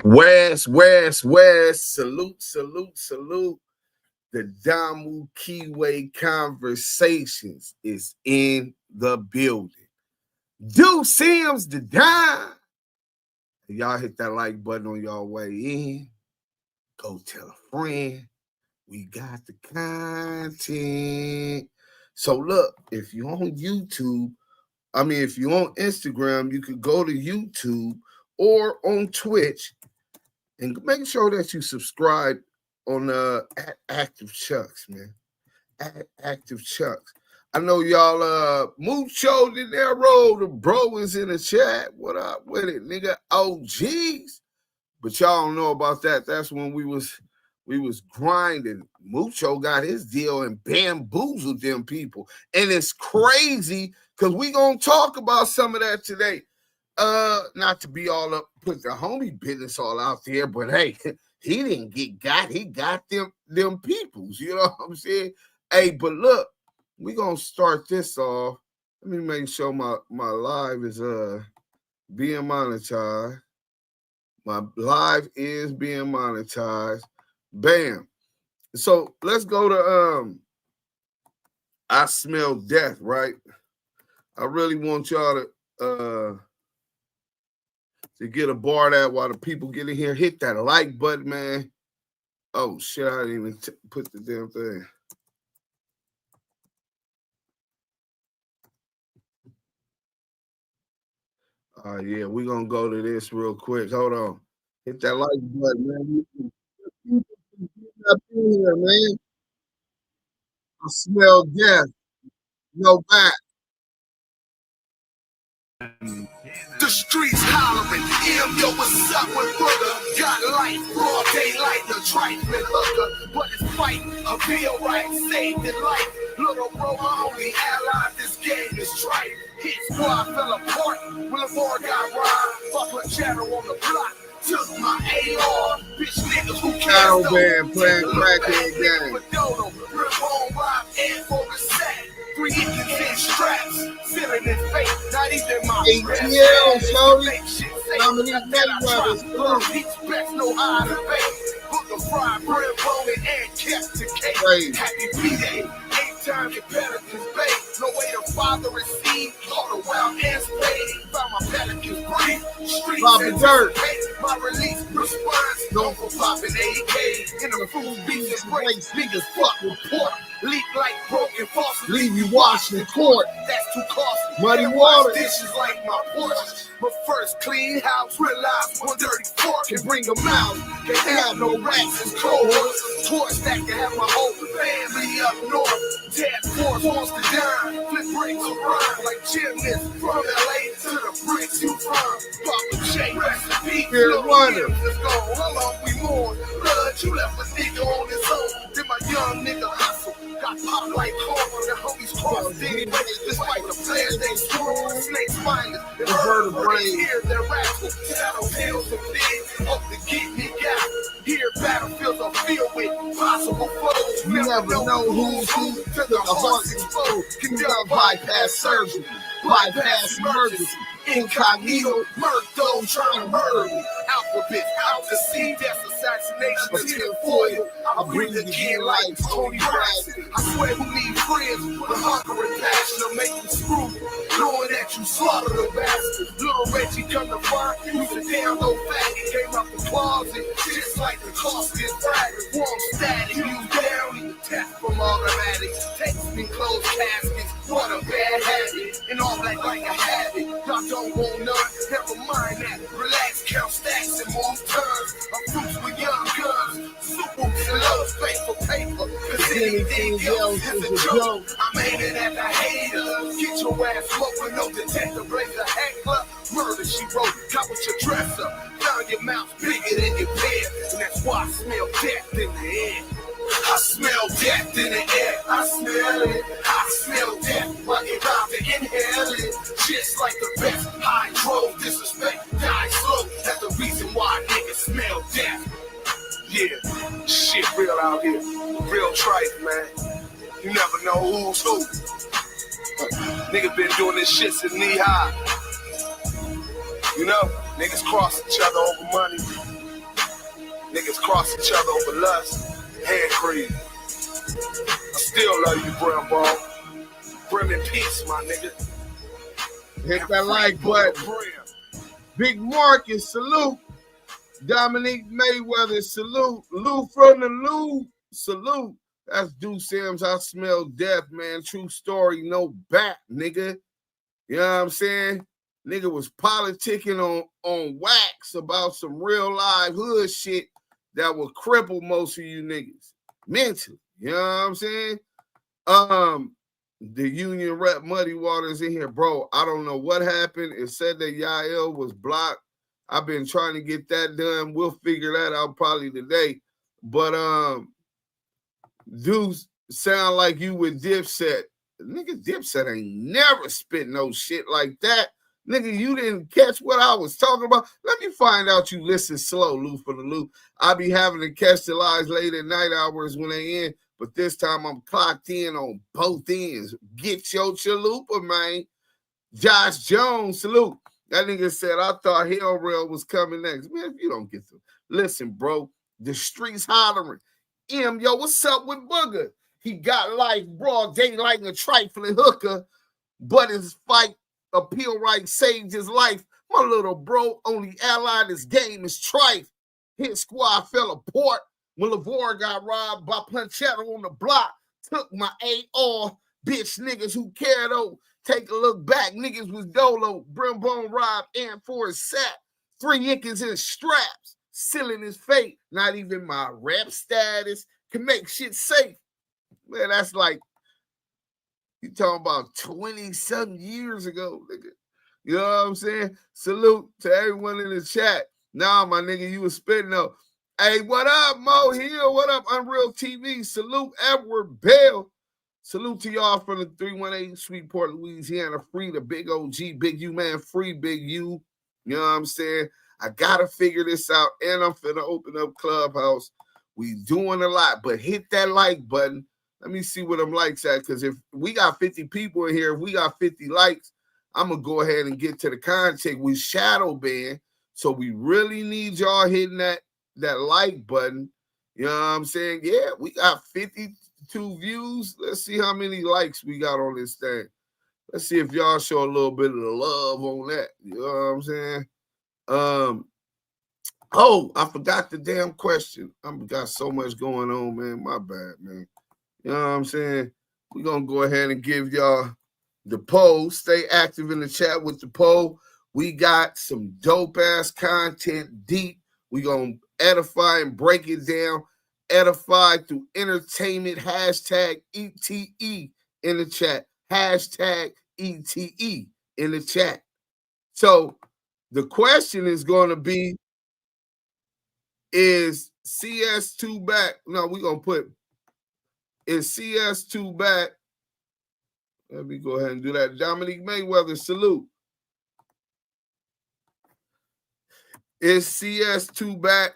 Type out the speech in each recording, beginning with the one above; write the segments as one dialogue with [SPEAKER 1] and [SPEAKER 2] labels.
[SPEAKER 1] West. Salute. The Damu Keyway Conversations is in the building. Do Sims the dime. Y'all hit that like button on y'all way in. Go tell a friend. We got the content. So look, if you're on YouTube, if you're on Instagram, you could go to YouTube or on Twitch and make sure that you subscribe on Active Chucks, man. Active Chucks. I know y'all Mucho in there, roll. The bro is in the chat. What up with it, nigga? OGs. But y'all don't know about that. That's when we was grinding. Mucho got his deal and bamboozled them people. And it's crazy because we gonna talk about some of that today. Not to be all up, put the homie business all out there, but hey, he didn't get got. He got them peoples. You know what I'm saying? Hey, but look, we gonna start this off. Let me make sure my live is being monetized. My live is being monetized. Bam. So let's go to I Smell Death, right? I really want y'all to get a bar that while the people get in here. Hit that like button, man. Oh shit, I didn't even put the damn thing. Yeah, we're gonna go to this real quick. Hold on. Hit that like button, man. Up in here, man. I smell death. No back.
[SPEAKER 2] The streets hollering, yo, what's up with brother? Got life, broad daylight, the trifling hooker, but it's fight, a feel right, saved in life. Little bro, my only ally, this game is trife. Hit squad fell apart, when the war got robbed. Fuck a shadow on the block, took my AR. Bitch niggas who
[SPEAKER 1] cares though. Playing crackhead game.
[SPEAKER 2] Rip on rob and for the sack. 3 inches in straps, feeling in fate, not even my
[SPEAKER 1] ATL, sorry. Some of these brothers,
[SPEAKER 2] each best know how to bake. Put the fried bread rolling and kept the cake. Happy B-Day, 8 times competitors bake. No way to father receive, all the wild and spade. Found my pelicans breathe, streets and dirt. My release response, known for popping AK. In the food beats and breaks, niggas fuck report. Leak like broken faucets,
[SPEAKER 1] leave you washing in court.
[SPEAKER 2] That's too costly.
[SPEAKER 1] Muddy water.
[SPEAKER 2] Dishes like my porch. But first, clean house, realize one dirty fork can bring them out. Can't have no rats and cohorts. Torch that can have my whole family up north. Taskforce wants to dine. Flip breaks around like gymnasts from LA to the bricks you from. Papa J, recipe.
[SPEAKER 1] Fear wonder.
[SPEAKER 2] Let's go. How long we mourn? Blood, you left a nigga on his own. Then my young nigga hustle. Got popped like corn, the homies crossed anyway. Despite the players they score, snakes spineless, the vertebrae here, they're razzle. Shadow hills and things, hope to get me out. Here, battlefields are filled with possible foes.
[SPEAKER 1] You never know who's who till the heart's exposed. Conduct bypass surgery, bypass emergency. Incognito, murder, trying to murder me.
[SPEAKER 2] Alphabet, out to sea, that's assassination. It's here for you. I breathe again like Tony Braxton. I swear we need friends with a hunger and passion to make you screw. Knowing that you slaughter the bastard. Little Reggie come to fire, use a damn low faggot. Came out the closet, just like the caustic fragment. Warm static, you down, test from automatics. Takes me closed caskets, what a bad habit. And all black like a habit. Y'all don't want none, never mind that. Relax, count stacks and move turns. I'm fruits with young guns, super and low space for paper. Cause anything else is a joke. I'm aiming at the haters. Get your ass smoked with no detector. Blaze a heckler. Murder, she wrote, got with your dresser. Found your mouth bigger than your bed. And that's why I smell death in the air. I smell death in the air. I smell it. I smell death. But it about to inhale it. Just like the best. High drove disrespect. Die slow. That's the reason why niggas smell death. Yeah. Shit real out here. Real trife, man. You never know who's who. Niggas been doing this shit since knee high. You know, niggas cross each other over money. Niggas cross each other over lust, hand cream. I still love you, Brown Ball. Brim in peace, my nigga.
[SPEAKER 1] Hit that like button. Big Marcus, salute. Dominique Mayweather, salute. Lou from the Lou, salute. That's Deuce Sims. I smell death, man. True story, no back, nigga. You know what I'm saying? Nigga was politicking on wax about some real live hood shit that would cripple most of you niggas mentally. You know what I'm saying? The union rep Muddy Waters in here, bro. I don't know what happened. It said that Yael was blocked. I've been trying to get that done. We'll figure that out probably today. But dudes sound like you with Dipset. Nigga, Dipset ain't never spit no shit like that. Nigga, you didn't catch what I was talking about. Let me find out you listen slow, Lou for the Lou. I be having to catch the lies late at night hours when they in, but this time I'm clocked in on both ends. Get your chalupa, man. Josh Jones, salute. That nigga said, I thought Hell Rail was coming next. Man, if you don't get to listen, bro, the streets hollering. Yo, what's up with Booger? He got life, broad daylight and a trifling hooker, but his fight appeal right saved his life. My little bro only ally this game is trife. His squad fell apart when Lavore got robbed by Punchetta on the block. Took my AR, bitch niggas who care though. Take a look back, niggas was dolo. Brimbone robbed and for his sack. 3 inches in straps, sealing his fate. Not even my rap status can make shit safe. Man, that's like, you talking about 20-something years ago, nigga. You know what I'm saying? Salute to everyone in the chat. Nah, my nigga, you was spitting though. Hey, what up, Mo Hill? What up, Unreal TV? Salute, Edward Bell. Salute to y'all from the 318 Sweetport, Louisiana. Free the big OG, Big U, man. Free Big U. You know what I'm saying? I got to figure this out, and I'm finna open up Clubhouse. We doing a lot, but hit that like button. Let me see what them likes at, because if we got 50 people in here, if we got 50 likes, I'm going to go ahead and get to the content. We shadow ban, so we really need y'all hitting that like button. You know what I'm saying? Yeah, we got 52 views. Let's see how many likes we got on this thing. Let's see if y'all show a little bit of the love on that. You know what I'm saying? Oh, I forgot the damn question. I've got so much going on, man. My bad, man. You know what I'm saying? We're going to go ahead and give y'all the poll. Stay active in the chat with the poll. We got some dope-ass content deep. We're going to edify and break it down. Edify through entertainment. Hashtag ETE in the chat. Hashtag ETE in the chat. So the question is going to be, is CS2 back? No, we're going to put, is CS2 back? Let me go ahead and do that. Dominique Mayweather, salute. Is CS2 back?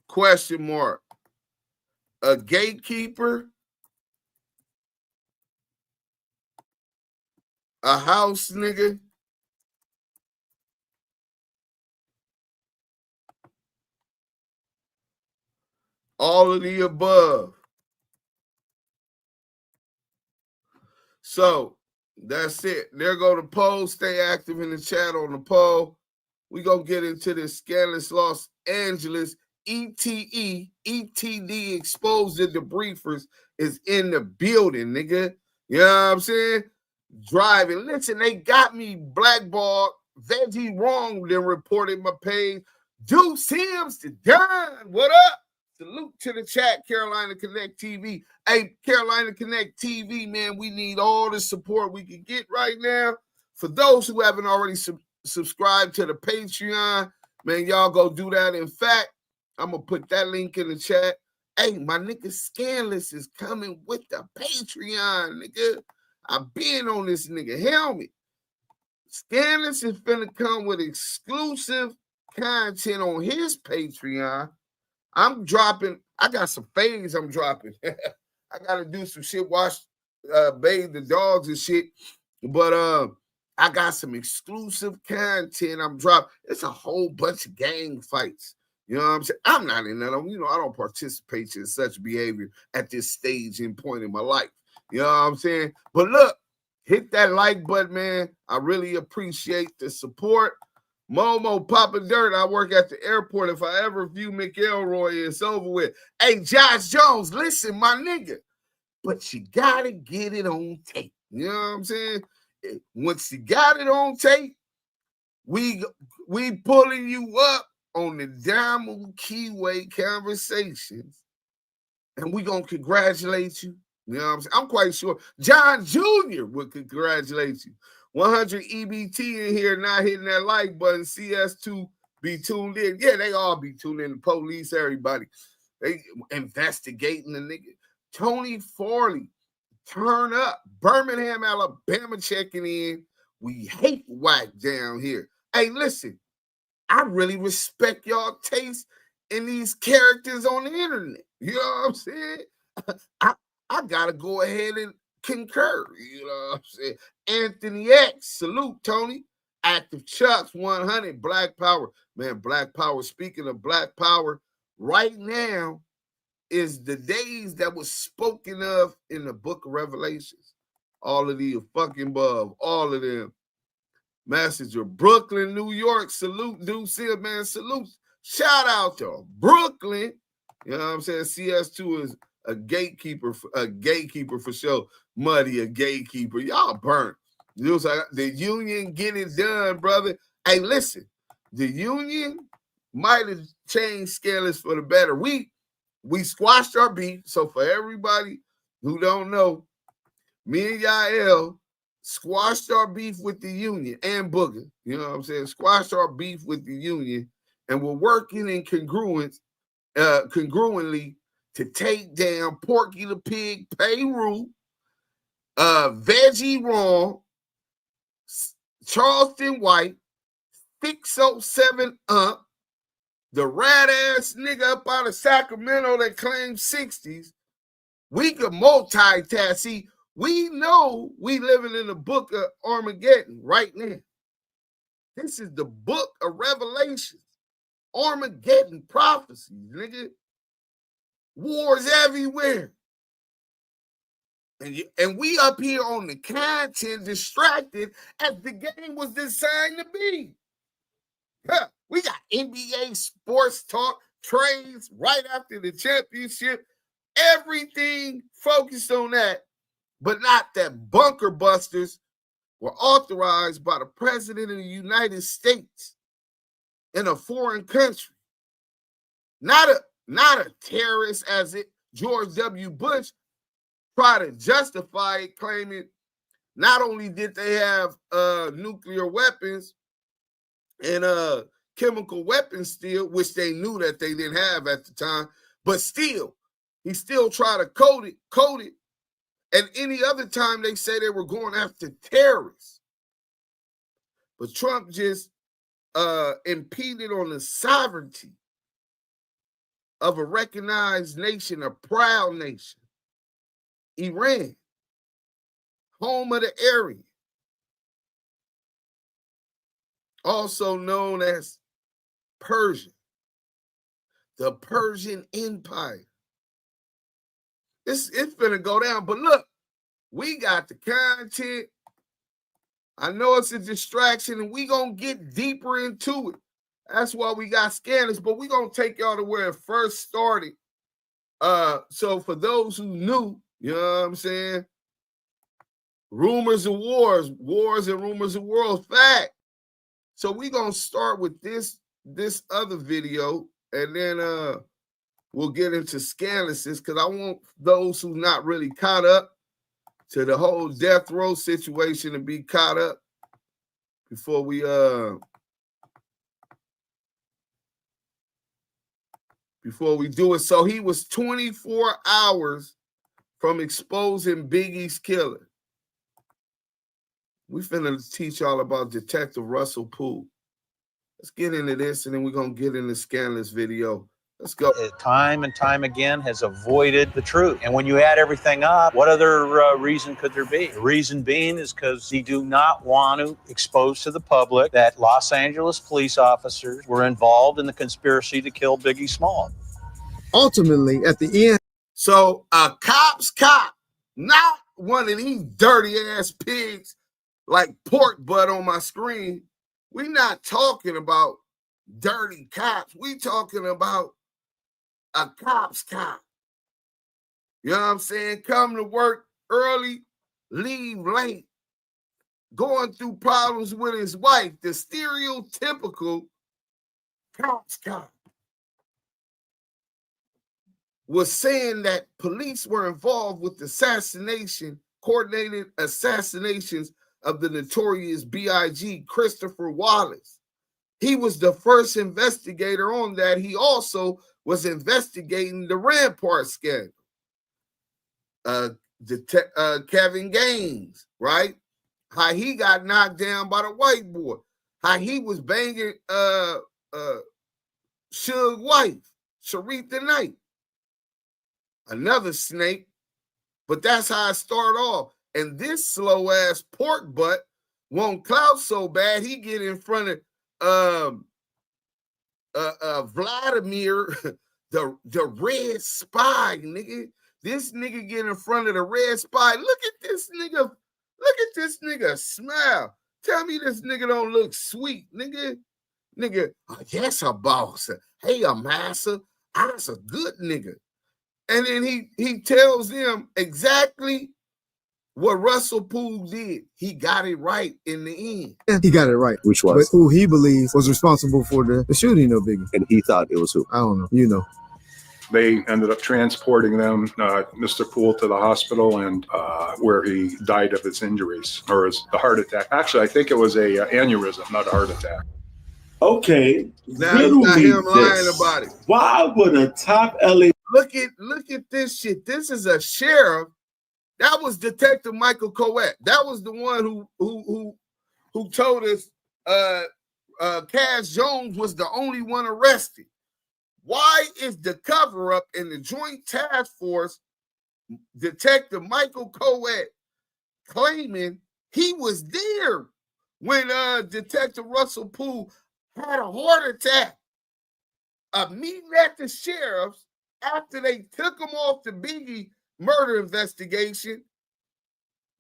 [SPEAKER 1] Question mark. A gatekeeper? A house nigga? All of the above. So that's it. There go the poll. Stay active in the chat on the poll. We're going to get into this scandalous Los Angeles. ETE, ETD, exposed the debriefers is in the building, nigga. You know what I'm saying? Driving. Listen, they got me blackballed. Veggie wrong, then reported my page. Deuce Sims to Don. What up? Salute to the chat, Carolina Connect TV. Hey, Carolina Connect TV, man, we need all the support we can get right now. For those who haven't already subscribed to the Patreon, man, y'all go do that. In fact, I'm going to put that link in the chat. Hey, my nigga Scandalous is coming with the Patreon, nigga. I've been on this nigga helmet. Scandalous is finna come with exclusive content on his Patreon. I'm dropping, I got some fades I'm dropping. I gotta do some shit, bathe the dogs and shit. But I got some exclusive content I'm dropping. It's a whole bunch of gang fights. You know what I'm saying? I'm not in that. I don't participate in such behavior at this stage and point in my life. You know what I'm saying? But look, hit that like button, man. I really appreciate the support. Momo Papa Dirt, I work at the airport. If I ever view McElroy, it's over with. Hey, Josh Jones, listen, my nigga. But you gotta get it on tape. You know what I'm saying? Once you got it on tape, we pulling you up on the Diamond Keyway conversations, and we gonna congratulate you. You know what I'm saying? I'm quite sure John Jr. would congratulate you. 100 EBT in here not hitting that like button. CS2 be tuned in. Yeah, they all be tuned in. The police, everybody. They investigating the nigga. Tony Farley, turn up. Birmingham, Alabama checking in. We hate Wack down here. Hey, listen, I really respect y'all taste in these characters on the internet. You know what I'm saying? I gotta go ahead and concur. You know what I'm saying? Anthony X, salute, Tony. Active Chucks 100, Black Power. Man, Black Power. Speaking of Black Power, right now is the days that was spoken of in the book of Revelations. All of the fucking above, all of them. Messenger, Brooklyn, New York, salute, Deuce, man, salute. Shout out to Brooklyn. You know what I'm saying? CS2 is a gatekeeper for sure. Muddy, a gatekeeper. Y'all burnt. The union get it done, brother. Hey, listen, the union might have changed scales for the better. We squashed our beef. So for everybody who don't know, me and Yael squashed our beef with the union and Booger. You know what I'm saying? Squashed our beef with the union, and we're working in congruently to take down Porky the Pig, Peru, Veggie Wrong, Charleston White, 607 the rat ass nigga up out of Sacramento that claims 60s. We could multitask. See, we know we living in the book of Armageddon right now. This is the book of Revelations. Armageddon prophecies, nigga. Wars everywhere. And we up here on the content distracted as the game was designed to be. Huh. We got NBA sports talk, trades right after the championship. Everything focused on that, but not that bunker busters were authorized by the president of the United States in a foreign country. Not a terrorist as George W. Bush tried to justify it, claiming not only did they have nuclear weapons and chemical weapons still, which they knew that they didn't have at the time, but still, he still tried to code it. And any other time they say they were going after terrorists. But Trump just impeded on the sovereignty of a recognized nation, a proud nation. Iran, home of the Aryan, also known as Persia, the Persian Empire. It's gonna go down, but look, we got the content. I know it's a distraction, and we gonna get deeper into it. That's why we got scanners, but we gonna take y'all to where it first started. So for those who knew, you know what I'm saying? Rumors of wars and rumors of wars, fact. So we gonna start with this other video, and then we'll get into scandalousness, because I want those who not really caught up to the whole death row situation to be caught up before we do it. So he was 24 hours from exposing Biggie's killer. We finna teach y'all about Detective Russell Poole. Let's get into this, and then we're gonna get into scandalous video. Let's go.
[SPEAKER 3] Time and time again has avoided the truth. And when you add everything up, what other reason could there be? The reason being is because they do not want to expose to the public that Los Angeles police officers were involved in the conspiracy to kill Biggie Smalls.
[SPEAKER 2] Ultimately, at the end.
[SPEAKER 1] So a cop's cop, not one of these dirty ass pigs like pork butt on my screen. We not talking about dirty cops. We talking about a cop's cop. You know what I'm saying? Come to work early, leave late, going through problems with his wife, the stereotypical cop's cop. Was saying that police were involved with coordinated assassinations of the Notorious B.I.G, Christopher Wallace. He was the first investigator on that. He also was investigating the Rampart scandal. Kevin Gaines, right? How he got knocked down by the white boy. How he was banging Suge's wife, Sharita Knight. Another snake, but that's how I start off. And this slow ass pork butt won't clout so bad he get in front of Vladimir, the red spy, nigga. This nigga get in front of the red spy. Look at this nigga. Look at this nigga smile. Tell me this nigga don't look sweet, nigga. Nigga, oh, yes, a boss. Hey, a master. I's a good nigga. And then he tells them exactly what Russell Poole did. He got it right in the end.
[SPEAKER 2] Yeah, he got it right.
[SPEAKER 4] Which was?
[SPEAKER 2] But who he believes was responsible for the shooting of Biggie.
[SPEAKER 4] And he thought it was who?
[SPEAKER 2] I don't know. You know.
[SPEAKER 5] They ended up transporting them, Mr. Poole, to the hospital, and where he died of his injuries, or the heart attack. Actually, I think it was a aneurysm, not a heart attack.
[SPEAKER 6] Okay,
[SPEAKER 1] now you got him lying about it.
[SPEAKER 6] Why would a top LA
[SPEAKER 1] look at this shit? This is a sheriff. That was Detective Michael Coet. That was the one who told us Cass Jones was the only one arrested. Why is the cover-up in the Joint Task Force Detective Michael Coet claiming he was there when Detective Russell Poole had a heart attack? A meeting at the sheriff's after they took him off the Biggie murder investigation,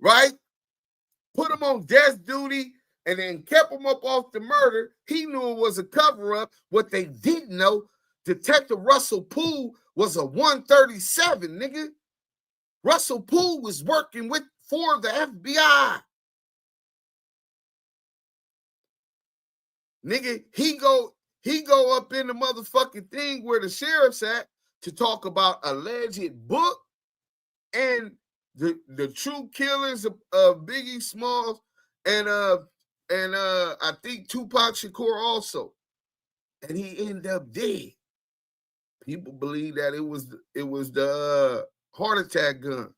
[SPEAKER 1] right? Put him on death duty and then kept him up off the murder. He knew it was a cover-up. What they didn't know, Detective Russell Poole was a 137, nigga. Russell Poole was working for the FBI. Nigga, he go up in the motherfucking thing where the sheriff's at to talk about alleged book and the true killers of Biggie Smalls and I think Tupac Shakur also. And he ended up dead. People believe that it was the heart attack gun.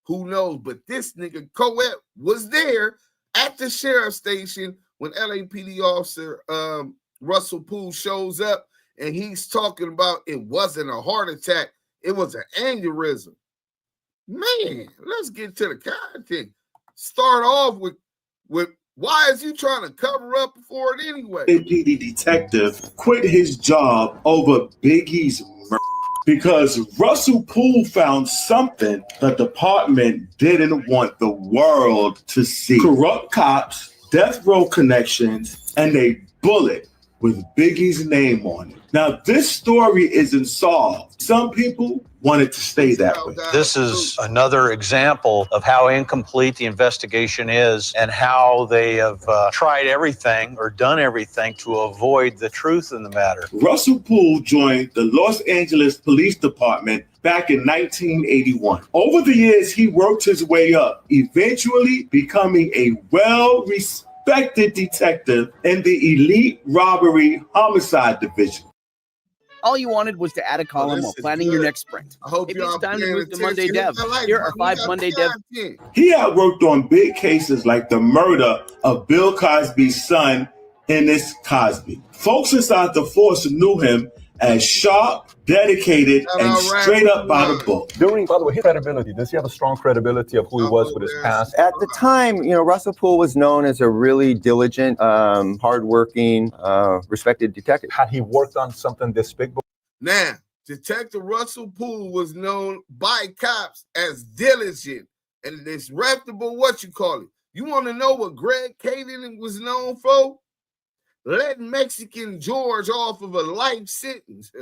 [SPEAKER 1] Who knows? But this nigga Coet was there at the sheriff's station when LAPD officer Russell Poole shows up, and he's talking about it wasn't a heart attack, it was an aneurysm. Man, let's get to the content. Start off with why is you trying to cover up for it anyway?
[SPEAKER 6] PD detective quit his job over Biggie's murder because Russell Poole found something the department didn't want the world to see. Corrupt cops, death row connections, and a bullet with Biggie's name on it. Now, this story isn't solved. Some people want it to stay that way.
[SPEAKER 3] This is another example of how incomplete the investigation is and how they have tried everything or done everything to avoid the truth in the matter.
[SPEAKER 6] Russell Poole joined the Los Angeles Police Department back in 1981. Over the years, he worked his way up, eventually becoming a well-respected detective in the elite robbery homicide division.
[SPEAKER 7] All you wanted was to add a column while planning your next sprint.
[SPEAKER 1] I hope
[SPEAKER 7] Maybe
[SPEAKER 1] y'all
[SPEAKER 7] it's time to
[SPEAKER 1] paying
[SPEAKER 7] move to Monday
[SPEAKER 1] attention.
[SPEAKER 7] Dev. Here are 5 Monday Dev.
[SPEAKER 6] He had worked on big cases like the murder of Bill Cosby's son, Ennis Cosby. Folks inside the force knew him as sharp, dedicated, and straight up by the book.
[SPEAKER 5] During, by the way, his credibility, does he have a strong credibility of who he was with his past?
[SPEAKER 4] At the time, Russell Poole was known as a really diligent, hardworking, respected detective.
[SPEAKER 5] Had he worked on something this big?
[SPEAKER 1] Now, Detective Russell Poole was known by cops as diligent and this reputable, You want to know what Greg Caden was known for? Letting Mexican George off of a life sentence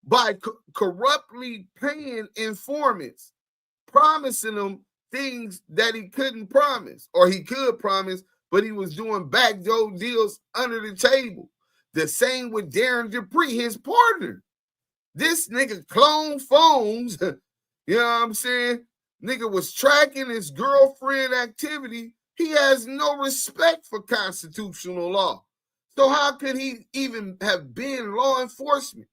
[SPEAKER 1] by corruptly paying informants, promising them things that he couldn't promise, or he could promise, but he was doing backdoor deals under the table. The same with Darren Dupree, his partner. This nigga cloned phones, you know what I'm saying? Nigga was tracking his girlfriend activity. He has no respect for constitutional law. So how could he even have been law enforcement?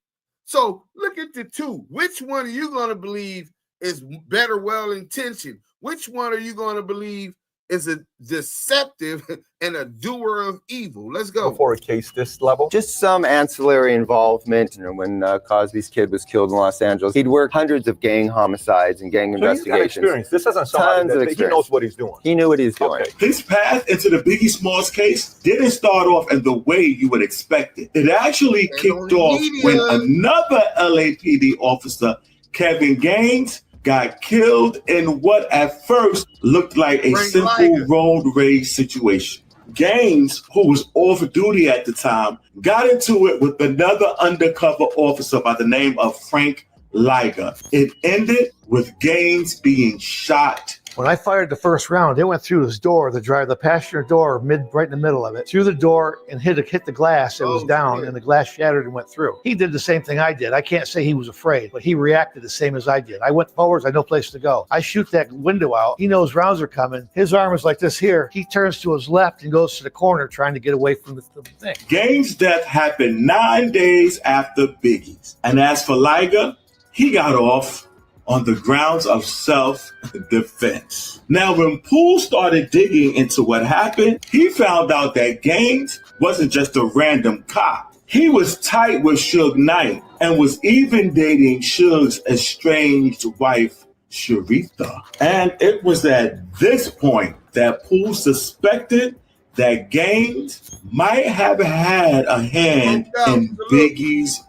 [SPEAKER 1] So look at the two. Which one are you going to believe is better well-intentioned? Which one are you going to believe is a deceptive and a doer of evil? Let's go.
[SPEAKER 5] For a case this level?
[SPEAKER 4] Just some ancillary involvement. When Cosby's kid was killed in Los Angeles, he'd worked hundreds of gang homicides and gang investigations.
[SPEAKER 5] He's got experience. This isn't somebody he knows what he's doing.
[SPEAKER 4] He knew what he was doing.
[SPEAKER 6] Okay. His path into the Biggie Smalls case didn't start off in the way you would expect it. It actually kicked off when another LAPD officer, Kevin Gaines, got killed in what at first looked like a simple road rage situation. Gaines, who was off duty at the time, got into it with another undercover officer by the name of Frank Liger. It ended with Gaines being shot.
[SPEAKER 8] When I fired the first round, it went through his door, the passenger door, right in the middle of it, through the door and hit the glass. It was down and the glass shattered and went through. He did the same thing I did. I can't say he was afraid, but he reacted the same as I did. I went forwards, I had no place to go. I shoot that window out. He knows rounds are coming. His arm is like this here. He turns to his left and goes to the corner trying to get away from the thing.
[SPEAKER 6] Gaines' death happened 9 days after Biggie's. And as for Liger, he got off on the grounds of self-defense. Now, when Poole started digging into what happened, he found out that Gaines wasn't just a random cop. He was tight with Suge Knight and was even dating Suge's estranged wife, Sharitha. And it was at this point that Poole suspected that Gaines might have had a hand in Biggie's.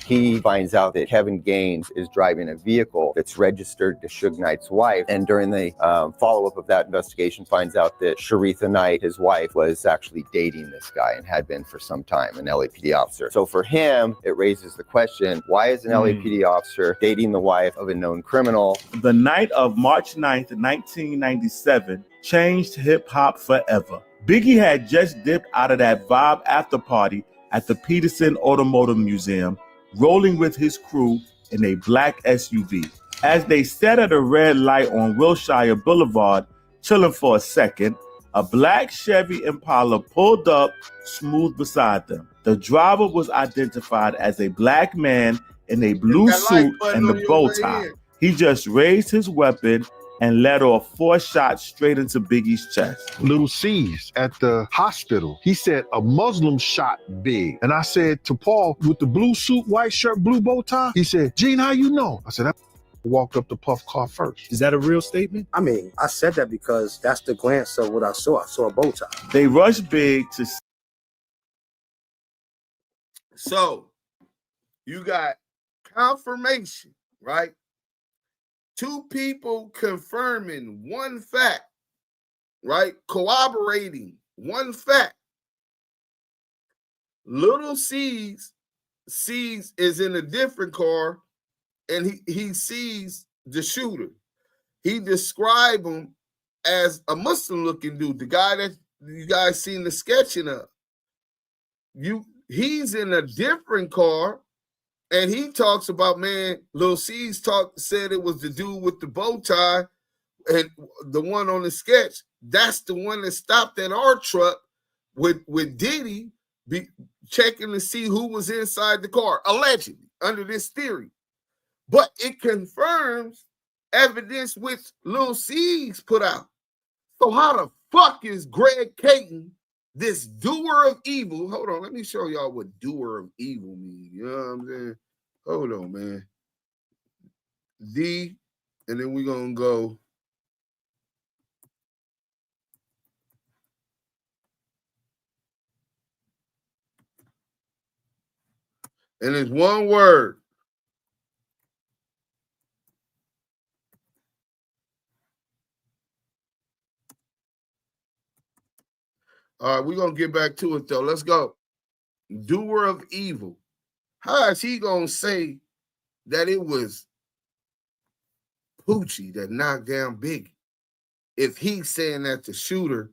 [SPEAKER 4] He finds out that Kevin Gaines is driving a vehicle that's registered to Suge Knight's wife. And during the follow-up of that investigation, finds out that Sharitha Knight, his wife, was actually dating this guy and had been for some time, an LAPD officer. So for him, it raises the question, why is an LAPD officer dating the wife of a known criminal?
[SPEAKER 6] The night of March 9th, 1997, changed hip-hop forever. Biggie had just dipped out of that Vibe after party at the Peterson Automotive Museum, rolling with his crew in a black SUV. As they sat at a red light on Wilshire Boulevard, chilling for a second, a black Chevy Impala pulled up smooth beside them. The driver was identified as a black man in a blue suit and the bow tie. He just raised his weapon and let off 4 shots straight into Biggie's chest.
[SPEAKER 9] Little C's at the hospital, he said a Muslim shot Big. And I said to Paul, with the blue suit, white shirt, blue bow tie, he said, Gene, how you know? I said, I walked up to Puff car first.
[SPEAKER 10] Is that a real statement? I mean, I said that because that's the glance of what I saw. I saw a bow tie.
[SPEAKER 6] They rushed Big to...
[SPEAKER 1] So, you got confirmation, right? 2 people confirming one fact, right? Corroborating one fact. Little C's is in a different car, and he sees the shooter. He described him as a Muslim-looking dude, the guy that you guys seen the sketching of. He's in a different car. And he talks about, man, Lil C's said it was the dude with the bow tie and the one on the sketch. That's the one that stopped at our truck with Diddy checking to see who was inside the car, allegedly, under this theory. But it confirms evidence which Lil C's put out. So how the fuck is Greg Caton, this doer of evil? Hold on, let me show y'all what doer of evil means. You know what I'm saying? Hold on, man. D, and then we're gonna go. And it's one word. All right, we're gonna get back to it though. Let's go. Doer of evil. How is he gonna say that it was Poochie that knocked down Biggie if he's saying that the shooter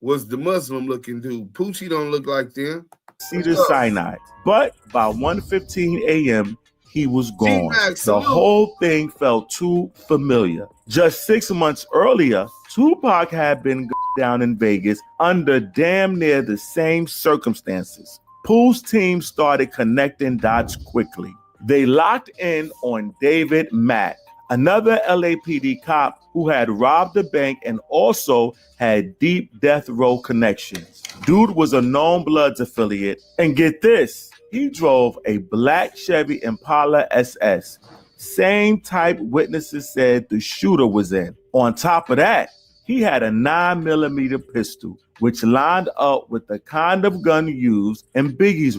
[SPEAKER 1] was the Muslim-looking dude? Poochie don't look like them.
[SPEAKER 6] Cedar Sinai. But by 1:15 a.m., he was gone. The whole thing felt too familiar. Just 6 months earlier, Tupac had been down in Vegas under damn near the same circumstances. Poole's team started connecting dots quickly. They locked in on David Mack, another LAPD cop who had robbed a bank and also had deep death row connections. Dude was a known Bloods affiliate, and get this, he drove a black Chevy Impala SS, same type witnesses said the shooter was in. On top of that, he had a 9mm pistol, which lined up with the kind of gun used in Biggie's.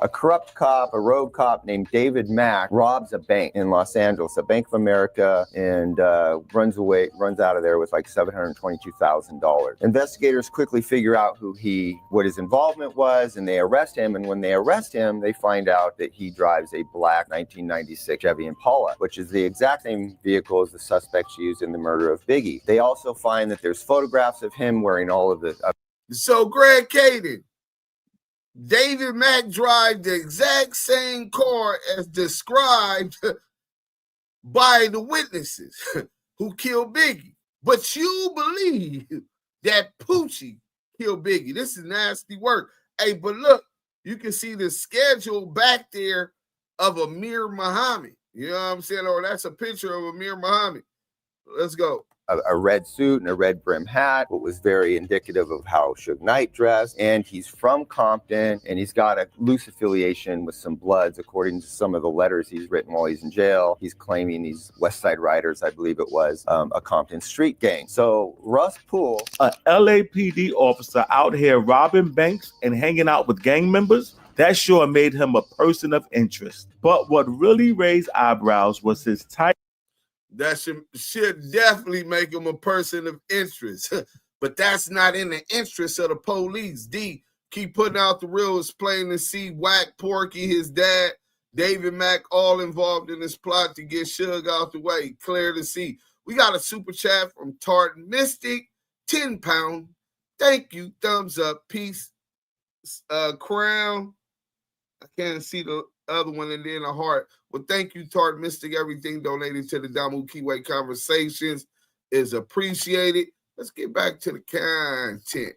[SPEAKER 4] A corrupt cop, a rogue cop named David Mack, robs a bank in Los Angeles, a Bank of America, and runs out of there with like $722,000. Investigators quickly figure out what his involvement was, and they arrest him. And when they arrest him, they find out that he drives a black 1996 Chevy Impala, which is the exact same vehicle as the suspects used in the murder of Biggie. They also find that there's photographs of him wearing all of the.
[SPEAKER 1] So, Greg Caden, David Mack drive the exact same car as described by the witnesses who killed Biggie. But you believe that Poochie killed Biggie. This is nasty work. Hey, but look, you can see the schedule back there of Amir Muhammad. You know what I'm saying? Or that's a picture of Amir Muhammad. Let's go.
[SPEAKER 4] A red suit and a red brim hat, what was very indicative of how Suge Knight dressed. And he's from Compton, and he's got a loose affiliation with some Bloods, according to some of the letters he's written while he's in jail. He's claiming these West Side Riders, I believe it was, a Compton street gang. So Russ Poole,
[SPEAKER 6] a LAPD officer out here robbing banks and hanging out with gang members, that sure made him a person of interest. But what really raised eyebrows was his tight.
[SPEAKER 1] That should definitely make him a person of interest. But that's not in the interest of the police. D, keep putting out the real. It's plain to see Wack, Porky, his dad, David Mack, all involved in this plot to get Suge out the way. Clear to see. We got a super chat from Tartan Mystic, 10 pound. Thank you. Thumbs up. Peace. Crown. I can't see the other one, and then a heart. Well, thank you, Tart Mystic. Everything donated to the Damu Kiwi Conversations is appreciated. Let's get back to the content.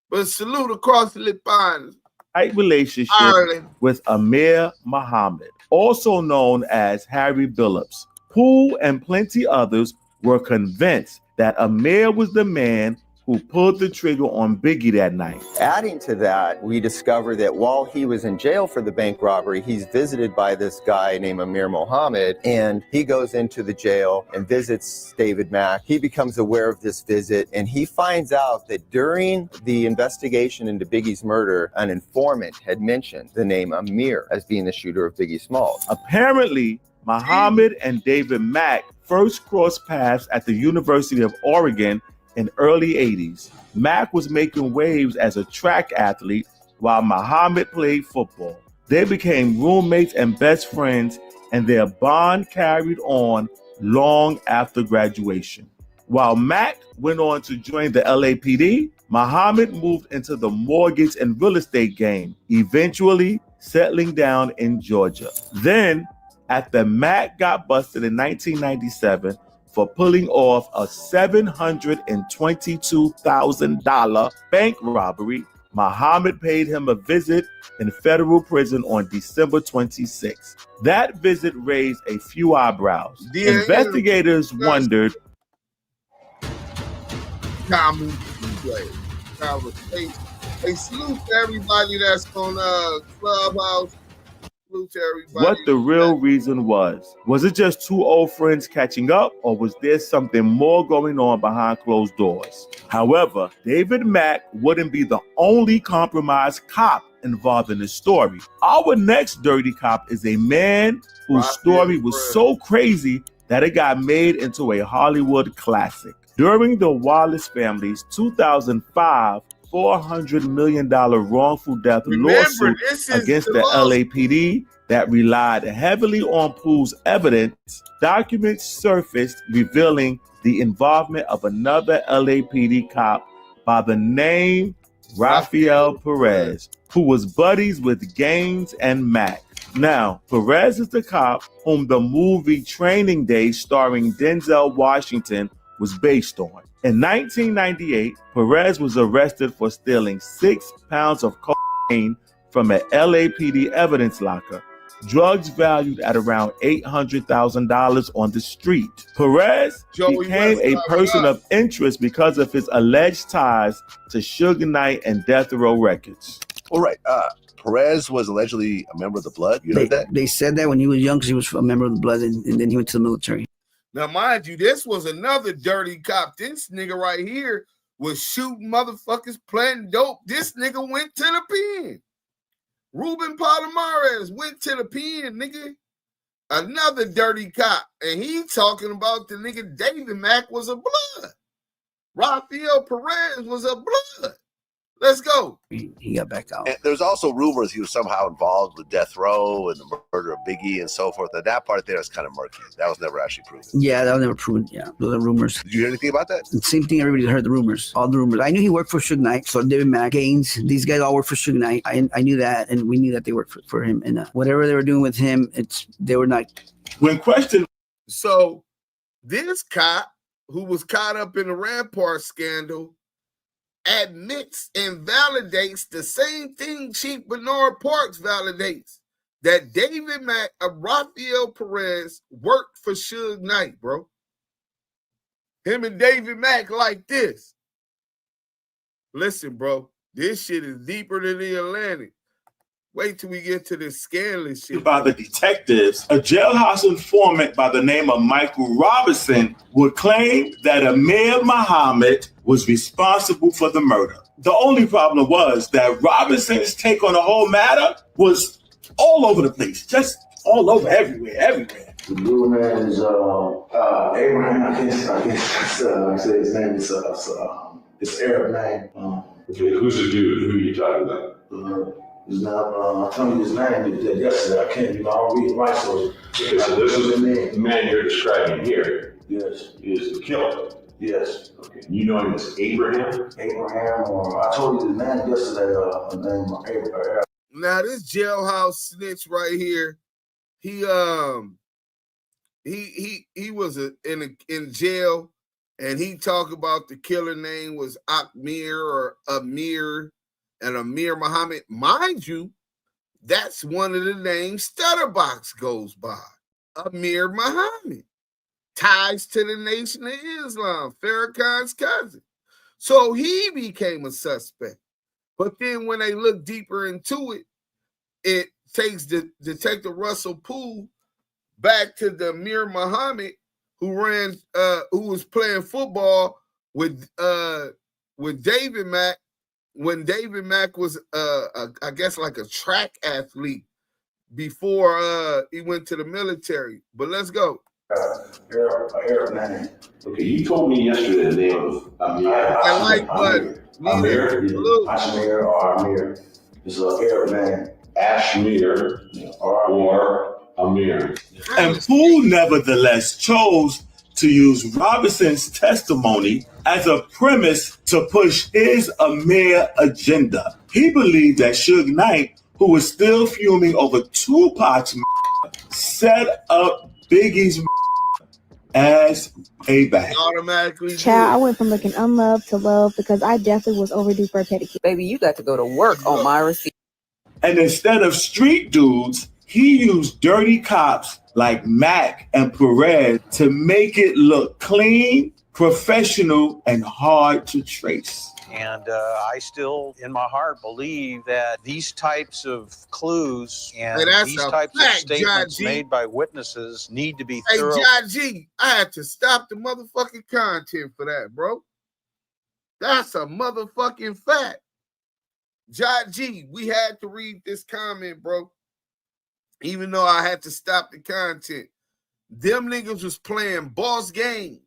[SPEAKER 1] But salute across the lip lines.
[SPEAKER 6] Tight relationship
[SPEAKER 1] Ireland
[SPEAKER 6] with Amir Muhammad, also known as Harry Billups. Poole and plenty others were convinced that Amir was the man who pulled the trigger on Biggie that night.
[SPEAKER 4] Adding to that, we discover that while he was in jail for the bank robbery, he's visited by this guy named Amir Muhammad, and he goes into the jail and visits David Mack. He becomes aware of this visit, and he finds out that during the investigation into Biggie's murder, an informant had mentioned the name Amir as being the shooter of Biggie Smalls.
[SPEAKER 6] Apparently, Muhammad and David Mack first crossed paths at the University of Oregon in early 80s. Mack was making waves as a track athlete while Muhammad played football. They became roommates and best friends, and their bond carried on long after graduation. While Mack went on to join the LAPD, Muhammad moved into the mortgage and real estate game, eventually settling down in Georgia. Then, after Mack got busted in 1997, for pulling off a $722,000 bank robbery, Muhammad paid him a visit in federal prison on December 26. That visit raised a few eyebrows. Investigators wondered.
[SPEAKER 1] Hey, salute to everybody that's on Clubhouse. Salute to everybody.
[SPEAKER 6] what the real reason was. Was it just two old friends catching up, or was there something more going on behind closed doors? However, David Mack wouldn't be the only compromised cop involved in this story. Our next dirty cop is a man whose story was so crazy that it got made into a Hollywood classic. During the Wallace family's 2005 $400 million wrongful death lawsuit against the LAPD that relied heavily on Poole's evidence, documents surfaced revealing the involvement of another LAPD cop by the name Rafael Perez, who was buddies with Gaines and Mack. Now, Perez is the cop whom the movie Training Day starring Denzel Washington was based on. In 1998, Perez was arrested for stealing 6 pounds of cocaine from an LAPD evidence locker, drugs valued at around $800,000 on the street. Perez became a person of interest because of his alleged ties to Suge Knight and Death Row Records.
[SPEAKER 2] All right. Perez was allegedly a member of the Blood. You heard that?
[SPEAKER 7] They said that when he was young because he was a member of the Blood, and then he went to the military.
[SPEAKER 1] Now, mind you, this was another dirty cop. This nigga right here was shooting motherfuckers, planting dope. This nigga went to the pen. Ruben Palomares went to the pen, nigga. Another dirty cop. And he talking about the nigga David Mack was a Blood. Rafael Perez was a Blood. Let's go.
[SPEAKER 7] He got back out.
[SPEAKER 2] And there's also rumors he was somehow involved with Death Row and the murder of Biggie and so forth. And that part there is kind of murky. That was never actually proven.
[SPEAKER 7] Yeah, that was never proven. Yeah, those are rumors.
[SPEAKER 2] Did you hear anything about that?
[SPEAKER 7] The same thing. Everybody heard the rumors. All the rumors. I knew he worked for Suge Knight. So David Mack, Gaines, these guys all worked for Suge Knight. I knew that, and we knew that they worked for him. And whatever they were doing with him, they were not.
[SPEAKER 6] When questioned.
[SPEAKER 1] So this cop who was caught up in the Rampart scandal admits and validates the same thing Chief Bernard Parks validates, that David Mack of Rafael Perez worked for Suge Knight, bro. Him and David Mack like this. Listen, bro, this shit is deeper than the Atlantic. Wait till we get to this scandalous shit.
[SPEAKER 6] By the detectives, a jailhouse informant by the name of Michael Robinson would claim that Amir Muhammad was responsible for the murder. The only problem was that Robinson's take on the whole matter was all over the place, just all over, everywhere.
[SPEAKER 11] The blue man is Abraham. I say his name is it's Arab name.
[SPEAKER 12] Okay, who's the dude? Who are you talking about?
[SPEAKER 11] Is not, I'll tell you his name yesterday. I can't, I don't read right, so.
[SPEAKER 12] Okay, so this is the man you're describing here.
[SPEAKER 11] Yes.
[SPEAKER 12] Is the killer.
[SPEAKER 11] Yes.
[SPEAKER 12] Okay. You know him as Abraham?
[SPEAKER 11] Abraham, or I told you his name yesterday, the name of Abraham.
[SPEAKER 1] Now this jailhouse snitch right here, he was in jail, and he talked about the killer name was Akmir or Amir. And Amir Muhammad, mind you, that's one of the names Studdabox goes by. Amir Muhammad. Ties to the Nation of Islam, Farrakhan's cousin. So he became a suspect. But then when they look deeper into it, it takes the Detective Russell Poole back to the Amir Muhammad who was playing football with David Mack. When David Mack was, I guess, like a track athlete before he went to the military. But let's go.
[SPEAKER 11] Arab name.
[SPEAKER 12] Okay, you told me yesterday the name of Amir.
[SPEAKER 1] I like what?
[SPEAKER 11] Amir. Ashmir or Amir. It's an Arab name.
[SPEAKER 12] Ashmir or Amir.
[SPEAKER 6] And Poole nevertheless chose to use Robinson's testimony as a premise to push his Amir agenda. He believed that Suge Knight, who was still fuming over Tupac's set up Biggie's as payback.
[SPEAKER 1] Automatically.
[SPEAKER 13] Child, I went from looking unloved to love because I definitely was overdue for a pedicure.
[SPEAKER 14] Baby, you got to go to work on my receipt.
[SPEAKER 6] And instead of street dudes, he used dirty cops like Mack and Perez to make it look clean, professional, and hard to trace.
[SPEAKER 3] And I still, in my heart, believe that these types of clues and these types of statements made by witnesses need to be thorough.
[SPEAKER 1] Hey, John G, I had to stop the motherfucking content for that, bro. That's a motherfucking fact. John G, we had to read this comment, bro. Even though I had to stop the content. Them niggas was playing boss games.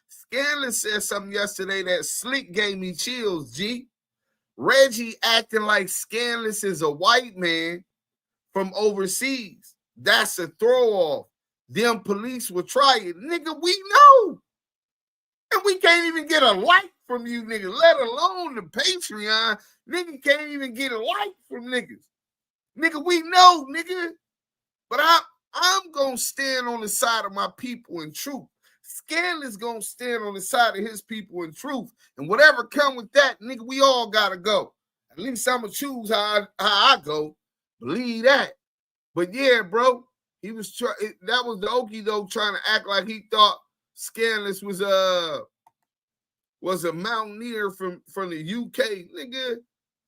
[SPEAKER 1] Scanlon said something yesterday that slick gave me chills, G. Reggie acting like Scanlon is a white man from overseas. That's a throw-off. Them police will try it. Nigga, we know. And we can't even get a like from you niggas, let alone the Patreon. Nigga can't even get a like from niggas. Nigga, we know, nigga. But I'm going to stand on the side of my people in truth. Scanlon's going to stand on the side of his people in truth. And whatever come with that, nigga, we all got to go. At least I'm going to choose how I go. Believe that. But yeah, bro, he was that was the Okie doke trying to act like he thought Scanlon was a mountaineer from the UK. Nigga,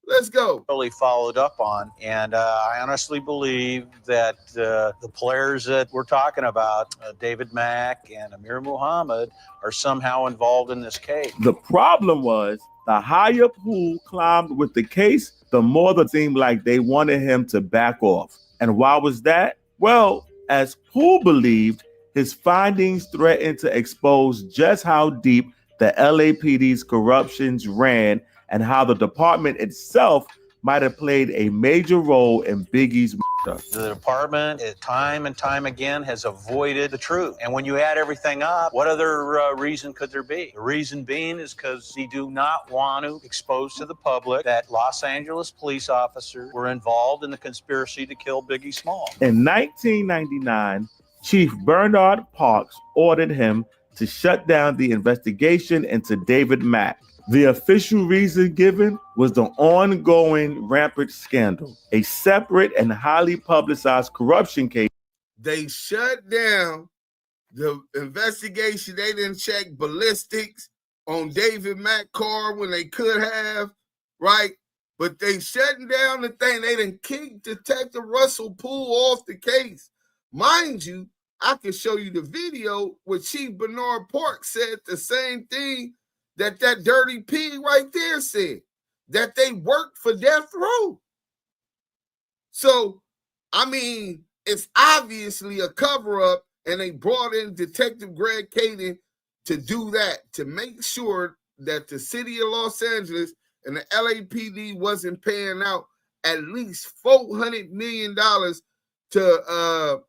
[SPEAKER 1] let's go.
[SPEAKER 3] Really followed up on, and I honestly believe that the players that we're talking about, David Mack and Amir Muhammad, are somehow involved in this case.
[SPEAKER 6] The problem was the higher Poole climbed with the case, the more it seemed like they wanted him to back off. And why was that? Well, as Poole believed, his findings threatened to expose just how deep the LAPD's corruptions ran and how the department itself might have played a major role in Biggie's murder.
[SPEAKER 3] The department, time and time again, has avoided the truth. And when you add everything up, what other reason could there be? The reason being is because they do not want to expose to the public that Los Angeles police officers were involved in the conspiracy to kill Biggie Small.
[SPEAKER 6] In 1999, Chief Bernard Parks ordered him to shut down the investigation into David Mack. The official reason given was the ongoing rampant scandal, a separate and highly publicized corruption case.
[SPEAKER 1] They shut down the investigation. They didn't check ballistics on David Mack car when they could have, right? But they shutting down the thing. They didn't kick Detective Russell Poole off the case. Mind you, I can show you the video where Chief Bernard Parks said the same thing that dirty pig right there said, that they worked for Death Row. So, I mean, it's obviously a cover-up, and they brought in Detective Greg Caden to do that, to make sure that the city of Los Angeles and the LAPD wasn't paying out at least $400 million to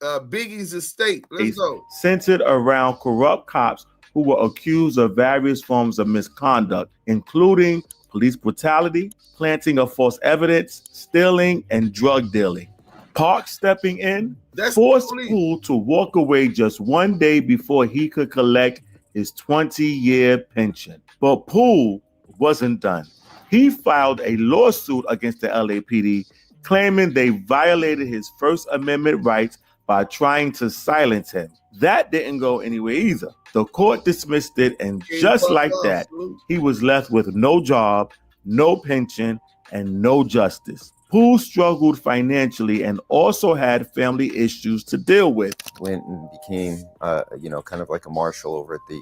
[SPEAKER 1] Biggie's estate. Let's go.
[SPEAKER 6] Centered around corrupt cops who were accused of various forms of misconduct, including police brutality, planting of false evidence, stealing, and drug dealing. Parks stepping in forced Poole to walk away just one day before he could collect his 20-year pension. But Poole wasn't done. He filed a lawsuit against the LAPD, claiming they violated his First Amendment rights by trying to silence him. That didn't go anywhere either. The court dismissed it, and just like that, he was left with no job, no pension, and no justice. Poole struggled financially and also had family issues to deal with.
[SPEAKER 4] Went and became, kind of like a marshal over at the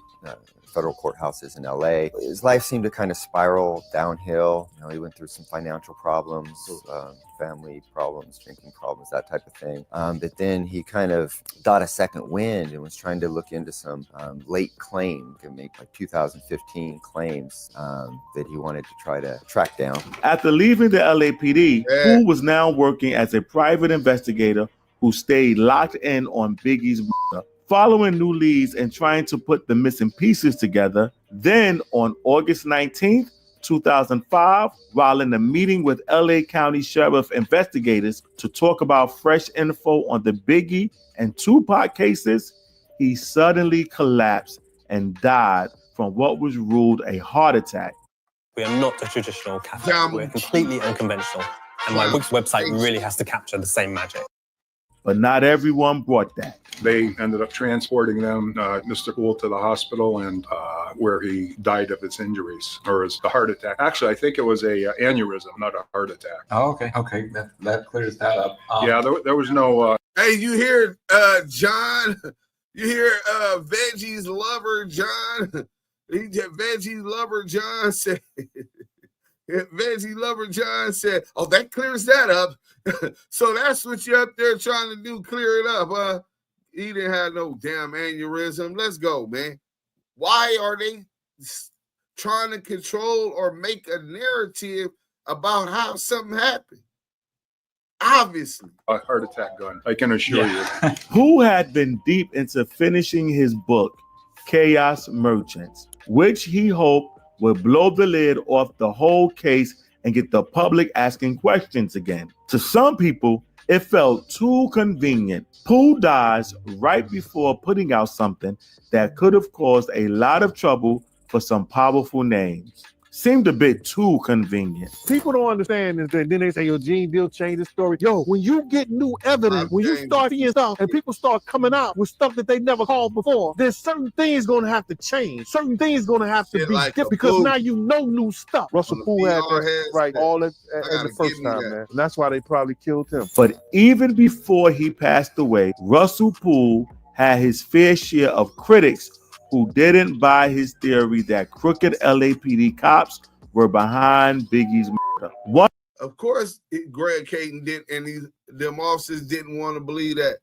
[SPEAKER 4] federal courthouses in LA. His life seemed to kind of spiral downhill. He went through some financial problems, family problems, drinking problems, that type of thing. But then he kind of got a second wind and was trying to look into some late claim, could make like 2015 claims that he wanted to try to track down.
[SPEAKER 6] After leaving the LAPD, Poole was now working as a private investigator who stayed locked in on Biggie's murder, following new leads and trying to put the missing pieces together. Then on August 19th, 2005, while in a meeting with LA County Sheriff investigators to talk about fresh info on the Biggie and Tupac cases, he suddenly collapsed and died from what was ruled a heart attack.
[SPEAKER 15] We are not a traditional cafe. We're completely unconventional. And my website really has to capture the same magic.
[SPEAKER 16] but not everyone brought that.
[SPEAKER 5] They ended up transporting them, Mr. Poole, to the hospital, and where he died of his injuries or the heart attack. Actually, I think it was a aneurysm, not a heart attack.
[SPEAKER 17] Oh, okay. That clears that up.
[SPEAKER 5] Yeah, there was no.
[SPEAKER 1] Hey, you hear John? You hear Veggie's lover John? Veggie's lover John said. Veggie lover John said, "Oh, that clears that up." So that's what you're up there trying to do, clear it up. He didn't have no damn aneurysm. Let's go, man. Why are they trying to control or make a narrative about how something happened? Obviously.
[SPEAKER 5] A heart attack gun, I can assure you.
[SPEAKER 16] Who had been deep into finishing his book, Chaos Merchants, which he hoped would blow the lid off the whole case and get the public asking questions again. To some people, it felt too convenient. Poole dies right before putting out something that could have caused a lot of trouble for some powerful names. Seemed a bit too convenient.
[SPEAKER 9] People don't understand is that then they say, yo, Gene Deal changed the story. Yo, when you get new evidence, when you start seeing stuff and people start coming out with stuff that they never called before, there's certain things going to have to change. Certain things going to have to be different because now you know new stuff. Russell Poole had that right all at the first time, man. And that's why they probably killed him.
[SPEAKER 16] But even before he passed away, Russell Poole had his fair share of critics who didn't buy his theory that crooked LAPD cops were behind Biggie's murder.
[SPEAKER 1] Of course, Greg Caton did, and them officers didn't want to believe that.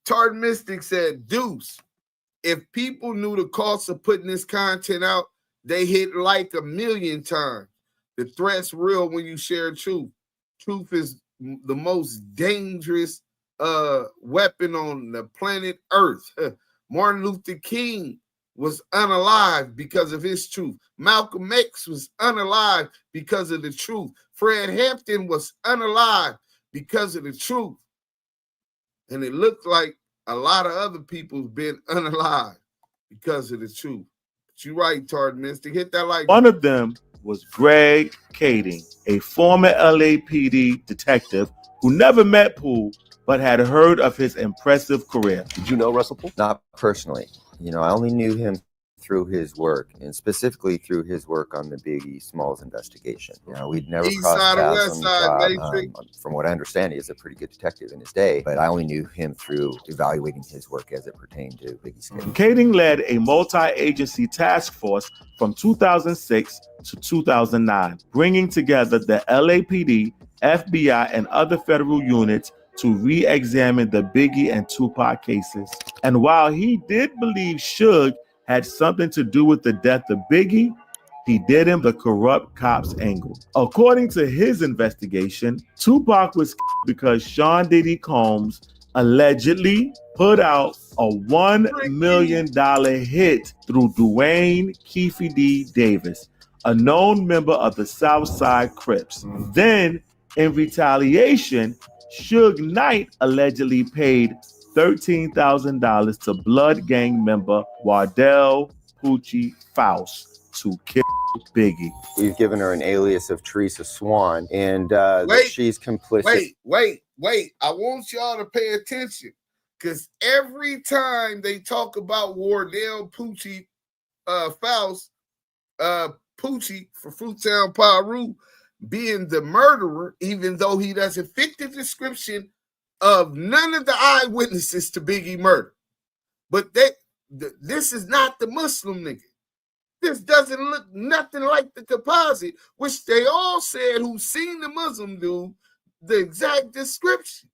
[SPEAKER 1] Tard Mystic said, Deuce, if people knew the cost of putting this content out, they hit like 1 million times. The threat's real when you share truth. Truth is the most dangerous weapon on the planet Earth. Martin Luther King was unalive because of his truth. Malcolm X was unalive because of the truth. Fred Hampton was unalive because of the truth. And it looked like a lot of other people's been unalive because of the truth. But you're right, Tard Mystic. Hit that like.
[SPEAKER 16] One of them was Greg Caton, a former LAPD detective who never met Poole, but had heard of his impressive career.
[SPEAKER 4] Did you know Russell Poole? Not personally. You know, I only knew him through his work, and specifically through his work on the Biggie Smalls investigation. You know, we'd never crossed paths on the job. From what I understand, he is a pretty good detective in his day, but I only knew him through evaluating his work as it pertained to Biggie's case.
[SPEAKER 16] Caton led a multi-agency task force from 2006 to 2009, bringing together the LAPD, FBI, and other federal units to re-examine the Biggie and Tupac cases. And while he did believe Suge had something to do with the death of Biggie, he didn't the corrupt cops angle. According to his investigation, Tupac was because Sean Diddy Combs allegedly put out a $1 million hit through Dwayne Keefe D. Davis, a known member of the Southside Crips. Then, in retaliation, Suge Knight allegedly paid $13,000 to Blood Gang member Wardell Poochie Faust to kill Biggie.
[SPEAKER 4] We've given her an alias of Tanisha Swan, and that she's complicit.
[SPEAKER 1] Wait. I want y'all to pay attention, because every time they talk about Wardell Poochie Faust, Poochie for Fruittown Piru, being the murderer, even though he doesn't fit the description of none of the eyewitnesses to Biggie murder. But this is not the Muslim nigga. This doesn't look nothing like the composite, which they all said who seen the Muslim dude, the exact description.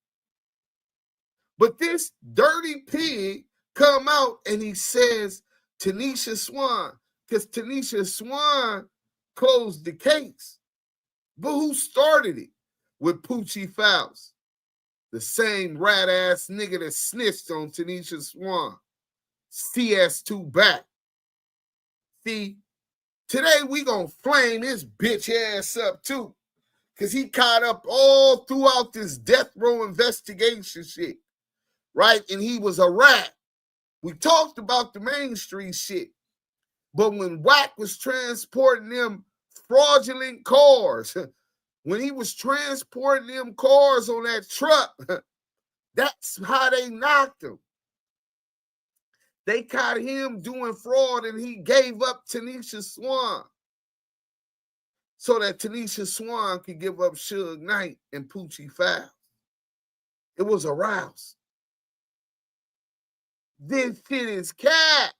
[SPEAKER 1] But this dirty pig come out and he says Tanisha Swan, because Tanisha Swan closed the case. But who started it? With Poochie Faust, the same rat-ass nigga that snitched on Tanisha Swan. CS2 back. See, today we gonna flame his bitch ass up too, because he caught up all throughout this death row investigation shit, right? And he was a rat. We talked about the Main Street shit, but when Wack was transporting them fraudulent cars, when he was transporting them cars on that truck, That's how they knocked him. They caught him doing fraud and he gave up Tanisha Swan so that Tanisha Swan could give up Suge Knight and Poochie Fowl. It was a rouse. This shit is cat.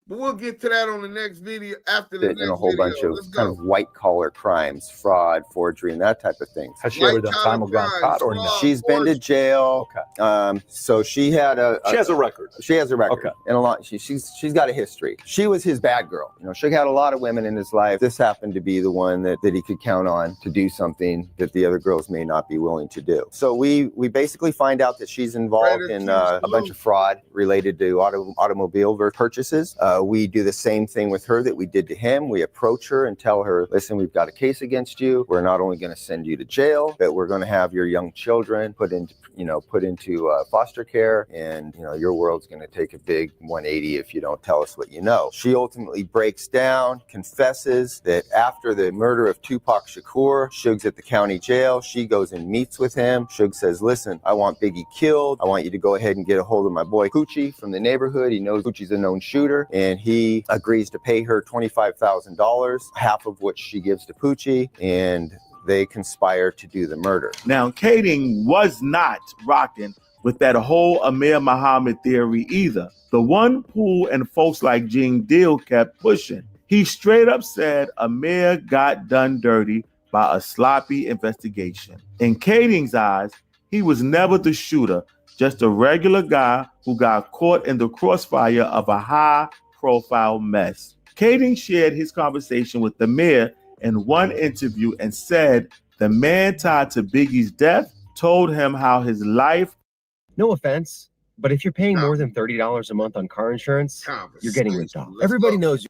[SPEAKER 1] But we'll get to that on the next video after the next
[SPEAKER 4] in a whole bunch of kind of white collar crimes, fraud, forgery, and that type of thing.
[SPEAKER 18] Has she ever done time or gone caught or no?
[SPEAKER 4] She's been to jail.
[SPEAKER 18] Okay.
[SPEAKER 4] So she had
[SPEAKER 18] she has a record.
[SPEAKER 4] She has a record.
[SPEAKER 18] Okay.
[SPEAKER 4] And a lot. She's got a history. She was his bad girl. You know, Suge had a lot of women in his life. This happened to be the one that he could count on to do something that the other girls may not be willing to do. So we basically find out that she's involved in a bunch of fraud related to automobile purchases. We do the same thing with her that we did to him. We approach her and tell her, listen, we've got a case against you. We're not only going to send you to jail, but we're going to have your young children put into foster care, and your world's going to take a big 180 if you don't tell us what you know. She ultimately breaks down, confesses that after the murder of Tupac Shakur, Suge's at the county jail. She goes and meets with him. Suge says, listen, I want Biggie killed. I want you to go ahead and get a hold of my boy Poochie from the neighborhood. He knows Poochie's a known shooter, and he agrees to pay her $25,000, half of which she gives to Poochie, and they conspire to do the murder.
[SPEAKER 16] Now, Kading was not rocking with that whole Amir Muhammad theory either. The one Poole and folks like Gene Deal kept pushing. He straight up said Amir got done dirty by a sloppy investigation. In Kading's eyes, he was never the shooter, just a regular guy who got caught in the crossfire of a high-profile mess. Kading shared his conversation with the mayor in one interview and said the man tied to Biggie's death told him how his life...
[SPEAKER 19] No offense, but if you're paying more than $30 a month on car insurance, you're getting ripped off. Everybody knows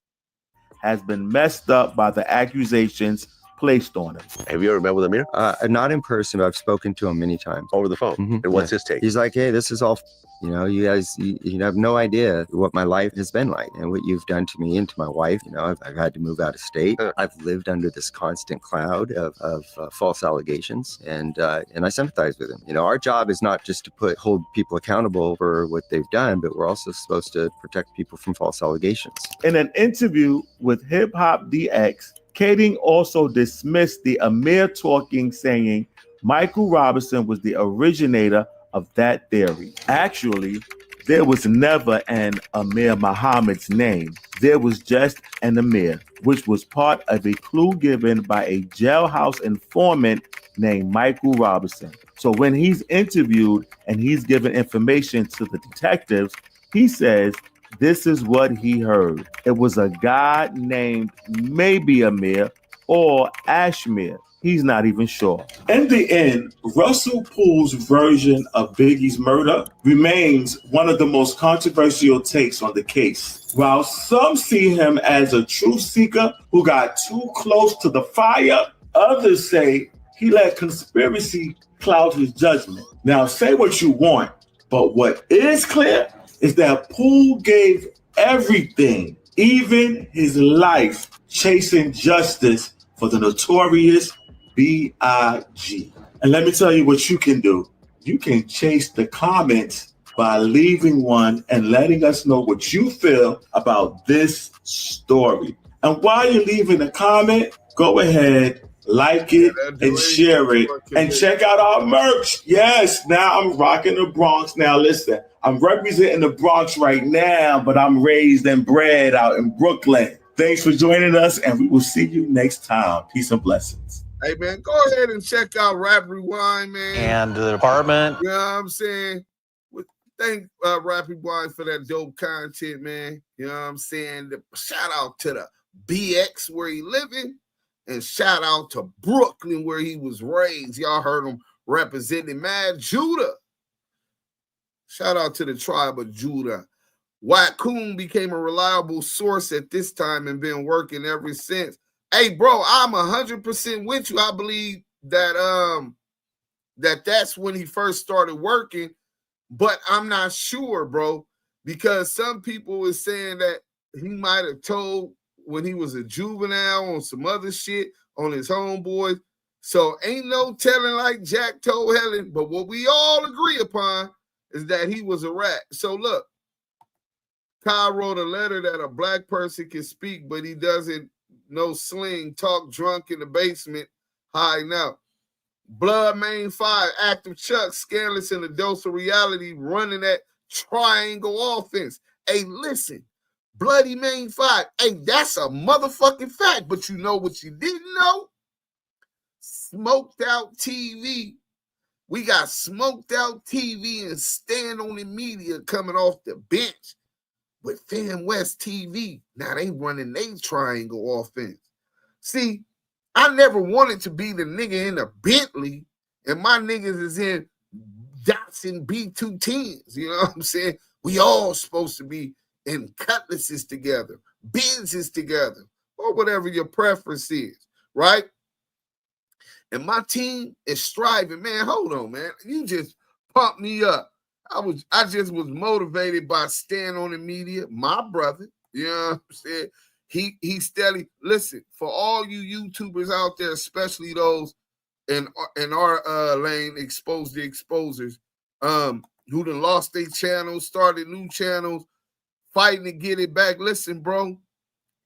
[SPEAKER 16] has been messed up by the accusations placed on him.
[SPEAKER 20] Have you ever met with Amir?
[SPEAKER 4] Not in person, but I've spoken to him many times.
[SPEAKER 20] Over the phone?
[SPEAKER 4] Mm-hmm.
[SPEAKER 20] And what's his take?
[SPEAKER 4] He's like, hey, this is all, you guys, you have no idea what my life has been like and what you've done to me and to my wife. I've had to move out of state. I've lived under this constant cloud of false allegations, and I sympathize with him. Our job is not just to hold people accountable for what they've done, but we're also supposed to protect people from false allegations.
[SPEAKER 16] In an interview with Hip Hop DX, Kading also dismissed the Amir talking, saying Michael Robinson was the originator of that theory. Actually, there was never an Amir Muhammad's name. There was just an Amir, which was part of a clue given by a jailhouse informant named Michael Robinson. So when he's interviewed and he's given information to the detectives, he says, this is what he heard. It was a guy named maybe Amir or Ashmir. He's not even sure.
[SPEAKER 6] In the end, Russell Poole's version of Biggie's murder remains one of the most controversial takes on the case. While some see him as a truth seeker who got too close to the fire, others say he let conspiracy cloud his judgment. Now, say what you want, but what is clear is that Poole gave everything, even his life, chasing justice for the Notorious B.I.G. And let me tell you what you can do. You can chase the comments by leaving one and letting us know what you feel about this story. And while you're leaving a comment, go ahead, like it and share it, and check out our merch. Yes, now I'm rocking the Bronx. Now listen, I'm representing the Bronx right now, but I'm raised and bred out in Brooklyn. Thanks for joining us, and we will see you next time. Peace and blessings.
[SPEAKER 1] Hey, man, go ahead and check out Rap Rewind, man.
[SPEAKER 3] And the department.
[SPEAKER 1] You know what I'm saying? Thank Rap Rewind for that dope content, man. You know what I'm saying? Shout out to the BX where he living, and shout out to Brooklyn where he was raised. Y'all heard him representing Mad Judah. Shout out to the tribe of Judah. WACK100 became a reliable source at this time and been working ever since. Hey, bro, I'm 100% with you. I believe that that's when he first started working, but I'm not sure, bro, because some people is saying that he might have told when he was a juvenile on some other shit on his homeboys. So ain't no telling like Jack told Helen, but what we all agree upon is that he was a rat. So look, Kyle wrote a letter that a black person can speak, but he doesn't know sling, talk drunk in the basement, hiding out. Blood Main 5, Active Chuck, Scandalous in the Dose of Reality, running that triangle offense. Hey, listen, Bloody Main 5, hey, that's a motherfucking fact, but you know what you didn't know? Smoked Out TV. We got Smoked Out TV and Stand on the Media coming off the bench with Fan West TV. Now they running they triangle offense. See, I never wanted to be the nigga in a Bentley, and my niggas is in Datsun B210s. You know what I'm saying? We all supposed to be in Cutlasses together, Benzes together, or whatever your preference is, right? And my team is striving. Man, hold on, man. You just pumped me up. I just was motivated by Stand on the Media, my brother. You know what I'm saying? He steady. Listen, for all you YouTubers out there, especially those in our lane, Expose the Exposers, who done lost their channels, started new channels, fighting to get it back. Listen, bro,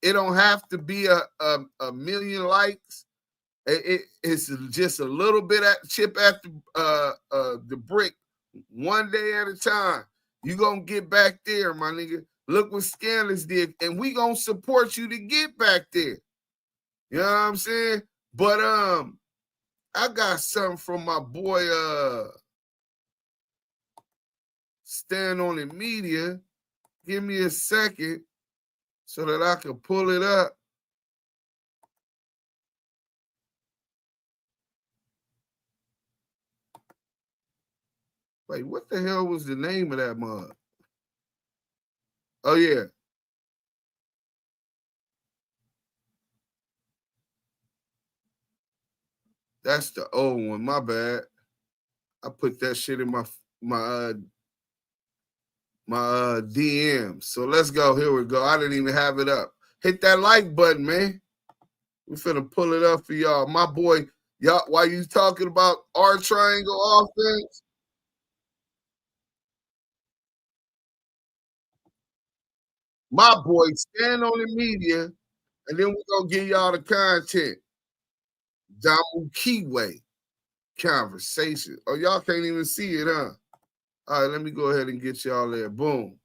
[SPEAKER 1] it don't have to be a million likes. It's just a little bit at chip at the brick, one day at a time. You gonna get back there, my nigga. Look what Scandalous did, and we gonna support you to get back there. You know what I'm saying? But I got something from my boy Stand on the Media. Give me a second so that I can pull it up. Wait, what the hell was the name of that mug? Oh, yeah. That's the old one. My bad. I put that shit in my DM. So let's go. Here we go. I didn't even have it up. Hit that like button, man. We finna pull it up for y'all. My boy, y'all, while you talking about our triangle offense, my boy, Stand on the Media, and then we're gonna give y'all the content. Damu Keyway conversation. Oh, y'all can't even see it, huh? All right, let me go ahead and get y'all there. Boom.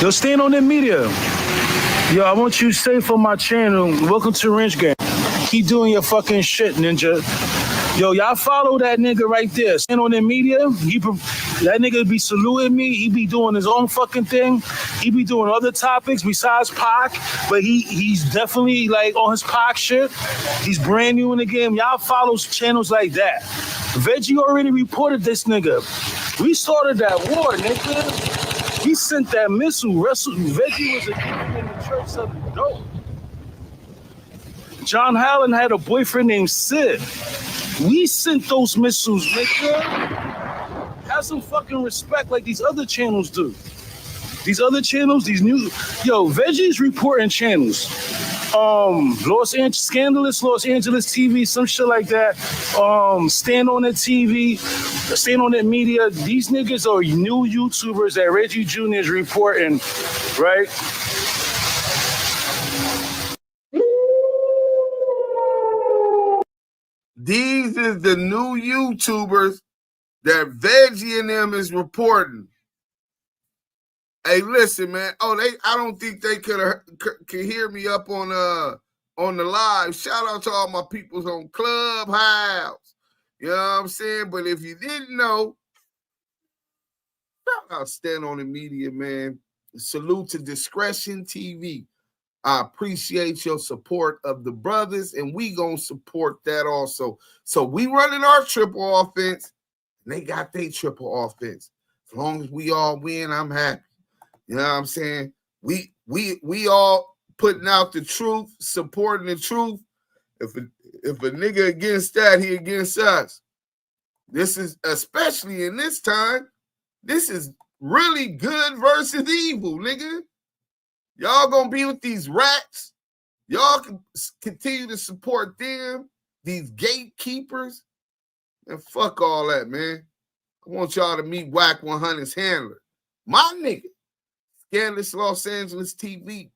[SPEAKER 20] Yo, Stand on the Media. Yo, I want you to say for my channel, welcome to Ranch Game. Keep doing your fucking shit, ninja. Yo, y'all follow that nigga right there. Stand on the Media. That nigga be saluting me. He be doing his own fucking thing. He be doing other topics besides Pac, but he's definitely like on his Pac shit. He's brand new in the game. Y'all follow channels like that. Reggie already reported this nigga. We started that war, nigga. He sent that missile. Reggie was a nigga in the church selling dope. John Allen had a boyfriend named Sid. We sent those missiles, nigga. Have some fucking respect like these other channels do. These other channels, these new... Yo, Veggie's reporting channels. Los Angeles, Scandalous Los Angeles TV, some shit like that. Stand on the TV, Stand on the Media. These niggas are new YouTubers that Reggie Jr. is reporting, right?
[SPEAKER 1] These is the new YouTubers that Veggie and them is reporting. Hey, listen, man. Oh, I don't think they could hear me up on the live. Shout out to all my peoples on Clubhouse. You know what I'm saying? But if you didn't know, shout out Stand on the Media, man. Salute to Discretion TV. I appreciate your support of the brothers, and we gonna support that also. So we running our triple offense, and they got their triple offense. As long as we all win, I'm happy. You know what I'm saying? We all putting out the truth, supporting the truth. If a nigga against that, he against us. This is, especially in this time, this is really good versus evil, nigga. Y'all gonna be with these rats Y'all can continue to support them, these gatekeepers, and fuck all that, man. I want y'all to meet WACK100's handler. My nigga, Scandalous Los Angeles TV,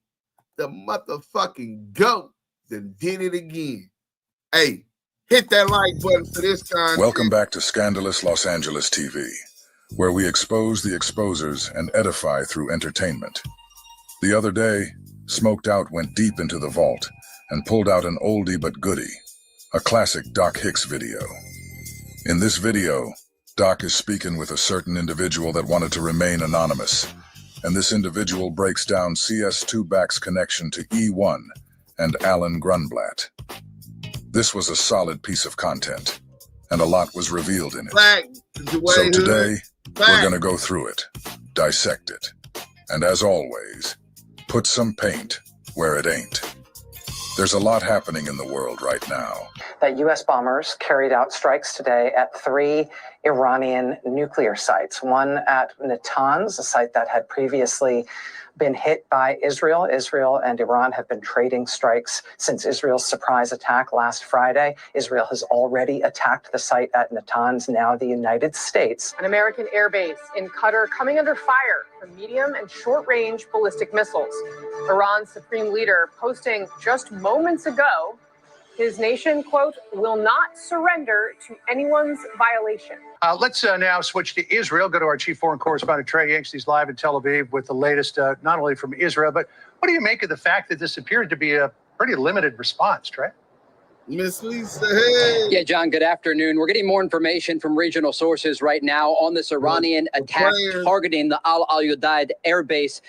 [SPEAKER 1] the motherfucking GOAT that did it again. Hey, hit that like button for this time.
[SPEAKER 21] Welcome back to Scandalous Los Angeles TV, where we expose the exposers and edify through entertainment. The other day, Smoked Out went deep into the vault and pulled out an oldie but goodie, a classic Doc Hicks video. In this video, Doc is speaking with a certain individual that wanted to remain anonymous, and this individual breaks down CS2Back's connection to E1 and Alan Grunblatt. This was a solid piece of content, and a lot was revealed in it. So today, we're going to go through it, dissect it, and as always, put some paint where it ain't. There's a lot happening in the world right now.
[SPEAKER 22] That U.S. bombers carried out strikes today at 3 Iranian nuclear sites. One at Natanz, a site that had previously been hit by Israel. Israel and Iran have been trading strikes since Israel's surprise attack last Friday. Israel has already attacked the site at Natanz, now the United States.
[SPEAKER 23] An American airbase in Qatar coming under fire from medium and short-range ballistic missiles. Iran's supreme leader posting just moments ago, his nation, quote, will not surrender to anyone's violation.
[SPEAKER 24] Let's now switch to Israel. Go to our chief foreign correspondent, Trey Yanks. He's live in Tel Aviv with the latest, not only from Israel, but what do you make of the fact that this appeared to be a pretty limited response, Trey?
[SPEAKER 1] Miss Lisa, hey.
[SPEAKER 25] Yeah, John, good afternoon. We're getting more information from regional sources right now on this Iranian attack targeting the Al-Udeid air base.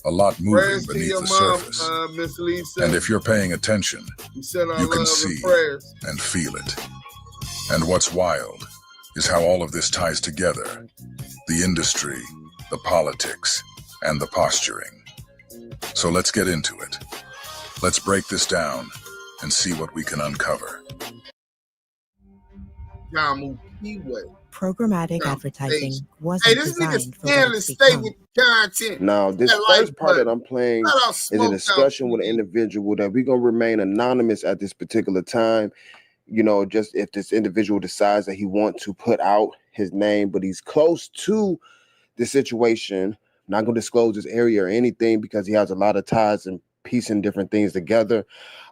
[SPEAKER 21] A lot moving beneath the surface.
[SPEAKER 1] Miss Lisa.
[SPEAKER 21] And if you're paying attention, you can see and feel it. And what's wild is how all of this ties together. The industry, the politics, and the posturing. So let's get into it. Let's break this down and see what we can uncover.
[SPEAKER 26] Programmatic advertising wasn't designed for what it's
[SPEAKER 1] stay with content.
[SPEAKER 27] Now, this first part that I'm playing is a discussion with an individual that we're going to remain anonymous at this particular time. You know, just if this individual decides that he wants to put out his name, but he's close to the situation. I'm not going to disclose his area or anything because he has a lot of ties and piecing different things together.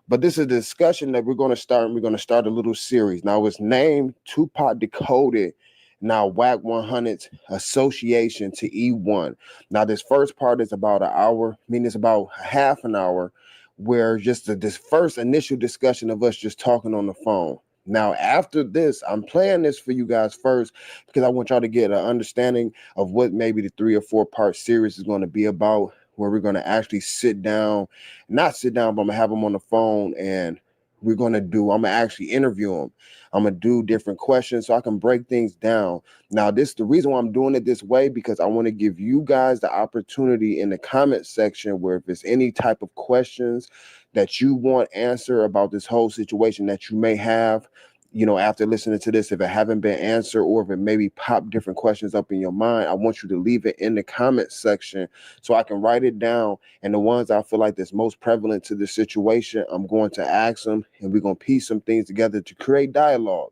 [SPEAKER 27] But this is a discussion that we're going to start, and we're going to start a little series. Now, it's named Tupac Decoded. Now, WACK100's association to E1. Now, this first part is about an hour, meaning it's about half an hour, where just this first initial discussion of us just talking on the phone. Now, after this, I'm playing this for you guys first because I want y'all to get an understanding of what maybe the 3 or 4 part series is going to be about, where we're going to actually sit down, not sit down, but I'm going to have them on the phone and I'm going to actually interview them. I'm going to do different questions so I can break things down. Now, the reason why I'm doing it this way, because I want to give you guys the opportunity in the comment section where if there's any type of questions that you want answer about this whole situation that you may have, you know, after listening to this, if it haven't been answered or if it maybe pop different questions up in your mind, I want you to leave it in the comment section so I can write it down. And the ones I feel like that's most prevalent to the situation, I'm going to ask them and we're going to piece some things together to create dialogue.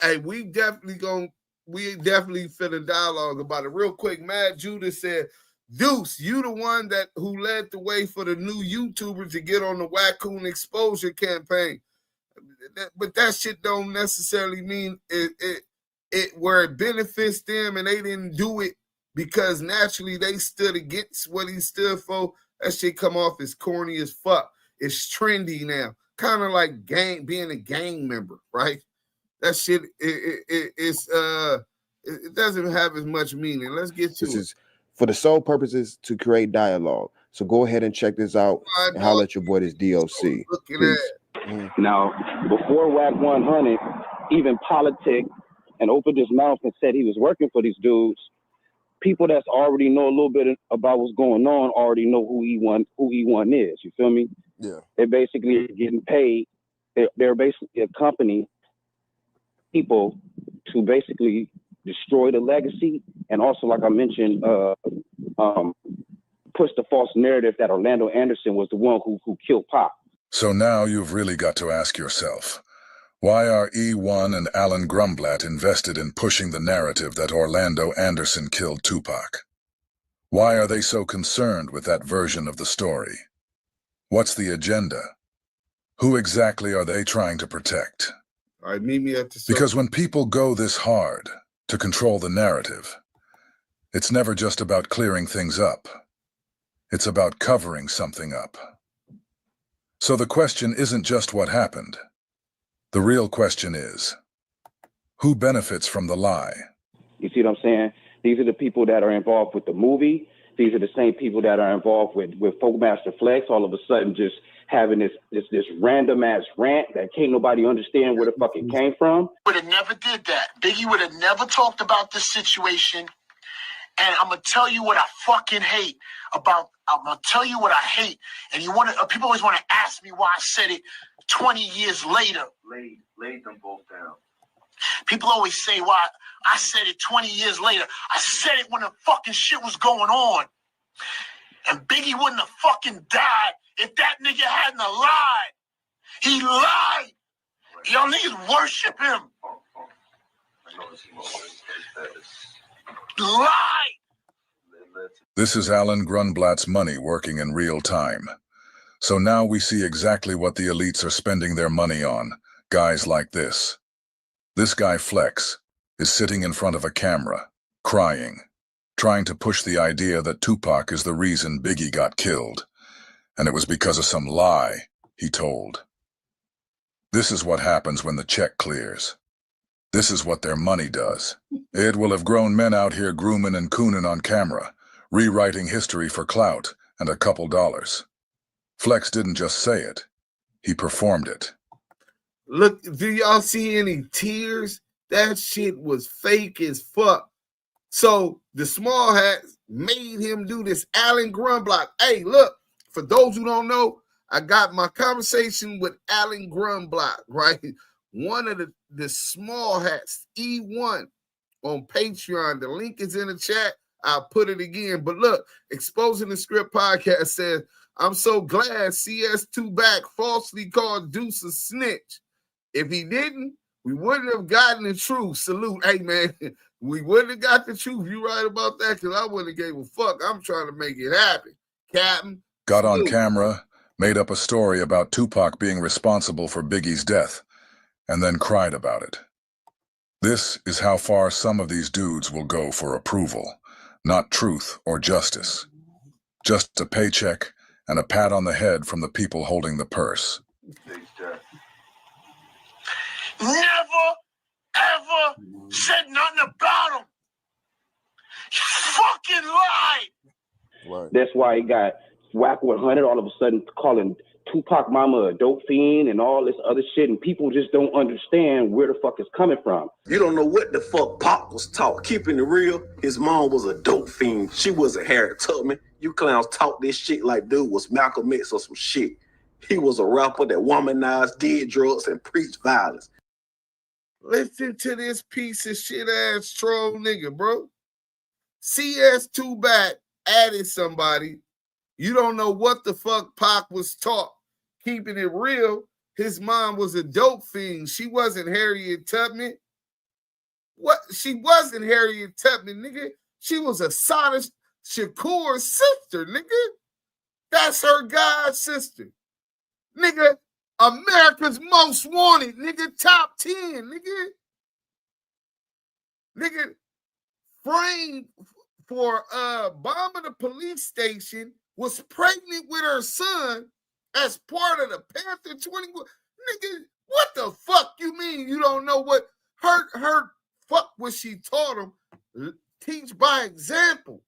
[SPEAKER 1] Hey, we definitely finna dialogue about it. Real quick, Mad Judah said, Deuce, you the one who led the way for the new YouTubers to get on the Wackoon exposure campaign. But that shit don't necessarily mean it where it benefits them, and they didn't do it because naturally they stood against what he stood for. That shit come off as corny as fuck. It's trendy now, kind of like being a gang member, right? That shit it doesn't have as much meaning. Let's get to it.
[SPEAKER 27] This is for the sole purposes to create dialogue. So go ahead and check this out and holler at your boy, this DOC.
[SPEAKER 28] Now, before WACK100 even politic and opened his mouth and said he was working for these dudes, people that's already know a little bit about what's going on already know who E1 is. You feel me?
[SPEAKER 27] Yeah.
[SPEAKER 28] They're basically getting paid. They're basically a company, people to basically destroy the legacy and also, like I mentioned, push the false narrative that Orlando Anderson was the one who killed Pop.
[SPEAKER 21] So now you've really got to ask yourself, why are E1 and Alan Grumblatt invested in pushing the narrative that Orlando Anderson killed Tupac? Why are they so concerned with that version of the story? What's the agenda? Who exactly are they trying to protect?
[SPEAKER 1] All right, meet me at the
[SPEAKER 21] Because when people go this hard to control the narrative, it's never just about clearing things up. It's about covering something up. So the question isn't just what happened. The real question is, who benefits from the lie?
[SPEAKER 28] You see what I'm saying? These are the people that are involved with the movie. These are the same people that are involved with Folkmaster Flex, all of a sudden just having this random ass rant that can't nobody understand where the fuck it came from.
[SPEAKER 2] Would have never did that. Biggie would have never talked about this situation. And I'm gonna tell you what I fucking hate about. I'm gonna tell you what I hate. And people always want to ask me why I said it 20 years later.
[SPEAKER 7] Laid them both down.
[SPEAKER 2] People always say why I said it 20 years later. I said it when the fucking shit was going on. And Biggie wouldn't have fucking died if that nigga hadn't lied. He lied. Y'all niggas worship him. Lie.
[SPEAKER 21] This is Alan Grunblatt's money working in real time. So now we see exactly what the elites are spending their money on, guys like this. This guy Flex is sitting in front of a camera, crying, trying to push the idea that Tupac is the reason Biggie got killed, and it was because of some lie he told. This is what happens when the check clears. This is what their money does. It will have grown men out here grooming and cooning on camera, rewriting history for clout and a couple dollars. Flex didn't just say it, he performed it.
[SPEAKER 1] Look, do y'all see any tears? That shit was fake as fuck. So the small hats made him do this Alan Grunblatt. Hey, look, for those who don't know, I got my conversation with Alan Grunblatt, right? One of the small hats, E1, on Patreon. The link is in the chat. I'll put it again. But look, Exposing the Script podcast says, I'm so glad CS2 back falsely called Deuce a snitch. If he didn't, we wouldn't have gotten the truth. Salute. Hey, man, we wouldn't have got the truth. You right about that, because I wouldn't have gave a fuck. I'm trying to make it happen. Captain.
[SPEAKER 21] Got on camera, made up a story about Tupac being responsible for Biggie's death, and then cried about it. This is how far some of these dudes will go for approval, not truth or justice. Just a paycheck and a pat on the head from the people holding the purse.
[SPEAKER 2] Never, ever said nothing about him. He fucking lied.
[SPEAKER 28] Right. That's why he got WACK100 all of a sudden calling Tupac mama a dope fiend and all this other shit, and people just don't understand where the fuck it's coming from.
[SPEAKER 8] You don't know what the fuck Pop was taught. Keeping it real, his mom was a dope fiend. She was a Harriet Tubman. You clowns talk this shit like dude was Malcolm X or some shit. He was a rapper that womanized, did drugs, and preached violence.
[SPEAKER 1] Listen to this piece of shit ass troll nigga, bro. CS2 back added somebody. You don't know what the fuck Pac was taught. Keeping it real, his mom was a dope fiend. She wasn't Harriet Tubman. What? She wasn't Harriet Tubman, nigga. She was a Sada Shakur's sister, nigga. That's her god sister. Nigga, America's Most Wanted, nigga, top 10, nigga. Nigga, framed for bombing a police station, was pregnant with her son as part of the Panther 21. Nigga, what the fuck you mean you don't know what her fuck what she taught him? Teach by example.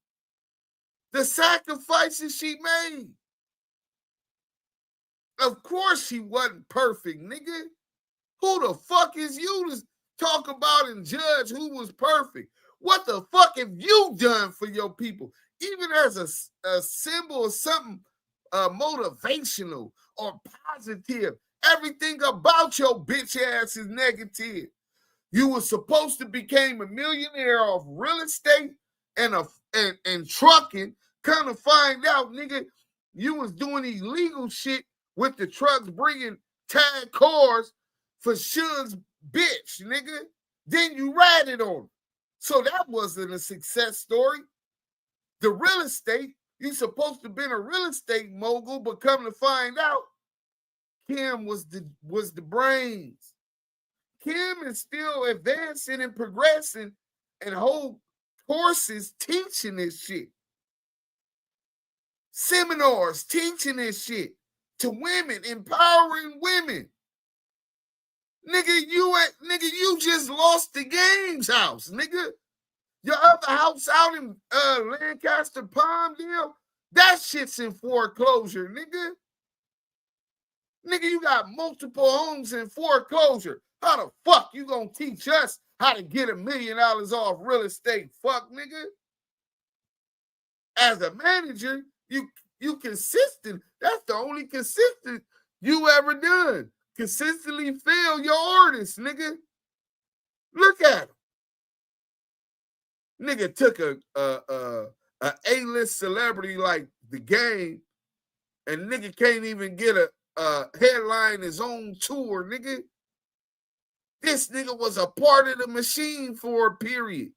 [SPEAKER 1] The sacrifices she made. Of course she wasn't perfect, nigga. Who the fuck is you to talk about and judge who was perfect? What the fuck have you done for your people? Even as a symbol of something motivational or positive. Everything about your bitch ass is negative. You were supposed to become a millionaire off real estate and trucking. Come to find out, nigga, you was doing illegal shit with the trucks bringing tag cars for Suge's bitch, nigga. Then you ratted on him. So that wasn't a success story. The real estate, you supposed to have been a real estate mogul, but come to find out, Kim was the brains. Kim is still advancing and progressing and whole courses teaching this shit. Seminars teaching this shit to women, empowering women. Nigga, you just lost the Games house, nigga. Your other house out in Lancaster, Palmdale, that shit's in foreclosure, nigga. Nigga, you got multiple homes in foreclosure. How the fuck you gonna teach us how to get $1 million off real estate? Fuck, nigga. As a manager, you consistent. That's the only consistent you ever done. Consistently fail your artists, nigga. Look at him. Nigga took a A-list celebrity like The Game, and nigga can't even get a headline his own tour, nigga. This nigga was a part of the machine for a period.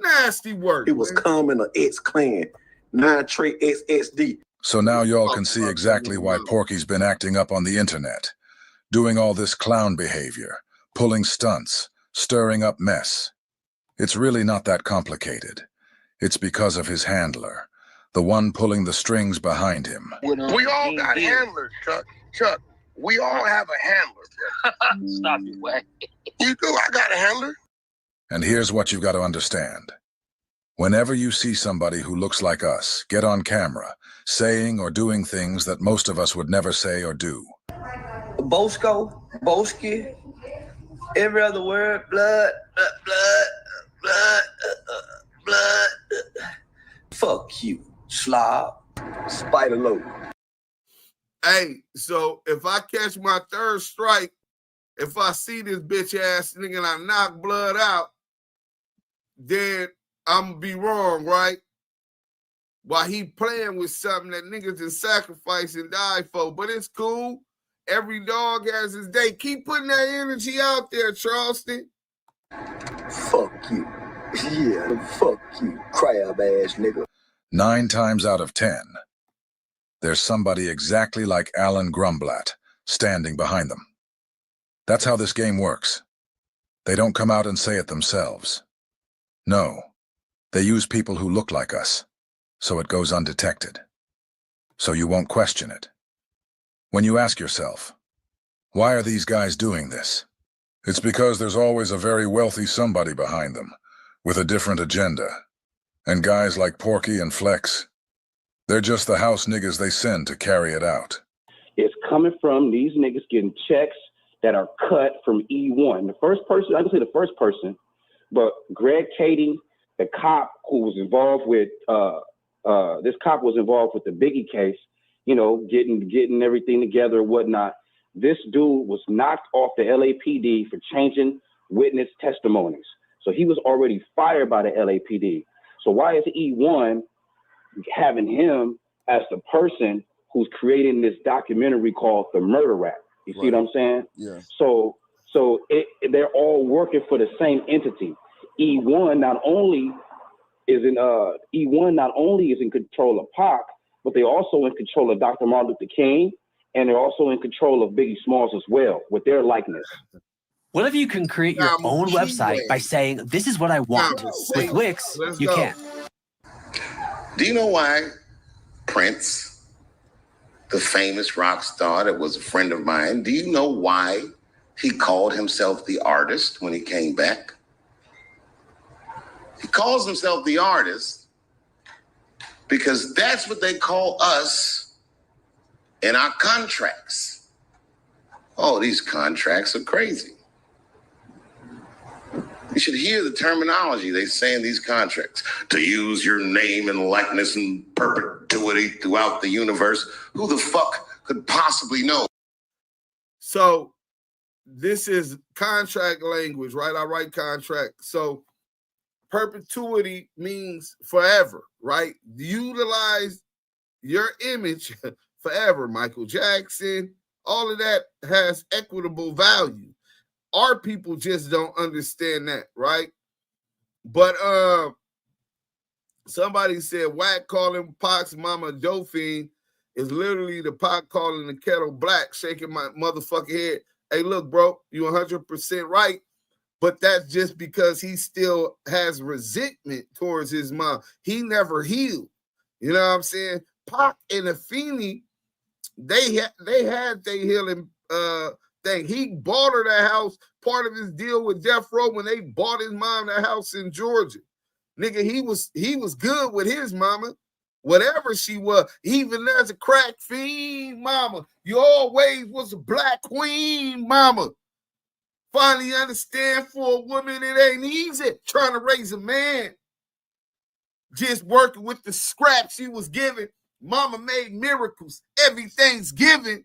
[SPEAKER 1] Nasty work.
[SPEAKER 8] It was common or X-Clan, 9-Trey XXD.
[SPEAKER 21] So now y'all can see exactly why Porky's been acting up on the internet, doing all this clown behavior, pulling stunts, stirring up mess. It's really not that complicated. It's because of his handler, the one pulling the strings behind him.
[SPEAKER 2] We all got handlers, Chuck. Chuck, we all have a handler. Stop it, Wack. You do, I got a handler.
[SPEAKER 21] And here's what you've got to understand. Whenever you see somebody who looks like us get on camera, saying or doing things that most of us would never say or do.
[SPEAKER 5] Bosco, Boski, every other word, blood. Fuck you, slob, spider load.
[SPEAKER 1] Hey, so if I catch my third strike, if I see this bitch ass nigga and I knock blood out, then I'm gonna be wrong, right? While he playing with something that niggas can sacrifice and die for, but it's cool. Every dog has his day. Keep putting that energy out there, Charleston.
[SPEAKER 5] Fuck you. Yeah, fuck you, crab ass nigga.
[SPEAKER 21] 9 times out of 10, there's somebody exactly like Alan Grumblatt standing behind them. That's how this game works. They don't come out and say it themselves. No, they use people who look like us, so it goes undetected. So you won't question it. When you ask yourself, why are these guys doing this? It's because there's always a very wealthy somebody behind them, with a different agenda. And guys like Porky and Flex, they're just the house niggas they send to carry it out.
[SPEAKER 28] It's coming from these niggas getting checks that are cut from E1. The first person, I can say the first person, but Greg Kading, the cop who was involved with, this cop was involved with the Biggie case, you know, getting everything together and whatnot. This dude was knocked off the LAPD for changing witness testimonies. So he was already fired by the LAPD. So why is E1 having him as the person who's creating this documentary called The Murder Rap? You see what I'm saying?
[SPEAKER 27] Yeah.
[SPEAKER 28] So they're all working for the same entity. E1 not only is in control of Pac, but they're also in control of Dr. Martin Luther King, and they're also in control of Biggie Smalls as well, with their likeness.
[SPEAKER 10] What if you can create your own website by saying, this is what I want? With Wix, you can.
[SPEAKER 2] Do you know why Prince, the famous rock star that was a friend of mine, do you know why he called himself the artist when he came back? He calls himself the artist because that's what they call us in our contracts. Oh, these contracts are crazy. You should hear the terminology they say in these contracts. To use your name and likeness in perpetuity throughout the universe. Who the fuck could possibly know?
[SPEAKER 1] So this is contract language, right? I write contract. So perpetuity means forever, right? Utilize your image forever. Michael Jackson, all of that has equitable value. Our people just don't understand that, right? But somebody said Wack calling Pac's mama Dauphine is literally the Pac calling the kettle black, shaking my motherfucking head. Hey, look, bro, you 100% right. But that's just because he still has resentment towards his mom. He never healed. You know what I'm saying? Pac and Afeni, they had their healing thing. He bought her the house, part of his deal with Death Row when they bought his mom the house in Georgia. Nigga, he was good with his mama, whatever she was. Even as a crack fiend mama, you always was a black queen mama. Finally understand for a woman it ain't easy trying to raise a man. Just working with the scraps she was given. Mama made miracles every Thanksgiving.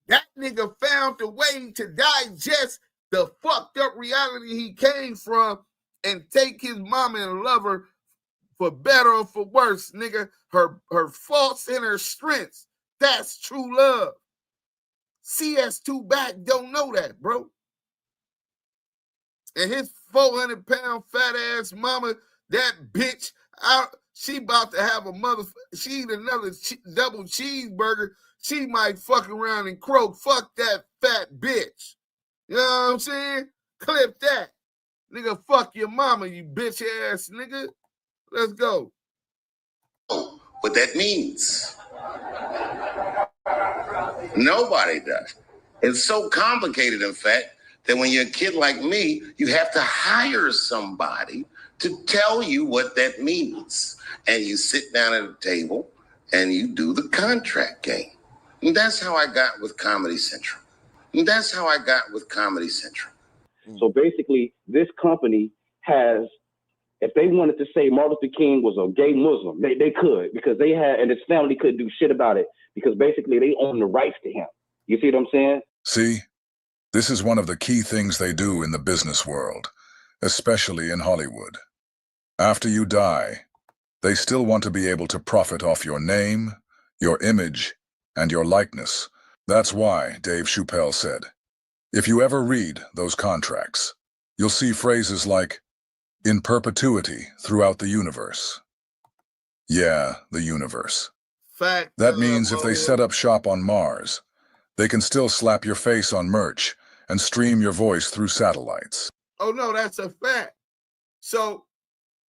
[SPEAKER 1] That nigga found a way to digest the fucked up reality he came from and take his mama and love her for better or for worse, nigga. Her faults and her strengths. That's true love. CS2 back don't know that, bro. And his 400-pound fat ass mama, that bitch, she about to have a mother. She eat another double cheeseburger. She might fuck around and croak. Fuck that fat bitch. You know what I'm saying? Clip that. Nigga, fuck your mama, you bitch ass nigga. Let's go.
[SPEAKER 2] What that means. Nobody does. It's so complicated, in fact, that when you're a kid like me, you have to hire somebody to tell you what that means. And you sit down at a table and you do the contract game. And that's how I got with Comedy Central.
[SPEAKER 28] So basically, this company has, if they wanted to say Martin Luther King was a gay Muslim, they could, because they had, and his family couldn't do shit about it, because basically they own the rights to him. You see what I'm saying?
[SPEAKER 21] See, this is one of the key things they do in the business world, especially in Hollywood. After you die, they still want to be able to profit off your name, your image, and your likeness. That's why Dave Chappelle said, if you ever read those contracts, you'll see phrases like, in perpetuity throughout the universe. Yeah, the universe.
[SPEAKER 1] Fact.
[SPEAKER 21] That means if they set up shop on Mars, they can still slap your face on merch and stream your voice through satellites.
[SPEAKER 1] Oh, no, that's a fact. So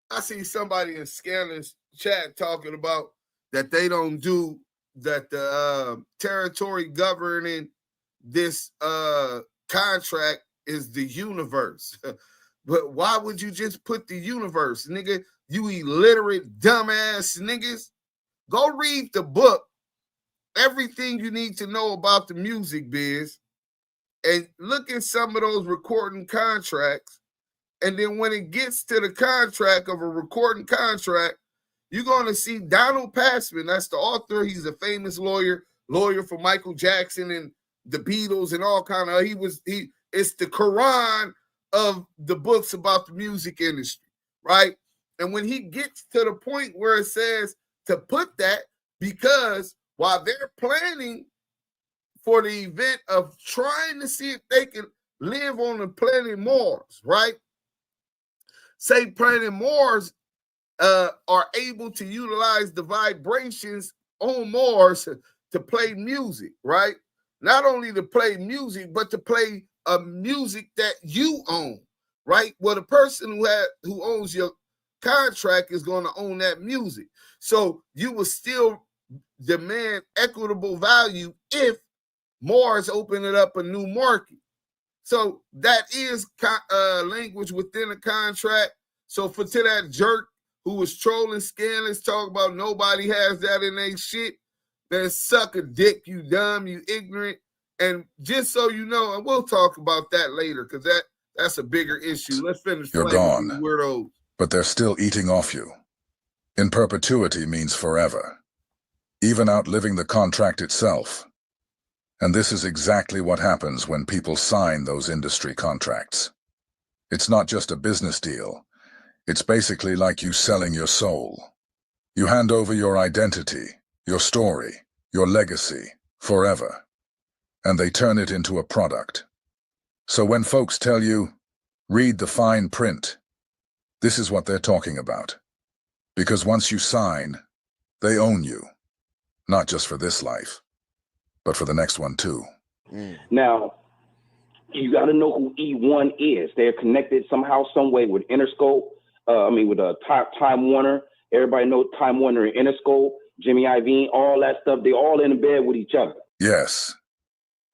[SPEAKER 1] I see somebody in Scanner's chat talking about that they don't do that the territory governing this contract is the universe. But why would you just put the universe, nigga? You illiterate, dumbass niggas. Go read the book, Everything You Need to Know About the Music Biz, and look at some of those recording contracts. And then when it gets to the contract of a recording contract, you're going to see Donald Passman. That's the author. He's a famous lawyer for Michael Jackson and the Beatles and all kind of. It's the Quran of the books about the music industry, right? And when he gets to the point where it says to put that, because while they're planning for the event of trying to see if they can live on the planet Mars, right? Say planet Mars are able to utilize the vibrations on Mars to play music, right? Not only to play music, but to play a music that you own, right? Well, the person who owns your contract is going to own that music. So you will still demand equitable value if Mars open it up a new market. So that is language within a contract. So to that jerk who was trolling scandalous, talk about nobody has that in their shit, then suck a dick, you dumb, you ignorant. And just so you know, and we'll talk about that later, because that's a bigger issue. Let's finish.
[SPEAKER 21] You're gone,
[SPEAKER 1] weirdos.
[SPEAKER 21] But they're still eating off you. In perpetuity means forever, even outliving the contract itself. And this is exactly what happens when people sign those industry contracts. It's not just a business deal. It's basically like you selling your soul. You hand over your identity, your story, your legacy, forever, and they turn it into a product. So when folks tell you, read the fine print, this is what they're talking about. Because once you sign, they own you. Not just for this life, but for the next one too.
[SPEAKER 28] Now, you got to know who E1 is. They're connected somehow, some way with Interscope. With Time Warner. Everybody knows Time Warner and Interscope, Jimmy Iovine, all that stuff. They're all in bed with each other.
[SPEAKER 21] Yes.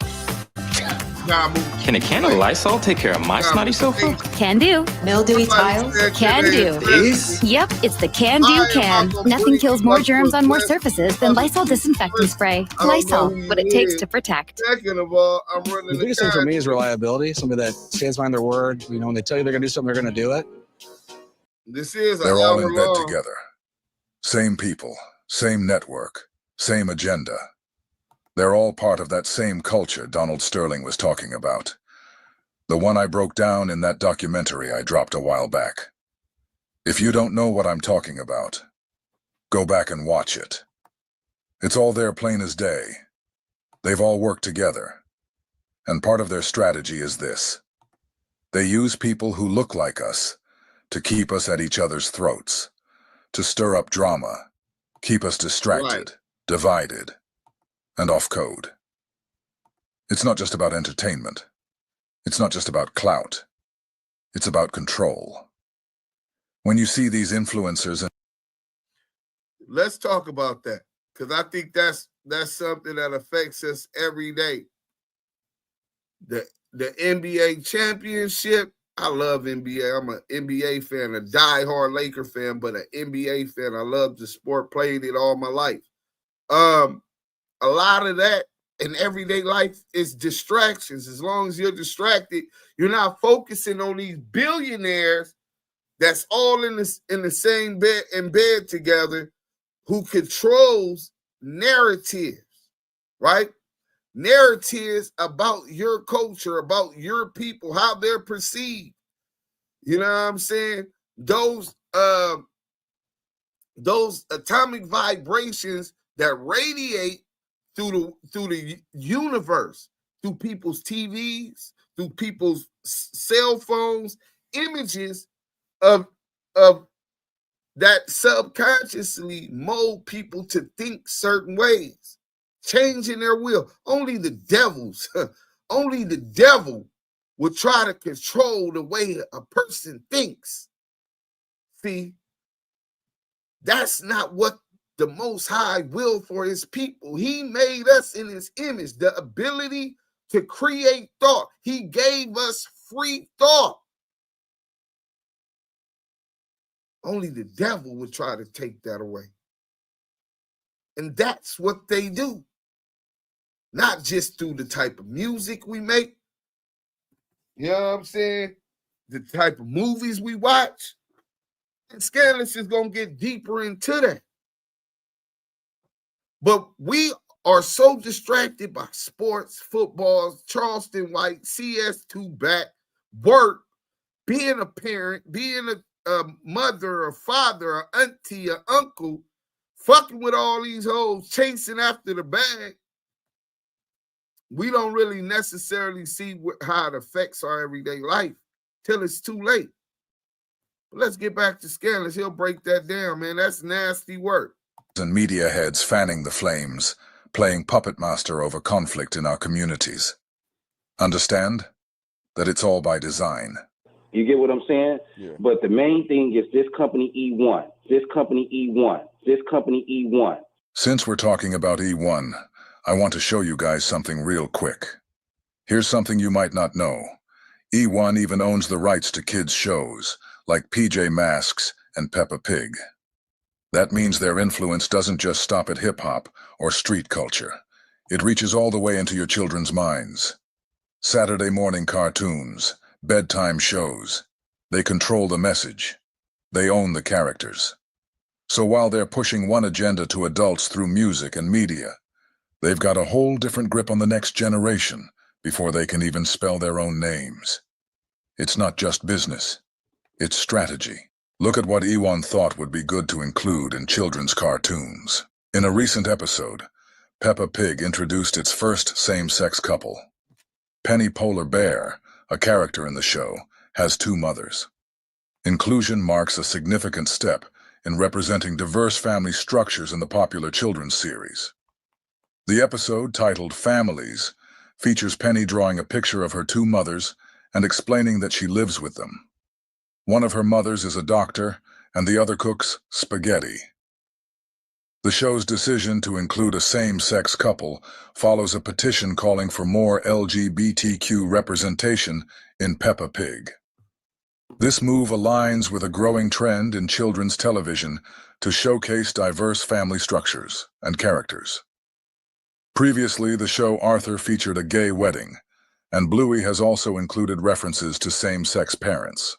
[SPEAKER 9] Can a can of Lysol take care of my snotty sofa?
[SPEAKER 11] Can do. Mildewy tiles? Can do.
[SPEAKER 9] This?
[SPEAKER 11] Yep, it's the Can Do can. Nothing kills more germs on more surfaces than Lysol disinfectant spray. Lysol, what it takes to protect.
[SPEAKER 1] Second of all, I'm running
[SPEAKER 12] the biggest thing for me is reliability. Somebody that stands behind their word. You know, when they tell you they're going to do something, they're going to do it.
[SPEAKER 21] They're all in bed together. Same people, same network, same agenda. They're all part of that same culture Donald Sterling was talking about. The one I broke down in that documentary I dropped a while back. If you don't know what I'm talking about, go back and watch it. It's all there plain as day. They've all worked together. And part of their strategy is this. They use people who look like us to keep us at each other's throats, to stir up drama, keep us distracted, divided, and off code. It's not just about entertainment. It's not just about clout. It's about control. When you see these influencers and
[SPEAKER 1] let's talk about that, because I think that's something that affects us every day. The NBA championship, I love NBA. I'm an NBA fan, a diehard Laker fan, but an NBA fan. I love the sport, played it all my life. A lot of that in everyday life is distractions. As long as you're distracted, you're not focusing on these billionaires that's all in the same bed together, who controls narratives, right? Narratives about your culture, about your people, how they're perceived. You know what I'm saying? Those atomic vibrations that radiate through the universe, through people's TVs, through people's cell phones, images of that subconsciously mold people to think certain ways, changing their will. Only the devil will try to control the way a person thinks. See, that's not what the Most High will for his people. He made us in his image, the ability to create thought. He gave us free thought. Only the devil would try to take that away. And that's what they do. Not just through the type of music we make, you know what I'm saying? The type of movies we watch. And Scandalous is going to get deeper into that. But we are so distracted by sports, football, Charleston White, CS2 back, work, being a parent, being a mother, a father, an auntie, an uncle, fucking with all these hoes, chasing after the bag. We don't really necessarily see how it affects our everyday life till it's too late. But let's get back to Scandalous. He'll break that down, man. That's nasty work.
[SPEAKER 21] And media heads fanning the flames, playing puppet master over conflict in our communities. Understand that it's all by design.
[SPEAKER 28] You get what I'm saying?
[SPEAKER 27] Yeah.
[SPEAKER 28] But the main thing is this company E1, this company E1, this company E1.
[SPEAKER 21] Since we're talking about E1, I want to show you guys something real quick. Here's something you might not know. E1 even owns the rights to kids' shows, like PJ Masks and Peppa Pig. That means their influence doesn't just stop at hip-hop or street culture. It reaches all the way into your children's minds. Saturday morning cartoons, bedtime shows. They control the message. They own the characters. So while they're pushing one agenda to adults through music and media, they've got a whole different grip on the next generation before they can even spell their own names. It's not just business. It's strategy. Look at what Ewan thought would be good to include in children's cartoons. In a recent episode, Peppa Pig introduced its first same-sex couple. Penny Polar Bear, a character in the show, has 2 mothers. Inclusion marks a significant step in representing diverse family structures in the popular children's series. The episode, titled Families, features Penny drawing a picture of her 2 mothers and explaining that she lives with them. One of her mothers is a doctor, and the other cooks spaghetti. The show's decision to include a same-sex couple follows a petition calling for more LGBTQ representation in Peppa Pig. This move aligns with a growing trend in children's television to showcase diverse family structures and characters. Previously, the show Arthur featured a gay wedding, and Bluey has also included references to same-sex parents.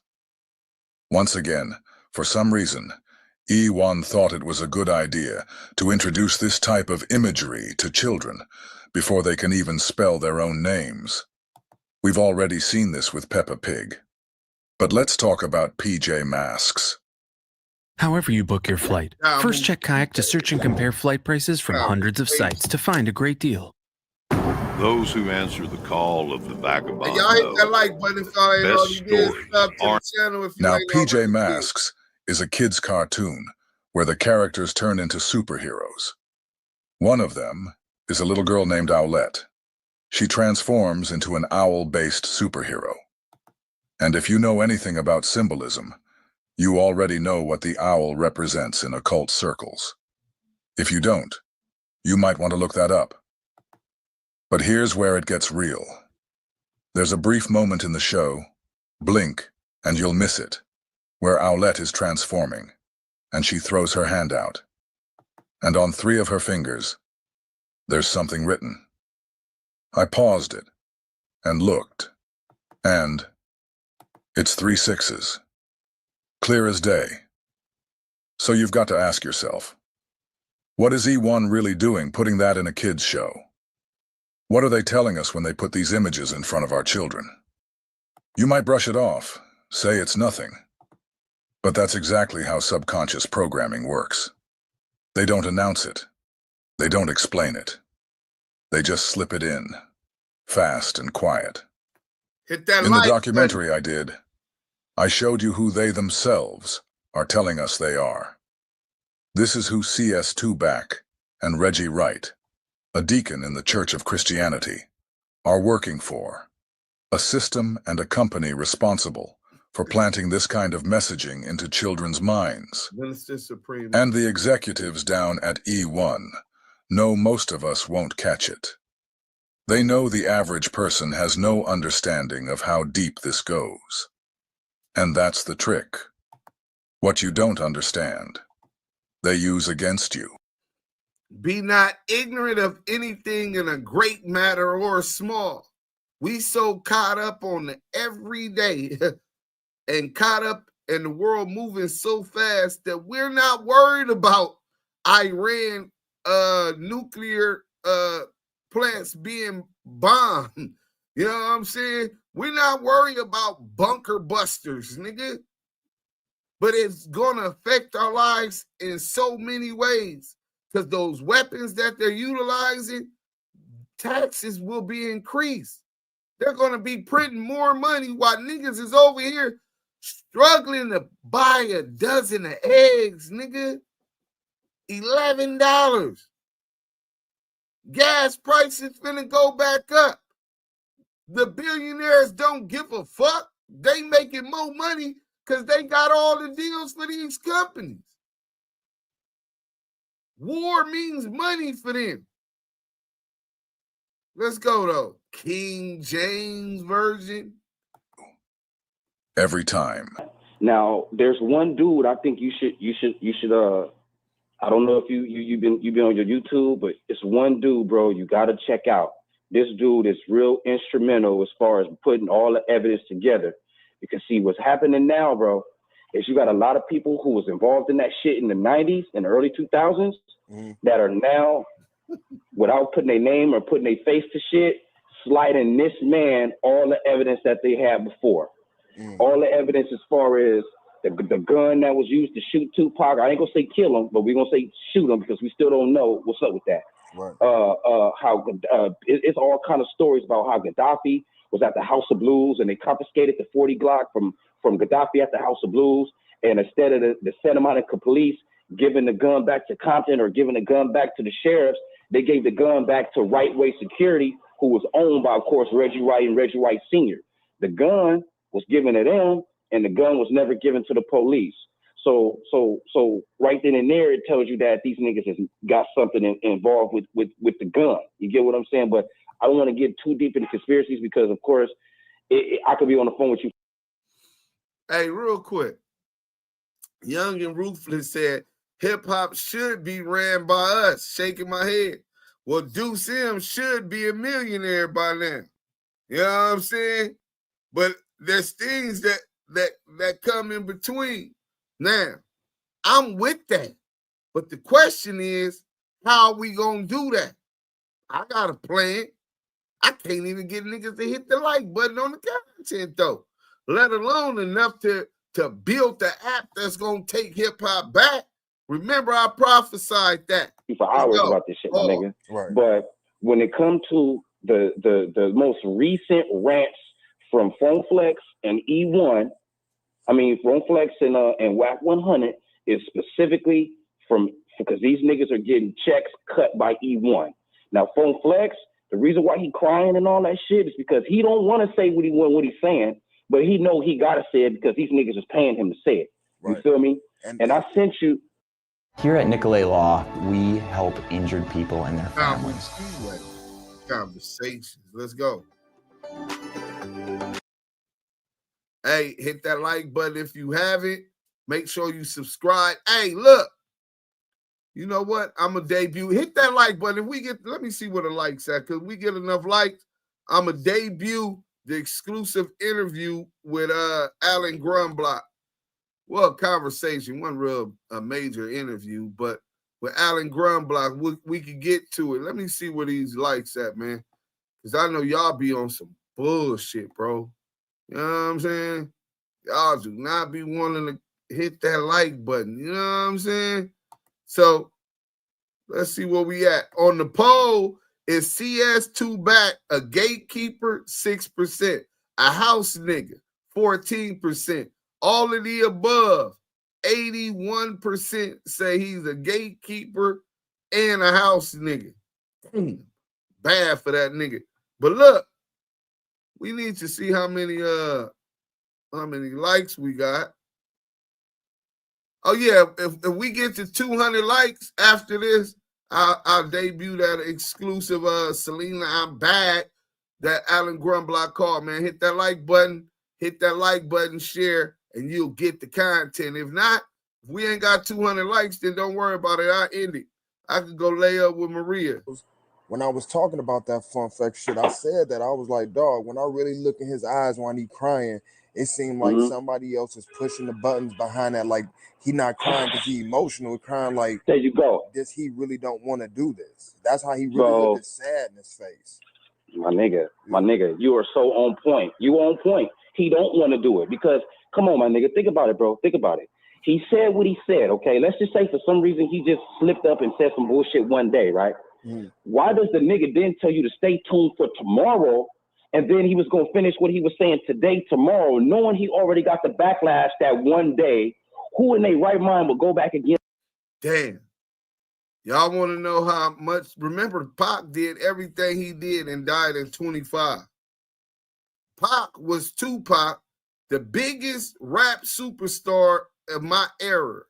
[SPEAKER 21] Once again, for some reason, Ewan thought it was a good idea to introduce this type of imagery to children before they can even spell their own names. We've already seen this with Peppa Pig. But let's talk about PJ Masks.
[SPEAKER 4] However you book your flight, first check Kayak to search and compare flight prices from hundreds of sites to find a great deal.
[SPEAKER 13] Those who answer the call of the vagabond
[SPEAKER 1] Y'all hit that like button if y'all ain't already did. Sub to the channel if you
[SPEAKER 21] Now,
[SPEAKER 1] ain't
[SPEAKER 21] PJ
[SPEAKER 1] already
[SPEAKER 21] Masks is a kid's cartoon where the characters turn into superheroes. One of them is a little girl named Owlette. She transforms into an owl-based superhero. And if you know anything about symbolism, you already know what the owl represents in occult circles. If you don't, you might want to look that up. But here's where it gets real. There's a brief moment in the show, blink, and you'll miss it, where Owlette is transforming, and she throws her hand out. And on 3 of her fingers, there's something written. I paused it, and looked, and it's 3 6s. Clear as day. So you've got to ask yourself, what is E1 really doing putting that in a kid's show? What are they telling us when they put these images in front of our children? You might brush it off, say it's nothing. But that's exactly how subconscious programming works. They don't announce it. They don't explain it. They just slip it in, fast and quiet.
[SPEAKER 1] Hit that
[SPEAKER 21] in the
[SPEAKER 1] like
[SPEAKER 21] documentary I did, I showed you who they themselves are telling us they are. This is who C.S. Tupac and Reggie Wright, a deacon in the Church of Christianity, are working for. A system and a company responsible for planting this kind of messaging into children's minds.
[SPEAKER 1] Minister Supreme.
[SPEAKER 21] And the executives down at E1 know most of us won't catch it. They know the average person has no understanding of how deep this goes. And that's the trick. What you don't understand, they use against you.
[SPEAKER 1] Be not ignorant of anything in a great matter or small. We so caught up on the everyday and caught up in the world moving so fast that we're not worried about Iran nuclear plants being bombed. You know what I'm saying? We're not worried about bunker busters, nigga. But it's going to affect our lives in so many ways. Because those weapons that they're utilizing, taxes will be increased. They're going to be printing more money while niggas is over here struggling to buy a dozen of eggs, nigga. $11. Gas prices finna go back up. The billionaires don't give a fuck. They making more money because they got all the deals for these companies. War means money for them. Let's go, though. King James Version.
[SPEAKER 21] Every time.
[SPEAKER 28] Now, there's one dude I think you should I don't know if you've been on your YouTube, but it's one dude, bro, you gotta check out. This dude is real instrumental as far as putting all the evidence together. You can see what's happening now, bro, is you got a lot of people who was involved in that shit in the 90s and the early 2000s that are now, without putting their name or putting their face to shit, sliding this man all the evidence that they had before. All the evidence as far as the gun that was used to shoot Tupac. I ain't gonna say kill him, but we're gonna say shoot him because we still don't know what's up with that.
[SPEAKER 27] Right.
[SPEAKER 28] It's all kind of stories about how Gaddafi was at the House of Blues and they confiscated the 40 Glock from Gaddafi at the House of Blues, and instead of the Santa Monica police giving the gun back to Compton or giving the gun back to the sheriffs, they gave the gun back to Wright Security, who was owned by, of course, Reggie Wright and Reggie Wright Sr. The gun was given to them, and the gun was never given to the police. So right then and there, it tells you that these niggas has got something involved with the gun. You get what I'm saying? But I don't want to get too deep into conspiracies because, of course, I could be on the phone with you.
[SPEAKER 1] Hey, real quick. Young and Ruthless said, hip-hop should be ran by us. Shaking my head. Well, Deuce M should be a millionaire by now. You know what I'm saying? But there's things that come in between. Now, I'm with that. But the question is, how are we going to do that? I got a plan. I can't even get niggas to hit the like button on the content, though, let alone enough to build the app that's going to take hip-hop back. Remember, I prophesied that.
[SPEAKER 28] For hours about this shit, my nigga.
[SPEAKER 27] Right.
[SPEAKER 28] But when it comes to the most recent rants from Phone Flex and E1, Phone Flex and WACK100 is specifically because these niggas are getting checks cut by E1. Now, Phone Flex, the reason why he crying and all that shit is because he don't want to say what he's saying, but he know he gotta say it because these niggas is paying him to say it. You feel me? And I sent you.
[SPEAKER 3] Here at Nicolay Law, we help injured people and their families.
[SPEAKER 1] Conversations. Let's go. Hey, hit that like button if you haven't. Make sure you subscribe. Hey, look. You know what? I'm going to debut. Hit that like button. Let me see what the likes at. Because we get enough likes, I'm going to debut the exclusive interview with Alan Grumblock. Well, conversation, wasn't a major interview, but with Alan Grumblock, we could get to it. Let me see what these likes at, man. Because I know y'all be on some bullshit, bro. You know what I'm saying? Y'all do not be wanting to hit that like button. You know what I'm saying? So let's see where we at. On the poll, is CS2 back a gatekeeper? 6%. A house nigga? 14%. All of the above. 81% say he's a gatekeeper and a house nigga. Bad for that nigga. But look, we need to see how many likes we got. Oh yeah, if we get to 200 likes after this, I'll debut that exclusive Selena I'm Bad that Alan Grumblock called, man. Hit that like button, share, and you'll get the content. If not, if we ain't got 200 likes, then don't worry about it. I'll end it. I could go lay up with Maria.
[SPEAKER 27] When I was talking about that Fun Flex shit, I said that I was like, dog, when I really look in his eyes when he crying, it seemed like somebody else is pushing the buttons behind that. Like, he not crying because he emotional, crying like,
[SPEAKER 28] there you go.
[SPEAKER 27] He really don't want to do this. That's how he really looked, at sad in his face.
[SPEAKER 28] My nigga, you are so on point. You on point. He don't want to do it because, come on, my nigga, think about it, bro. Think about it. He said what he said, okay? Let's just say for some reason he just slipped up and said some bullshit one day, right? Why does the nigga then tell you to stay tuned for tomorrow, and then he was going to finish what he was saying today, tomorrow, knowing he already got the backlash that one day? Who in their right mind will go back again?
[SPEAKER 1] Damn. Y'all want to know how much? Remember, Pac did everything he did and died in 25. Pac was Tupac, the biggest rap superstar of my era,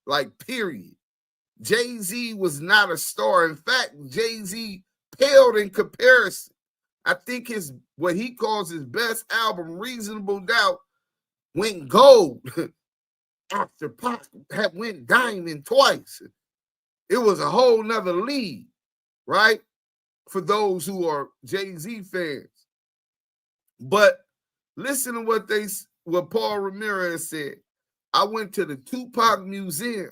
[SPEAKER 1] like, period. Jay-Z was not a star. In fact, Jay-Z paled in comparison. I think what he calls his best album, Reasonable Doubt, went gold after Pac had went diamond twice. It was a whole nother league, right? For those who are Jay-Z fans. But listen to what Paul Ramirez said. I went to the Tupac Museum.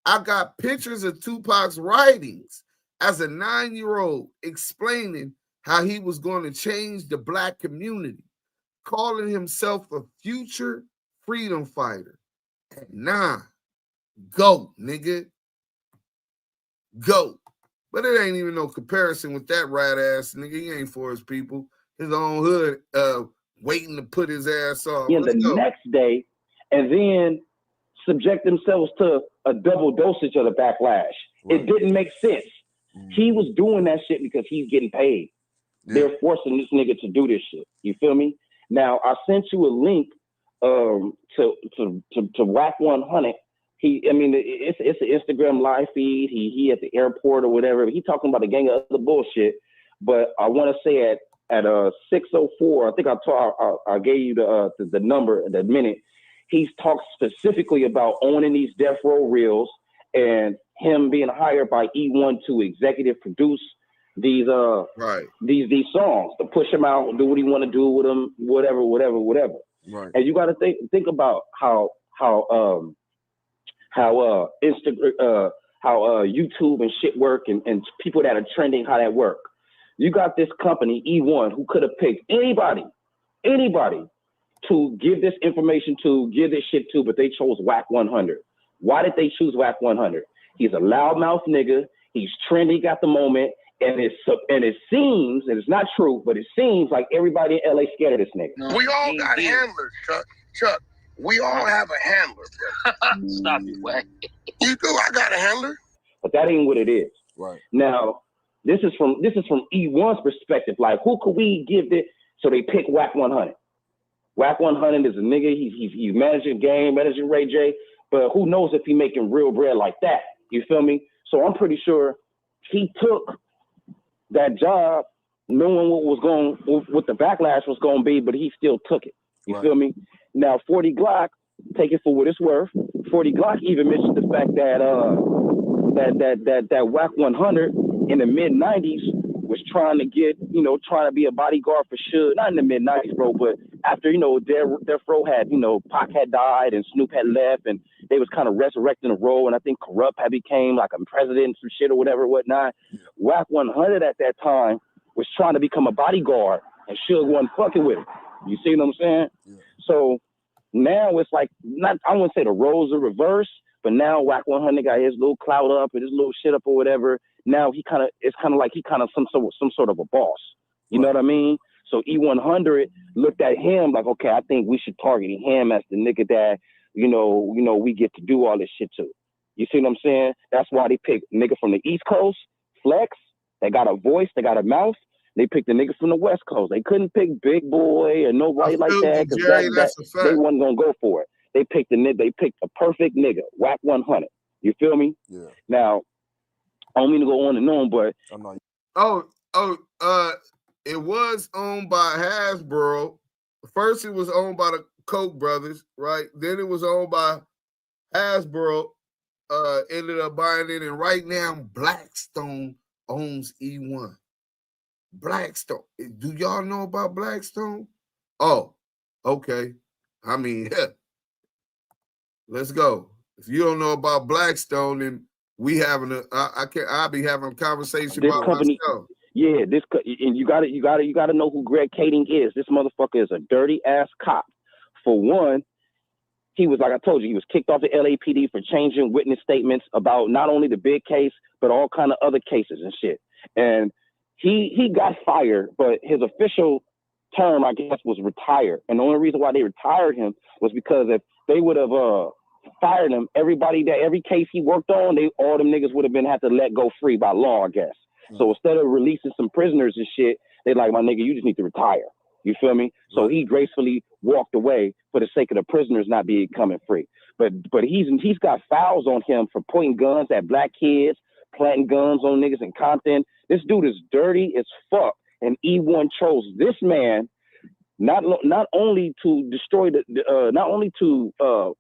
[SPEAKER 1] I got pictures of Tupac's writings as a 9-year-old explaining how he was going to change the Black community, calling himself a future freedom fighter. at 9. Go, nigga. Go. But it ain't even no comparison with that rat ass nigga. He ain't for his people. His own hood waiting to put his ass off.
[SPEAKER 28] Yeah, the next day, and then subject themselves to a double dosage of the backlash. Right. It didn't make sense. He was doing that shit because he's getting paid. Yeah. They're forcing this nigga to do this shit. You feel me? Now, I sent you a link to WACK100. It's an Instagram live feed. He at the airport or whatever. He talking about a gang of other bullshit. But I want to say at 6:04, I think I gave you the number, the minute. He's talked specifically about owning these death row reels and him being hired by E1 to executive produce these these songs, to push them out, do what he want to do with them, whatever. Right. And you got to think about how YouTube and shit work and people that are trending, how that work. You got this company, E1, who could have picked anybody to give this information to, give this shit to, but they chose WACK100. Why did they choose WACK100? He's a loudmouth nigga. He's trendy, got the moment, and it seems, and it's not true, but it seems like everybody in LA scared of this nigga.
[SPEAKER 2] We all got handlers, Chuck. We all have a handler. Stop it, Wack. You do. I got a handler.
[SPEAKER 28] But that ain't what it is.
[SPEAKER 1] Right.
[SPEAKER 28] Now, this is from E1's perspective. Like, who could we give this? So they pick WACK100. WACK100 is a nigga. He's managing game, managing Ray J. But who knows if he making real bread like that? You feel me? So I'm pretty sure he took that job knowing what the backlash was going to be, but he still took it. You feel me? Now, 40 Glock, take it for what it's worth. 40 Glock even mentioned the fact that that WACK100 in the mid-90s was trying to be a bodyguard for Suge. Not in the mid-90s, bro, but after, Death Row had, Pac had died and Snoop had left, and they was kind of resurrecting the role, and I think Corrupt had became like a president, some shit or whatnot. WACK100 at that time was trying to become a bodyguard, and Suge wasn't fucking with him. You see what I'm saying? Yeah. So now it's like, I wouldn't say the roles are reversed, but now WACK100 got his little clout up and his little shit up or whatever. Now it's kind of like he kind of some sort of a boss. You know what I mean? So E100 looked at him like, okay, I think we should target him as the nigga that, we get to do all this shit to. You see what I'm saying? That's why they picked nigga from the East Coast, Flex. They got a voice, they got a mouth. They picked the nigga from the West Coast. They couldn't pick Big Boy or nobody like that because they wasn't gonna go for it. They picked a perfect nigga, WACK100. You feel me? Yeah. Now, I don't mean to go on and on, but
[SPEAKER 1] it was owned by Hasbro. First, it was owned by the Koch brothers, right? Then it was owned by Hasbro. Ended up buying it, and right now Blackstone owns E1. Blackstone. Do y'all know about Blackstone? Oh, okay. I mean, let's go. If you don't know about Blackstone, then I'll be having a conversation
[SPEAKER 28] this
[SPEAKER 1] about
[SPEAKER 28] company,
[SPEAKER 1] myself.
[SPEAKER 28] Yeah, and you gotta know who Greg Kading is. This motherfucker is a dirty ass cop. For one, he was, like I told you, he was kicked off the LAPD for changing witness statements about not only the big case, but all kind of other cases and shit. And he got fired, but his official term, I guess, was retired. And the only reason why they retired him was because if they would have fired him, every case he worked on, all them niggas would have had to let go free by law, I guess. So instead of releasing some prisoners and shit, they like, my nigga, you just need to retire. You feel me? So he gracefully walked away for the sake of the prisoners not coming free. But he's got files on him for pointing guns at black kids, planting guns on niggas in Compton. This dude is dirty as fuck. And E1 chose this man not only to destroy not only to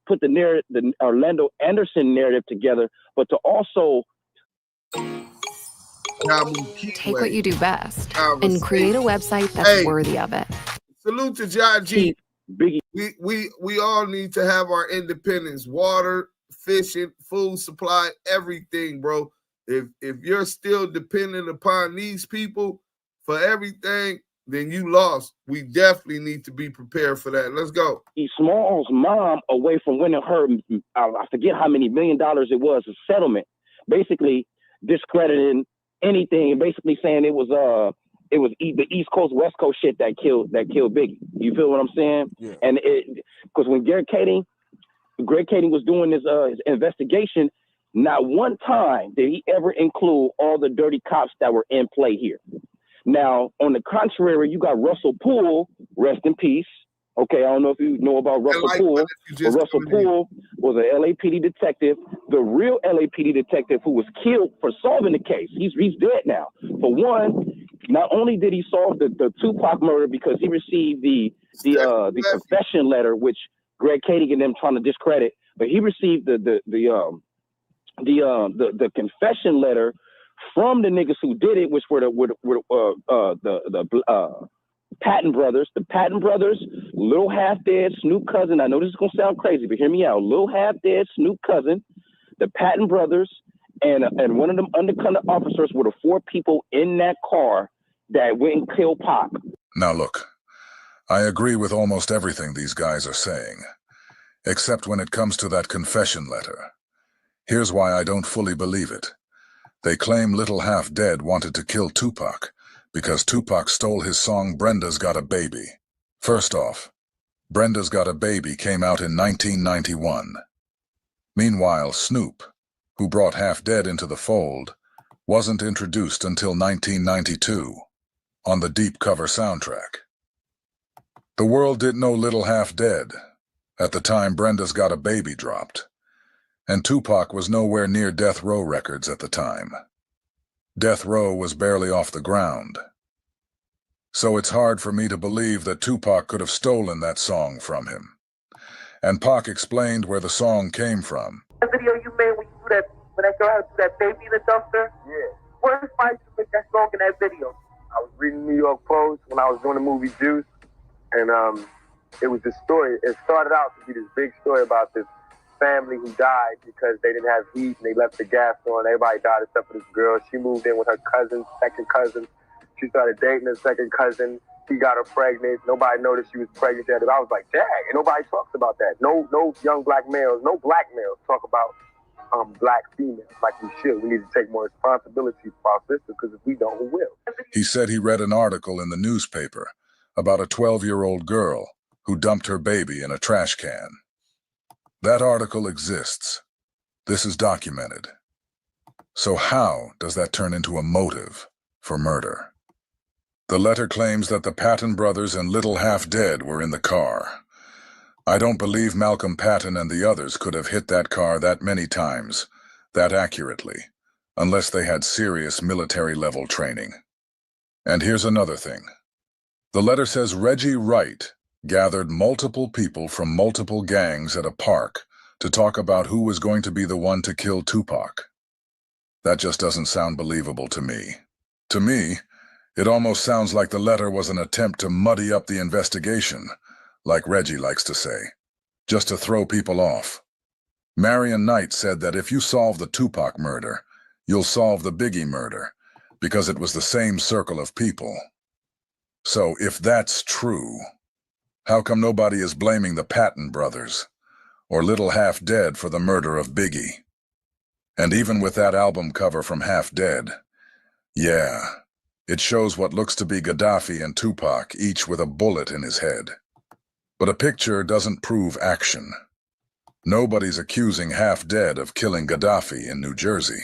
[SPEAKER 28] put the narrative, the Orlando Anderson narrative together, but to also
[SPEAKER 6] take what you do best and create a website that's worthy of it.
[SPEAKER 1] Salute to John G. Biggie. We all need to have our independence, water, fishing, food supply, everything, bro. If you're still dependent upon these people for everything, then you lost. We definitely need to be prepared for that. Let's go.
[SPEAKER 28] Small's mom, away from winning her, I forget how many $1 million it was, a settlement, basically discrediting anything and basically saying it was the East Coast, West Coast shit that killed Biggie. You feel what I'm saying?
[SPEAKER 27] Yeah.
[SPEAKER 28] And because when Greg Kading was doing his investigation, not one time did he ever include all the dirty cops that were in play here. Now, on the contrary, you got Russell Poole, rest in peace. Okay, I don't know if you know about Russell Poole, but Russell Poole was an LAPD detective, the real LAPD detective who was killed for solving the case. He's dead now. For one, not only did he solve the Tupac murder because he received the confession letter, which Greg Kading and them trying to discredit, but he received the confession letter from the niggas who did it, which were the Patton brothers. The Patton brothers, Lil Half Dead, Snoop cousin. I know this is gonna sound crazy, but hear me out. Lil Half Dead, Snoop cousin, the Patton brothers, and one of them undercover officers were the 4 people in that car that went and killed Pac.
[SPEAKER 21] Now look, I agree with almost everything these guys are saying, except when it comes to that confession letter. Here's why I don't fully believe it. They claim Little Half Dead wanted to kill Tupac because Tupac stole his song Brenda's Got a Baby. First off, Brenda's Got a Baby came out in 1991. Meanwhile, Snoop, who brought Half Dead into the fold, wasn't introduced until 1992 on the Deep Cover soundtrack. The world didn't know Little Half Dead at the time Brenda's Got a Baby dropped, and Tupac was nowhere near Death Row Records at the time. Death Row was barely off the ground. So it's hard for me to believe that Tupac could have stolen that song from him. And Pac explained where the song came from.
[SPEAKER 14] That video you made when that girl had that baby in the dumpster? Yeah. What inspired you to make that song in that video?
[SPEAKER 15] I was reading New York Post when I was doing the movie Juice, and it was this story. It started out to be this big story about this family who died because they didn't have heat and they left the gas on. Everybody died except for this girl. She moved in with her cousin, second cousin. She started dating her second cousin. He got her pregnant. Nobody noticed she was pregnant. I was like, dang, and nobody talks about that. No young black males, no black males talk about black females like we should. We need to take more responsibility for our sisters because if we don't, who will?
[SPEAKER 21] He said he read an article in the newspaper about a 12-year-old girl who dumped her baby in a trash can. That article exists. This is documented. So how does that turn into a motive for murder? The letter claims that the Patton brothers and Little Half Dead were in the car. I don't believe Malcolm Patton and the others could have hit that car that many times, that accurately, unless they had serious military-level training. And here's another thing. The letter says Reggie Wright gathered multiple people from multiple gangs at a park to talk about who was going to be the one to kill Tupac. That just doesn't sound believable to me. To me, it almost sounds like the letter was an attempt to muddy up the investigation, like Reggie likes to say, just to throw people off. Marion Knight said that if you solve the Tupac murder, you'll solve the Biggie murder, because it was the same circle of people. So if that's true, how come nobody is blaming the Patton brothers or Little Half Dead for the murder of Biggie? And even with that album cover from Half Dead, yeah, it shows what looks to be Gaddafi and Tupac, each with a bullet in his head. But a picture doesn't prove action. Nobody's accusing Half Dead of killing Gaddafi in New Jersey.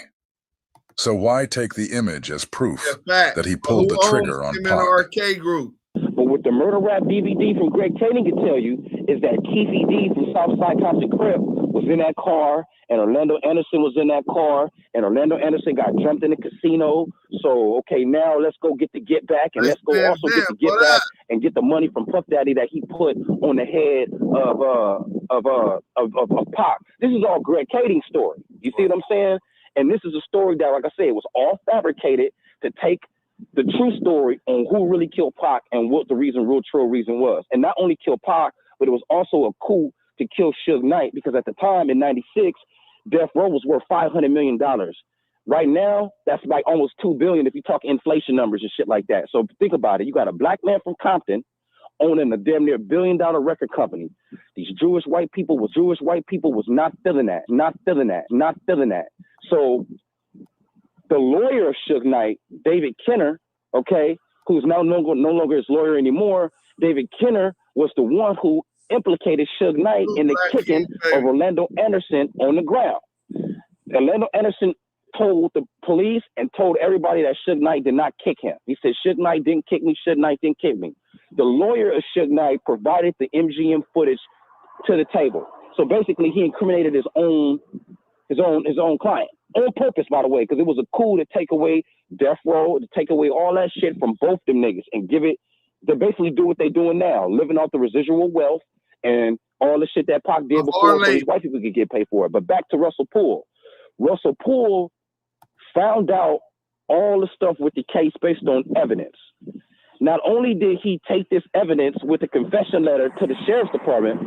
[SPEAKER 21] So why take the image as proof that he pulled the trigger on Pac?
[SPEAKER 1] Group.
[SPEAKER 28] But what the murder rap DVD from Greg Kading can tell you is that Keefy D from Southside Compton Crip was in that car, and Orlando Anderson was in that car, and Orlando Anderson got jumped in the casino. So, okay, now let's go get the get back, and let's go also get the get back and get the money from Puff Daddy that he put on the head of Pac. This is all Greg Kading's story. You see what I'm saying? And this is a story that, like I said, was all fabricated to take the true story on who really killed Pac and what the real true reason was. And not only kill Pac, but it was also a coup to kill Suge Knight, because at the time in '96, Death Row was worth $500 million. Right now, that's like almost $2 billion if you talk inflation numbers and shit like that. So think about it. You got a black man from Compton owning a damn near $1 billion record company. These Jewish white people was not feeling that. So the lawyer of Suge Knight, David Kenner, okay, who's now no longer his lawyer anymore, David Kenner was the one who implicated Suge Knight in the kicking of Orlando Anderson on the ground. Orlando Anderson told the police and told everybody that Suge Knight did not kick him. He said, Suge Knight didn't kick me, Suge Knight didn't kick me. The lawyer of Suge Knight provided the MGM footage to the table. So basically he incriminated his own client. On purpose, by the way, because it was a coup to take away Death Row, to take away all that shit from both them niggas and give it, to basically do what they doing now, living off the residual wealth and all the shit that Pac did before so these white people could get paid for it. But back to Russell Poole. Russell Poole found out all the stuff with the case based on evidence. Not only did he take this evidence with a confession letter to the sheriff's department,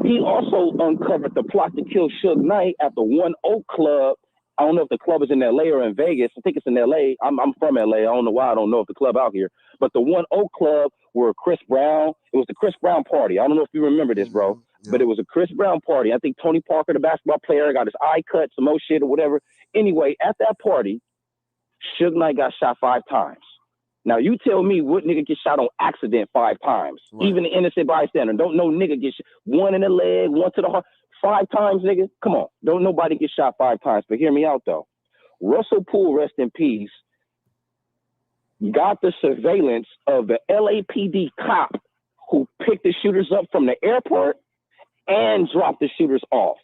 [SPEAKER 28] he also uncovered the plot to kill Suge Knight at the One Oak Club. I don't know if the club is in LA or in Vegas. I think it's in LA. I'm from LA. I don't know why. I don't know if the club out here. But the One Oak Club where Chris Brown, it was the Chris Brown party. I don't know if you remember this, bro. Yeah. But it was a Chris Brown party. I think Tony Parker, the basketball player, got his eye cut, some more shit or whatever. Anyway, at that party, Suge Knight got shot 5 times. Now, you tell me what nigga get shot on accident 5 times. Right. Even the innocent bystander. Don't no nigga get shot. 1 in the leg, 1 to the heart. 5 times, nigga. Come on. Don't nobody get shot 5 times. But hear me out, though. Russell Poole, rest in peace, got the surveillance of the LAPD cop who picked the shooters up from the airport and dropped the shooters off.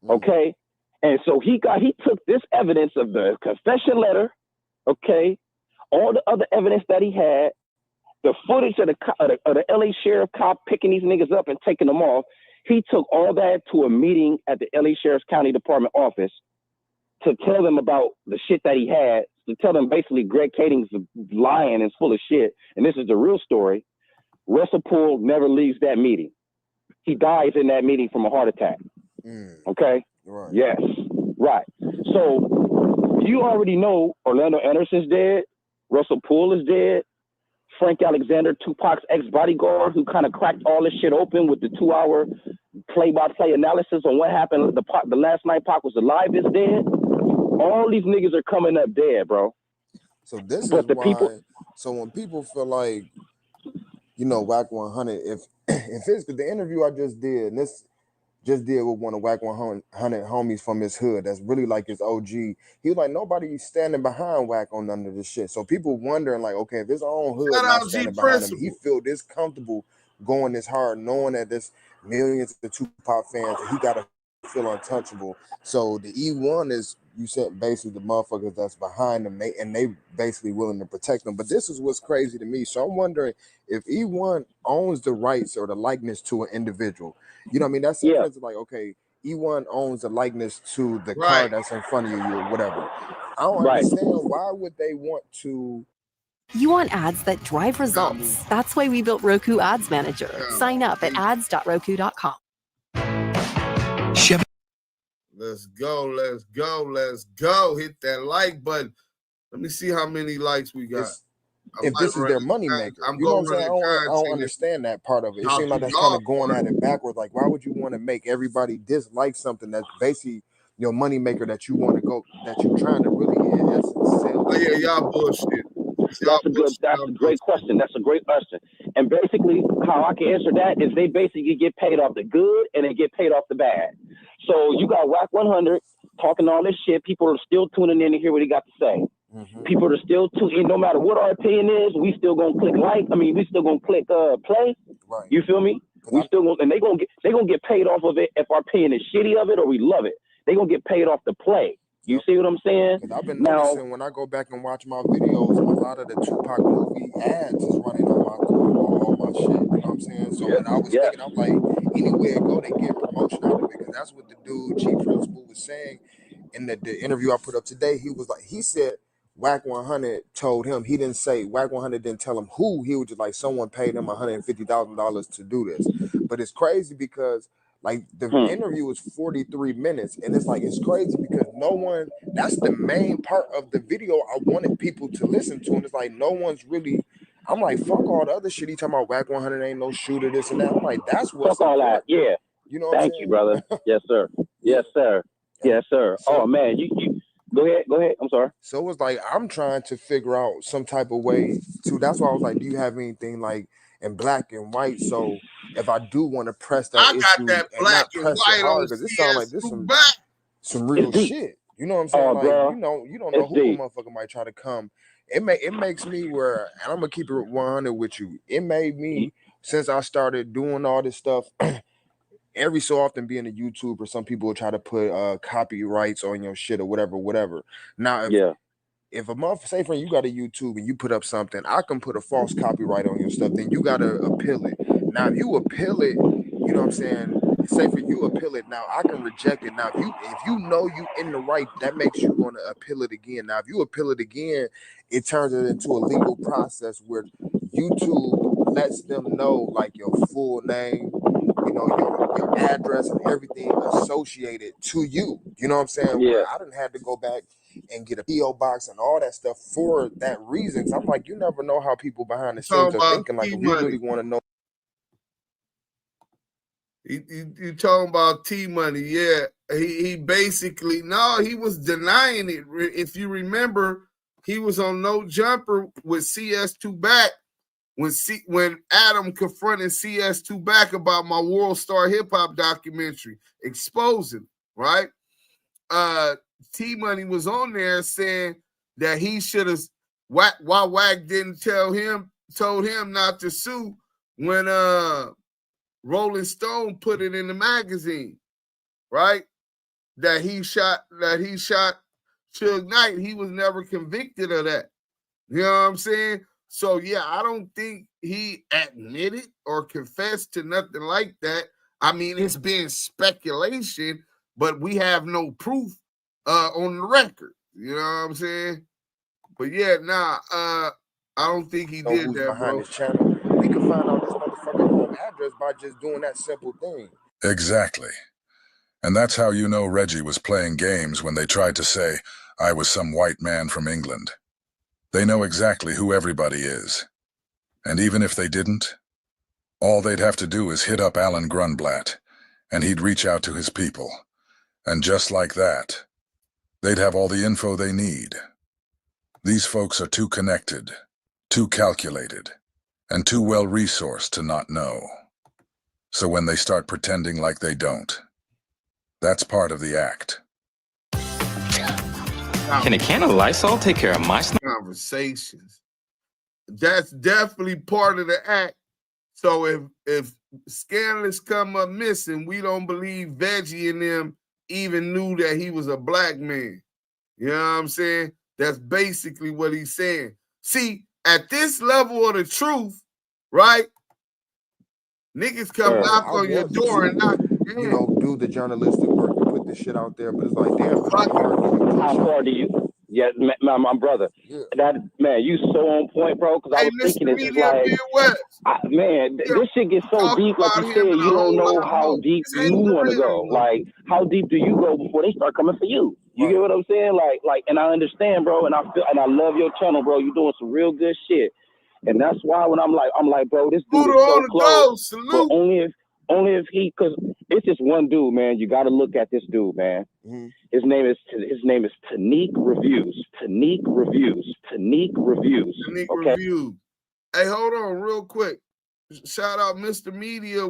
[SPEAKER 28] Okay? And so he took this evidence of the confession letter, okay, all the other evidence that he had, the footage of the LA sheriff cop picking these niggas up and taking them off. He took all that to a meeting at the LA Sheriff's County Department office to tell them about the shit that he had, to tell them basically Greg Kading's lying and is full of shit. And this is the real story. Russell Poole never leaves that meeting. He dies in that meeting from a heart attack. Okay? Right. Yes. Right. So you already know Orlando Anderson's dead. Russell Poole is dead. Frank Alexander, Tupac's ex-bodyguard, who kind of cracked all this shit open with the 2-hour play-by-play analysis on what happened the last night Pac was alive, is dead. All these niggas are coming up dead, bro.
[SPEAKER 27] So this is why. So when people feel like, you know, WACK100, if it's the interview I just did, and this just did with one of WACK100 homies from his hood that's really like his OG. He was like, nobody's standing behind Wack on none of this shit. So people wondering like, okay, if his own hood not standing behind him, he feel this comfortable going this hard, knowing that there's millions of Tupac fans, and he gotta feel untouchable. So the E1 is, you said, basically the motherfuckers that's behind them, they basically willing to protect them. But this is what's crazy to me. So I'm wondering if E1 owns the rights or the likeness to an individual. You know what I mean? That's like, okay, E1 owns the likeness to the car that's in front of you or whatever. I don't understand why would they want to.
[SPEAKER 6] You want ads that drive results. That's why we built Roku Ads Manager. Sign up at ads.roku.com.
[SPEAKER 1] Let's go. Hit that like button. Let me see how many likes we got.
[SPEAKER 27] If this is their money maker, you know what I'm saying? I don't understand that part of it. It seems like that's kind of going at it backwards. Like, why would you want to make everybody dislike something that's basically your money maker that you want to go, that you're trying to really in essence sell?
[SPEAKER 1] Oh yeah, y'all bullshit.
[SPEAKER 28] That's a great question. That's a great question. And basically, how I can answer that is they basically get paid off the good and they get paid off the bad. So you got WACK100 talking all this shit. People are still tuning in to hear what he got to say. People are still tuning in. No matter what our opinion is, we still gonna click like. I mean, we still gonna click play. Right. You feel me? We still gonna, and they gonna get paid off of it if our opinion is shitty of it or we love it. They gonna get paid off the play. You see what I'm saying?
[SPEAKER 27] I've been noticing when I go back and watch my videos, a lot of the Tupac movie ads is running on all my shit. You know what I'm saying? So when I was thinking, I'm like, anywhere I go, they get promotion out of it, because that's what the dude Chief Principal was saying in the interview I put up today. He was like, he said WACK100 told him, he didn't say, WACK100 didn't tell him who. He was just like, someone paid him $150,000 to do this. But it's crazy because, Like the interview was 43 minutes, and it's like it's crazy because no one. That's the main part of the video I wanted people to listen to, and it's like no one's really. I'm like, fuck all the other shit. He talking about WACK100 ain't no shooter, this and that. I'm like, that's what's
[SPEAKER 28] fuck all that. Yeah.
[SPEAKER 27] You know what
[SPEAKER 28] Thank
[SPEAKER 27] I'm saying?
[SPEAKER 28] you, brother. Yes, sir. Yes, sir. Yes, sir.
[SPEAKER 27] So,
[SPEAKER 28] oh man, you go ahead. I'm sorry.
[SPEAKER 27] So it's like I'm trying to figure out some type of way to. That's why I was like, do you have anything like in black and white? So if I do want to press that issue,
[SPEAKER 1] got that
[SPEAKER 27] and
[SPEAKER 1] black
[SPEAKER 27] not
[SPEAKER 1] and
[SPEAKER 27] press
[SPEAKER 1] white
[SPEAKER 27] it hard,
[SPEAKER 1] on
[SPEAKER 27] because it sounds like this
[SPEAKER 1] CS2
[SPEAKER 27] some real shit. You know what I'm saying? Like
[SPEAKER 28] bro,
[SPEAKER 27] you don't know
[SPEAKER 28] it's
[SPEAKER 27] who
[SPEAKER 28] deep.
[SPEAKER 27] a motherfucker might try to come. It makes me where, and I'm gonna keep it 100 with you. It made me, since I started doing all this stuff. Every so often being a YouTuber, some people will try to put copyrights on your shit or whatever. Now, if a month, say for you got a YouTube and you put up something, I can put a false copyright on your stuff, then you gotta appeal it. Now, if you appeal it, you know what I'm saying? Say for you appeal it, now I can reject it. Now, if you know you in the right, that makes you want to appeal it again. Now, if you appeal it again, it turns it into a legal process where YouTube lets them know like your full name, you know, your address and everything associated to you. You know what I'm saying?
[SPEAKER 28] Yeah.
[SPEAKER 27] Where I didn't have to go back and get a PO box and all that stuff for that reason. So I'm like, you never know how people behind the scenes are thinking. Like, if you really want to know.
[SPEAKER 1] You talking about T-Money? Yeah, he basically he was denying it. If you remember, he was on No Jumper with CS2 Back when Adam confronted CS2 Back about my World Star Hip Hop documentary, exposing, right? T-Money was on there saying that he should have why Wack didn't told him not to sue when Rolling Stone put it in the magazine, right? That he shot Suge Knight. He was never convicted of that. You know what I'm saying? So yeah, I don't think he admitted or confessed to nothing like that. I mean, it's been speculation, but we have no proof on the record. You know what I'm saying? But yeah, I don't think he did
[SPEAKER 27] who's
[SPEAKER 1] that,
[SPEAKER 27] behind
[SPEAKER 1] bro.
[SPEAKER 27] this channel. We can find out this motherfucker home address by just doing that simple thing.
[SPEAKER 21] Exactly. And that's how you know Reggie was playing games when they tried to say I was some white man from England. They know exactly who everybody is. And even if they didn't, all they'd have to do is hit up Alan Grunblatt, and he'd reach out to his people. And just like that, they'd have all the info they need. These folks are too connected, too calculated, and too well-resourced to not know. So when they start pretending like they don't, that's part of the act.
[SPEAKER 9] Can a can of Lysol take care of my
[SPEAKER 1] conversations? That's definitely part of the act. So if scandalous come up missing, we don't believe Veggie and them even knew that he was a black man. You know what I'm saying? That's basically what he's saying. See, at this level of the truth, right? Niggas come knock on your door and knock you in.
[SPEAKER 27] You know, do the journalistic work to put this shit out there, but it's like, damn,
[SPEAKER 28] How far do you? Yeah, my brother. Yeah. That man, you so on point, bro. Because I was thinking it's just like, this shit gets so deep. Like you said, you don't know how deep you want to go. Like, how deep do you go before they start coming for you? You get what I'm saying? Like, and I understand, bro. And I feel, and I love your channel, bro. You're doing some real good shit. And that's why when I'm like, bro, this dude is so close. But only if he, because it's just one dude, man. You got to look at this dude, man.
[SPEAKER 27] Mm-hmm.
[SPEAKER 28] His name is Tanique Reviews. Tanique Reviews.
[SPEAKER 1] Reviews. Hey, hold on real quick. Shout out Mr. Media,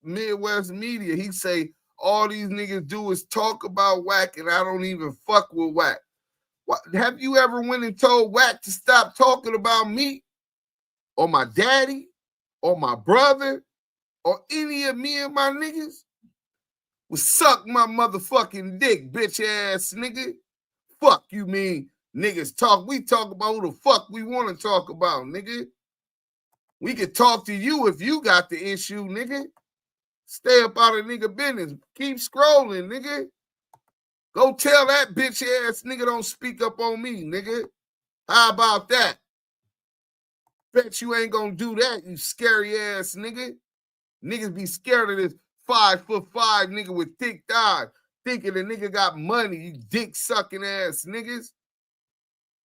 [SPEAKER 1] Midwest Media. He say all these niggas do is talk about Wack, and I don't even fuck with Wack. What, have you ever went and told Wack to stop talking about me, or my daddy, or my brother, or any of me and my niggas? Well, suck my motherfucking dick, bitch ass nigga. Fuck you mean niggas talk. We talk about who the fuck we want to talk about, nigga. We could talk to you if you got the issue, nigga. Stay up out of nigga business. Keep scrolling, nigga. Go tell that bitch ass nigga don't speak up on me, nigga. How about that? Bet you ain't gonna do that, you scary ass nigga. Niggas be scared of this 5'5" nigga with thick thighs, thinking the nigga got money, you dick sucking ass niggas.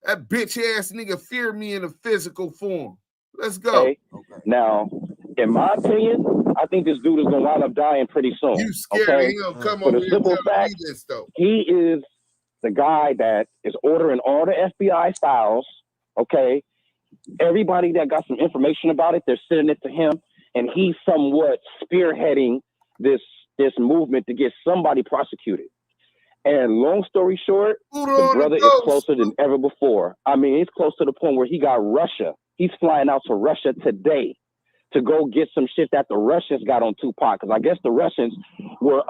[SPEAKER 1] That bitch ass nigga fear me in a physical form. Let's go.
[SPEAKER 28] Okay. Now, in my opinion, I think this dude is gonna wind up dying pretty soon.
[SPEAKER 1] You scared of him? Come
[SPEAKER 28] For
[SPEAKER 1] over
[SPEAKER 28] the
[SPEAKER 1] here
[SPEAKER 28] simple
[SPEAKER 1] telling me
[SPEAKER 28] fact,
[SPEAKER 1] this though.
[SPEAKER 28] he is the guy that is ordering all the FBI files. Okay, everybody that got some information about it, they're sending it to him, and he's somewhat spearheading this movement to get somebody prosecuted. And long story short, the brother is closer than ever before. I mean, he's close to the point where he got Russia. He's flying out to Russia today to go get some shit that the Russians got on Tupac. Because I guess the Russians were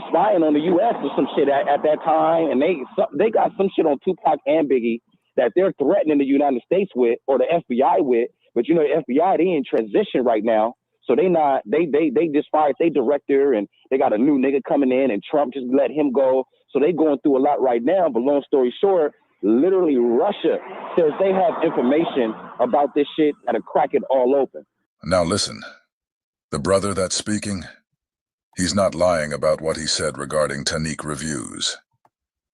[SPEAKER 28] spying on the U.S. or some shit at that time, and they got some shit on Tupac and Biggie that they're threatening the United States with, or the FBI with. But you know, the FBI, they in transition right now. So they just fired their director, and they got a new nigga coming in, and Trump just let him go. So they going through a lot right now. But long story short, literally Russia says they have information about this shit that'll crack it all open.
[SPEAKER 21] Now listen, the brother that's speaking, he's not lying about what he said regarding Tanique reviews.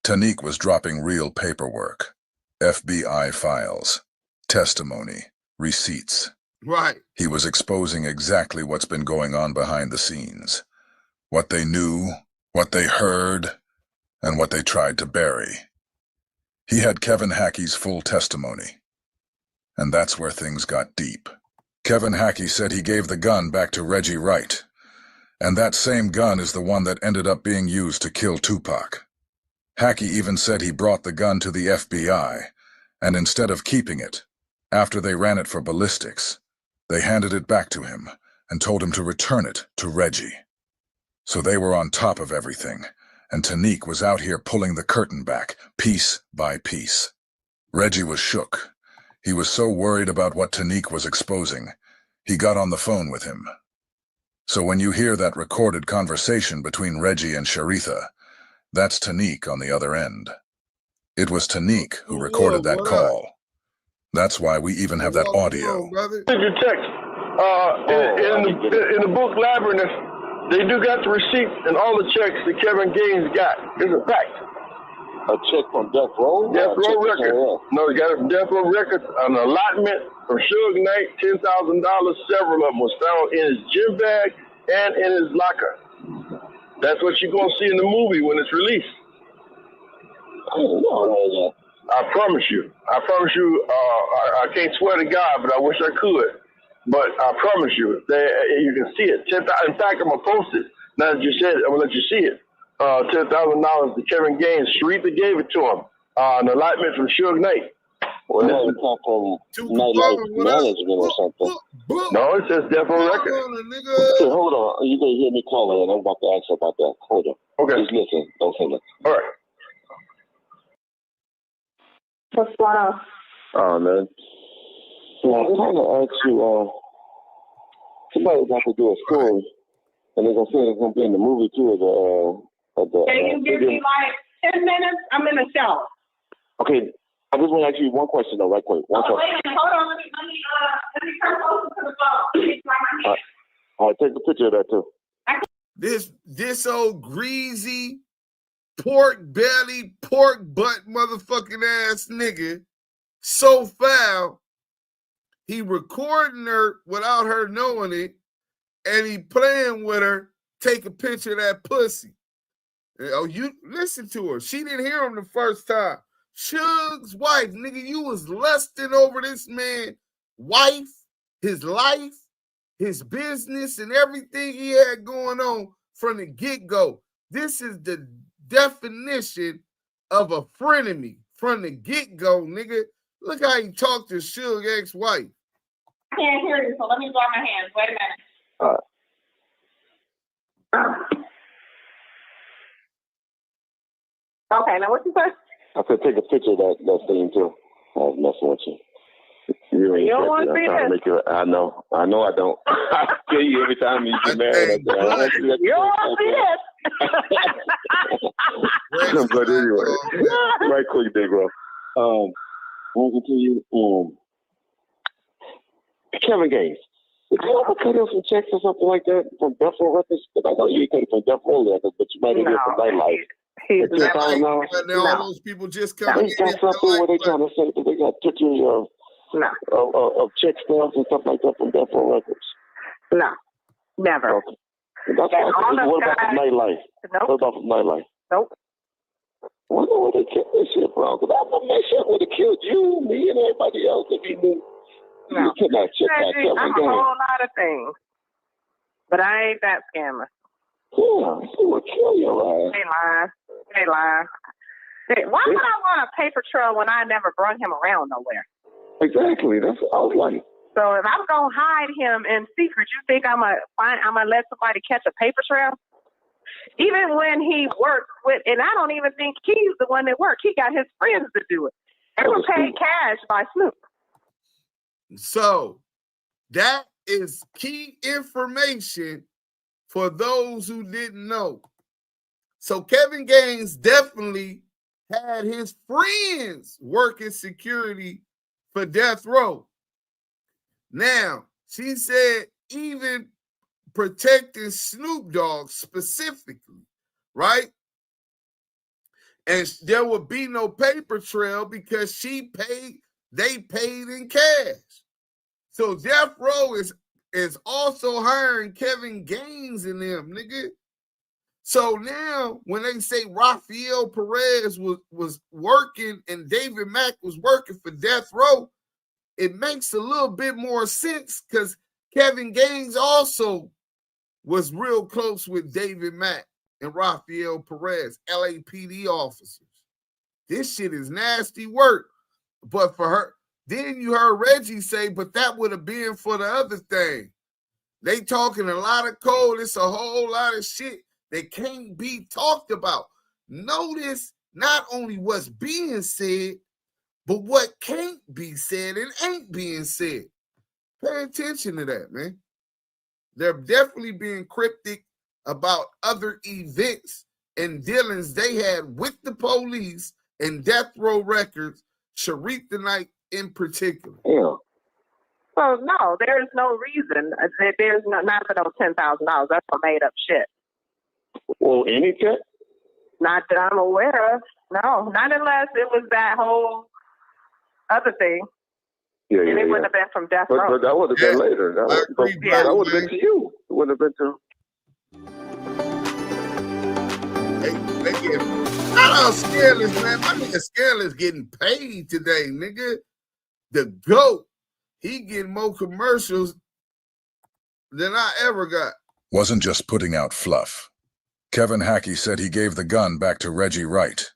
[SPEAKER 21] Tanique was dropping real paperwork, FBI files, testimony, receipts.
[SPEAKER 1] Right.
[SPEAKER 21] He was exposing exactly what's been going on behind the scenes. What they knew, what they heard, and what they tried to bury. He had Kevin Hackey's full testimony. And that's where things got deep. Kevin Hackey said he gave the gun back to Reggie Wright. And that same gun is the one that ended up being used to kill Tupac. Hackey even said he brought the gun to the FBI, and instead of keeping it, after they ran it for ballistics, they handed it back to him and told him to return it to Reggie. So they were on top of everything, and Tanique was out here pulling the curtain back, piece by piece. Reggie was shook. He was so worried about what Tanique was exposing, he got on the phone with him. So when you hear that recorded conversation between Reggie and Sharitha, that's Tanique on the other end. It was Tanique who recorded that call. That's why we even have that audio.
[SPEAKER 16] Your text. In the book Labyrinth, they do got the receipt and all the checks that Kevin Gaines got. It's a fact.
[SPEAKER 28] A check from Death Row?
[SPEAKER 16] Death Row Records. No, they got it from Death Row Records. An allotment from Suge Knight, $10,000. Several of them was found in his gym bag and in his locker. That's what you're going to see in the movie when it's released. I promise you. I can't swear to God, but I wish I could. But I promise you, you can see it. In fact, I'm going to post it. Now that you said it, I'm going to let you see it. $10,000 to Kevin Gaines. Sharitha gave it to him. An allotment from Suge Knight.
[SPEAKER 28] Well, no, it come from Nightlife Management or something.
[SPEAKER 16] No, it says Death Row Records.
[SPEAKER 28] Okay, hold on. You can hear me calling, and I'm about to ask you about that. Hold on.
[SPEAKER 16] Okay.
[SPEAKER 28] Just listen. Don't say nothing.
[SPEAKER 16] All right.
[SPEAKER 17] What's going on?
[SPEAKER 28] Oh, man. So I'm trying to ask you, somebody's about to do a story, and they're going to say it's going to be in the movie, too,
[SPEAKER 17] Can you give me like 10 minutes? I'm in the shower.
[SPEAKER 28] Okay. I just want to ask you one question, though, right quick. One question.
[SPEAKER 17] Wait a minute. Hold on. Let me come closer to the phone.
[SPEAKER 28] All right, take a picture of that, too.
[SPEAKER 1] This old greasy, pork belly, pork butt motherfucking ass nigga, so foul, he recording her without her knowing it, and he playing with her, take a picture of that pussy. Oh, you listen to her. She didn't hear him the first time. Suge's wife, nigga, you was lusting over this man's wife, his life, his business, and everything he had going on from the get-go. This is the definition of a frenemy from the get-go, nigga. Look how he talked to Suge's ex-wife.
[SPEAKER 17] I can't hear you, so let me blow my hands. Wait a minute. Okay, now what you say?
[SPEAKER 28] I said take a picture of that scene, too. I was messing with you.
[SPEAKER 17] You don't want to see that?
[SPEAKER 28] I know I don't. I tell you every time you get married.
[SPEAKER 17] You don't want to see that?
[SPEAKER 28] But anyway, right quick, big bro. I want to tell you, Kevin Gaines. Did you ever cut in some checks or something like that from Death Row Records? Because I know you ain't cut from Death Row Records, but you might have got from Nightlife.
[SPEAKER 1] All those people just
[SPEAKER 28] They
[SPEAKER 1] coming
[SPEAKER 28] got something where they trying to say that they got pictures of check stubs and stuff like that from Death Row Records.
[SPEAKER 17] No, never.
[SPEAKER 28] Okay. What about from Nightlife?
[SPEAKER 17] Nope.
[SPEAKER 28] What about from Nightlife?
[SPEAKER 17] Nope.
[SPEAKER 28] I wonder where they killed this shit from. Because I know that shit would have killed you, me, and everybody else if he knew.
[SPEAKER 17] No.
[SPEAKER 28] You could not check that
[SPEAKER 17] Reggie, I'm a
[SPEAKER 28] game.
[SPEAKER 17] whole lot of things, but I ain't that scammer.
[SPEAKER 28] Yeah, he would kill your ass.
[SPEAKER 17] They lying. Why would I want a paper trail when I never brought him around nowhere?
[SPEAKER 28] Exactly. That's what I was like.
[SPEAKER 17] So if I'm gonna hide him in secret, you think I'm gonna let somebody catch a paper trail? Even when he worked with, and I don't even think he's the one that worked. He got his friends to do it. They were paid cash by Snoop.
[SPEAKER 1] So that is key information for those who didn't know. So Kevin Gaines definitely had his friends working security for Death Row. Now, she said even protecting Snoop Dogg specifically, right? And there would be no paper trail because they paid in cash. So Death Row is also hiring Kevin Gaines and them, nigga. So now when they say Rafael Perez was working and David Mack was working for Death Row, it makes a little bit more sense because Kevin Gaines also was real close with David Mack and Rafael Perez, LAPD officers. This shit is nasty work. But for her, then you heard Reggie say, but that would have been for the other thing. They talking a lot of code. It's a whole lot of shit that can't be talked about. Notice not only what's being said, but what can't be said and ain't being said. Pay attention to that, man. They're definitely being cryptic about other events and dealings they had with the police and Death Row Records, Sharif the Night in particular.
[SPEAKER 28] Yeah.
[SPEAKER 17] So no, there's no reason. There's not for those $10,000. That's a made up shit.
[SPEAKER 28] Well, any check?
[SPEAKER 17] Not that I'm aware of. No, not unless it was that whole other thing.
[SPEAKER 28] Yeah,
[SPEAKER 17] and it wouldn't have been from Death Row.
[SPEAKER 28] But that would have been later. That would have been to you. It wouldn't have been to.
[SPEAKER 1] They get shout out Scandalous, man. My nigga Scandalous getting paid today, nigga. The GOAT. He getting more commercials than I ever got.
[SPEAKER 21] Wasn't just putting out fluff. Kevin Hackey said he gave the gun back to Reggie Wright.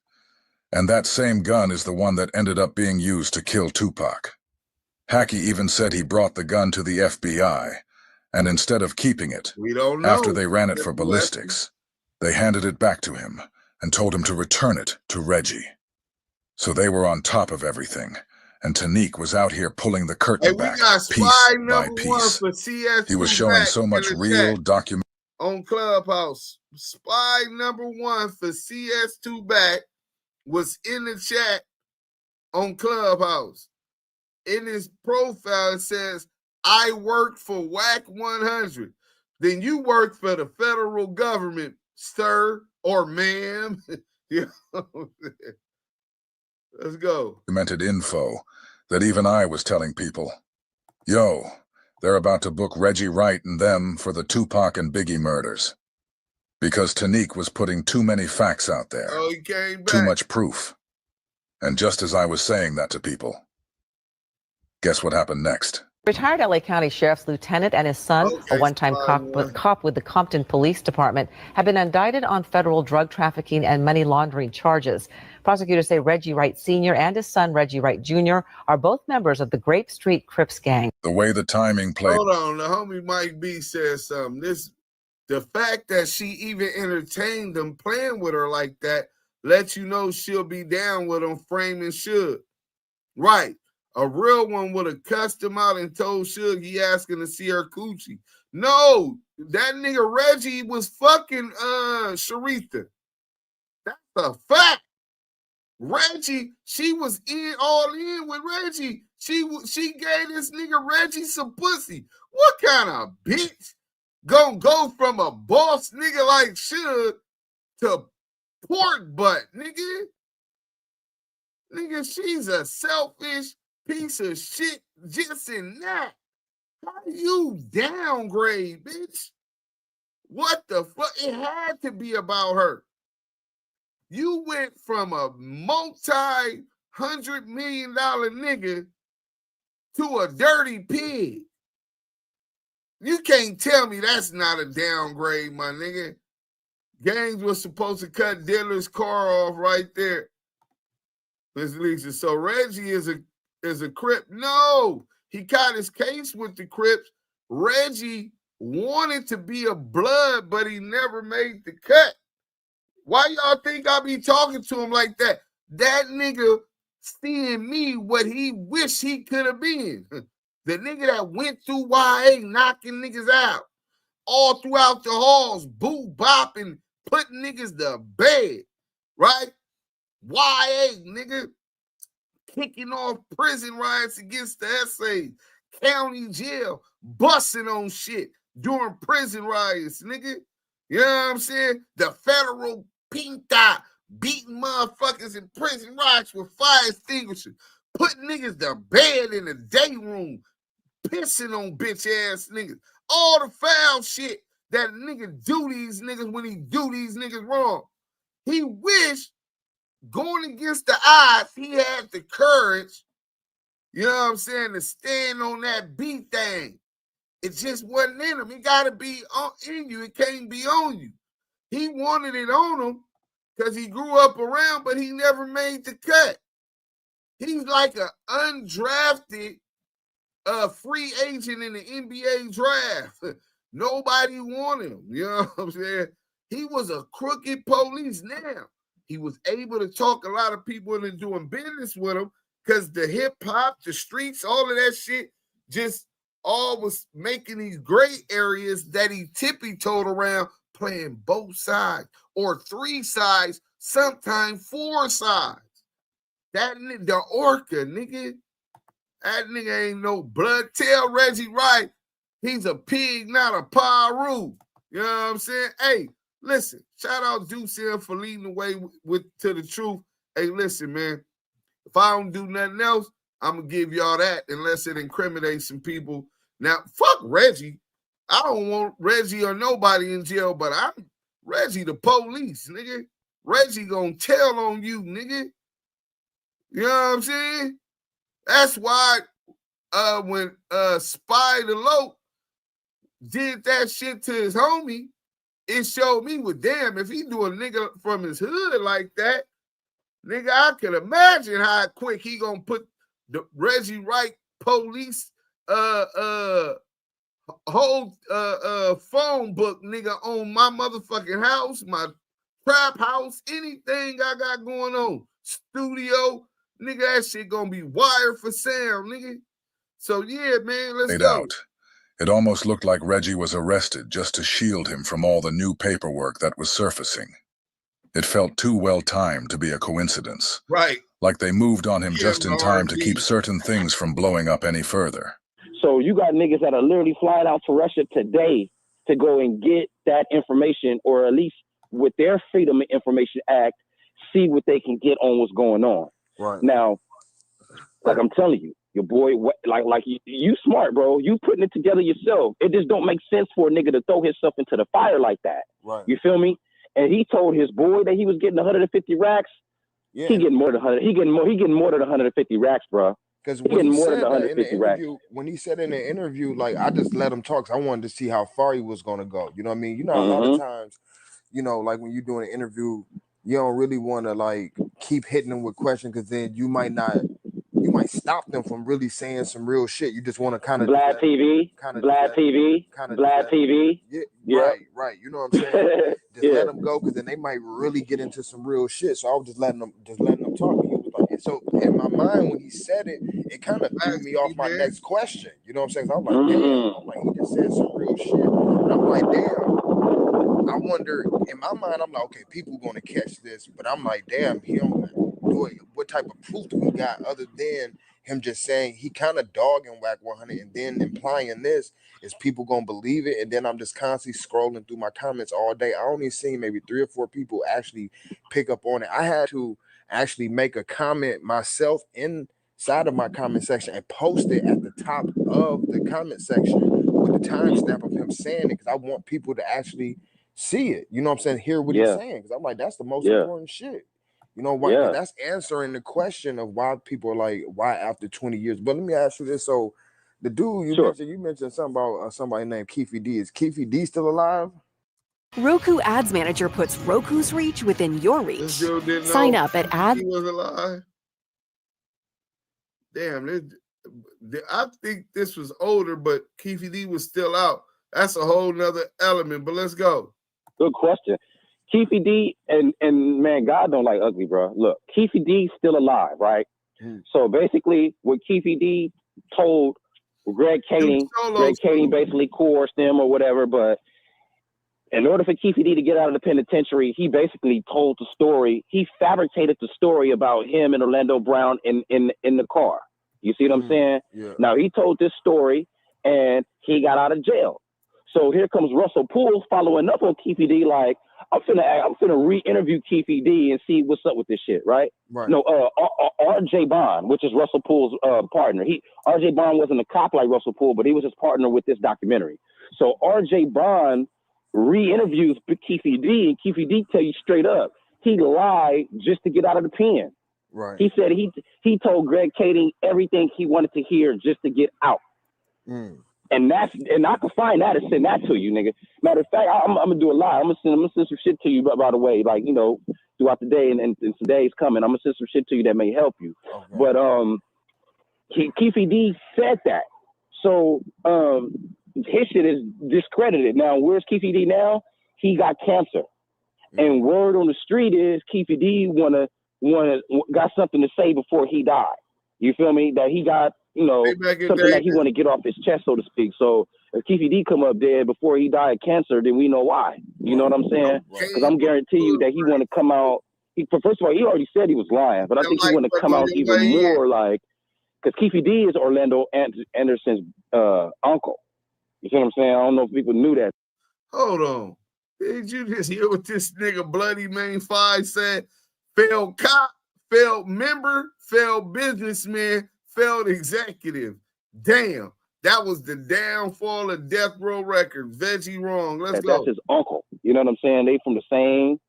[SPEAKER 21] And that same gun is the one that ended up being used to kill Tupac. Hackey even said he brought the gun to the FBI, and instead of keeping it,
[SPEAKER 1] we don't know.
[SPEAKER 21] After they ran it for ballistics, they handed it back to him and told him to return it to Reggie. So they were on top of everything, and Tanique was out here pulling the curtain back, piece by piece. He was showing so much real document
[SPEAKER 1] on Clubhouse. Spy number 1 for CS2 back was in the chat on Clubhouse. In his profile, it says, I work for WACK100. Then you work for the federal government, sir or ma'am. Let's go.
[SPEAKER 21] Documented info that even I was telling people, yo, they're about to book Reggie Wright and them for the Tupac and Biggie murders. Because Tanique was putting too many facts out there.
[SPEAKER 1] Oh, he came back.
[SPEAKER 21] Too much proof. And just as I was saying that to people, guess what happened next?
[SPEAKER 18] Retired LA County Sheriff's Lieutenant and his son, a one-time cop with the Compton Police Department, have been indicted on federal drug trafficking and money laundering charges. Prosecutors say Reggie Wright Sr. and his son, Reggie Wright Jr., are both members of the Grape Street Crips gang.
[SPEAKER 21] The way the timing played.
[SPEAKER 1] Hold on, the homie Mike B says something. The fact that she even entertained them playing with her like that lets you know she'll be down with them framing Suge. Right. A real one would have cussed him out and told Suge he asking to see her coochie. No, that nigga Reggie was fucking Sharitha. That's a fact. Reggie, she was all in with Reggie. She gave this nigga Reggie some pussy. What kind of bitch gonna go from a boss nigga like Suge to pork butt, nigga? Nigga, she's a selfish piece of shit just in that. How you downgrade, bitch? What the fuck? It had to be about her. You went from a multi-$100 million nigga to a dirty pig. You can't tell me that's not a downgrade, my nigga. Gangs was supposed to cut Diller's car off right there. Miss Lisa. So Reggie is a Crip. No, he caught his case with the Crips. Reggie wanted to be a Blood, but he never made the cut. Why y'all think I be talking to him like that? That nigga seeing me what he wish he could have been. The nigga that went through YA knocking niggas out all throughout the halls, boo bopping, putting niggas to bed, right? YA, nigga, kicking off prison riots against the essays, county jail, busting on shit during prison riots, nigga. You know what I'm saying? The federal pinta beating motherfuckers in prison riots with fire extinguishers, putting niggas to bed in the day room, pissing on bitch ass niggas. All the foul shit that nigga do these niggas when he do these niggas wrong. He wished going against the odds, he had the courage, you know what I'm saying, to stand on that beat thing. It just wasn't in him. It got to be in you. It can't be on you. He wanted it on him because he grew up around, but he never made the cut. He's like an undrafted free agent in the NBA draft. Nobody wanted him. You know what I'm saying? He was a crooked police now. He was able to talk a lot of people into doing business with him because the hip-hop, the streets, all of that shit just all was making these gray areas that he tippy-toed around playing both sides or three sides, sometimes four sides. That nigga, the orca, nigga. That nigga ain't no blood. Tell Reggie Wright he's a pig, not a paru. You know what I'm saying? Hey, listen, shout out Deuce here for leading the way to the truth. Hey, listen, man, if I don't do nothing else, I'm going to give y'all that unless it incriminates some people. Now, fuck Reggie. I don't want Reggie or nobody in jail, but I'm Reggie the police, nigga. Reggie gonna tell on you, nigga. You know what I'm saying? That's why when Spy the Lope did that shit to his homie, it showed me, well, damn, if he do a nigga from his hood like that, nigga, I can imagine how quick he gonna put the Reggie Wright police whole phone book, nigga, on my motherfucking house, my trap house, anything I got going on, studio, nigga, that shit gonna be wired for sound, nigga. So yeah, man, let's go.
[SPEAKER 21] Out. It almost looked like Reggie was arrested just to shield him from all the new paperwork that was surfacing. It felt too well timed to be a coincidence.
[SPEAKER 1] Right.
[SPEAKER 21] Like they moved on him just in time to keep certain things from blowing up any further.
[SPEAKER 28] So you got niggas that are literally flying out to Russia today to go and get that information, or at least with their Freedom of Information Act, see what they can get on what's going on.
[SPEAKER 27] Right.
[SPEAKER 28] Now, like I'm telling you, your boy, like you smart, bro. You putting it together yourself. It just don't make sense for a nigga to throw himself into the fire like that.
[SPEAKER 27] Right.
[SPEAKER 28] You feel me? And he told his boy that he was getting 150 racks.
[SPEAKER 27] Yeah.
[SPEAKER 28] He getting more than 100. He getting more than 150 racks, bro.
[SPEAKER 27] Because
[SPEAKER 28] when he said in the
[SPEAKER 27] interview, when he said in the interview, like, I just let him talk. I wanted to see how far he was going to go. You know what I mean? You know, a lot of times, you know, like when you're doing an interview, you don't really want to like keep hitting them with questions, because then you might stop them from really saying some real shit. You just want to kind of
[SPEAKER 28] Vlad TV.
[SPEAKER 27] Yeah, right. You know what I'm saying? Just let them go, because then they might really get into some real shit. So I was just letting them talk. And he was like, and so in my mind when he said it, it kind of threw me off my next question. You know what I'm saying? So I'm like, damn. I'm like, he just said some real shit. And I'm like, damn. I wonder, in my mind, I'm like, okay, people gonna catch this, but I'm like, damn, he don't. what type of proof do we got other than him just saying he kind of dogging WACK100 and then implying this? Is people gonna believe it? And then I'm just constantly scrolling through my comments all day. I only seen maybe 3 or 4 people actually pick up on it. I had to actually make a comment myself inside of my comment section and post it at the top of the comment section with the timestamp of him saying it, because I want people to actually see it. You know what I'm saying? Hear what he's saying, because I'm like, that's the most important shit. You know why? Yeah. That's answering the question of why people are like, why after 20 years? But let me ask you this. So the dude you mentioned something about somebody named Keefy D. Is Keefy D still alive?
[SPEAKER 6] Roku Ads Manager puts Roku's reach within your reach. Sign up at ads.
[SPEAKER 1] He was alive. Damn, I think this was older, but Keefy D was still out. That's a whole nother element, but let's go.
[SPEAKER 28] Good question. Keefy D, and man, God don't like ugly, bro. Look, Keefy D still alive, right? So basically, what Keefy D told Greg Kading basically coerced him or whatever, but in order for Keefy D to get out of the penitentiary, he basically told the story. He fabricated the story about him and Orlando Brown in the car. You see what I'm saying? Yeah. Now, he told this story, and he got out of jail. So here comes Russell Poole following up on Keefy D, like, I'm finna re-interview Keefy D and see what's up with this shit, right? No, R.J. Bond, which is Russell Poole's partner. R.J. Bond wasn't a cop like Russell Poole, but he was his partner with this documentary. So R.J. Bond re-interviews Keefy D, and Keefy D tell you straight up, he lied just to get out of the pen.
[SPEAKER 27] Right.
[SPEAKER 28] He said he told Greg Kading everything he wanted to hear just to get out. And I can find that and send that to you, nigga. Matter of fact, I'm gonna do a live. I'm gonna send some shit to you by the way, like, you know, throughout the day and some days coming. I'm gonna send some shit to you that may help you. Okay. But Keefy D said that. So his shit is discredited. Now, where's Keefy D now? He got cancer. And word on the street is Keefy D got something to say before he died. You feel me? That he got, you know, something that he want to get off his chest, so to speak. So if Keefy D come up dead before he died of cancer, then we know why. You know what I'm saying? Because I'm guarantee you that he want to come out. First of all, he already said he was lying, but I think he want to come out even more like, because Keefy D is Orlando Anderson's uncle. You see what I'm saying? I don't know if people knew that.
[SPEAKER 1] Hold on. Did you just hear what this nigga Bloody Main 5 said? Failed cop, failed member, failed businessman, failed executive. Damn. That was the downfall of Death Row Records. Veggie wrong. Let's go.
[SPEAKER 28] That's his uncle. You know what I'm saying? They from the same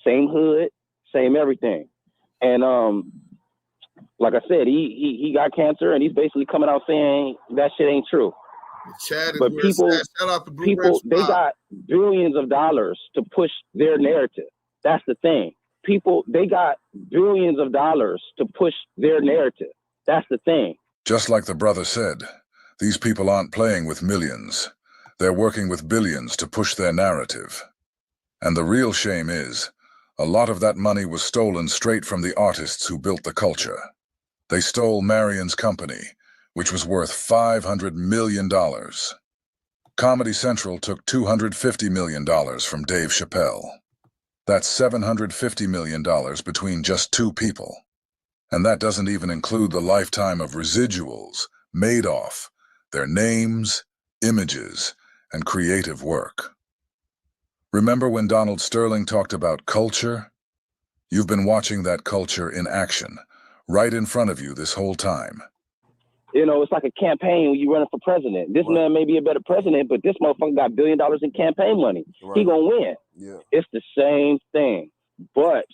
[SPEAKER 28] hood, same everything. And like I said, he got cancer, and he's basically coming out saying that shit ain't true.
[SPEAKER 1] Chad is
[SPEAKER 28] but people,
[SPEAKER 1] shout out to Blue
[SPEAKER 28] people, they got billions of dollars to push their narrative. That's the thing. People, they got billions of dollars to push their narrative. That's the thing.
[SPEAKER 21] Just like the brother said, these people aren't playing with millions. They're working with billions to push their narrative. And the real shame is, a lot of that money was stolen straight from the artists who built the culture. They stole Marion's company, which was worth $500 million. Comedy Central took $250 million from Dave Chappelle. That's $750 million between just 2 people. And that doesn't even include the lifetime of residuals made off their names, images, and creative work. Remember when Donald Sterling talked about culture? You've been watching that culture in action, right in front of you this whole time.
[SPEAKER 28] You know, it's like a campaign when you're running for president. This man may be a better president, but this motherfucker got $1 billion in campaign money. Right. He gonna win. Yeah. It's the same thing. But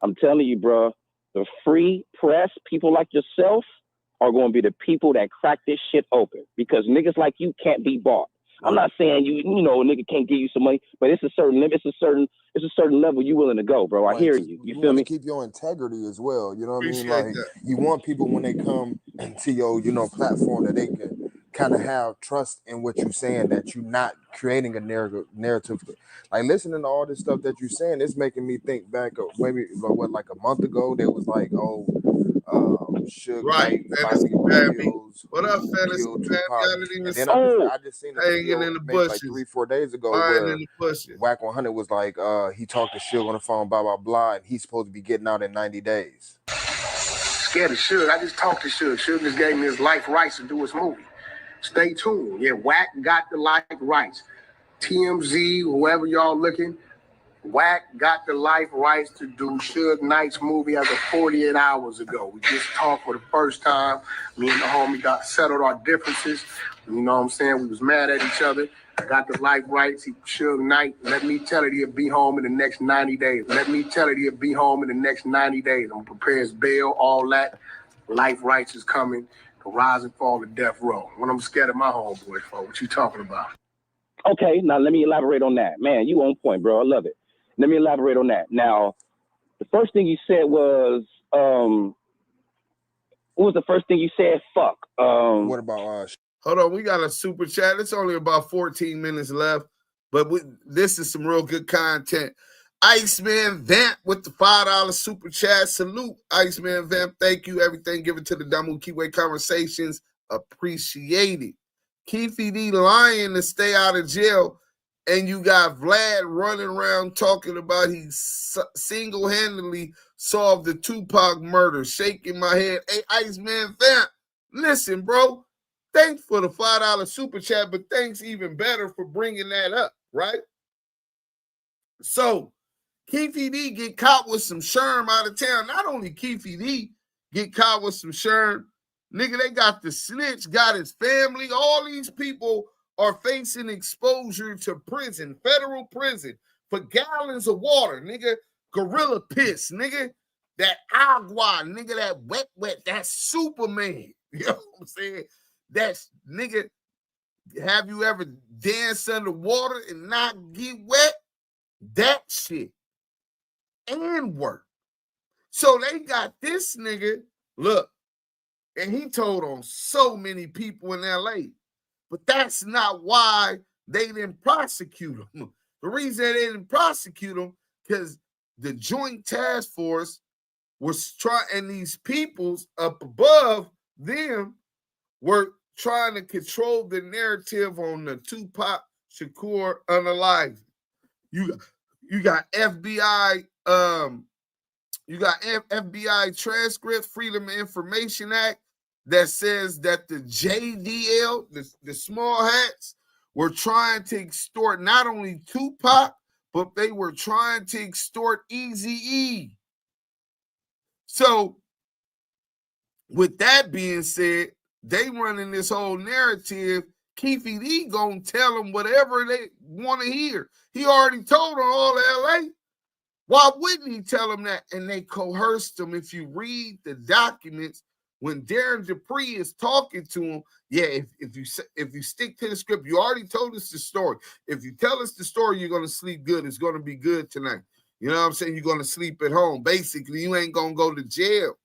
[SPEAKER 28] I'm telling you, bro, the free press, people like yourself, are going to be the people that crack this shit open, because niggas like you can't be bought. I'm not saying you know, a nigga can't give you some money, but it's a certain limit. It's a certain level you willing to go, bro. I hear you. You feel me?
[SPEAKER 27] Keep your integrity as well. You know what I mean? Like, you want people when they come to your, you know, platform, that they can kind of have trust in what you're saying, that you're not creating a narrative. Like, listening to all this stuff that you're saying, it's making me think back of maybe like a month ago, there was like, Suge Knight,
[SPEAKER 1] what up, fellas?
[SPEAKER 27] And then I just seen a video
[SPEAKER 1] in the
[SPEAKER 27] maybe like 3-4 days ago where WACK100 was like, he talked to Suge on the phone, blah, blah, blah, and he's supposed to be getting out in 90 days.
[SPEAKER 7] scared of Suge. I just talked to Suge. Suge just gave me his life rights to do his movie. Stay tuned. Yeah, Wack got the life rights. TMZ, whoever y'all looking, Wack got the life rights to do Suge Knight's movie as of 48 hours ago. We just talked for the first time. Me and the homie got settled our differences. You know what I'm saying? We was mad at each other. I got the life rights. Suge Knight, let me tell it, he'll be home in the next 90 days. Let me tell it, he'll be home in the next 90 days. I'm prepared his bail, all that. Life rights is coming. The rise and fall of Death Row. When I'm scared of my homeboy, for what you talking about?
[SPEAKER 28] Okay, now let me elaborate on that. Man, you on point, bro. I love it. Let me elaborate on that. Now, the first thing you said was, what was the first thing you said? Fuck.
[SPEAKER 27] What about
[SPEAKER 1] Hold on, we got a super chat. It's only about 14 minutes left, but this is some real good content. Iceman Vamp with the $5 super chat. Salute, Iceman Vamp. Thank you. Everything given to the Damu Keyway Conversations. Appreciate it. Keefy D lying to stay out of jail, and you got Vlad running around talking about he single-handedly solved the Tupac murder. Shaking my head. Hey, Iceman Vamp, listen, bro. Thanks for the $5 super chat, but thanks even better for bringing that up, right? So, Keefy D get caught with some sherm out of town. Not only Keefy D get caught with some sherm, nigga, they got the snitch, got his family. All these people are facing exposure to prison, federal prison, for gallons of water, nigga. Gorilla piss, nigga. That agua, nigga, that wet, that's Superman. You know what I'm saying? That's, nigga, have you ever danced underwater and not get wet? That shit. And work. So they got this nigga, look, and he told on so many people in LA, but that's not why they didn't prosecute him. The reason they didn't prosecute him, because the joint task force was trying, and these peoples up above them were trying to control the narrative on the Tupac Shakur unalive. You got FBI, you got FBI transcript, Freedom of Information Act, that says that the JDL, the small hats, were trying to extort not only Tupac, but they were trying to extort Eazy-E. So, with that being said, they running this whole narrative. Keefy D gonna tell them whatever they want to hear. He already told on all of LA. Why wouldn't he tell them that? And they coerced him. If you read the documents, when Darren Dupree is talking to him, yeah, if you stick to the script, you already told us the story. If you tell us the story, you're gonna sleep good. It's gonna be good tonight. You know what I'm saying? You're gonna sleep at home. Basically, you ain't gonna go to jail.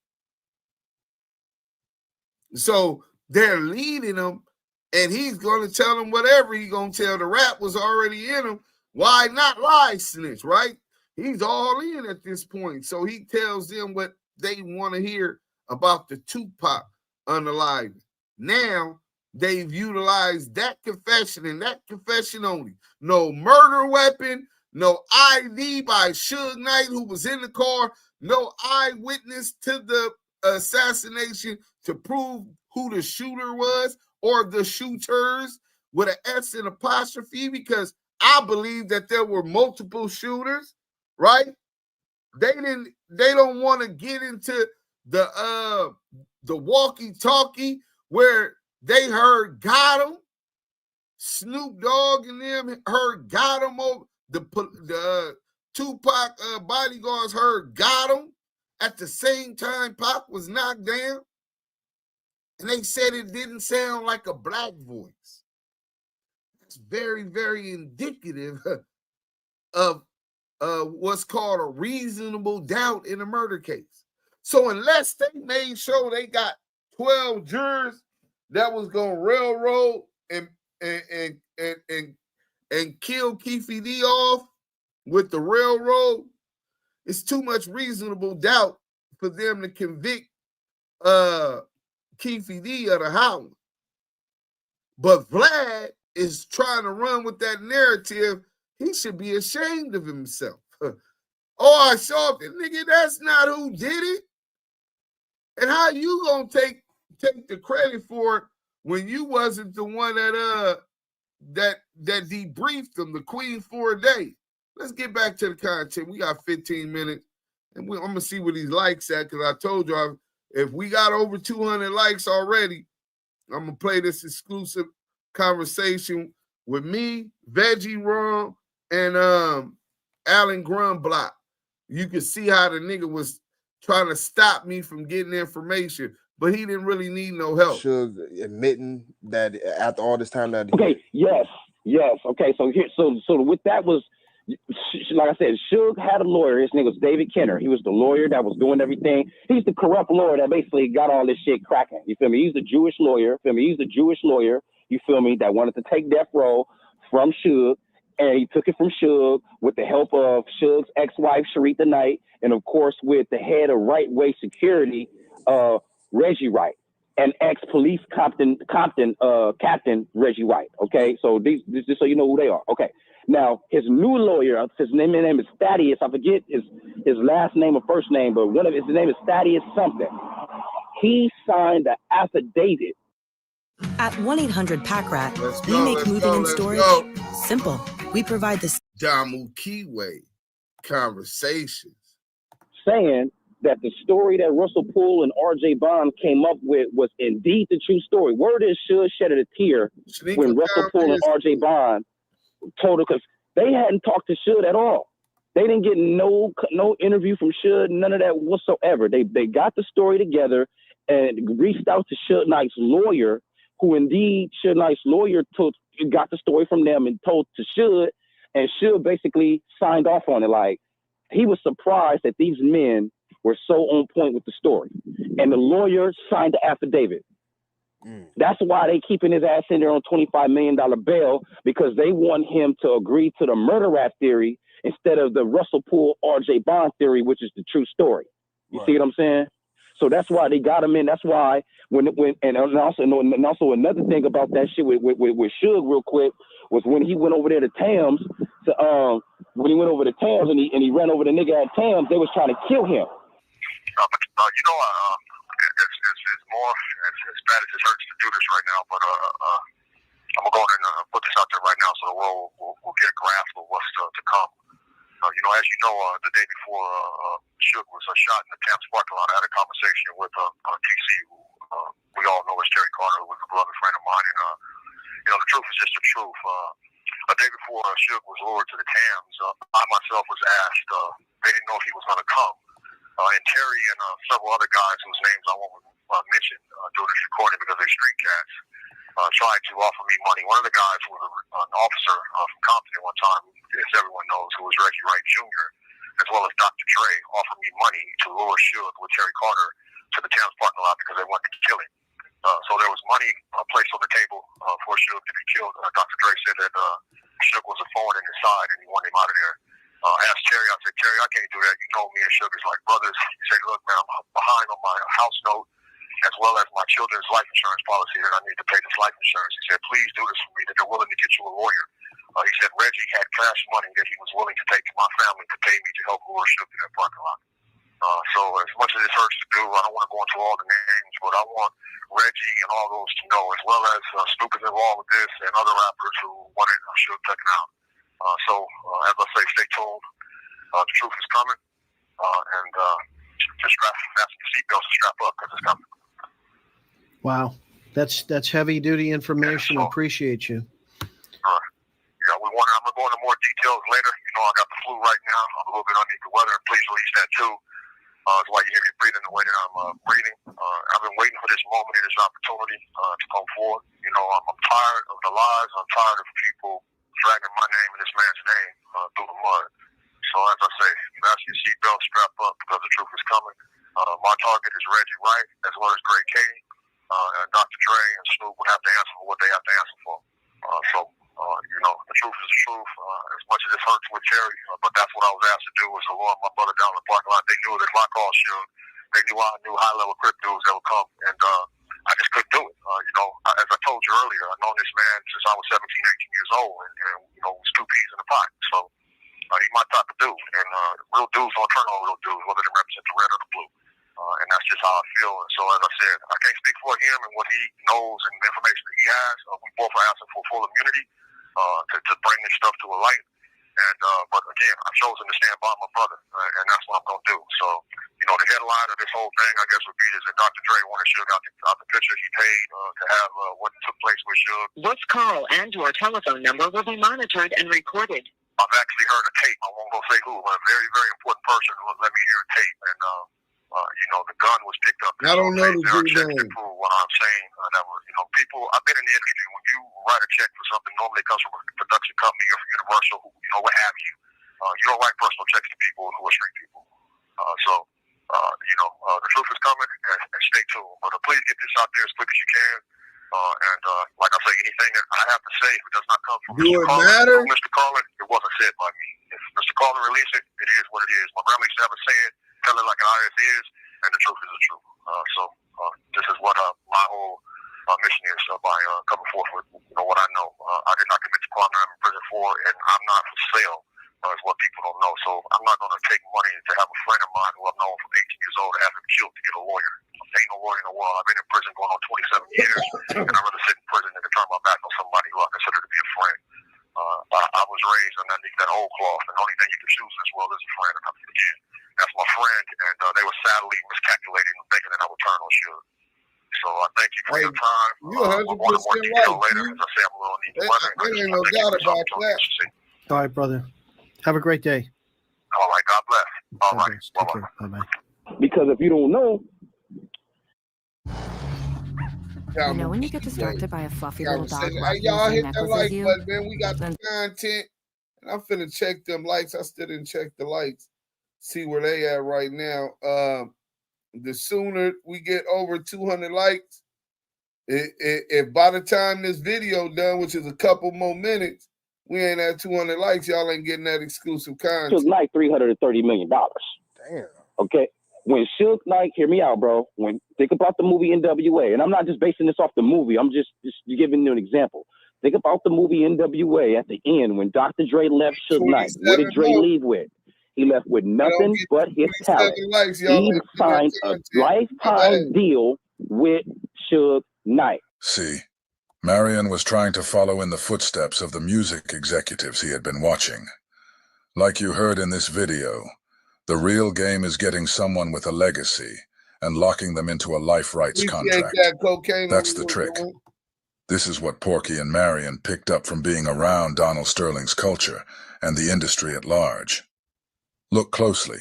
[SPEAKER 1] So they're leading him, and he's going to tell them whatever he's going to tell. The rap was already in him. Why not lie, snitch, right? He's all in at this point. So he tells them what they want to hear about the Tupac unalive. Now they've utilized that confession and that confession only. No murder weapon, no ID by Suge Knight, who was in the car, no eyewitness to the assassination to prove who the shooter was or the shooters with an S and apostrophe, because I believe that there were multiple shooters, right? They don't want to get into the walkie-talkie where they heard got him. Snoop Dogg and them heard got him over the Tupac bodyguards heard got him. At the same time, Pac was knocked down, and they said it didn't sound like a black voice. It's very, very indicative of what's called a reasonable doubt in a murder case. So unless they made sure they got 12 jurors that was gonna railroad and kill Keefy D off with the railroad, it's too much reasonable doubt for them to convict Keefy D of the Howland. But Vlad is trying to run with that narrative. He should be ashamed of himself. Oh, I saw it. Nigga, that's not who did it. And how you gonna take the credit for it when you wasn't the one that debriefed them, the queen for a day? Let's get back to the content. We got 15 minutes, and I'm gonna see what these likes at, because I told you if we got over 200 likes already, I'm gonna play this exclusive conversation with me, Veggie Rum, and Alan Grumblock. You can see how the nigga was trying to stop me from getting information, but he didn't really need no help.
[SPEAKER 27] Suge admitting that after all this time that
[SPEAKER 28] yes. Okay, so with that was, like I said, Suge had a lawyer. His name was David Kenner. He was the lawyer that was doing everything. He's the corrupt lawyer that basically got all this shit cracking. You feel me? He's the Jewish lawyer. He's the Jewish lawyer. You feel me? That wanted to take Death Row from Suge. And he took it from Suge with the help of Suge's ex-wife, Sharita Knight, and of course with the head of Right Way Security, Reggie Wright, and ex-police captain Reggie Wright. Okay, so these just so you know who they are. Okay, now his new lawyer, his name is Thaddeus. I forget his last name or first name, but his name is Thaddeus something. He signed the affidavit.
[SPEAKER 8] At 1-800-PACK-RAT, we make moving and storage simple. We provide this
[SPEAKER 1] Damu Kiwe conversations
[SPEAKER 28] saying that the story that Russell Poole and R.J. Bond came up with was indeed the true story. Word is Suge shedded a tear when Russell Poole and R.J. Bond told her, because they hadn't talked to Suge at all. They didn't get no interview from Suge, none of that whatsoever. They got the story together and reached out to Suge Knight's lawyer, who indeed Suge Knight's lawyer got the story from them and told to Suge, and Suge basically signed off on it. Like, he was surprised that these men were so on point with the story. And the lawyer signed the affidavit. That's why they keeping his ass in there on $25 million bail, because they want him to agree to the murder rap theory instead of the Russell Poole R.J. Bond theory, which is the true story. You see what I'm saying? So that's why they got him in. That's why and also another thing about that shit with Suge real quick was when he went over there to Tams and he ran over the nigga at Tams, they was trying to kill him.
[SPEAKER 2] It's more as bad as it hurts to do this right now, but I'm gonna go ahead and put this out there right now so the world will get a grasp of what's to come. As you know, the day before Suge was shot in the Tampa parking lot, I had a conversation with TC, who we all know as Terry Carter, who was a beloved friend of mine, and the truth is just the truth. A day before Suge was lured to the Tams, I myself was asked, they didn't know if he was going to come. And Terry and several other guys whose names I won't mention during this recording because they're street cats, tried to offer me money. One of the guys was an officer from Compton at one time, as everyone knows, who was Reggie Wright Jr., as well as Dr. Dre, offered me money to lure Suge with Terry Carter to the Tams parking lot because they wanted to kill him. So there was money placed on the table for Suge to be killed. Dr. Dre said that Suge was a thorn in his side and he wanted him out of there. I asked Terry, I said, Terry, I can't do that. You know me and Suge is like brothers. He said, look, man, I'm behind on my house note as well as my children's life insurance policy that I need to pay this life insurance. He said, please do this for me, that they're willing to get you a lawyer. He said, Reggie had cash money that he was willing to take to my family to pay me to help lure Suge in that parking lot. So as much as it hurts to do, I don't want to go into all the names, but I want Reggie and all those to know, as well as Snoop is involved with this and other rappers who wanted Suge taken out. So as I say, stay tuned. The truth is coming, and just fasten your seatbelts and strap up because it's coming.
[SPEAKER 19] Wow, that's heavy duty information. Yeah, appreciate you.
[SPEAKER 2] Yeah, I'm gonna go into more details later. I got the flu right now. I'm a little bit underneath the weather. Please release that too. That's why you hear me breathing the way that I'm breathing. I've been waiting for this moment and this opportunity to come forward. I'm tired of the lies. I'm tired of people dragging my name and this man's name through the mud. So as I say, fasten your seatbelt, strap up because the truth is coming. My target is Reggie Wright as well as Greg Katie. And Dr. Dre and Snoop would have to answer for what they have to answer for. The truth is the truth. As much as it hurts with Terry, but that's what I was asked to do was to lure my brother down the parking lot. They knew that if I called Suge, they knew I knew high-level crip dudes that would come, and I just couldn't do it. As I told you earlier, I've known this man since I was 17, 18 years old, and it was two peas in a pot. So he's my type of dude, and real dudes don't turn on real dudes, whether they represent the red or the blue. And that's just how I feel. And so, as I said, I can't speak for him and what he knows and the information that he has. We both are asking for full immunity to bring this stuff to a light. And but again, I've chosen to stand by my brother, and that's what I'm going to do. So, you know, the headline of this whole thing, I guess, would be is that Dr. Dre wanted Suge out the picture. He paid to have what took place with Suge.
[SPEAKER 5] This call and your telephone number will be monitored and recorded.
[SPEAKER 2] I've actually heard a tape. I won't go say who, but a very, very important person let me hear a tape. And, you know, the gun was picked up.
[SPEAKER 1] I don't know the dude's name.
[SPEAKER 2] What I'm saying, that was, you know, people, I've been in the industry. When you write a check for something, normally it comes from a production company or from Universal, you know, what have you. You don't write personal checks to people who are street people. You know, the truth is coming, and stay tuned. But please get this out there as quick as you can. Like I say, anything that I have to say, if it does not come from Mr. Carlin, it wasn't said by me. If Mr. Carlin released it, it is what it is. My grandma used to have a saying, tell it like an IS is, and the truth is the truth. This is what my whole mission is by coming forth with, you know, what I know. I did not commit the crime I'm in prison for, and I'm not for sale. Is what people don't know. So I'm not going to take money to have a friend of mine who I've known from 18 years old to have him killed to get a lawyer. Ain't no lawyer in the world. I've been in prison going on 27 years, and I'd rather sit in prison than to turn my back on somebody who I consider to be a friend. I was raised underneath that old cloth, and the only thing you can choose in this world is a friend. And again, that's my friend, and they were sadly miscalculating and thinking that I would turn on Suge. So I thank you for your time.
[SPEAKER 1] You're 100% right.
[SPEAKER 2] Later, as I say, I'm a little need the weather.
[SPEAKER 1] There ain't no doubt about that.
[SPEAKER 19] All right, brother. Have a great day.
[SPEAKER 2] All right, God bless. All right,
[SPEAKER 19] bye-bye. Bye-bye.
[SPEAKER 28] Because if you don't know,
[SPEAKER 6] you know when you get distracted by a fluffy little dog.
[SPEAKER 1] Hey, y'all hit that like button, man. We got the content, and I'm finna check them likes. I still didn't check the likes. See where they at right now. The sooner we get over 200 likes, if by the time this video done, which is a couple more minutes, we ain't at 200 likes, y'all ain't getting that exclusive content.
[SPEAKER 28] Suge Knight $330 million.
[SPEAKER 1] Damn.
[SPEAKER 28] Okay. When Suge Knight, hear me out, bro. Think about the movie NWA, and I'm not just basing this off the movie. I'm just giving you an example. Think about the movie NWA at the end when Dr. Dre left Suge Knight. What did Dre leave with? He left with nothing but his talent. He signed a lifetime deal with Suge Knight.
[SPEAKER 21] See, Marion was trying to follow in the footsteps of the music executives he had been watching. Like you heard in this video, the real game is getting someone with a legacy and locking them into a life rights contract. That's the trick. This is what Porky and Marion picked up from being around Donald Sterling's culture and the industry at large. Look closely.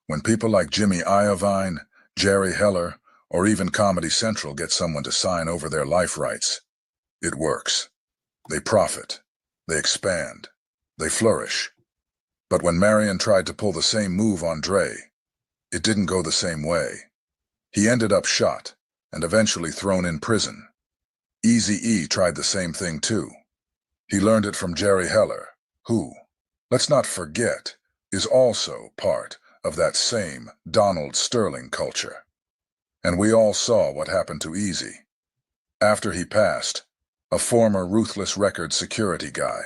[SPEAKER 21] When people like Jimmy Iovine, Jerry Heller, or even Comedy Central get someone to sign over their life rights, it works. They profit. They expand. They flourish. But when Marion tried to pull the same move on Dre, it didn't go the same way. He ended up shot and eventually thrown in prison. Eazy-E tried the same thing too. He learned it from Jerry Heller, who, let's not forget, is also part of that same Donald Sterling culture. And we all saw what happened to Eazy. After he passed, a former Ruthless Records security guy,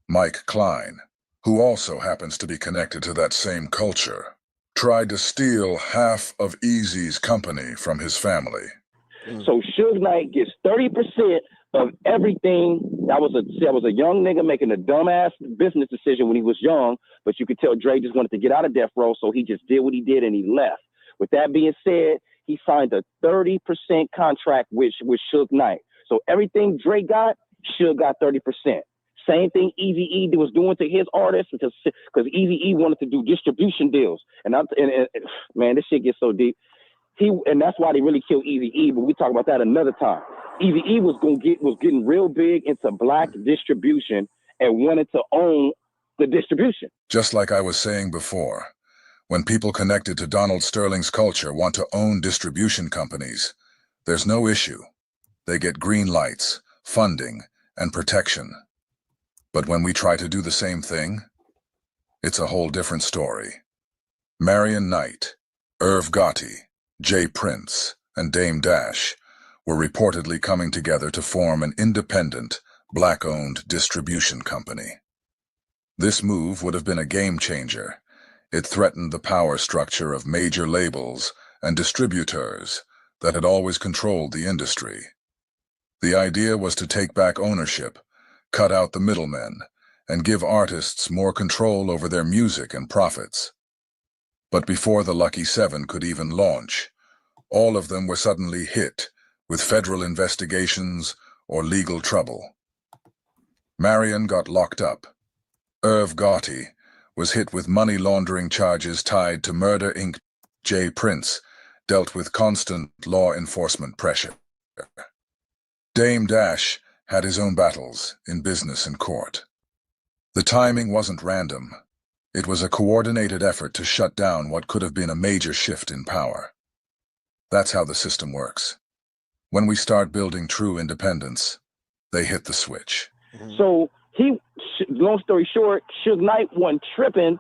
[SPEAKER 21] Mike Klein, who also happens to be connected to that same culture, tried to steal half of Eazy's company from his family.
[SPEAKER 28] So Suge Knight gets 30% of everything. That was a young nigga making a dumbass business decision when he was young, but you could tell Dre just wanted to get out of death row, so he just did what he did and he left. With that being said, he signed a 30% contract with Suge Knight. So everything Dre got, Suge got 30%. Same thing Eazy-E was doing to his artists because Eazy-E wanted to do distribution deals. And man, this shit gets so deep. And that's why they really killed Eazy-E, but we talk about that another time. Eazy-E was getting real big into black distribution and wanted to own the distribution.
[SPEAKER 21] Just like I was saying before, when people connected to Donald Sterling's culture want to own distribution companies, there's no issue. They get green lights, funding, and protection. But when we try to do the same thing, it's a whole different story. Marion Knight, Irv Gotti, Jay Prince, and Dame Dash were reportedly coming together to form an independent, black-owned distribution company. This move would have been a game changer. It threatened the power structure of major labels and distributors that had always controlled the industry. The idea was to take back ownership, cut out the middlemen, and give artists more control over their music and profits. But before the Lucky Seven could even launch, all of them were suddenly hit with federal investigations or legal trouble. Marion got locked up. Irv Gotti was hit with money laundering charges tied to Murder, Inc. Jay Prince dealt with constant law enforcement pressure. Dame Dash had his own battles in business and court. The timing wasn't random. It was a coordinated effort to shut down what could have been a major shift in power. That's how the system works. When we start building true independence, they hit the switch.
[SPEAKER 28] So long story short, Suge Knight wasn't tripping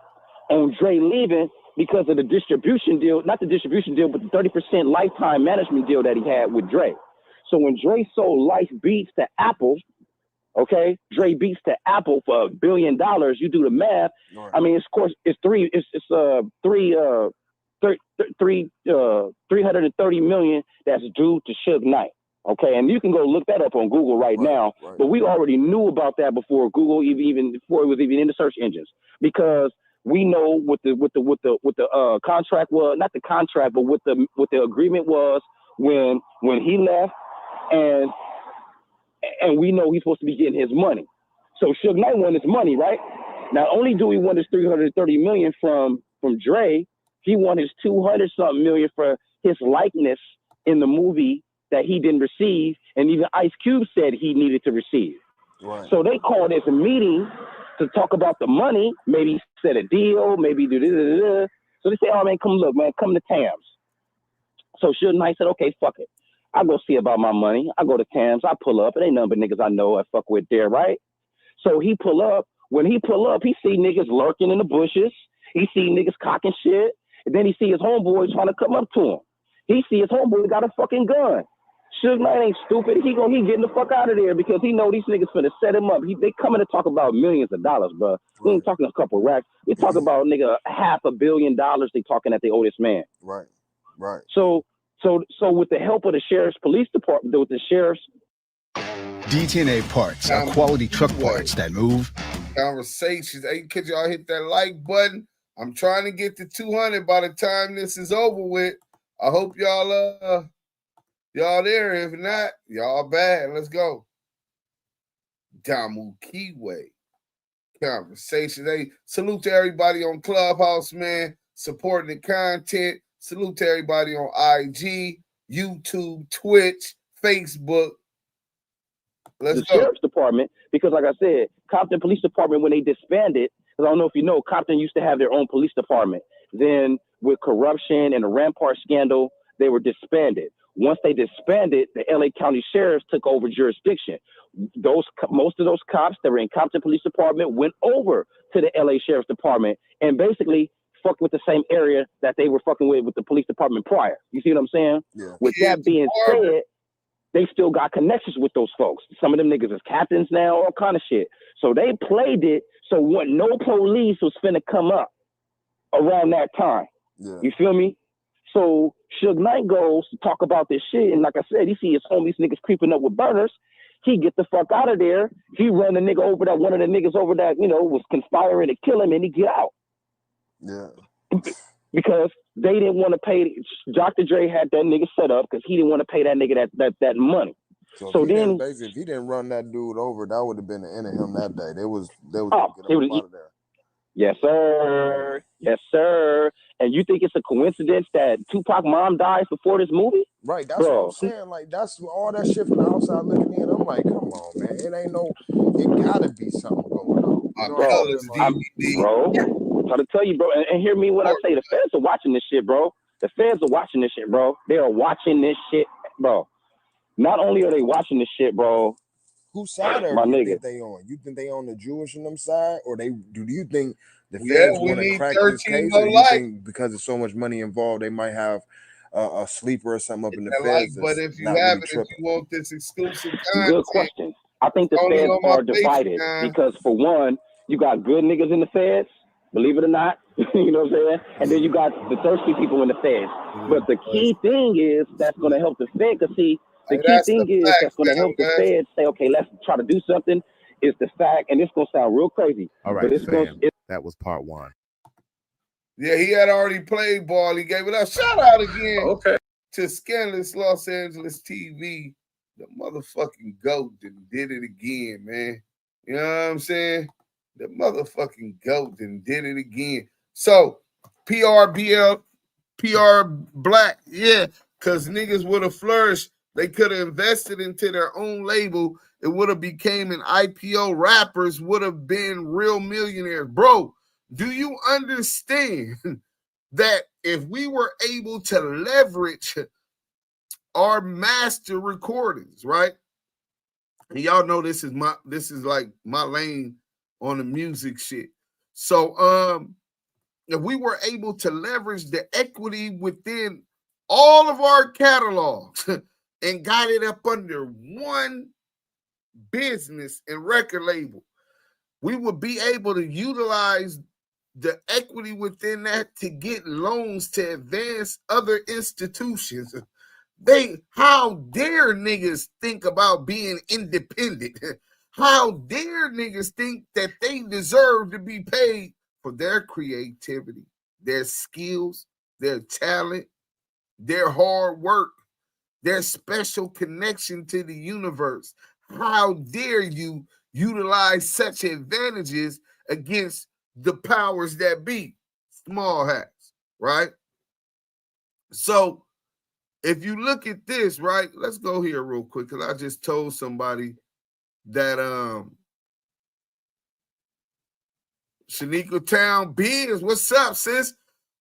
[SPEAKER 28] on Dre leaving because of the distribution deal, not the distribution deal, but the 30% lifetime management deal that he had with Dre. So when Dre sold Life Beats to Apple, okay, Dre Beats to Apple for $1 billion, you do the math. Right. I mean, it's $330 million that's due to Suge Knight. Okay, and you can go look that up on Google right now. Right. But we already knew about that before Google even before it was even in the search engines, because we know what the contract was, not the contract, but what the agreement was when he left, and we know he's supposed to be getting his money. So Suge Knight wanted his money, right? Not only do we want his $330 million from Dre, he wanted his $200-something million for his likeness in the movie that he didn't receive, and even Ice Cube said he needed to receive. Right. So they called this a meeting to talk about the money, maybe set a deal, maybe do this. So they say, oh man, come to Tams. So Suge Knight said, okay, fuck it. I'll go see about my money. I go to Tams, I pull up. It ain't nothing but niggas I know I fuck with there, right? So he pull up. When he pull up, he see niggas lurking in the bushes. He see niggas cocking shit. And then he see his homeboy trying to come up to him. He see his homeboy got a fucking gun. Suge Knight ain't stupid. He getting the fuck out of there because he know these niggas finna set him up. They coming to talk about millions of dollars, bro. Right. We ain't talking a couple racks. We talking about nigga $500 million. They talking at the oldest man.
[SPEAKER 27] Right.
[SPEAKER 28] So with the help of the sheriff's police department, with the sheriff's
[SPEAKER 10] DTNA parts are quality truck parts that move.
[SPEAKER 1] Conversations. Hey, could y'all hit that like button? I'm trying to get to 200 by the time this is over with. I hope y'all there. If not, y'all bad. Let's go. Damu Kiwe. Conversation. Hey, salute to everybody on Clubhouse, man. Supporting the content. Salute to everybody on IG, YouTube, Twitch, Facebook. Let's go.
[SPEAKER 28] Sheriff's Department, because like I said, Compton Police Department, when they disbanded, because I don't know if you know, Compton used to have their own police department. Then with corruption and the Rampart scandal, they were disbanded. Once they disbanded, the LA County Sheriffs took over jurisdiction. Most of those cops that were in Compton Police Department went over to the LA Sheriff's Department and basically fucked with the same area that they were fucking with the police department prior. You see what I'm saying? Yeah. With that being said, they still got connections with those folks. Some of them niggas is captains now, all kind of shit. So they played it so when no police was finna come up around that time. Yeah. You feel me? So Suge Knight goes to talk about this shit, and like I said, he see his homies niggas creeping up with burners. He get the fuck out of there. He run the nigga over that, one of the niggas over that, was conspiring to kill him, and he get out.
[SPEAKER 27] Yeah.
[SPEAKER 28] Because they didn't want to pay. Dr. Dre had that nigga set up because he didn't want to pay that nigga that money.
[SPEAKER 27] So then, basically, if he didn't run that dude over, that would have been the end of him that day. They was get him out of there.
[SPEAKER 28] Yes, sir. Yes, sir. And you think it's a coincidence that Tupac mom dies before this movie?
[SPEAKER 27] Right. That's what I'm saying. Like, that's all that shit from the outside looking in. I'm like, come on, man. It gotta be something going on.
[SPEAKER 28] Bro. I'm trying to tell you, bro, and hear me when I say the feds are watching this shit, bro. The feds are watching this shit, bro. They are watching this shit, bro. Not only are they watching this shit, bro.
[SPEAKER 27] Whose side are you think they on? You think they on the Jewish in them side, or do you think the feds want to crack this case, or you think because there's so much money involved, they might have a sleeper or something up in the feds?
[SPEAKER 1] But if you have it, if you want this exclusive content,
[SPEAKER 28] good question. I think the feds are divided because, for one, you got good niggas in the feds, believe it or not. You know what I'm saying? And then you got the thirsty people in the feds. But the key thing is that's going to help the Fed. Because see, the key thing is that's going to help the Fed say, okay, let's try to do something. Is the fact, and it's going to sound real crazy.
[SPEAKER 11] All right,
[SPEAKER 28] but it's
[SPEAKER 11] fam, that was part one.
[SPEAKER 1] Yeah, he had already played ball. He gave it up. Shout out again to Scandalous Los Angeles TV. The motherfucking GOAT did it again, man. You know what I'm saying? The motherfucking GOAT did it again. So, PR Black, yeah, because niggas would have flourished. They could have invested into their own label. It would have became an IPO. Rappers would have been real millionaires. Bro, do you understand that if we were able to leverage our master recordings, right? And y'all know this is like my lane on the music shit. So if we were able to leverage the equity within all of our catalogs and got it up under one business and record label, we would be able to utilize the equity within that to get loans to advance other institutions. How dare niggas think about being independent? How dare niggas think that they deserve to be paid for their creativity, their skills, their talent, their hard work, their special connection to the universe? How dare you utilize such advantages against the powers that be? Small hats, right? So if you look at this, right, let's go here real quick, because I just told somebody that Shaniqua Town Biz, what's up, sis?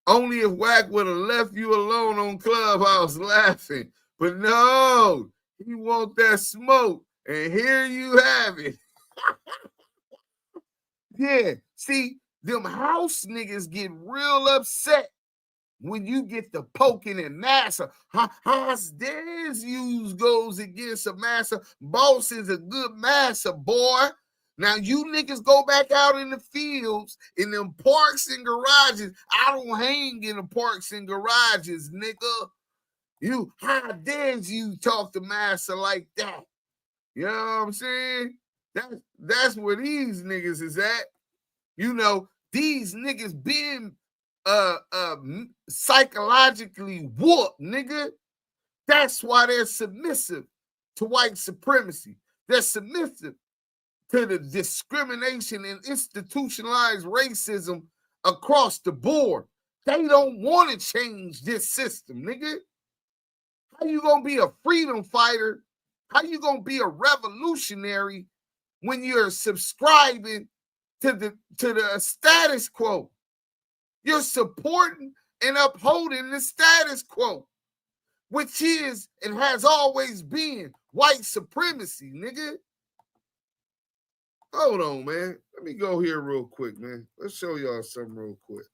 [SPEAKER 1] Only if Wack would have left you alone on Clubhouse laughing. But no, he want that smoke. And here you have it. Yeah, see, them house niggas get real upset when you get the poking and massa. How's theirs use goes against a massa? Boss is a good massa, boy. Now you niggas go back out in the fields, in them parks and garages. I don't hang in the parks and garages, nigga. How dare you talk to massa like that? You know what I'm saying? That's where these niggas is at. You know, these niggas been psychologically whooped, nigga. That's why they're submissive to white supremacy. They're submissive to the discrimination and institutionalized racism across the board. They don't want to change this system, nigga. How you gonna be a freedom fighter? How you gonna be a revolutionary when you're subscribing to the status quo? You're supporting and upholding the status quo, which is and has always been white supremacy, nigga. Hold on, man. Let me go here real quick, man. Let's show y'all something real quick.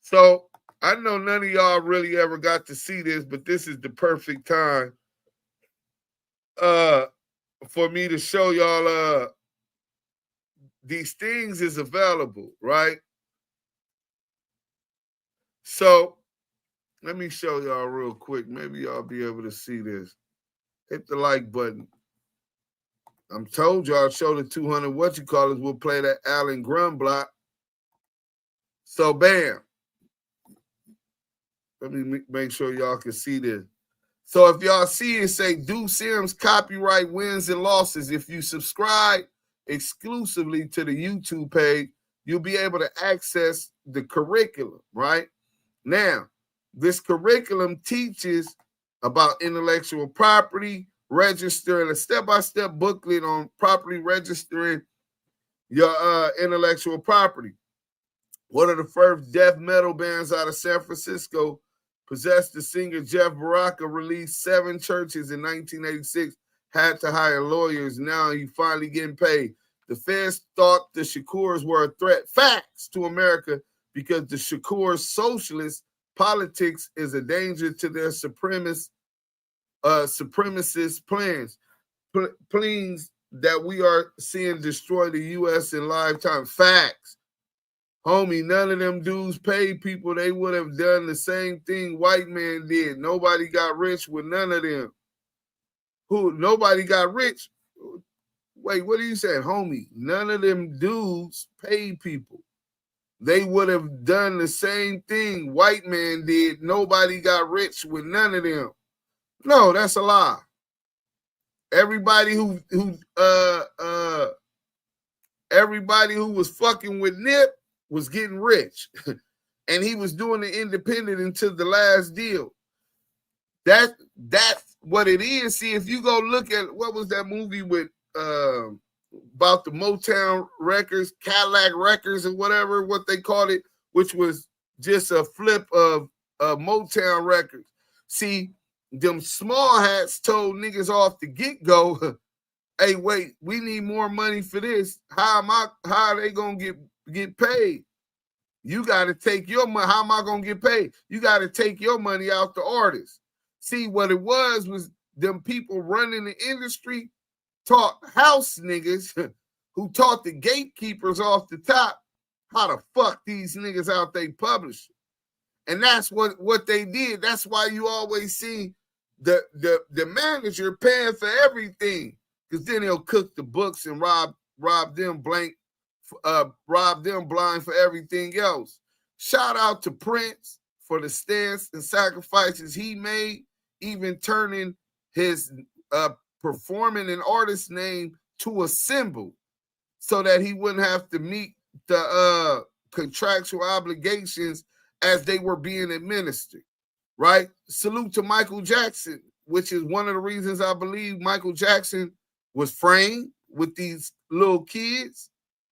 [SPEAKER 1] So I know none of y'all really ever got to see this, but this is the perfect time for me to show y'all these things is available, right? So let me show y'all real quick. Maybe y'all be able to see this. Hit the like button. I'm told y'all show the 200 we'll play that Allen Grum block. So bam. Let me make sure y'all can see this. So if y'all see it, say Do Serum's copyright wins and losses. If you subscribe exclusively to the YouTube page, you'll be able to access the curriculum, right? Now, this curriculum teaches about intellectual property, registering, a step-by-step booklet on properly registering your intellectual property. One of the first death metal bands out of San Francisco possessed the singer Jeff Baraka, released 7 churches in 1986, had to hire lawyers. Now he finally getting paid. The feds thought the Shakurs were a threat. Facts to America, because the Shakurs' socialist politics is a danger to their supremacist plans. that we are seeing destroy the U.S. in lifetime. Facts. Homie, none of them dudes paid people. They would have done the same thing white man did. Nobody got rich with none of them. Nobody got rich. Wait, what are you saying? Homie, none of them dudes paid people. They would have done the same thing white man did. Nobody got rich with none of them. No, that's a lie. Everybody who was fucking with Nip was getting rich. And he was doing the independent until the last deal. That's what it is. See, if you go look at what was that movie with about the Motown records, Cadillac records, or whatever what they called it, which was just a flip of Motown records. See, them small hats told niggas off the get-go, hey, wait, we need more money for this. How are they gonna get paid? You gotta take your money. How am I gonna get paid? You gotta take your money out the artist. See, what it was them people running the industry taught house niggas who taught the gatekeepers off the top how to fuck these niggas out they publish. And that's what they did. That's why you always see the manager paying for everything, because then he'll cook the books and rob them blind for everything else. Shout out to Prince for the stance and sacrifices he made, even turning his performing an artist name to a symbol so that he wouldn't have to meet the contractual obligations as they were being administered, right? Salute to Michael Jackson, which is one of the reasons I believe Michael Jackson was framed with these little kids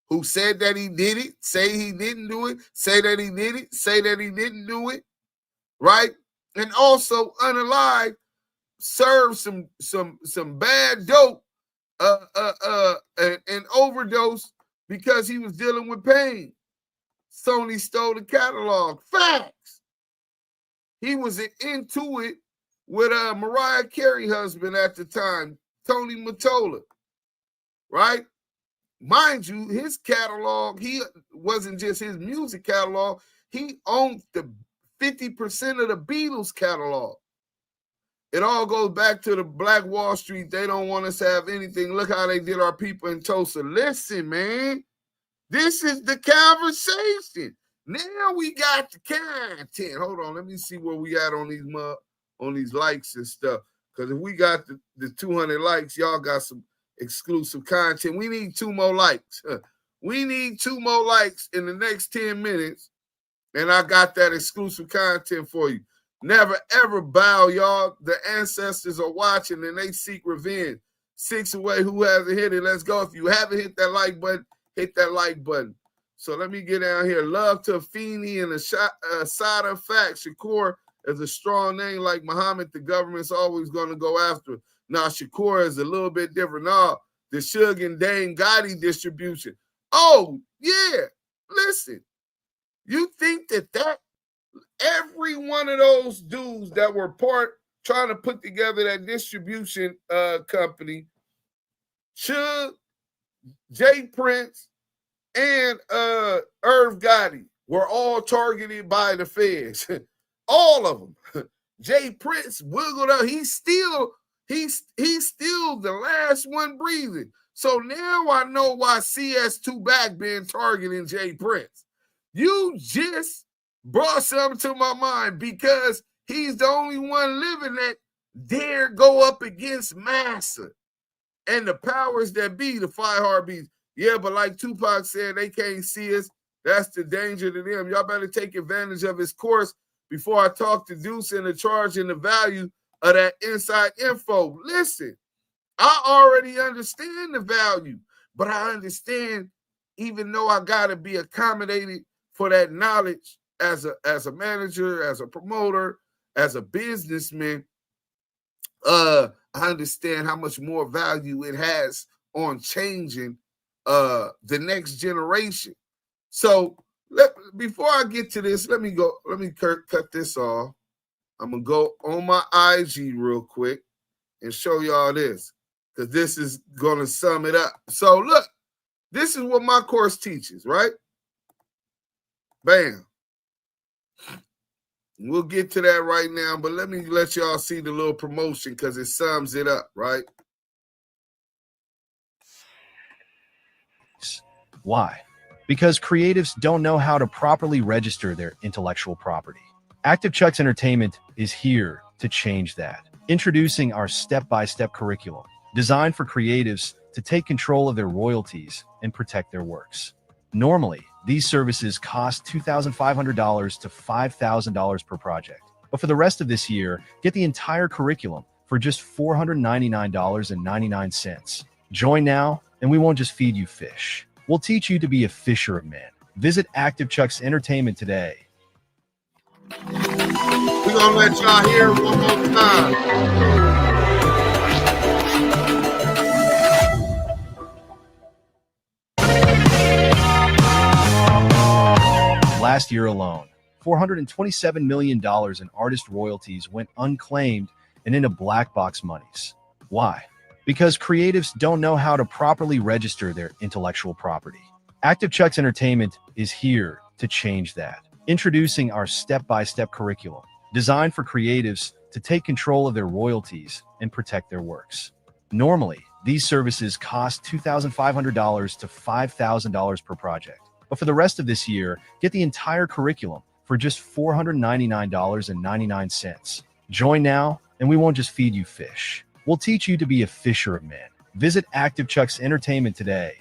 [SPEAKER 1] who said that he did it, say he didn't do it, say that he did it, say that he didn't do it, right? And also unalive served some bad dope and overdose because he was dealing with pain. Sony stole the catalog. Facts. He was into it with Mariah Carey husband at the time, Tony Mottola, right? Mind you, his catalog, he wasn't just his music catalog. He owned the 50% of the Beatles catalog. It all goes back to the Black Wall Street. They don't want us to have anything. Look how they did our people in Tulsa. Listen, man, this is the conversation. Now we got the content. Hold on, let me see where we at on these likes and stuff. Because if we got the 200 likes, y'all got some exclusive content. We need 2 more likes. We need 2 more likes in the next 10 minutes. And I got that exclusive content for you. Never, ever bow, y'all. The ancestors are watching and they seek revenge. 6 away. Who hasn't hit it? Let's go. If you haven't hit that like button, hit that like button. So let me get down here. Love to Feeney and a side of fact. Shakur is a strong name like Muhammad. The government's always going to go after it. Now, Shakur is a little bit different. Now, the Suge and Dame Gotti distribution. Oh, yeah. Listen, you think that every one of those dudes that were trying to put together that distribution company, Suge, Jay Prince, and Irv Gotti were all targeted by the feds. All of them. Jay Prince wiggled out. He's still the last one breathing. So now I know why CS2 Back been targeting Jay Prince. You just brought something to my mind because he's the only one living that dare go up against Massa and the powers that be, the Five Heartbeats. Yeah, but like Tupac said, they can't see us. That's the danger to them. Y'all better take advantage of his course before I talk to Deuce and the charge and the value of that inside info. Listen, I already understand the value, but I understand even though I got to be accommodated for that knowledge as a manager, as a promoter, as a businessman, I understand how much more value it has on changing the next generation. So before I get to this, let me cut this off. I'm gonna go on my IG real quick and show y'all this. because this is going to sum it up. So look, this is what my course teaches, right? Bam. We'll get to that right now, but let me let y'all see the little promotion because it sums it up, right?
[SPEAKER 11] Why? Because creatives don't know how to properly register their intellectual property. Active Chucks Entertainment is here to change that. Introducing our step-by-step curriculum, designed for creatives to take control of their royalties and protect their works. Normally, these services cost $2,500 to $5,000 per project. But for the rest of this year, get the entire curriculum for just $499.99. Join now, and we won't just feed you fish. We'll teach you to be a fisher of men. Visit Active Chucks Entertainment today.
[SPEAKER 1] We're going to let y'all hear it one more time.
[SPEAKER 11] Last year alone, $427 million in artist royalties went unclaimed and into black box monies. Why? Because creatives don't know how to properly register their intellectual property. Active Chucks Entertainment is here to change that. Introducing our step-by-step curriculum, designed for creatives to take control of their royalties and protect their works. Normally, these services cost $2,500 to $5,000 per project. But for the rest of this year, get the entire curriculum for just $499.99. Join now, and we won't just feed you fish. We'll teach you to be a fisher of men. Visit Active Chucks Entertainment today.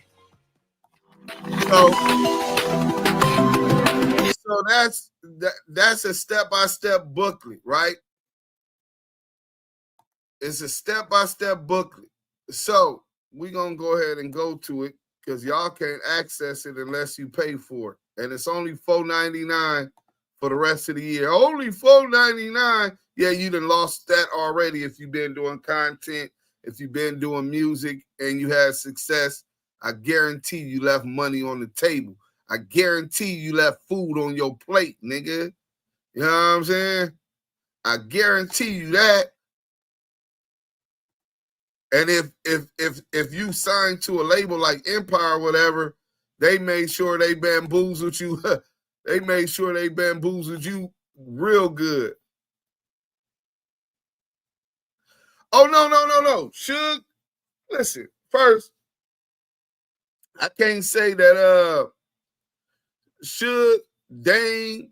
[SPEAKER 1] So that's a step-by-step booklet, right? It's a step-by-step booklet. So we're going to go ahead and go to it because y'all can't access it unless you pay for it. And it's only $4.99 for the rest of the year. Only $4.99. Yeah, you done lost that already if you've been doing content, if you've been doing music and you had success. I guarantee you left money on the table. I guarantee you left food on your plate, nigga. You know what I'm saying? I guarantee you that. And if you signed to a label like Empire or whatever, they made sure they bamboozled you. They made sure they bamboozled you real good. Oh, no. Suge, listen, first, I can't say that Suge, Dame,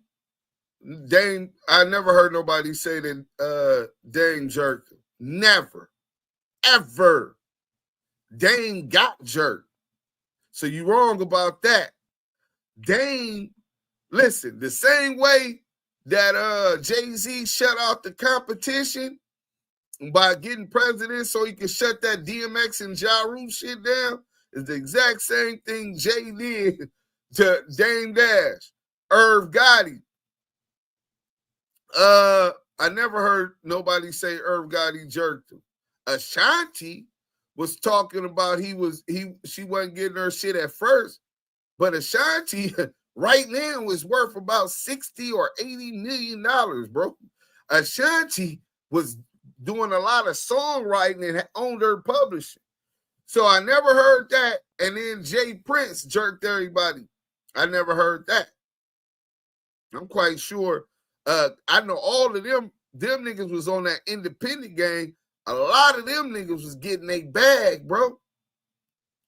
[SPEAKER 1] I never heard nobody say that Dame jerked him. Never. Ever. Dame got jerked. So you wrong about that. Dame, listen, the same way that Jay-Z shut out the competition by getting president so he could shut that DMX and Ja Rule shit down is the exact same thing Jay did to Dame Dash, Irv Gotti. I never heard nobody say Irv Gotti jerked him. Ashanti was talking about she wasn't getting her shit at first, but Ashanti right now is worth about $60 or $80 million, bro. Ashanti was doing a lot of songwriting and owned her publishing. So I never heard that. And then Jay Prince jerked everybody. I never heard that. I'm quite sure. I know all of them niggas was on that independent game. A lot of them niggas was getting a bag, bro.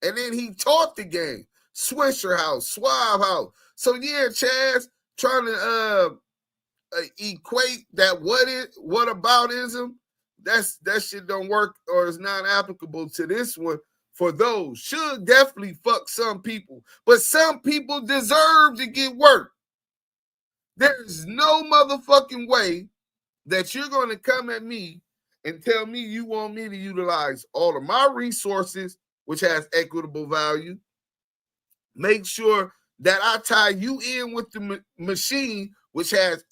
[SPEAKER 1] And then he taught the game. Swisher House, Suave House. So yeah, Chaz trying to equate that whataboutism. That shit don't work or is not applicable to this one. For those, should definitely fuck some people, but some people deserve to get work. There's no motherfucking way that you're going to come at me and tell me you want me to utilize all of my resources, which has equitable value. Make sure that I tie you in with the machine, which has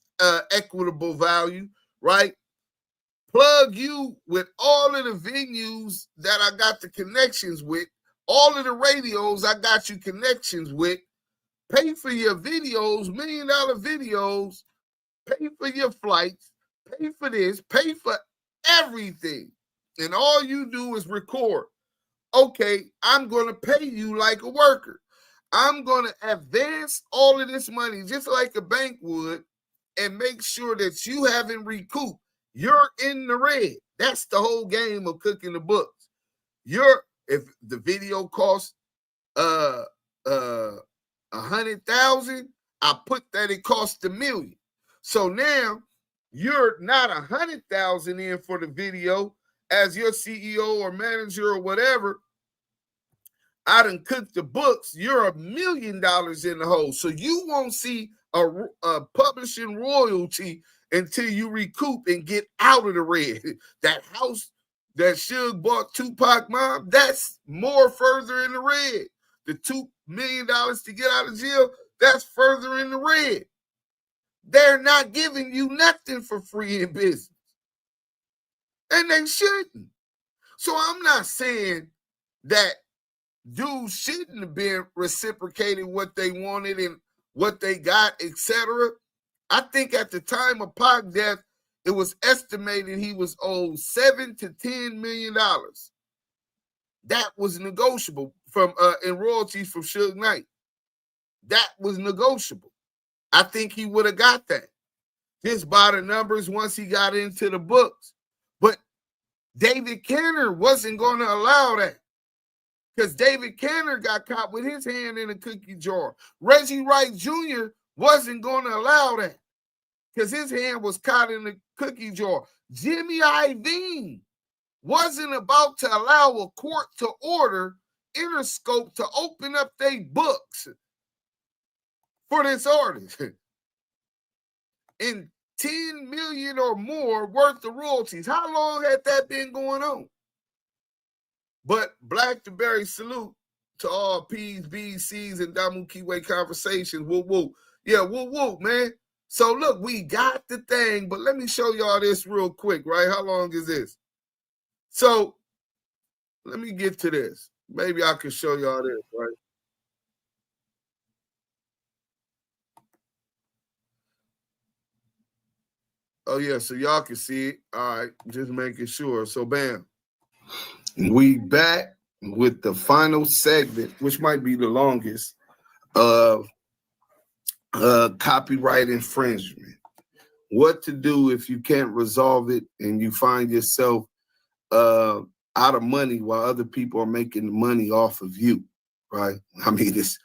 [SPEAKER 1] equitable value, right? Plug you with all of the venues that I got the connections with, all of the radios I got you connections with. Pay for your videos, $1 million videos, pay for your flights, pay for this, pay for everything. And all you do is record. Okay, I'm going to pay you like a worker. I'm going to advance all of this money just like a bank would and make sure that you haven't recouped. You're in the red. That's the whole game of cooking the books. If the video costs $100,000, I put that it cost $1 million. So now you're not $100,000 in for the video as your CEO or manager or whatever. I done cooked the books. You're $1 million in the hole. So you won't see a publishing royalty until you recoup and get out of the red. That house that Suge bought Tupac mom, that's more further in the red. The $2 million to get out of jail, that's further in the red. They're not giving you nothing for free in business. And they shouldn't. So I'm not saying that dudes shouldn't have been reciprocated what they wanted and what they got, etc. I think at the time of Pac's death, it was estimated he was owed $7 to $10 million. That was negotiable from in royalties from Suge Knight. That was negotiable. I think he would have got that just by the numbers once he got into the books. But David Kenner wasn't going to allow that because David Kenner got caught with his hand in a cookie jar. Reggie Wright Jr. wasn't going to allow that because his hand was caught in the cookie jar. Jimmy Iovine wasn't about to allow a court to order Interscope to open up their books for this artist. And $10 million or more worth of royalties. How long had that been going on? But Black to Berry salute to all P's, B's, C's, and Damu Kiwe conversations. Woo woo. Yeah, woo woo, man. So look, we got the thing, but let me show y'all this real quick, right? How long is this? So let me get to this. Maybe I can show y'all this, right? Oh, yeah, so y'all can see it. All right, just making sure. So, bam. We back with the final segment, which might be the longest, of copyright infringement. What to do if you can't resolve it and you find yourself out of money while other people are making money off of you, right? I mean, it's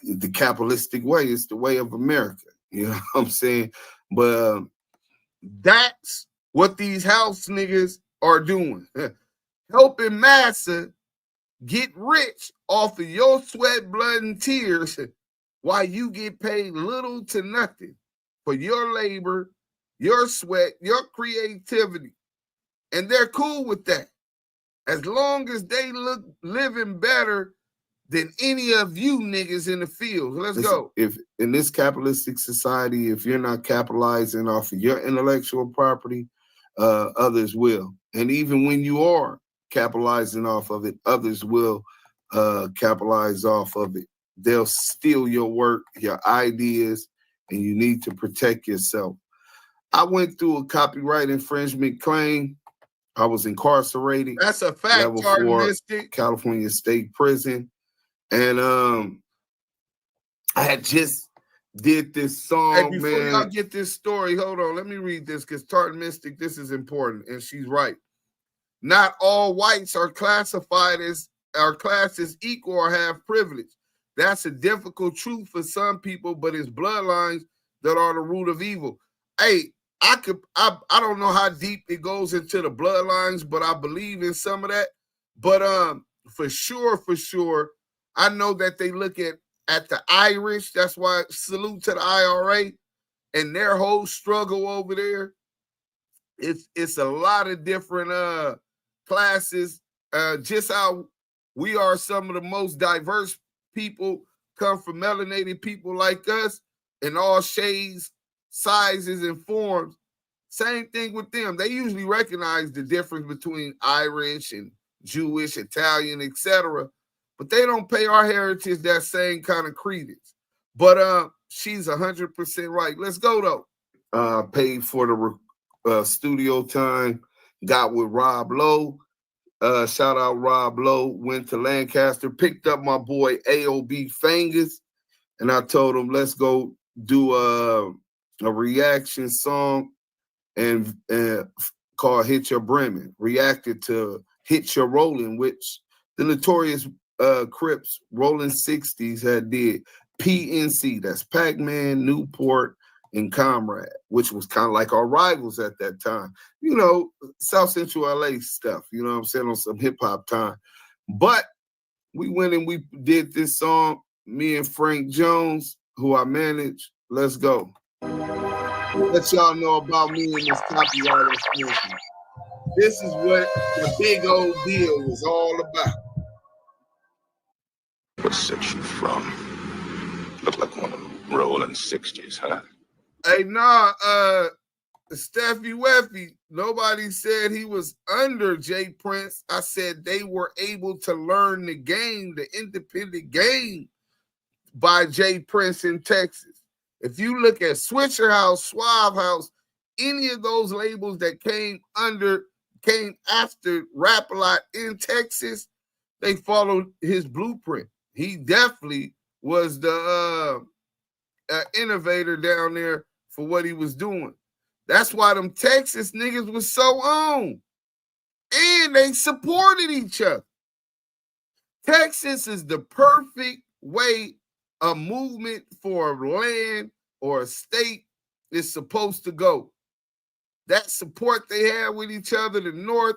[SPEAKER 1] the capitalistic way. It's the way of America. You know what I'm saying? But that's what these house niggas are doing. Helping massa get rich off of your sweat, blood, and tears while you get paid little to nothing for your labor, your sweat, your creativity. And they're cool with that. As long as they look living better than any of you niggas in the field. Let's go. If in this capitalistic society, if you're not capitalizing off of your intellectual property, others will. And even when you are capitalizing off of it, others will capitalize off of it. They'll steal your work, your ideas, and you need to protect yourself. I went through a copyright infringement claim. I was incarcerated. That's a fact, level 4, California State Prison. And I had just did this song, hey, before man. Y'all get this story, hold on. Let me read this because Tartan Mystic, this is important, and she's right. Not all whites are classified as our class is equal or have privilege. That's a difficult truth for some people, but it's bloodlines that are the root of evil. Hey, I don't know how deep it goes into the bloodlines, but I believe in some of that. But for sure, I know that they look at the Irish. That's why salute to the IRA and their whole struggle over there. It's a lot of different classes. Just how we are some of the most diverse people, come from melanated people like us in all shades, sizes, and forms. Same thing with them. They usually recognize the difference between Irish and Jewish, Italian, etc. But they don't pay our heritage that same kind of credence. But she's 100% right. Let's go, though. Paid for the studio time. Got with Rob Lowe. Shout out Rob Lowe. Went to Lancaster, picked up my boy AOB Fingers, and I told him, let's go do a reaction song and called Hit Your Bremen. Reacted to Hit Your Rollin', which the Notorious Crips Rolling 60s had did. PNC, that's Pac-Man, Newport, and Comrade, which was kind of like our rivals at that time. You know, South Central LA stuff, you know what I'm saying, on some hip-hop time. But we went and we did this song, me and Frank Jones, who I managed. Let's go. Let y'all know about me and this copyright extension. This is what the big old deal was all about.
[SPEAKER 4] What section from? Look like one of them rolling 60s, huh?
[SPEAKER 1] Hey, nah, Steffi Weffy, nobody said he was under Jay Prince. I said they were able to learn the game, the independent game, by Jay Prince in Texas. If you look at Switcher House, Suave House, any of those labels that came after Rap-A-Lot in Texas, they followed his blueprint. He definitely was the innovator down there for what he was doing. That's why them Texas niggas was so on. And they supported each other. Texas is the perfect way a movement for a land or a state is supposed to go. That support they had with each other, the North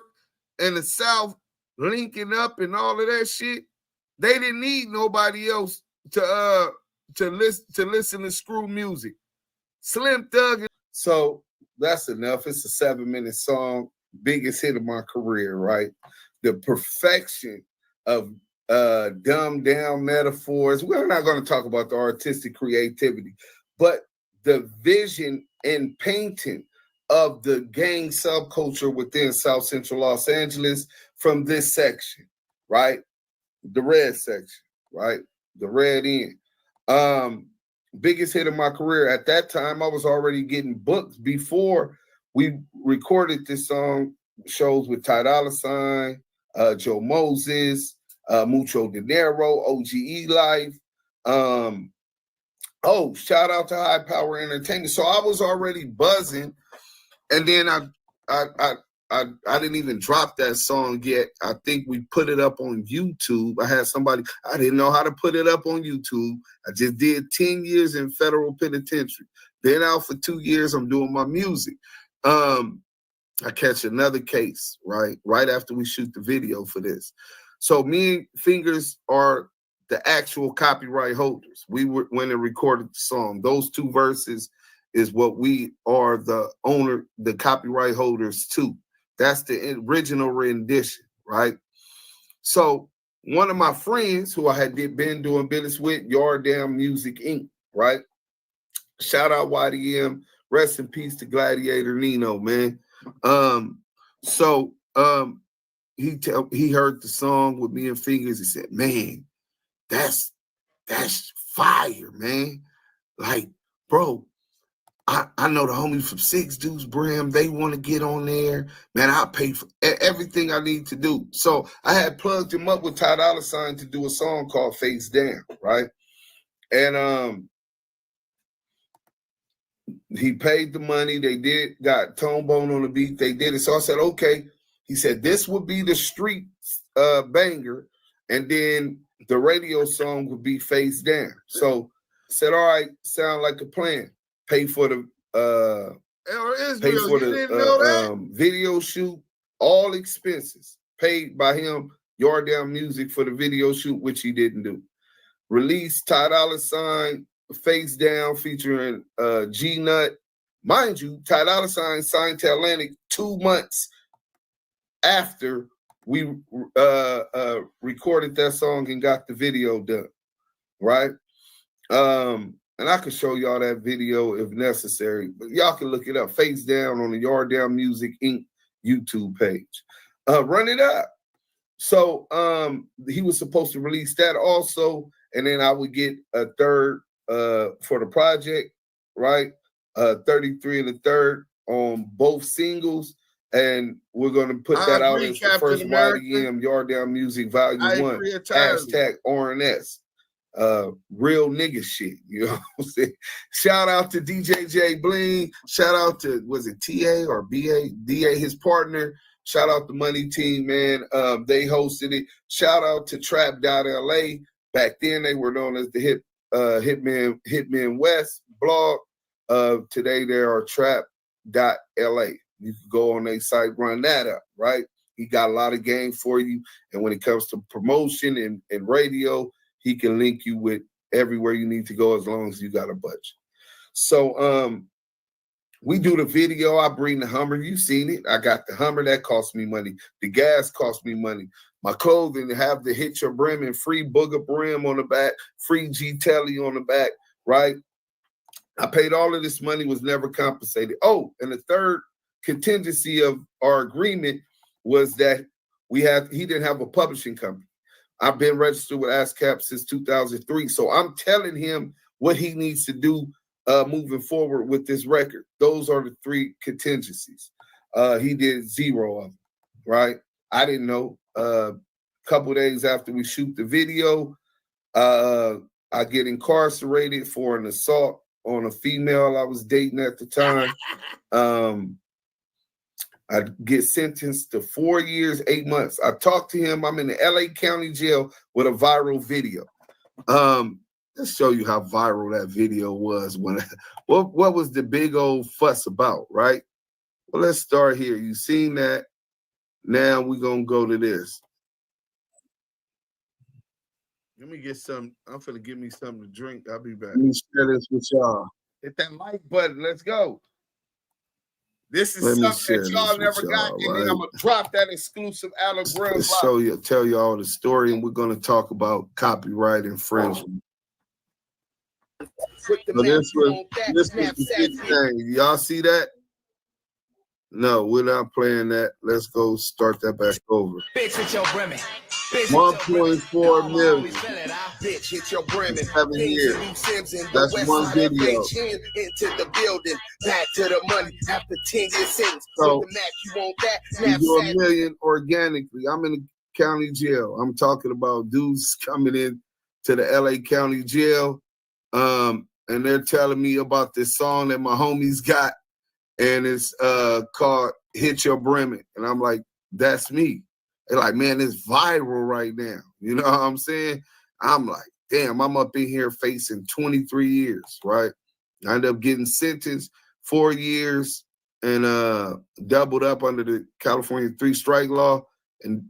[SPEAKER 1] and the South linking up and all of that shit, they didn't need nobody else to listen to screw music. Slim Thug. So that's enough. It's a 7-minute song, biggest hit of my career, right? The perfection of dumbed down metaphors. We're not going to talk about the artistic creativity, but the vision and painting of the gang subculture within South Central Los Angeles from this section, right? The red section, right? The red end. Biggest hit of my career. At that time, I was already getting booked before we recorded this song, shows with Ty Dolla $ign, Joe Moses, Mucho Dinero, OGE Life. Shout out to High Power Entertainment. So I was already buzzing, and then I didn't even drop that song yet. I think we put it up on YouTube. I had somebody, I didn't know how to put it up on YouTube. I just did 10 years in federal penitentiary. Been out for 2 years. I'm doing my music. I catch another case, right after we shoot the video for this. So me and Fingers are the actual copyright holders. We went and recorded the song. Those 2 verses is what we are the owner, the copyright holders to. That's the original rendition, right? So one of my friends who I had been doing business with, Yardam Music Inc., right? Shout out YDM. Rest in peace to Gladiator Nino, man. He heard the song with me and Fingers. He said, man, that's fire, man. Like, bro, I know the homies from Six Deuce Brim. They want to get on there. Man, I'll pay for everything I need to do. So I had plugged him up with Ty Dolla $ign to do a song called Face Down, right? And he paid the money. They got Tone Bone on the beat. They did it. So I said, okay. He said, this would be the street banger. And then the radio song would be Face Down. So I said, all right, sound like a plan. Pay for the video shoot, all expenses paid by him. Yardam Music for the video shoot, which he didn't do. Release Ty Dolla $ign, Face Down featuring G Nut. Mind you, Ty Dolla $ign signed to Atlantic 2 months after we recorded that song and got the video done, right? And I can show y'all that video if necessary, but y'all can look it up. Face Down on the Yardam Music Inc. YouTube page. Run it up. So he was supposed to release that also, and then I would get a third for the project, right? 33 and a third on both singles, And we're going to put that out as the first YDM Yard Down Music Volume 1. Hashtag RNS. Real nigga shit. You know what I'm saying? Shout out to DJ J Bling. Shout out to, was it TA or BA? DA, his partner. Shout out the Money Team, man. They hosted it. Shout out to Trap.LA. Back then they were known as the Hitman West blog. Today they are Trap.LA. You can go on their site, run that up, right? He got a lot of game for you. And when it comes to promotion and radio, he can link you with everywhere you need to go as long as you got a budget. So we do the video. I bring the Hummer. You've seen it. I got the Hummer. That cost me money. The gas cost me money. My clothing have the Hit Your Brim and free Booger Brim on the back, free G Telly on the back, right? I paid all of this money, was never compensated. Oh, and the third contingency of our agreement was that he didn't have a publishing company. I've been registered with ASCAP since 2003. So I'm telling him what he needs to do moving forward with this record. Those are the three contingencies. He did 0 of them, right? I didn't know. A couple days after we shoot the video, I get incarcerated for an assault on a female I was dating at the time. I get sentenced to 4 years, 8 months. I talked to him. I'm in the LA County Jail with a viral video. Let's show you how viral that video was. What was the big old fuss about, right? Well, let's start here. You seen that? Now we're going to go to this. Let me get some. I'm finna give me something to drink. I'll be back. Let me share this with y'all. Hit that like button. Let's go. This is something that y'all never got, and then I'm gonna drop that exclusive Alabama. Let's tell you all the story, and we're gonna talk about copyright infringement. So this was the big thing. Y'all see that? No, we're not playing that. Let's go start that back over. 1.4 million. 7 years. That's one video. Into the building, back to the money after 10 years sentence. So you do $1 million organically. I'm in the county jail. I'm talking about dudes coming in to the LA County Jail, and they're telling me about this song that my homies got, and it's called "Hit Your Brim." And I'm like, that's me. They're like, man, it's viral right now. You know what I'm saying? I'm like, damn, I'm up in here facing 23 years, right? I ended up getting sentenced 4 years and doubled up under the California 3-strike law, and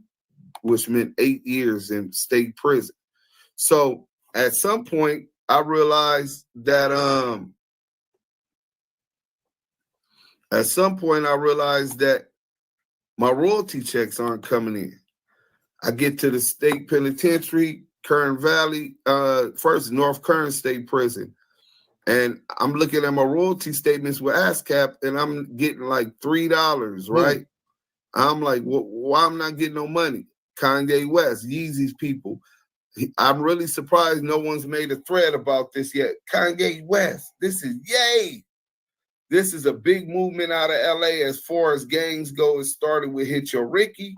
[SPEAKER 1] which meant 8 years in state prison. So at some point, I realized that my royalty checks aren't coming in. I get to the state penitentiary, Kern Valley, first North Kern State Prison. And I'm looking at my royalty statements with ASCAP, and I'm getting like $3, right? I'm like, why I'm not getting no money? Kanye West, Yeezy's people. I'm really surprised no one's made a thread about this yet. Kanye West, this is yay. This is a big movement out of LA as far as gangs go. It started with Hit Your Ricky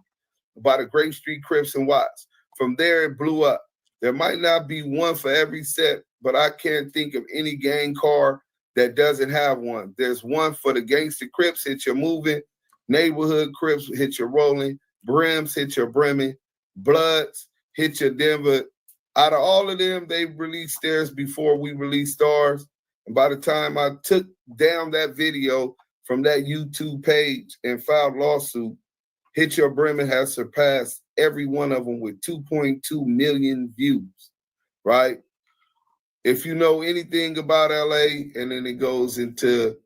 [SPEAKER 1] by the Grape Street Crips and Watts. From there, it blew up. There might not be one for every set, but I can't think of any gang car that doesn't have one. There's one for the Gangsta Crips, Hit Your Moving, Neighborhood Crips, Hit Your Rolling, Brims, Hit Your Brimming, Bloods, Hit Your Denver. Out of all of them, they released theirs before we released ours. And by the time I took down that video from that YouTube page and filed lawsuit, Hit Your Bremen has surpassed every one of them with 2.2 million views, right? If you know anything about LA, and then it goes into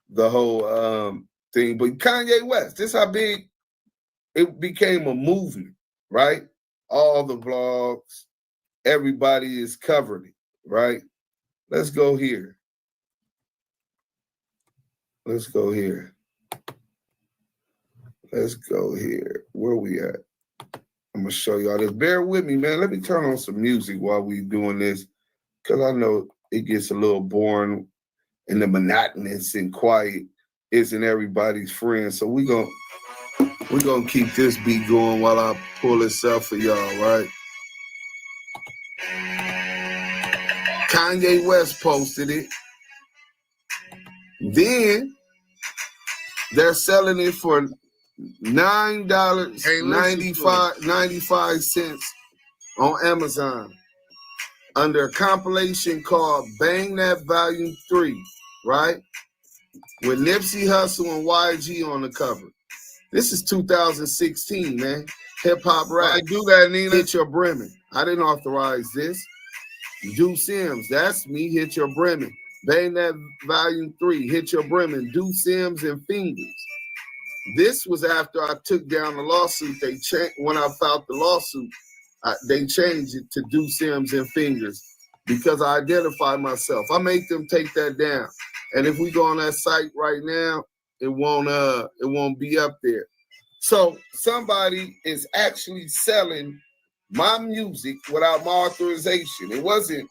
[SPEAKER 1] the whole thing. But Kanye West, this is how big it became a movement, right? All the vlogs, everybody is covering it, right? Let's go here. Let's go here. Let's go here. Where we at? I'm going to show y'all this. Bear with me, man. Let me turn on some music while we doing this, because I know it gets a little boring and the monotonous and quiet isn't everybody's friend. So we're going to We're going to keep this beat going while I pull this up for y'all, right? Kanye West posted it. Then they're selling it for $9.95 on Amazon under a compilation called Bang That Volume 3, right? With Nipsey Hussle and YG on the cover. This is 2016, man. Hip-hop rap.
[SPEAKER 2] I do that, Nina.
[SPEAKER 1] Hit Your Bremen. I didn't authorize this. Do Sims, that's me. Hit Your Bremen. Bang That Volume 3. Hit Your Bremen. Do Sims and Fingers. This was after I took down the lawsuit. When I filed the lawsuit, they changed it to Do Sims and Fingers because I identified myself. I make them take that down. And if we go on that site right now, it won't be up there. So somebody is actually selling my music without my authorization. It wasn't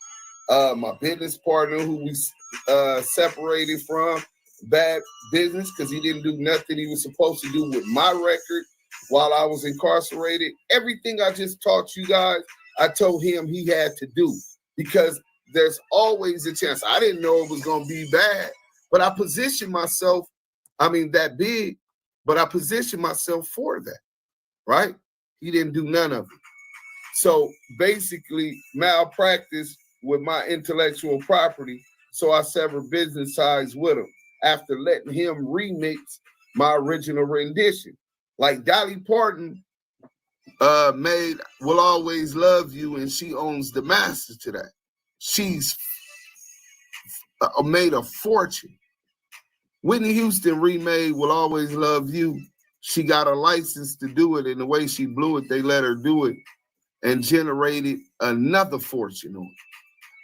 [SPEAKER 1] my business partner who we separated from bad business because he didn't do nothing he was supposed to do with my record while I was incarcerated. Everything I just taught you guys, I told him he had to do because there's always a chance. I didn't know it was going to be bad, but I positioned myself, that big, but I positioned myself for that, right? He didn't do none of it. So basically malpractice with my intellectual property. So I severed business ties with him after letting him remix my original rendition. Like Dolly Parton made Will Always Love You, and she owns the master to that. She's made a fortune. Whitney Houston remade Will Always Love You. She got a license to do it, and the way she blew it, they let her do it and generated another fortune on it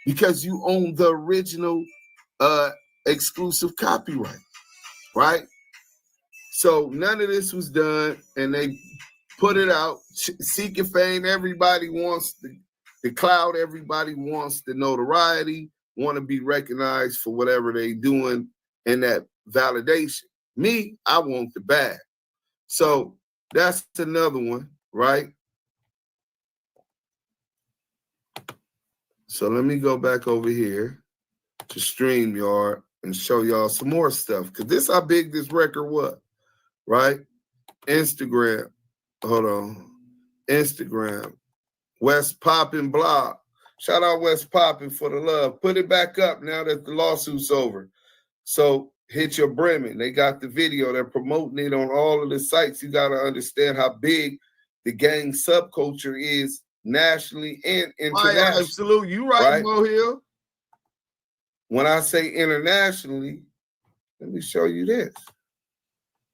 [SPEAKER 1] because you own the original exclusive copyright, right? So none of this was done, and they put it out, seeking fame. Everybody wants the clout. Everybody wants the notoriety, want to be recognized for whatever they doing in that validation. Me, I want the bag. So that's another one, right? So let me go back over here to StreamYard and show y'all some more stuff. Because this how big this record was, right? Instagram. Hold on. Instagram. West Poppin' blog. Shout out West Poppin' for the love. Put it back up now that the lawsuit's over. So Hit Your Bremen. They got the video. They're promoting it on all of the sites. You got to understand how big the gang subculture is nationally and internationally.
[SPEAKER 2] Absolutely. You right, Mo Hill.
[SPEAKER 1] When I say internationally, let me show you this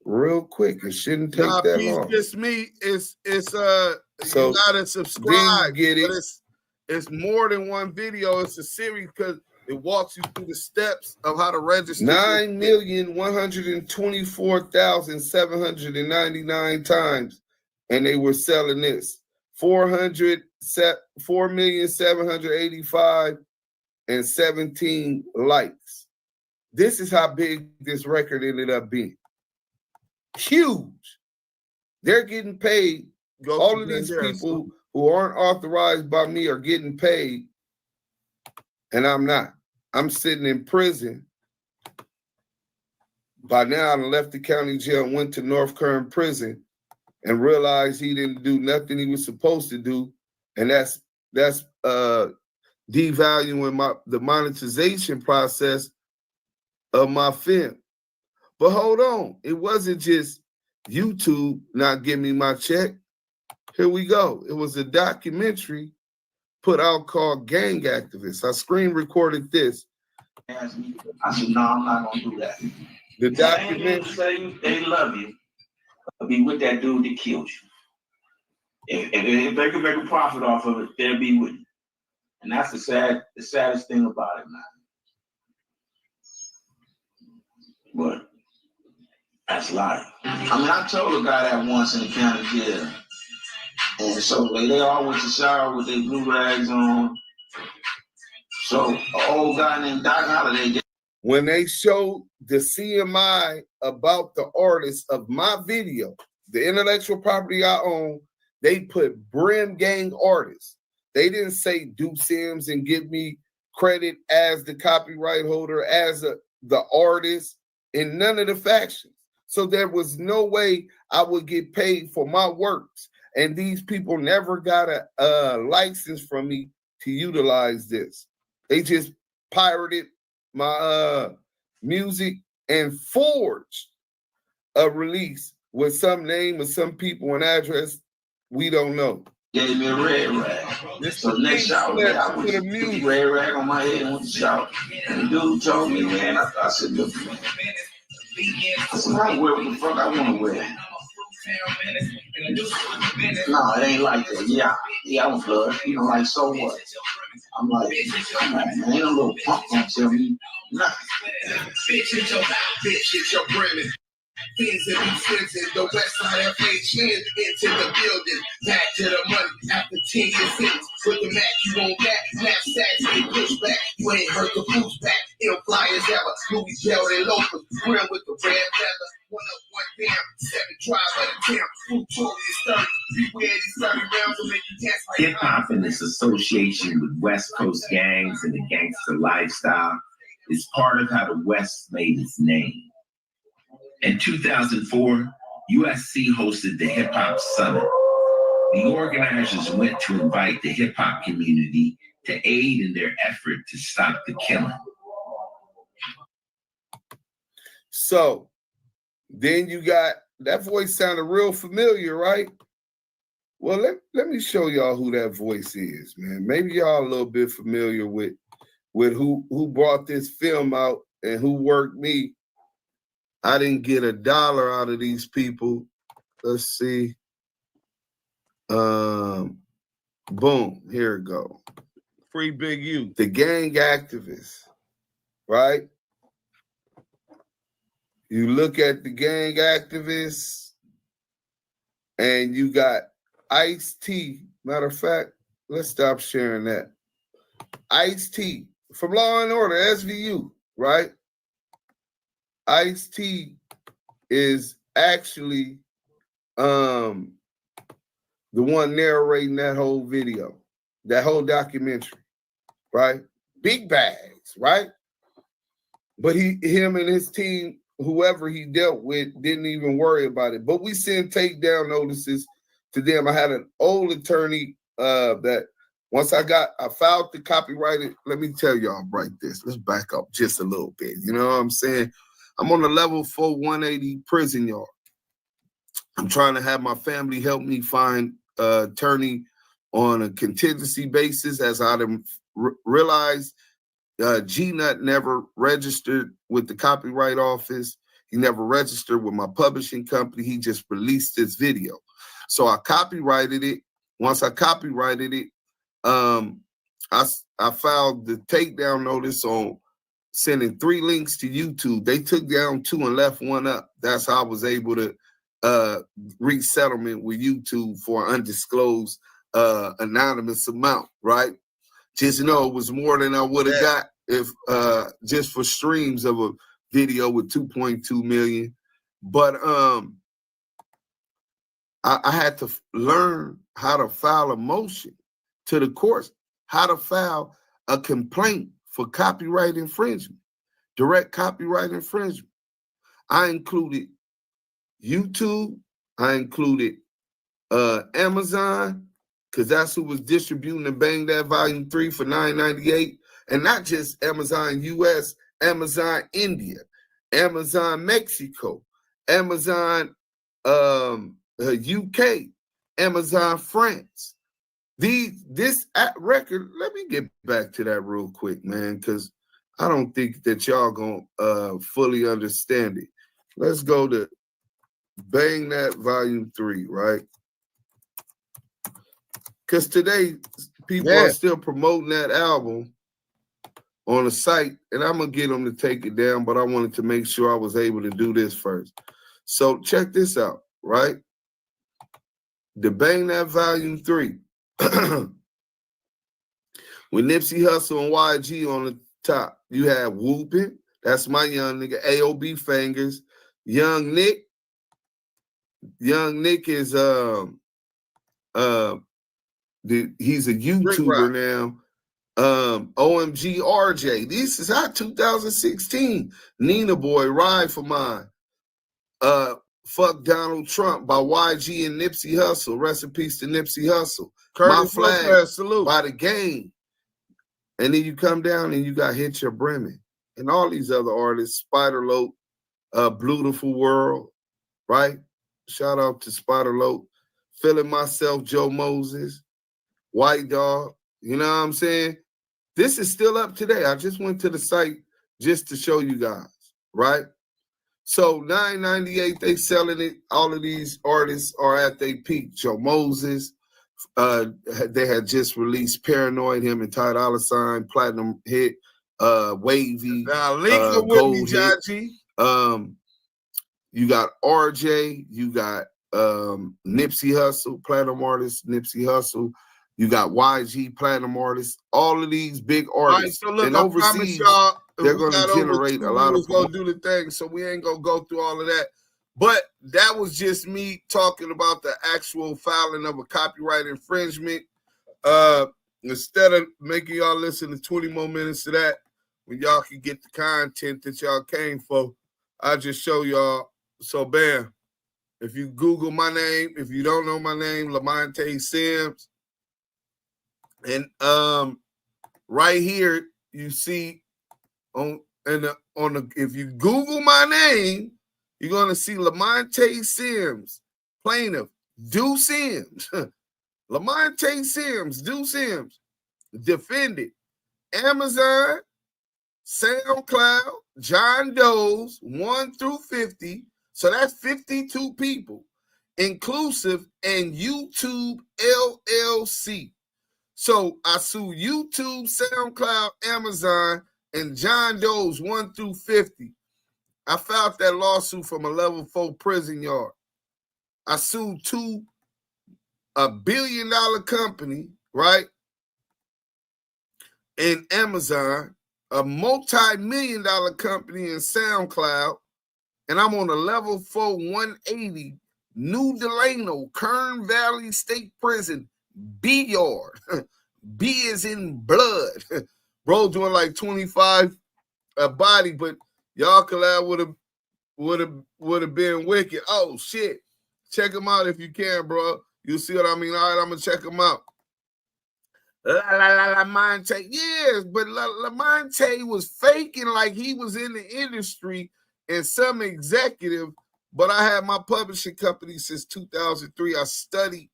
[SPEAKER 1] real quick. It shouldn't take that long.
[SPEAKER 2] Just me. It's
[SPEAKER 1] so
[SPEAKER 2] you gotta subscribe.
[SPEAKER 1] Get it.
[SPEAKER 2] It's more than one video. It's a series because it walks you through the steps of how to register.
[SPEAKER 1] 9,124,799 times, and they were selling this 4,785,000 and 17 likes. This is how big this record ended up being. Huge. They're getting paid. All of these people who aren't authorized by me are getting paid, and I'm not. I'm sitting in prison. By now, I left the county jail and went to North Kern prison and realized he didn't do nothing he was supposed to do, and that's devaluing the monetization process of my film. But hold on, it wasn't just YouTube not giving me my check. Here we go. It was a documentary put out called Gang Activists. I screen recorded this.
[SPEAKER 12] I said, no, I'm not gonna do that.
[SPEAKER 1] The documentary
[SPEAKER 12] say they love you, but be with that dude that killed you. If they could make a profit off of it, they'll be with you. And that's the saddest thing about it, man. But that's life. I told a guy that once in the county jail. And so they all went to shower with their blue rags on. So an old guy named Doc Holliday.
[SPEAKER 1] When they showed the CMI about the artist of my video, the intellectual property I own, they put Brim Gang artists. They didn't say Do Sims and give me credit as the copyright holder, as the artist in none of the factions. So there was no way I would get paid for my works. And these people never got a license from me to utilize this. They just pirated my music and forged a release with some name or some people and address we don't know.
[SPEAKER 12] Gave me a red rag. So next shower, I went to put the red rag on my head and went to shower. And the dude told me, man, I said, look, man. I said, I wear what the fuck I want to wear. No, it ain't like that. Yeah, I'm blood. You know, like, so what? I'm like, man, ain't no little punk gonna tell me nothing.
[SPEAKER 2] Bitch, it's your mouth, bitch, it's your brimming. Things that be sensing, the west side of HN into the building. Back to the money after 10 years sentence. With the Mac, you won't back. Knapsacks get pushed back. You ain't heard the boots back. Ill flyers ever. Louis Bell and loafers. Grill with the red feather. One up, one down. 7 drive of the town. Notorious 30. Beware these 30 rounds will make you dance like
[SPEAKER 3] hip hop and its association with West Coast gangs and the gangster lifestyle is part of how the West made its name. In 2004, USC hosted the Hip Hop Summit. The organizers went to invite the hip hop community to aid in their effort to stop the killing.
[SPEAKER 1] So then you got, that voice sounded real familiar, right? Well, let me show y'all who that voice is, man. Maybe y'all a little bit familiar with who brought this film out and who worked me. I didn't get $1 out of these people. Let's see. Boom. Here it go. Free Big U. The gang activists, right? You look at the gang activists and you got Ice-T. Matter of fact, let's stop sharing that. Ice-T from Law and Order, SVU, right? Ice-T is actually the one narrating that whole video, that whole documentary, right? Big bags, right? But him and his team, whoever he dealt with, didn't even worry about it. But we send takedown notices to them. I had an old attorney that once I filed the copyrighted, let me tell y'all right this. Let's back up just a little bit. You know what I'm saying? I'm on a level 4 180 prison yard. I'm trying to have my family help me find an attorney on a contingency basis, as I realized G-Nut never registered with the Copyright Office. He never registered with my publishing company. He just released this video. So I copyrighted it. Once I copyrighted it, I filed the takedown notice on sending 3 links to YouTube. They took down 2 and left 1 up. That's how I was able to reach settlement with YouTube for an undisclosed anonymous amount, right? Just know it was more than I would have got if just for streams of a video with 2.2 million. But I had to learn how to file a motion to the courts, how to file a complaint for copyright infringement, direct copyright infringement. I included YouTube. I included Amazon, because that's who was distributing and Bang That Volume 3 for $9.98. And not just Amazon US, Amazon India, Amazon Mexico, Amazon UK, Amazon France. This record, let me get back to that real quick, man, because I don't think that y'all gonna fully understand it. Let's go to Bang That Volume 3, right? Because today people are still promoting that album on the site, and I'm gonna get them to take it down, but I wanted to make sure I was able to do this first. So check this out, right? The Bang That Volume 3. With Nipsey Hussle and YG on the top, you have Whoopin', that's my young nigga, AOB Fingers, Young Nick, Young Nick is he's a YouTuber now. OMG RJ. This is hot 2016. Nina Boy, Ride for Mine. Fuck Donald Trump by YG and Nipsey Hussle. Rest in peace to Nipsey Hussle. My Flag by The Game. And then you come down and you got Hit Your Bremen. And all these other artists, Spider-Lope, Beautiful World, right? Shout out to Spider-Lope. Feeling Myself, Joe Moses, White Dog. You know what I'm saying? This is still up today. I just went to the site just to show you guys, right? So $9.98, they selling it. All of these artists are at their peak. Joe Moses, they had just released Paranoid, him and Ty Dolla $ign, platinum hit, Wavy,
[SPEAKER 13] now link with me, Jaji.
[SPEAKER 1] You got RJ, you got Nipsey Hussle, platinum artist, Nipsey Hussle. You got YG, platinum artists. All of these big artists.
[SPEAKER 13] All right, so look,
[SPEAKER 1] and overseas, they're going to generate a lot of.
[SPEAKER 13] Going to do the thing, so we ain't going to go through all of that. But that was just me talking about the actual filing of a copyright infringement. Instead of making y'all listen to 20 more minutes of that, when y'all can get the content that y'all came for, I just show y'all. So, bam. If you Google my name, if you don't know my name, Lamonte Sims. And right here, you see if you Google my name, you're gonna see Lamonte Sims, plaintiff, Do Sims, Lamonte Sims, Do Sims, defendant, Amazon, SoundCloud, John Doe's 1 through 50. So that's 52 people, inclusive, and YouTube LLC. So I sue YouTube, SoundCloud, Amazon, and John Doe's 1 through 50. I filed that lawsuit from a level 4 prison yard. I sued a $1 billion company, right? In Amazon, a multi-million-dollar company in SoundCloud, and I'm on a level 4 180 New Delano, Kern Valley State Prison, B yard. B is in blood. Bro doing like 25 a body, but y'all collab would have been wicked. Oh shit. Check them out if you can, bro. You see what I mean? All right, I'm gonna check them out. Lamonte. Yes, but Lamonte was faking like he was in the industry and some executive, but I had my publishing company since 2003. I studied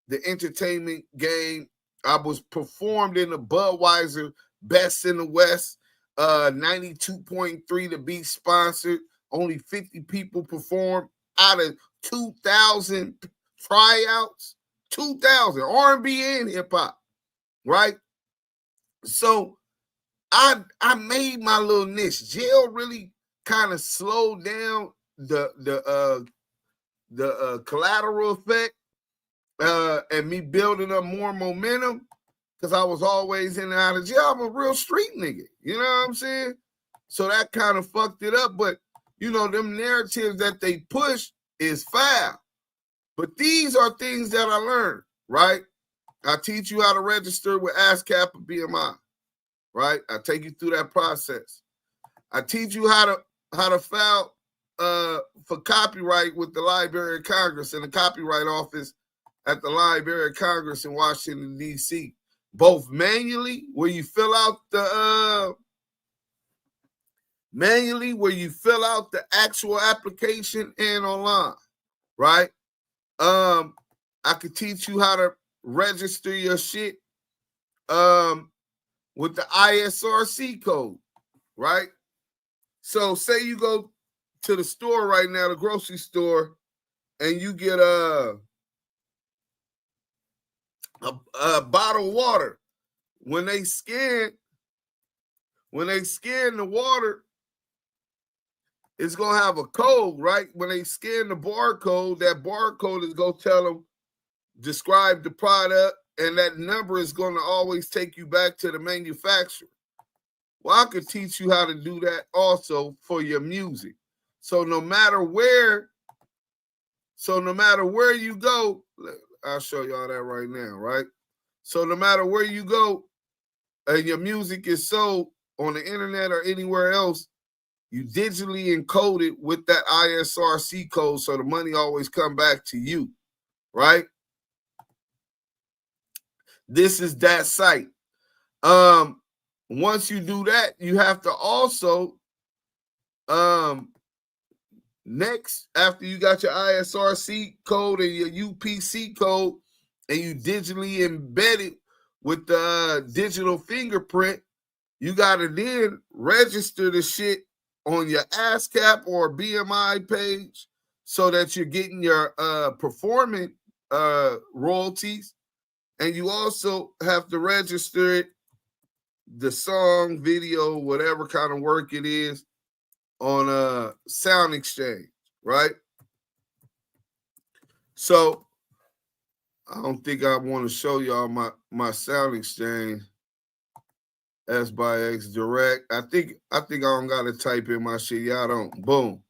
[SPEAKER 13] the entertainment game. I was performed in the Budweiser Best in the West, 92.3 to be sponsored. Only 50 people performed out of 2,000 tryouts. 2,000 R&B and hip hop, right? So I made my little niche. Jail really kind of slowed down the collateral effect. And me building up more momentum because I was always in and out of jail. I'm a real street nigga. You know what I'm saying? So that kind of fucked it up. But, you know, them narratives that they push is foul. But these are things that I learned, right? I teach you how to register with ASCAP or BMI, right? I take you through that process. I teach you how to file for copyright with the Library of Congress and the Copyright Office at the Library of Congress in Washington, D.C. Both manually, where you fill out the actual application, and online, right? I could teach you how to register your shit with the ISRC code, right? So say you go to the store right now, the grocery store, and you get a bottle of water. When they scan the water, it's gonna have a code, right? When they scan the barcode, that barcode is gonna tell them, describe the product, and that number is gonna always take you back to the manufacturer. Well, I could teach you how to do that also for your music. So no matter where So no matter where you go, I'll show y'all that right now, right? So no matter where you go and your music is sold on the internet or anywhere else, you digitally encode it with that ISRC code so the money always come back to you, right? This is that site. Once you do that, you have to also next, after you got your ISRC code and your UPC code and you digitally embed it with the digital fingerprint, you got to then register the shit on your ASCAP or BMI page so that you're getting your performing royalties. And you also have to register it, the song, video, whatever kind of work it is, on a Sound Exchange, right? So I don't think I want to show y'all my Sound Exchange S by X direct. I think I don't gotta type in my shit. Y'all don't. Boom.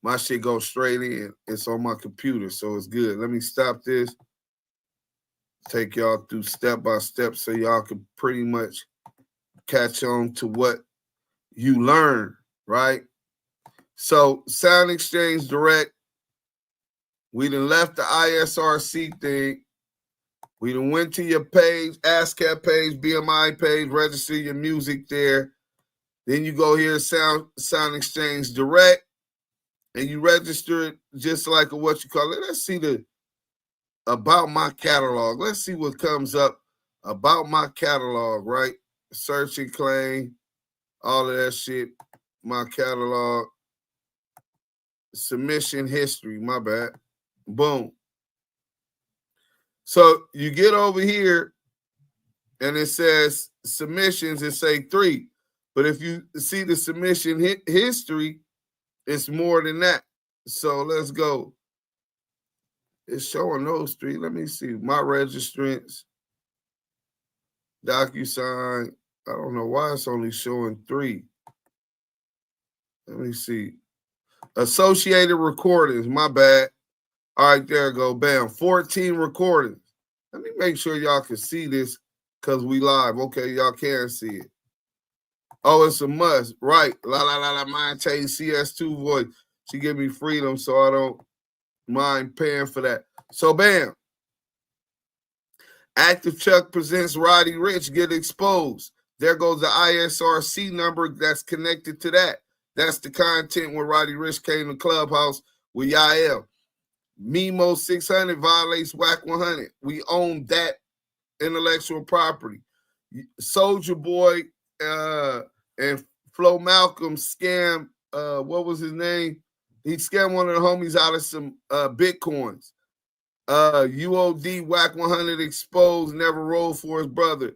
[SPEAKER 13] My shit goes straight in. It's on my computer, so it's good. Let me stop this. Take y'all through step by step so y'all can pretty much catch on to what you learn, right? So Sound Exchange Direct, we done left the ISRC thing. We done went to your page, ASCAP page, BMI page, register your music there. Then you go here, Sound Exchange Direct, and you register it just like a what you call it. Let's see the about my catalog. Let's see what comes up about my catalog, right? Search and claim, all of that shit, my catalog. Submission history, my bad. Boom. So you get over here and it says submissions, it say 3. But if you see the submission history, it's more than that. So let's go. It's showing those 3. Let me see. My registrants, DocuSign. I don't know why it's only showing 3. Let me see. Associated recordings, my bad. All right, there we go. Bam. 14 recordings. Let me make sure y'all can see this because we live. Okay, y'all can see it. Oh, it's a must. Right. La la la la. Mine take CS2 voice. She give me freedom, so I don't mind paying for that. So bam. Active Chuck presents Roddy Ricch Get Exposed. There goes the ISRC number that's connected to that. That's the content when Roddy Ricch came to Clubhouse with Yael. Mimo 600 violates WACK100. We own that intellectual property. Soldier Boy and Flo Malcolm scam. What was his name? He scammed one of the homies out of some bitcoins. UOD WACK100 exposed. Never rolled for his brother.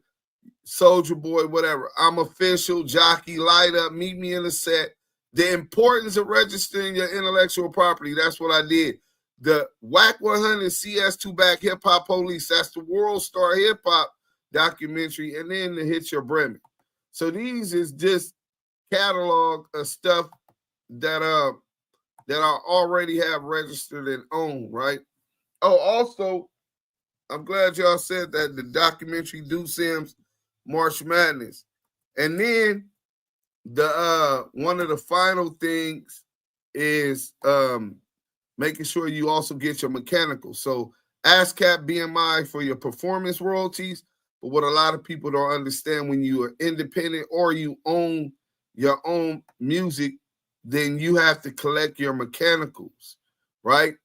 [SPEAKER 13] Soldier Boy, whatever. I'm official. Jockey, light up. Meet me in the set. The importance of registering your intellectual property. That's what I did. The WACK100 CS2 Back Hip Hop Police. That's the World Star Hip Hop documentary. And then the Hit Your Bremen. So these is just catalog of stuff that I already have registered and own, right? Oh, also, I'm glad y'all said that the documentary Do Sims March Madness. And then the one of the final things is making sure you also get your mechanical. So ASCAP BMI for your performance royalties. But what a lot of people don't understand, when you are independent or you own your own music, then you have to collect your mechanicals, right?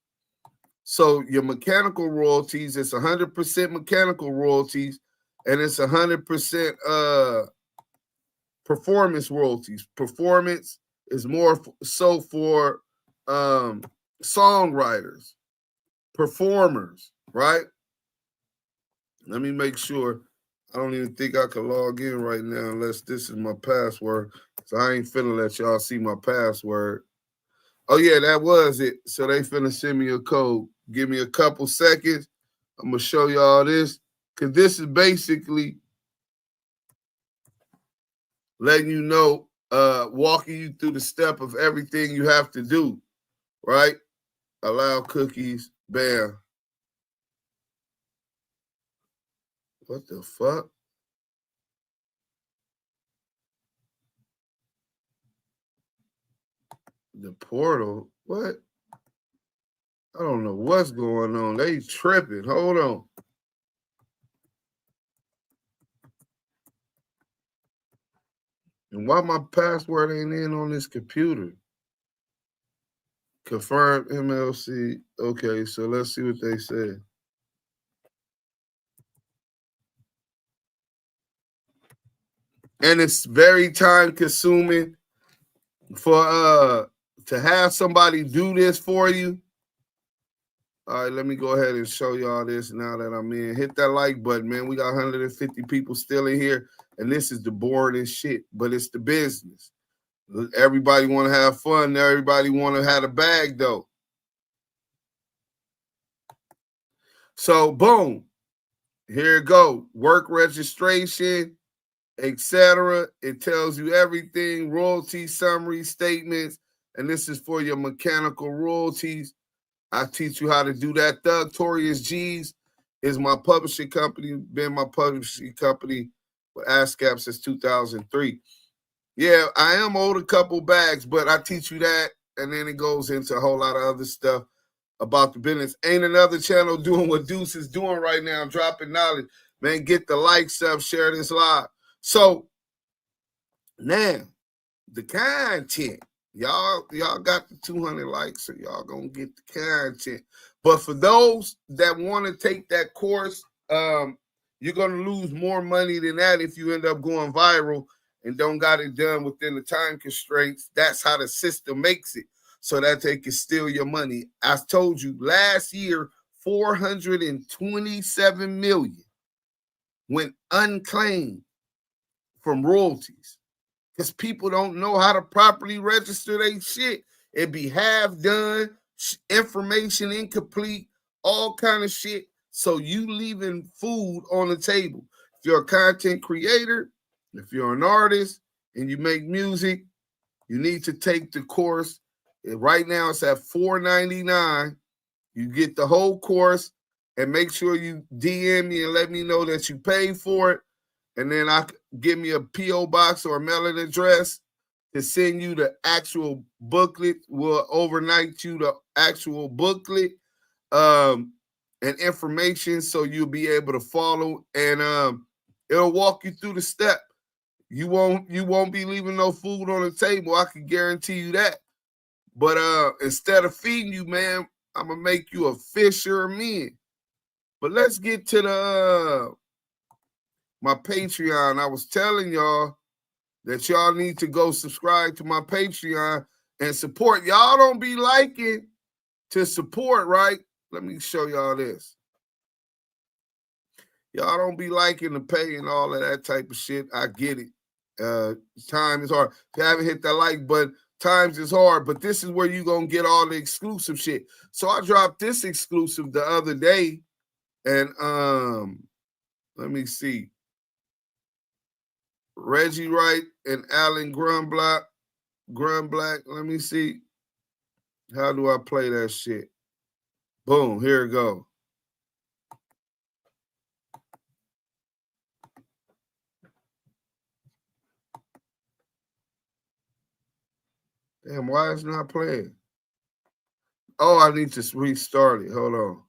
[SPEAKER 13] So your mechanical royalties, it's 100% mechanical royalties, and it's 100% performance royalties. Performance is more so for songwriters, performers, right? Let me make sure. I don't even think I can log in right now unless this is my password. So I ain't finna let y'all see my password. Oh, yeah, that was it. So they finna send me a code. Give me a couple seconds. I'm going to show y'all this. Because this is basically letting you know, walking you through the step of everything you have to do, right? Allow cookies. Bam. What the fuck? The portal? What? I don't know what's going on. They tripping. Hold on. And why my password ain't in on this computer? Confirm MLC. Okay, so let's see what they say. And it's very time consuming for to have somebody do this for you. All right, let me go ahead and show y'all this now that I'm in. Hit that like button, man. We got 150 people still in here, and this is the boring shit, but it's the business. Everybody want to have fun. Everybody want to have a bag, though. So, boom. Here it go. Work registration, etc. It tells you everything, royalty summary statements, and this is for your mechanical royalties. I teach you how to do that. Notorious G's is my publishing company, been my publishing company with ASCAP since 2003. Yeah, I am owed a couple bags, but I teach you that, and then it goes into a whole lot of other stuff about the business. Ain't another channel doing what Deuce is doing right now, dropping knowledge. Man, get the likes up, share this live. So, now, the content. Y'all got the 200 likes, so y'all gonna get the content. But for those that want to take that course, you're gonna lose more money than that if you end up going viral and don't got it done within the time constraints. That's how the system makes it, so that they can steal your money. I told you last year, 427 million went unclaimed from royalties. Because people don't know how to properly register their shit. It be half done, information incomplete, all kind of shit. So you leaving food on the table. If you're a content creator, if you're an artist and you make music, you need to take the course. Right now it's at $4.99. You get the whole course, and make sure you DM me and let me know that you paid for it. And then give me a P.O. box or a mailing address to send you the actual booklet. We'll overnight you the actual booklet and information, so you'll be able to follow, and it'll walk you through the step. You won't be leaving no food on the table. I can guarantee you that. But instead of feeding you, man, I'm gonna make you a fisherman. But let's get to the my Patreon. I was telling y'all that y'all need to go subscribe to my Patreon and support. Y'all don't be liking to support, right? Let me show y'all this. Y'all don't be liking to pay and all of that type of shit. I get it. Time is hard. If you haven't hit that like button, times is hard, but this is where you're going to get all the exclusive shit. So I dropped this exclusive the other day, and let me see. Reggie Wright and Alan Grunblack. Let me see. How do I play that shit? Boom, here it go. Damn, why is it not playing? Oh, I need to restart it. Hold on.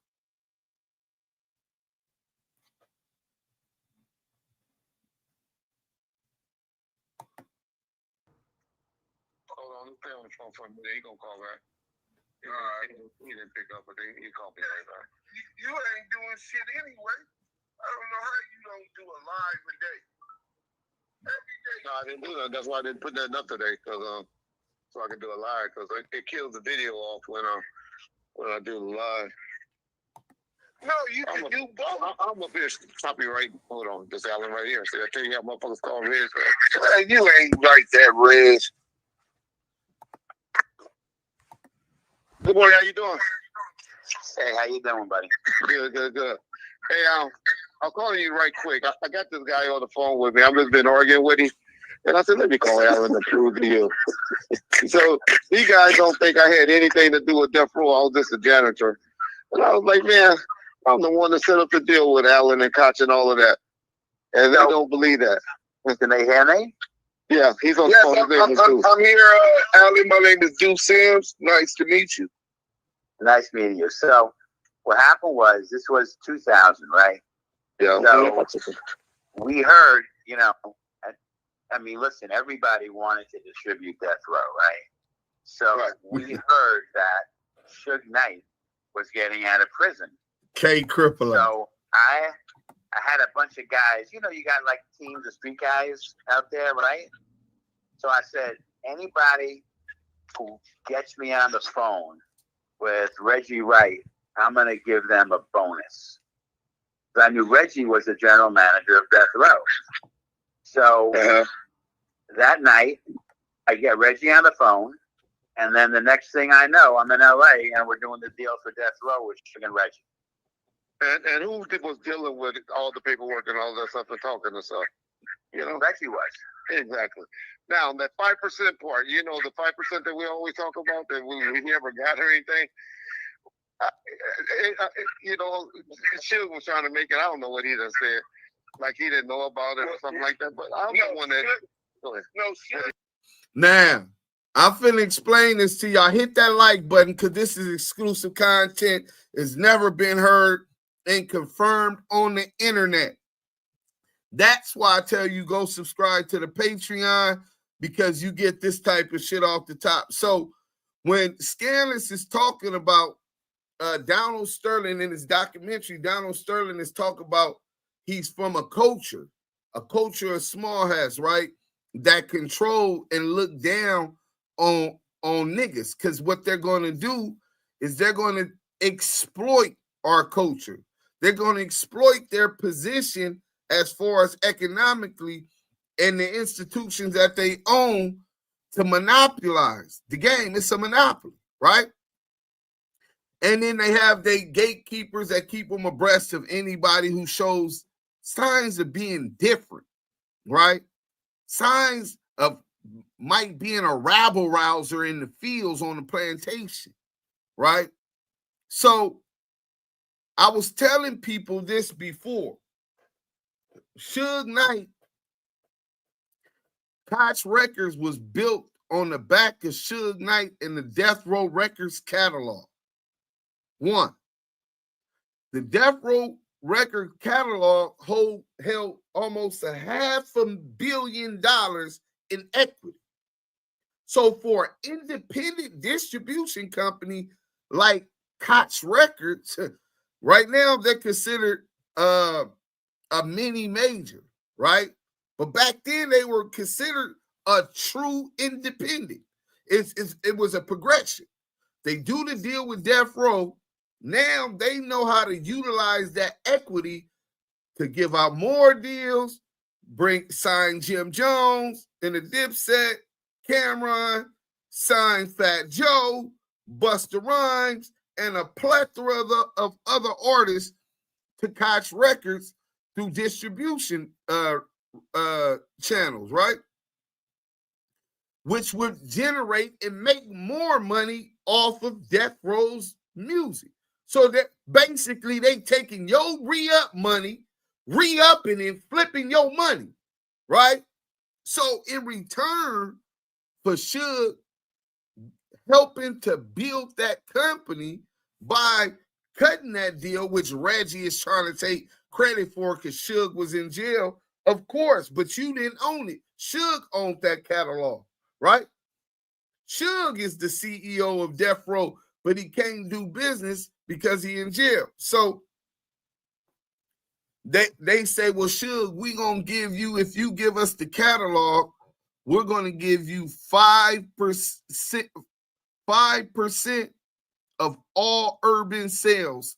[SPEAKER 14] Hold on, let's stay on the phone for a minute. He gonna call back. All right. He didn't pick up, but he called me right back.
[SPEAKER 13] You ain't doing shit anyway. I don't know how you don't do a live a day. Every day.
[SPEAKER 14] No, I didn't do that. That's why I didn't put that up today, because so I can do a live, because it kills the video off when I do the live.
[SPEAKER 13] No, you can do both.
[SPEAKER 14] I'm up here copyright. Hold on, this Alan right here. See, I tell you how motherfuckers call Riz.
[SPEAKER 13] You ain't like that, Riz.
[SPEAKER 14] Good morning. How you doing?
[SPEAKER 15] Hey, how you doing, buddy?
[SPEAKER 14] Good. Hey, I'm calling you right quick. I got this guy on the phone with me. I've just been arguing with him, And I said, let me call Alan to prove to you. So these guys don't think I had anything to do with Death Row. I was just a janitor. And I was like, man, I'm the one that set up the deal with Alan and Koch and all of that. And they don't believe that.
[SPEAKER 15] Can they hear me?
[SPEAKER 14] Yeah, he's on
[SPEAKER 1] Yes,
[SPEAKER 14] the phone.
[SPEAKER 1] I'm here, Alan. My name is Deuce Sims. Nice to meet you.
[SPEAKER 15] Nice meeting you. So what happened was, this was 2000, right?
[SPEAKER 14] Yeah.
[SPEAKER 15] So we heard, you know, I mean, listen, everybody wanted to distribute Death Row, right? So we heard that Suge Knight was getting out of prison.
[SPEAKER 1] K Crippler.
[SPEAKER 15] So I had a bunch of guys, you know, you got like teams of street guys out there, right? So I said, anybody who gets me on the phone with Reggie Wright, I'm going to give them a bonus. I knew Reggie was the general manager of Death Row. So that night, I get Reggie on the phone, and then the next thing I know, I'm in LA, and we're doing the deal for Death Row with Suge and Reggie.
[SPEAKER 14] And who was dealing with all the paperwork and all that stuff and talking and stuff? You know,
[SPEAKER 15] Reggie was.
[SPEAKER 14] Exactly. Now, that 5% part, you know, the 5% that we always talk about that we never got or anything. You know, Suge was trying to make it. I don't know what he done said. Like he didn't know about it or something like that. But I'm the one that. Go ahead. No, shit.
[SPEAKER 1] Now, I'm finna explain this to y'all. Hit that like button because this is exclusive content. It's never been heard and confirmed on the internet. That's why I tell you go subscribe to the Patreon because you get this type of shit off the top. So when Scandalous is talking about Donald Sterling in his documentary, Donald Sterling is talking about he's from a culture of small hats, right? That control and look down on niggas. Because what they're going to do is they're going to exploit our culture. They're going to exploit their position as far as economically and the institutions that they own to monopolize the game. It's a monopoly, right? And then they have their gatekeepers that keep them abreast of anybody who shows signs of being different, right? Signs of might being a rabble rouser in the fields on the plantation, right? So I was telling people this before. Suge Knight, Koch Records was built on the back of Suge Knight in the Death Row Records catalog. One, the Death Row record catalog held almost $500 million in equity. So for an independent distribution company like Koch Records, right now they're considered a mini major, right? But back then they were considered a true independent. It was a progression. They do the deal with Death Row. Now they know how to utilize that equity to give out more deals, sign Jim Jones in the Dipset, Cameron, sign Fat Joe, Busta Rhymes, and a plethora of other artists to Koch Records through distribution channels, right? Which would generate and make more money off of Death Row's music. So that basically they taking your re-up money, re-upping and flipping your money, right? So in return for Suge helping to build that company by cutting that deal, which Reggie is trying to take credit for because Suge was in jail, of course, but you didn't own it. Suge owned that catalog, right? Suge is the CEO of Death Row, but he can't do business because he in jail. So they say, well, Suge, we gonna give you, if you give us the catalog, we're gonna give you 5% of all urban sales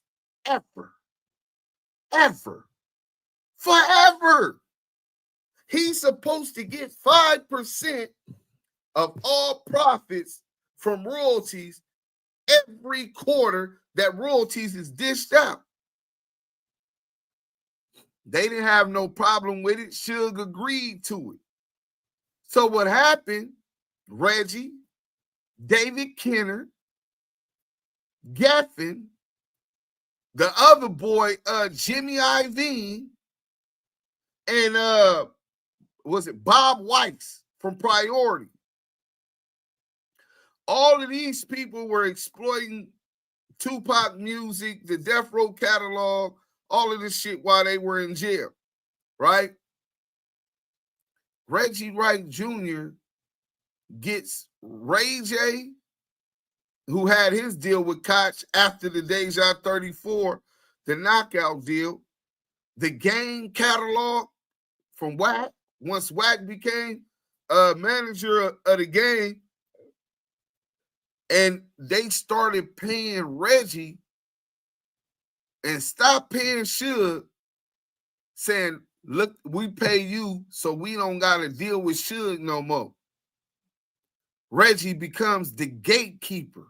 [SPEAKER 1] forever. He's supposed to get 5% of all profits from royalties every quarter that royalties is dished out. They didn't have no problem with it. Suge agreed to it.
[SPEAKER 13] So what happened, Reggie, David Kenner, Geffen, the other boy, Jimmy Iovine, and was it Bob Weiss from Priority? All of these people were exploiting Tupac music, the Death Row catalog, all of this shit while they were in jail, right? Reggie Wright Jr. gets Ray J, who had his deal with Koch after the Deja 34, the knockout deal, the Game catalog from Wack, once Wack became manager of the Game, and they started paying Reggie and stopped paying Suge, saying, look, we pay you so we don't got to deal with Suge no more. Reggie becomes the gatekeeper.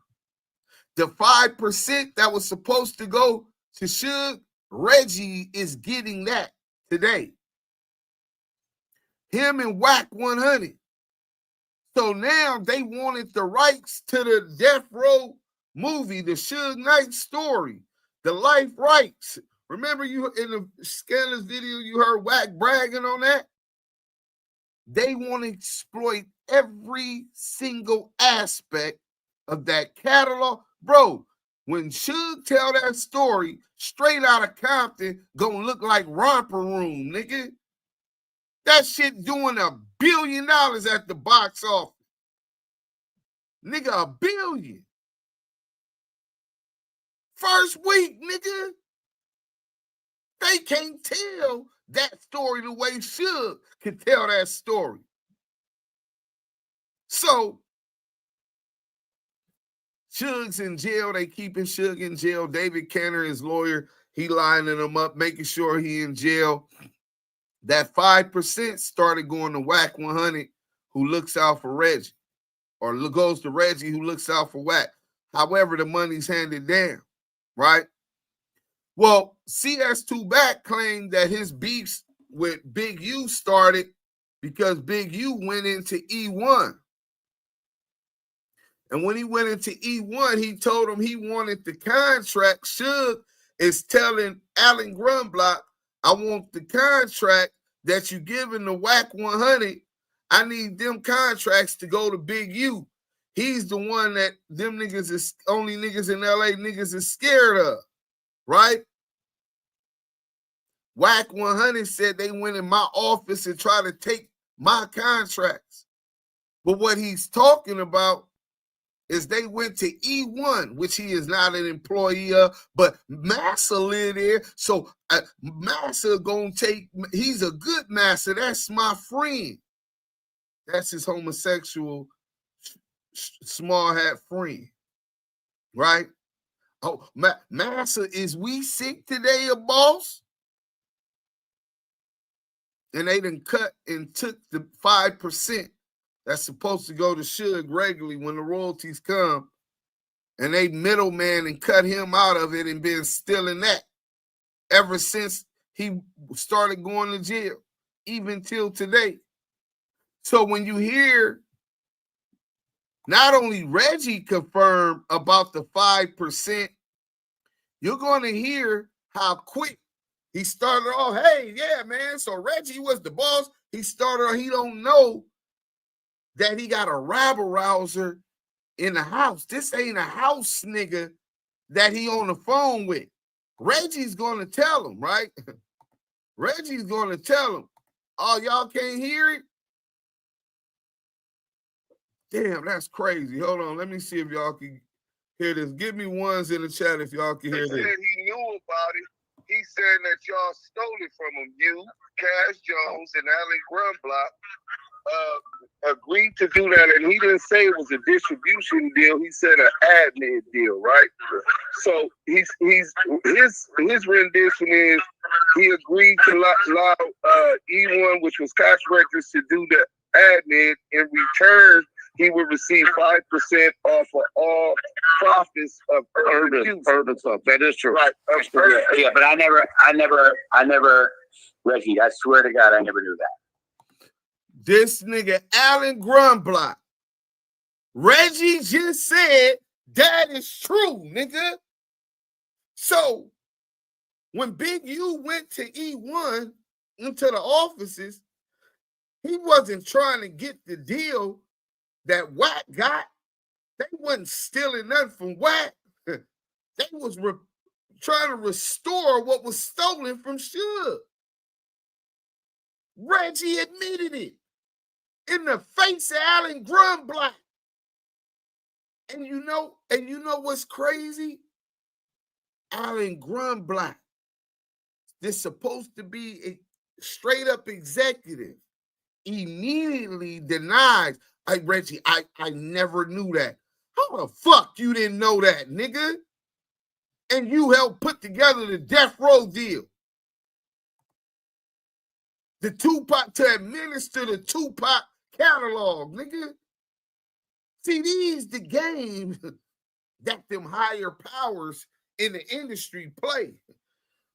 [SPEAKER 13] The 5% that was supposed to go to Suge, Reggie is getting that today. Him and WACK100. So now they wanted the rights to the Death Row movie, the Suge Knight story, the life rights. Remember you in the Scandalous video, you heard Wack bragging on that? They want to exploit every single aspect of that catalog. Bro, when Suge tell that story, straight out of Compton, gonna look like Romper Room, nigga. That shit doing $1 billion at the box office. Nigga, $1 billion. First week, nigga. They can't tell that story the way Suge can tell that story. So, Suge's in jail. They keeping Suge in jail. David Kenner, his lawyer, he lining him up, making sure he in jail. That 5% started going to WACK100, who looks out for Reggie, or goes to Reggie, who looks out for Wack. However, the money's handed down, right? Well, CS2 Back claimed that his beefs with Big U started because Big U went into E1. And when he went into E1, he told him he wanted the contract. Suge is telling Alan Grunblock, I want the contract that you giving the WACK100. I need them contracts to go to Big U. He's the one that them niggas is only niggas in LA niggas is scared of, right? WACK100 said they went in my office and tried to take my contracts. But what he's talking about is they went to E1, which he is not an employee of, but Massa live there. So Massa gonna take, he's a good Massa. That's my friend. That's his homosexual small hat friend, right? Oh, Massa, is we sick today, a boss? And they done cut and took the 5% that's supposed to go to Suge regularly when the royalties come, and they middleman and cut him out of it and been stealing that ever since he started going to jail, even till today. So when you hear not only Reggie confirmed about the 5%, you're going to hear how quick he started off. Hey, yeah, man. So Reggie was the boss. He started off, he don't know that he got a rabble-rouser in the house. This ain't a house nigga that he on the phone with. Reggie's going to tell him, right? Reggie's going to tell him, oh, y'all can't hear it? Damn, that's crazy. Hold on. Let me see if y'all can hear this. Give me ones in the chat if y'all can hear this.
[SPEAKER 14] He said he knew about it. He said that y'all stole it from him. You, Cash Jones, and Alan Grunblock agreed to do that, and he didn't say it was a distribution deal. He said an admin deal, right? So his rendition is he agreed to allow E1, which was Koch Records, to do the admin. In return, he would receive 5% off of all profits of urban stuff. That is true, right?
[SPEAKER 15] Yeah, but I never, Reggie, I swear to God, I never knew that.
[SPEAKER 1] this nigga Alan Grunblock. Reggie just said that is true, nigga. So when Big U went to E1 into the offices, he wasn't trying to get the deal that Wack got. They wasn't stealing nothing from Wack. They was trying to restore what was stolen from Suge. Reggie admitted it in the face of Alan Grunblock. And you know what's crazy? Alan Grunblock, this supposed to be a straight up executive, immediately denies. Reggie, I never knew that. How the fuck you didn't know that, nigga? And you helped put together the Death Row deal. The Tupac, to administer the Tupac catalog, nigga. See, these the games that them higher powers in the industry play.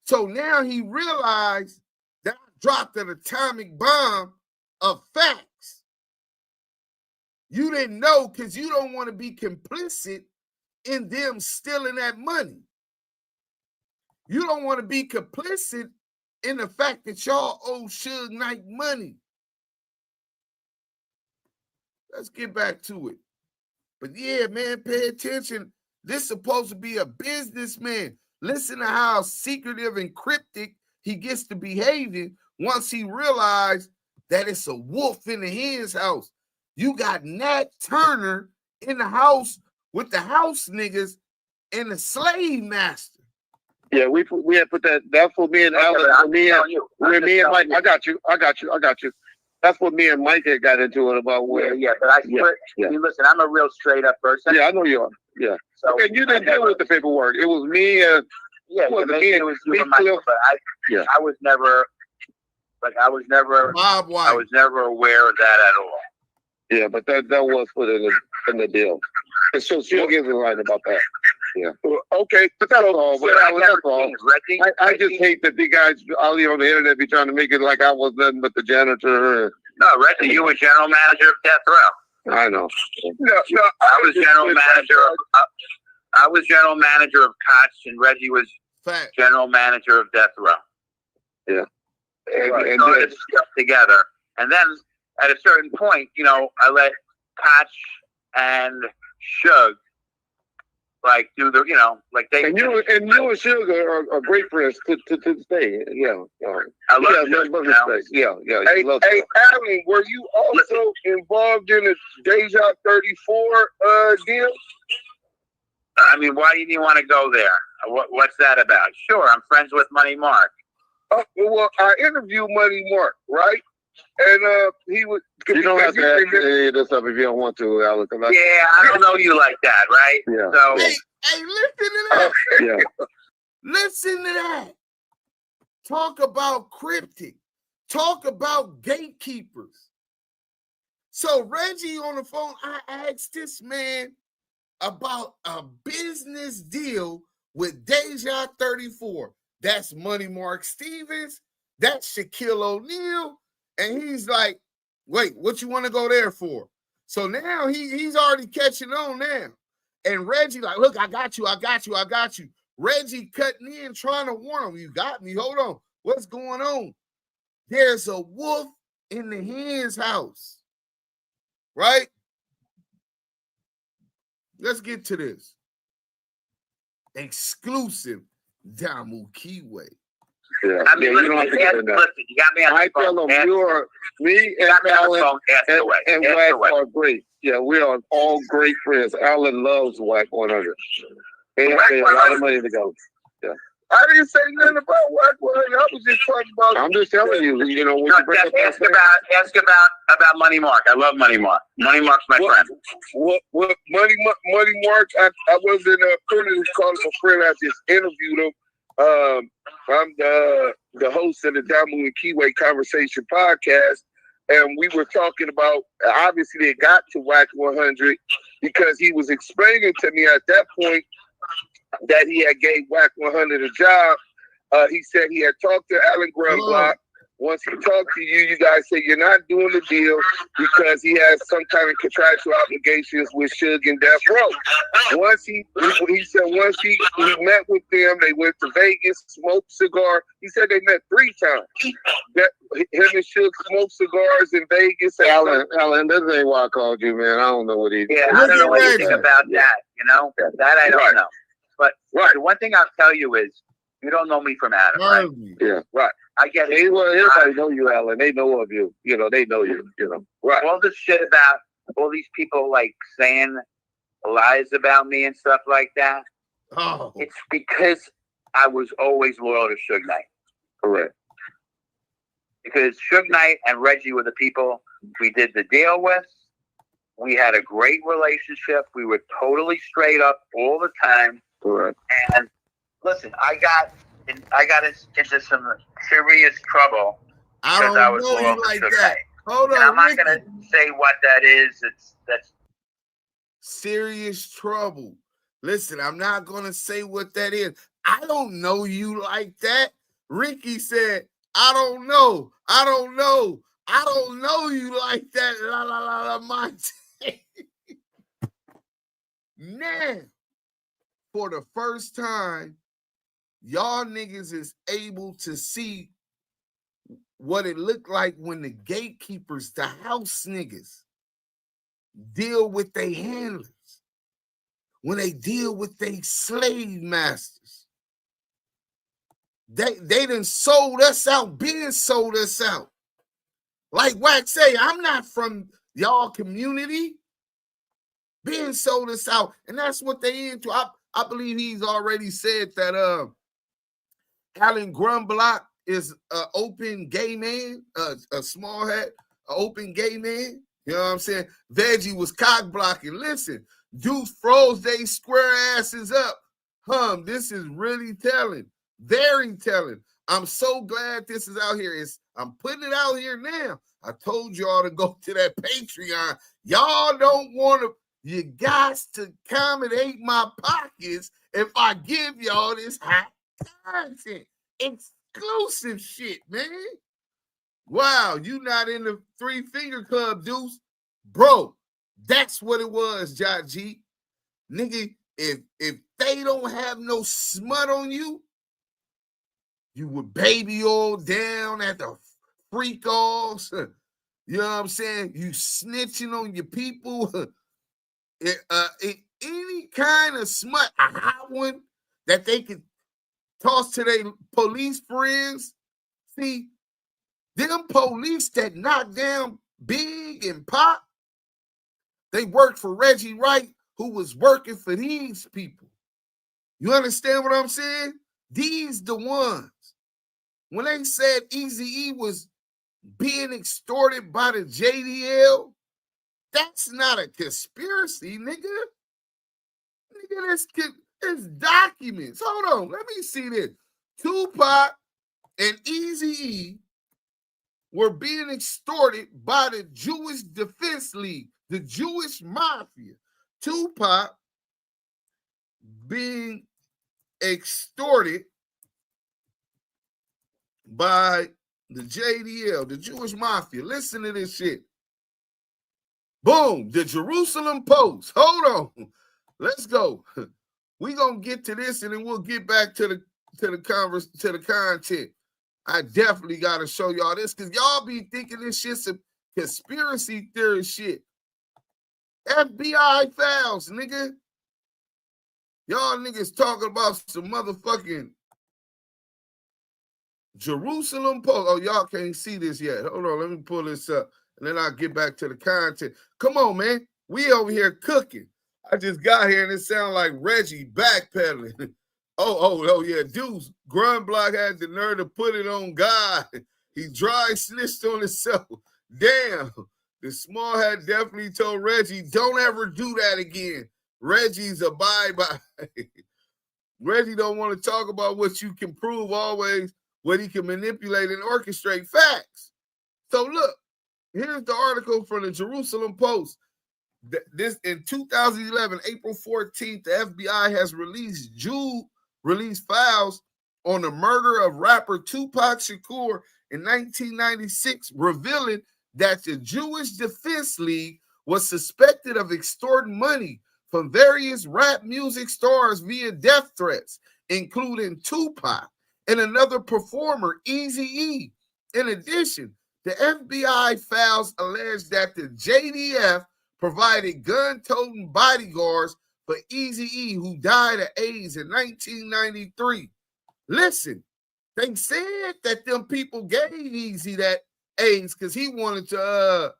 [SPEAKER 1] So now he realized that I dropped an atomic bomb of facts. You didn't know because you don't want to be complicit in them stealing that money. You don't want to be complicit in the fact that y'all owe Suge Knight money. Let's get back to it. But yeah, man, pay attention. This is supposed to be a businessman. Listen to how secretive and cryptic he gets to behaving once he realized that it's a wolf in the hen's house. You got Nat Turner in the house with the house niggas and the slave master.
[SPEAKER 14] Yeah, we had put that. That's what me and Alan, me and Mike. I got you. That's what me and Mike had got into it about where.
[SPEAKER 15] Yeah, but I split. I mean, listen, I'm a real straight up person.
[SPEAKER 14] Yeah, I know you are. Yeah. So and you didn't deal with the paperwork. It was me and
[SPEAKER 15] it was you and Michael, but I was never aware of that at all.
[SPEAKER 14] Yeah, but that was put in the deal. And so she'll give me right about that. Yeah. Okay, but that's all. I just hate that the guys out here on the internet be trying to make it like I was nothing but the janitor.
[SPEAKER 15] No, Reggie, you were general manager of Death Row.
[SPEAKER 14] I know. No,
[SPEAKER 15] I was general manager of Koch, and Reggie was general manager of Death Row.
[SPEAKER 14] Yeah.
[SPEAKER 15] And started stuff together, and then at a certain point, I let Koch and Suge do the, they.
[SPEAKER 14] And you and Suge are great friends to this day. Yeah.
[SPEAKER 15] I love Suge.
[SPEAKER 14] Yeah.
[SPEAKER 7] Hey, Alan, were you also involved in a Deja 34 deal?
[SPEAKER 15] I mean, why didn't you want to go there? What's that about? Sure, I'm friends with Money Mark.
[SPEAKER 7] Well, I interviewed Money Mark, right? And he was.
[SPEAKER 14] You don't have to ask this up if you don't want to, Alan.
[SPEAKER 15] Yeah, I don't know you like that, right?
[SPEAKER 14] Yeah.
[SPEAKER 15] So,
[SPEAKER 1] hey, listen to that.
[SPEAKER 14] Yeah.
[SPEAKER 1] Listen to that. Talk about cryptic. Talk about gatekeepers. So Reggie on the phone, I asked this man about a business deal with Deja 34. That's Money Mark Stevens. That's Shaquille O'Neal. And he's like, wait, what you want to go there for? So now he's already catching on now. And Reggie like, look, I got you. Reggie cutting in, trying to warn him. You got me. Hold on. What's going on? There's a wolf in the hen's house. Right? Let's get to this. Exclusive Damu Kiwe.
[SPEAKER 14] Yeah.
[SPEAKER 15] I mean,
[SPEAKER 14] you don't have to get into that.
[SPEAKER 15] Listen, you got me on the phone.
[SPEAKER 14] I tell them me and Alan and Wack are great. Yeah, we are all great friends. Alan loves WACK100. They pay a lot of money to go. Yeah.
[SPEAKER 7] I didn't say nothing about WACK100. I was just talking about.
[SPEAKER 14] I'm just telling you.
[SPEAKER 15] Ask about Money Mark. I love Money Mark. Money Mark's my friend.
[SPEAKER 7] What Money Mark? I was in a privilege calling my friend. I just interviewed him. I'm the host of the Damu and Kiwe Conversation podcast, and we were talking about, obviously it got to WACK100 because he was explaining to me at that point that he had gave WACK100 a job. He said he had talked to Alan Grunblock.
[SPEAKER 14] once he talked to you, you guys say you're not doing the deal because he has some kind of contractual obligations with Suge and Death Row. Once he said once he met with them, they went to Vegas, smoked cigar. He said they met 3 times. That him and Suge smoked cigars in Vegas.
[SPEAKER 27] Alan, this ain't why I called you, man. I don't know what he did.
[SPEAKER 15] Yeah, I don't know anything about that. You know, that I don't know. But the one thing I'll tell you is, you don't know me from Adam, right?
[SPEAKER 14] Yeah, right.
[SPEAKER 15] I get it.
[SPEAKER 14] Everybody know you, Alan. They know of you. You know, they know you. You know, right.
[SPEAKER 15] All this shit about all these people like saying lies about me and stuff like that.
[SPEAKER 1] Oh,
[SPEAKER 15] it's because I was always loyal to Suge Knight.
[SPEAKER 14] Correct.
[SPEAKER 15] Because Suge Knight and Reggie were the people we did the deal with. We had a great relationship. We were totally straight up all the time.
[SPEAKER 14] Correct.
[SPEAKER 15] And listen, I got into some serious trouble because I was loyal to Suge Knight.
[SPEAKER 1] Hold on,
[SPEAKER 15] and I'm not gonna say what that is. That's
[SPEAKER 1] serious trouble. Listen, I'm not gonna say what that is. I don't know you like that. Ricky said, I don't know. I don't know. I don't know you like that. La la la la Monte. Now, for the first time, y'all niggas is able to see what it looked like when the gatekeepers, the house niggas, deal with their handlers, when they deal with their slave masters. They done sold us out, been sold us out. Like Wack say, I'm not from y'all community. Being sold us out, and that's what they into. I believe he's already said that Alan Grumblock is an open gay man, a small hat, an open gay man. You know what I'm saying? Veggie was cock blocking. Listen, dudes froze they square asses up. This is really telling, very telling. I'm so glad this is out here. I'm putting it out here now. I told y'all to go to that Patreon. Y'all don't want to. You got to accommodate my pockets if I give y'all this hot content. Exclusive shit, man. Wow, you not in the 3 Finger Club, Deuce. Bro, that's what it was, Jot G. Nigga, if they don't have no smut on you, you would baby oil down at the freak offs. You know what I'm saying? You snitching on your people. Any kind of smut, a hot one that they could toss to their police friends. See, them police that knock down Big and Pop, they worked for Reggie Wright, who was working for these people. You understand what I'm saying? These the ones. When they said Eazy-E was being extorted by the JDL, that's not a conspiracy, nigga. Nigga, it's documents. Hold on, let me see this. Tupac and Eazy-E were being extorted by the Jewish Defense League, the Jewish Mafia. Tupac being extorted by the JDL, the Jewish Mafia. Listen to this shit. Boom, the Jerusalem Post. Hold on. Let's go. We're gonna get to this and then we'll get back to the content. I definitely gotta show y'all this because y'all be thinking this shit's a conspiracy theory shit. FBI files, nigga. Y'all niggas talking about some motherfucking Jerusalem Post. Oh, y'all can't see this yet. Hold on, let me pull this up. And then I'll get back to the content. Come on, man. We over here cooking. I just got here and it sounds like Reggie backpedaling. Oh, yeah. Dude's Grumblock had the nerve to put it on God. He dry snitched on himself. Damn. The small hat definitely told Reggie, don't ever do that again. Reggie's a bye-bye. Reggie don't want to talk about what you can prove always, what he can manipulate and orchestrate facts. So look. Here's the article from the Jerusalem Post. This in 2011, April 14th, the FBI has released files on the murder of rapper Tupac Shakur in 1996, revealing that the Jewish Defense League was suspected of extorting money from various rap music stars via death threats, including Tupac and another performer, Eazy-E. In addition, the FBI files allege that the JDF provided gun-toting bodyguards for Eazy-E, who died of AIDS in 1993. Listen, they said that them people gave Eazy that AIDS because he wanted to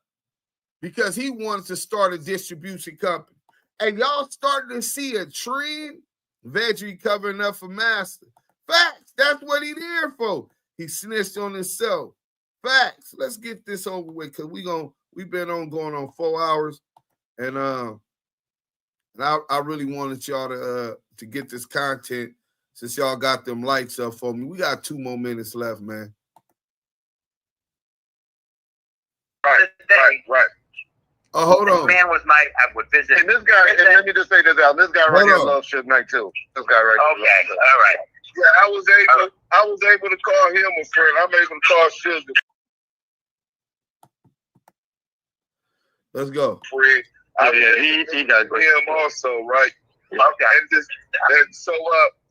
[SPEAKER 1] start a distribution company. And y'all starting to see a trend. Reggie covering up for Master. Facts. That's what he there for. He snitched on himself. Facts. Let's get this over with because we've been going on 4 hours, and I really wanted y'all to get this content since y'all got them lights up for me. We got 2 more minutes left, man.
[SPEAKER 14] Right.
[SPEAKER 1] Oh, hold on.
[SPEAKER 15] This man was I would visit.
[SPEAKER 14] And this guy, and let me just say this out. This guy right here loves Suge Knight too. This guy right here.
[SPEAKER 15] Okay, all right.
[SPEAKER 14] Yeah, I was able to call him a friend. I'm able to call Suge.
[SPEAKER 1] Let's go.
[SPEAKER 14] Friend. He got him also, right? Okay. And so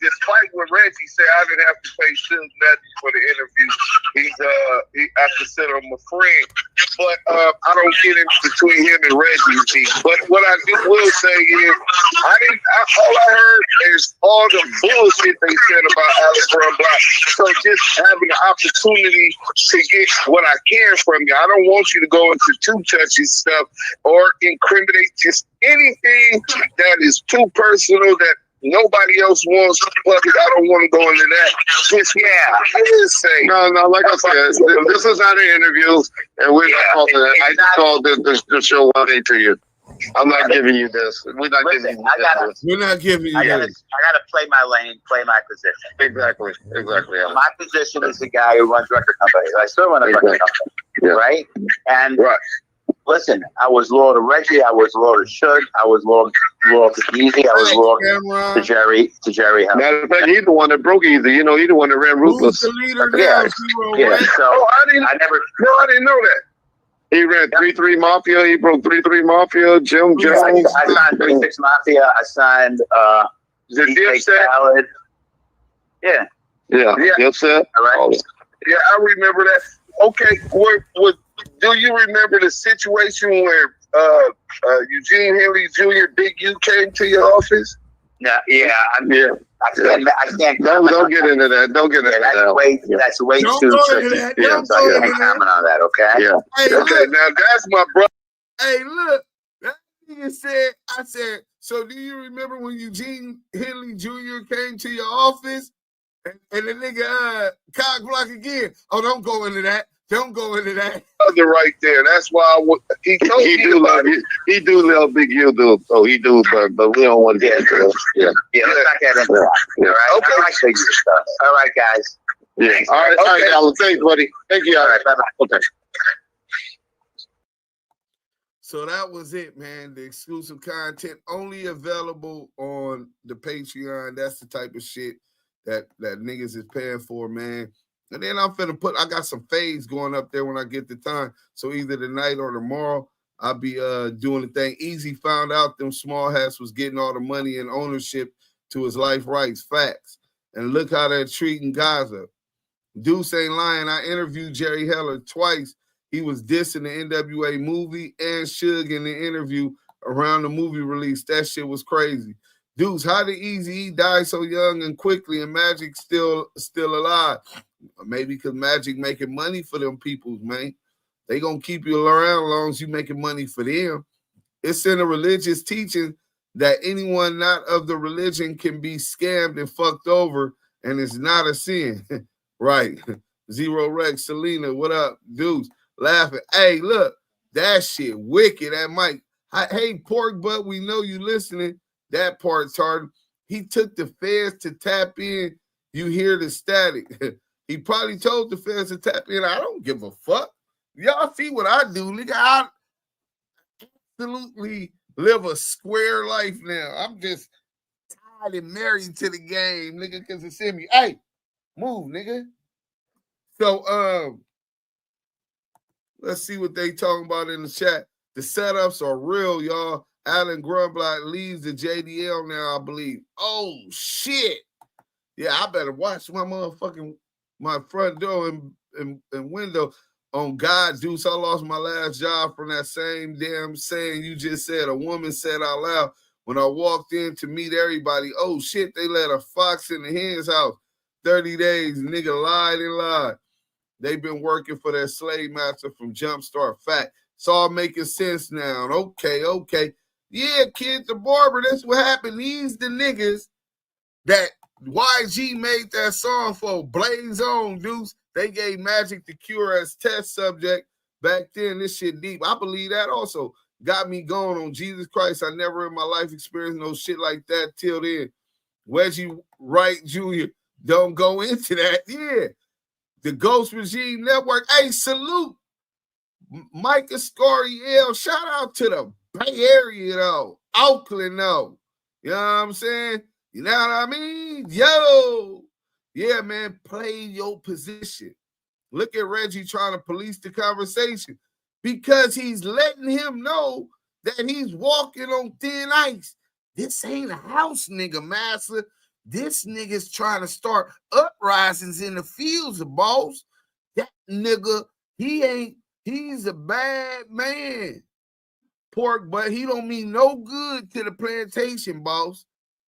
[SPEAKER 14] this fight with Reggie said I didn't have to pay Suge nothing for the interview. I consider him a friend. But I don't get in between him and Reggie. But what I will say is all I heard is all the bullshit they said about Alex Run Block. So just having the opportunity to get what I can from you. I don't want you to go into too touchy stuff or incriminate just anything that is too personal that nobody else wants, but I don't want to go into that. Just, No, like I said, this is not an interview, and we're not talking that. I just called the show one day to you. I'm not giving you this. We're not giving you this.
[SPEAKER 1] We're not giving you this.
[SPEAKER 15] I gotta play my lane, play my position.
[SPEAKER 14] Exactly.
[SPEAKER 15] My position is the guy who runs record companies. I still run a record company, right? And listen, I was loyal to Reggie. I was loyal to Suge. I was loyal to Eazy. I was loyal to Jerry.
[SPEAKER 14] Matter of fact, he's the one that broke Eazy. You know, he's the one that ran Ruthless.
[SPEAKER 1] Who's the leader now?
[SPEAKER 15] So
[SPEAKER 14] I didn't know that. He ran 3-3 Mafia. He broke 3-3 Mafia. Jim Jones.
[SPEAKER 15] I signed 3-6 Mafia. I signed
[SPEAKER 14] the Dipset.
[SPEAKER 15] Yeah.
[SPEAKER 14] Dipset.
[SPEAKER 15] All right.
[SPEAKER 14] Yeah, I remember that. Okay, do you remember the situation where Eugene Henley Jr. Big U came to your office?
[SPEAKER 15] I can't.
[SPEAKER 14] Don't get into that. Don't get into that.
[SPEAKER 15] That's way too tricky. I can't comment on that. Okay.
[SPEAKER 14] Yeah.
[SPEAKER 1] Hey,
[SPEAKER 14] okay. Now that's my brother.
[SPEAKER 1] Hey, look. That nigga said. I said. So do you remember when Eugene Henley Jr. came to your office and the nigga cock block again? Oh, don't go into that. Don't go into that.
[SPEAKER 14] Right there. That's why he love Big U, dude. Oh, he do, but we don't want to get into it.
[SPEAKER 15] Let's not get into that. All right. Okay. I like big stuff. All right, guys.
[SPEAKER 14] Yeah. Thanks. All right, Alan. Thanks, buddy. Thank you. All right. Bye-bye. Okay.
[SPEAKER 1] So that was it, man. The exclusive content only available on the Patreon. That's the type of shit that niggas is paying for, man. And then I got some fades going up there when I get the time. So either tonight or tomorrow, I'll be doing the thing. Eazy found out them small hats was getting all the money and ownership to his life rights. Facts. And look how they're treating Gaza. Deuce ain't lying. I interviewed Jerry Heller twice. He was dissing the NWA movie and Suge in the interview around the movie release. That shit was crazy. Deuce, how did Eazy-E die so young and quickly and Magic still alive? Maybe because Magic making money for them peoples, man. They gonna keep you around as long as you making money for them. It's in a religious teaching that anyone not of the religion can be scammed and fucked over, and it's not a sin. Right. Zero Rex, Selena, what up? Dudes laughing. Hey, look, that shit wicked. That Mike. Hey, pork butt, we know you listening. That part's hard. He took the feds to tap in. You hear the static. He probably told the feds to tap in. I don't give a fuck. Y'all see what I do, nigga. I absolutely live a square life now. I'm just tied and married to the game, nigga, because it's in me. Hey,
[SPEAKER 13] Move, nigga. So, let's see what they talking about in the chat. The setups are real, y'all. Alan Grunblatt leaves the JDL now, I believe. Oh, shit. Yeah, I better watch my front door and window. On God, Deuce, I lost my last job from that same damn saying you just said. A woman said out loud when I walked in to meet everybody, oh, shit, they let a fox in the hen's house. 30 days, nigga lied and lied. They've been working for their slave master from Jumpstart. Fact. It's all making sense now. Okay. Yeah, Kid the Barber, that's what happened. These the niggas that YG made that song for. Blaze On, Deuce. They gave Magic the Cure as test subject. Back then, this shit deep. I believe that also got me going on Jesus Christ. I never in my life experienced no shit like that till then. Reggie Wright Jr. Don't go into that. Yeah. The Ghost Regime Network. Hey, salute. Mike Ascariel. Shout out to the Bay Area, though. Oakland, though. You know what I'm saying? You know what I mean? Yo. Yeah, man, play your position. Look at Reggie trying to police the conversation because he's letting him know that he's walking on thin ice. This ain't a house, nigga, master. This nigga's trying to start uprisings in the fields, boss. That nigga, he's a bad man. Pork butt, he don't mean no good to the plantation, boss.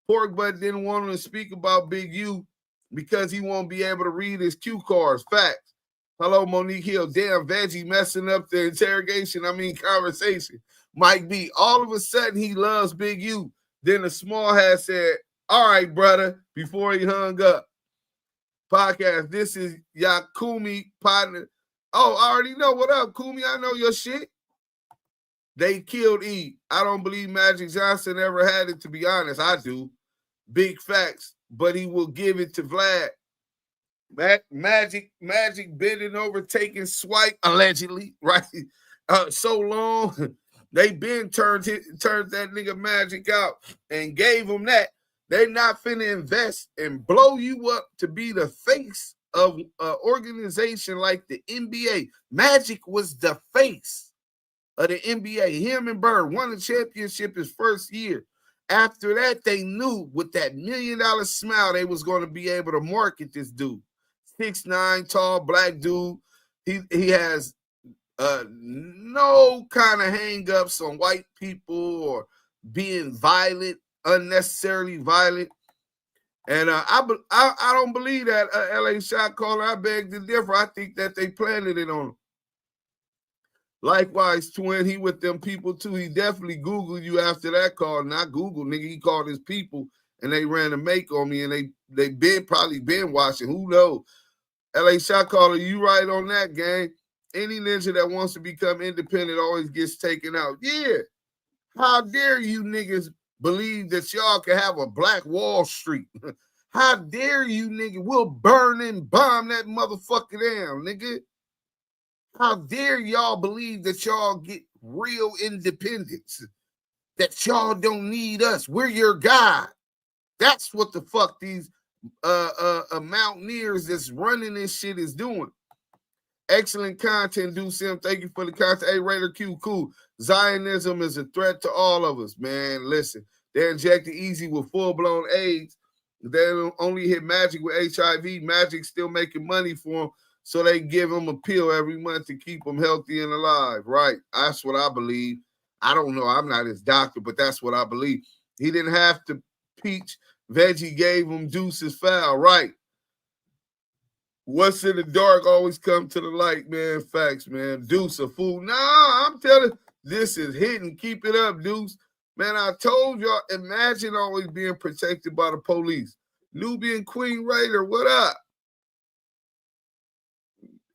[SPEAKER 13] Pork butt didn't want him to speak about Big U because he won't be able to read his cue cards. Facts. Hello, Monique Hill. Damn, Veggie messing up the conversation. Mike B. All of a sudden, he loves Big U. Then the small hat said, all right, brother, before he hung up. Podcast, this is Yakumi partner. Oh, I already know. What up, Kumi? I know your shit. They killed E. I don't believe Magic Johnson ever had it, to be honest. I do. Big facts. But he will give it to Vlad. Magic bending over, taking swipe, allegedly, right? So long, they been turned that nigga Magic out and gave him that. They not finna invest and blow you up to be the face of an organization like the NBA. Magic was the face of the NBA. Him and Bird won the championship his first year. After that, they knew with that $1 million smile, they was going to be able to market this dude. 6'9", tall, black dude. He has no kind of hang-ups on white people or being violent, unnecessarily violent. And I don't believe that LA shot caller. I beg to differ. I think that they planted it on him. Likewise, Twin, he with them people too. He definitely Googled you after that call. Not Google, nigga. He called his people and they ran a make on me and they probably been watching. Who knows? LA shot caller, you right on that, gang. Any ninja that wants to become independent always gets taken out. Yeah. How dare you niggas believe that y'all can have a Black Wall Street? How dare you, nigga? We'll burn and bomb that motherfucker down, nigga. How dare y'all believe that y'all get real independence? That y'all don't need us. We're your God. That's what the fuck these mountaineers that's running this shit is doing. Excellent content, do Sim. Thank you for the content. Hey, Raider Q, cool. Zionism is a threat to all of us, man. Listen, they're injected easy with full-blown AIDS. They don't only hit Magic with HIV. Magic still making money for them. So they give him a pill every month to keep him healthy and alive, right? That's what I believe. I don't know. I'm not his doctor, but that's what I believe. He didn't have to peach. Veggie gave him Deuce's foul, right? What's in the dark always come to the light, man. Facts, man. Deuce a fool. Nah, I'm telling you, this is hidden. Keep it up, Deuce. Man, I told y'all, imagine always being protected by the police. Nubian Queen Raider, what up?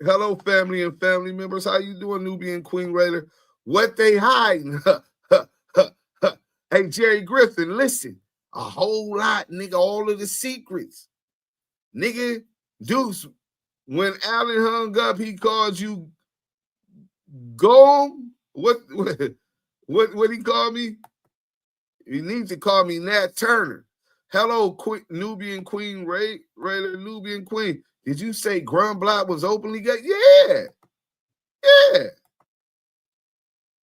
[SPEAKER 13] Hello, family and family members. How you doing, Nubian Queen Raider? What they hiding? Hey, Jerry Griffin, listen. A whole lot, nigga. All of the secrets. Nigga, Deuce, when Allen hung up, he called you Gom. What he called me? He needs to call me Nat Turner.
[SPEAKER 1] Hello, Nubian Queen, Ray the Nubian Queen. Did you say Grumblatt was openly gay? Yeah. Yeah.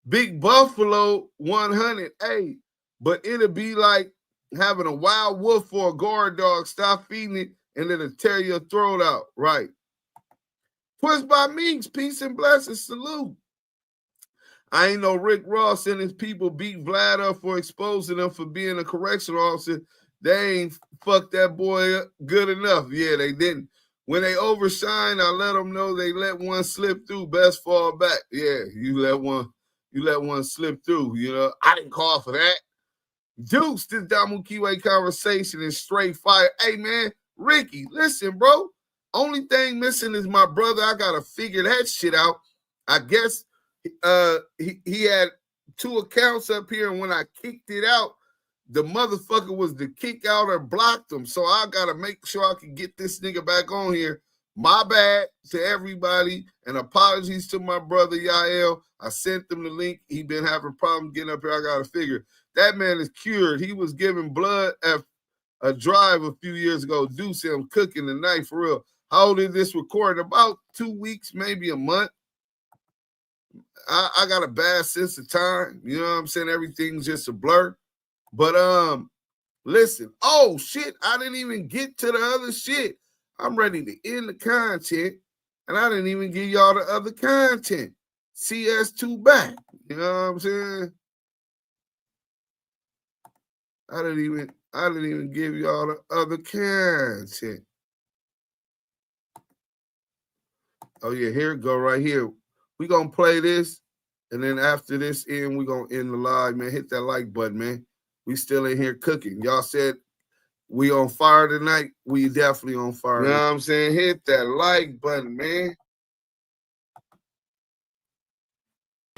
[SPEAKER 1] Big Buffalo 100. Hey, but it'll be like having a wild wolf or a guard dog. Stop feeding it and it'll tear your throat out. Right. Pushed by Meeks. Peace and blessings. Salute. I ain't know Rick Ross and his people beat Vlad up for exposing them for being a correctional officer. They ain't fucked that boy up good enough. Yeah, they didn't. When they overshine, I let them know they let one slip through. Best fall back. Yeah, you let one slip through. You know, I didn't call for that. Deuce, this Damu Kiwe conversation is straight fire. Hey, man, Ricky, listen, bro. Only thing missing is my brother. I got to figure that shit out. I guess he had 2 accounts up here, and when I kicked it out, the motherfucker was the kick out or blocked him. So I got to make sure I can get this nigga back on here. My bad to everybody, and apologies to my brother Yael. I sent them the link. He been having problems getting up here. I got to figure. That man is cured. He was giving blood at a drive a few years ago. Deuce him cooking the knife for real. How old is this recording? About 2 weeks, maybe a month. I got a bad sense of time. You know what I'm saying? Everything's just a blur. But listen. Oh shit! I didn't even get to the other shit. I'm ready to end the content, and I didn't even give y'all the other content. CS2 back. You know what I'm saying? I didn't even give y'all the other content. Oh yeah, here it go right here. We gonna play this, and then after this end, we gonna end the live, man. Hit that like button, man. We still in here cooking. Y'all said we on fire tonight. We definitely on fire. You know what I'm saying? Hit that like button, man.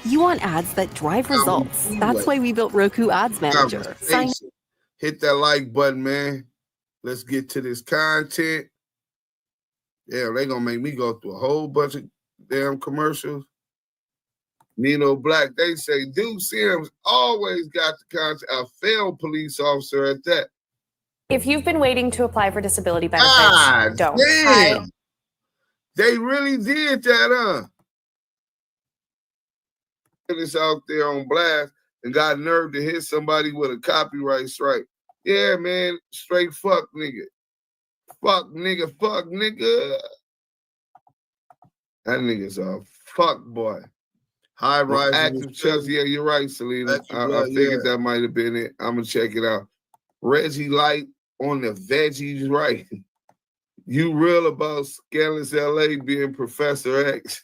[SPEAKER 6] You want ads that drive results. That's why we built Roku Ads Manager.
[SPEAKER 1] Hit that like button, man. Let's get to this content. Yeah, they gonna make me go through a whole bunch of damn commercials. Nino Black, they say, dude, Sims always got the content. A failed police officer at that.
[SPEAKER 9] If you've been waiting to apply for disability benefits, don't.
[SPEAKER 1] Damn. They really did that, huh? It's out there on blast and got nerve to hit somebody with a copyright strike. Yeah, man, straight fuck nigga. Fuck nigga, fuck nigga. That nigga's a fuck boy. High rise active chest. Yeah, you're right, Selena. I figured that might have been it. I'm gonna check it out. Reggie Light on the veggies, right? You real about Scandalous LA being Professor X?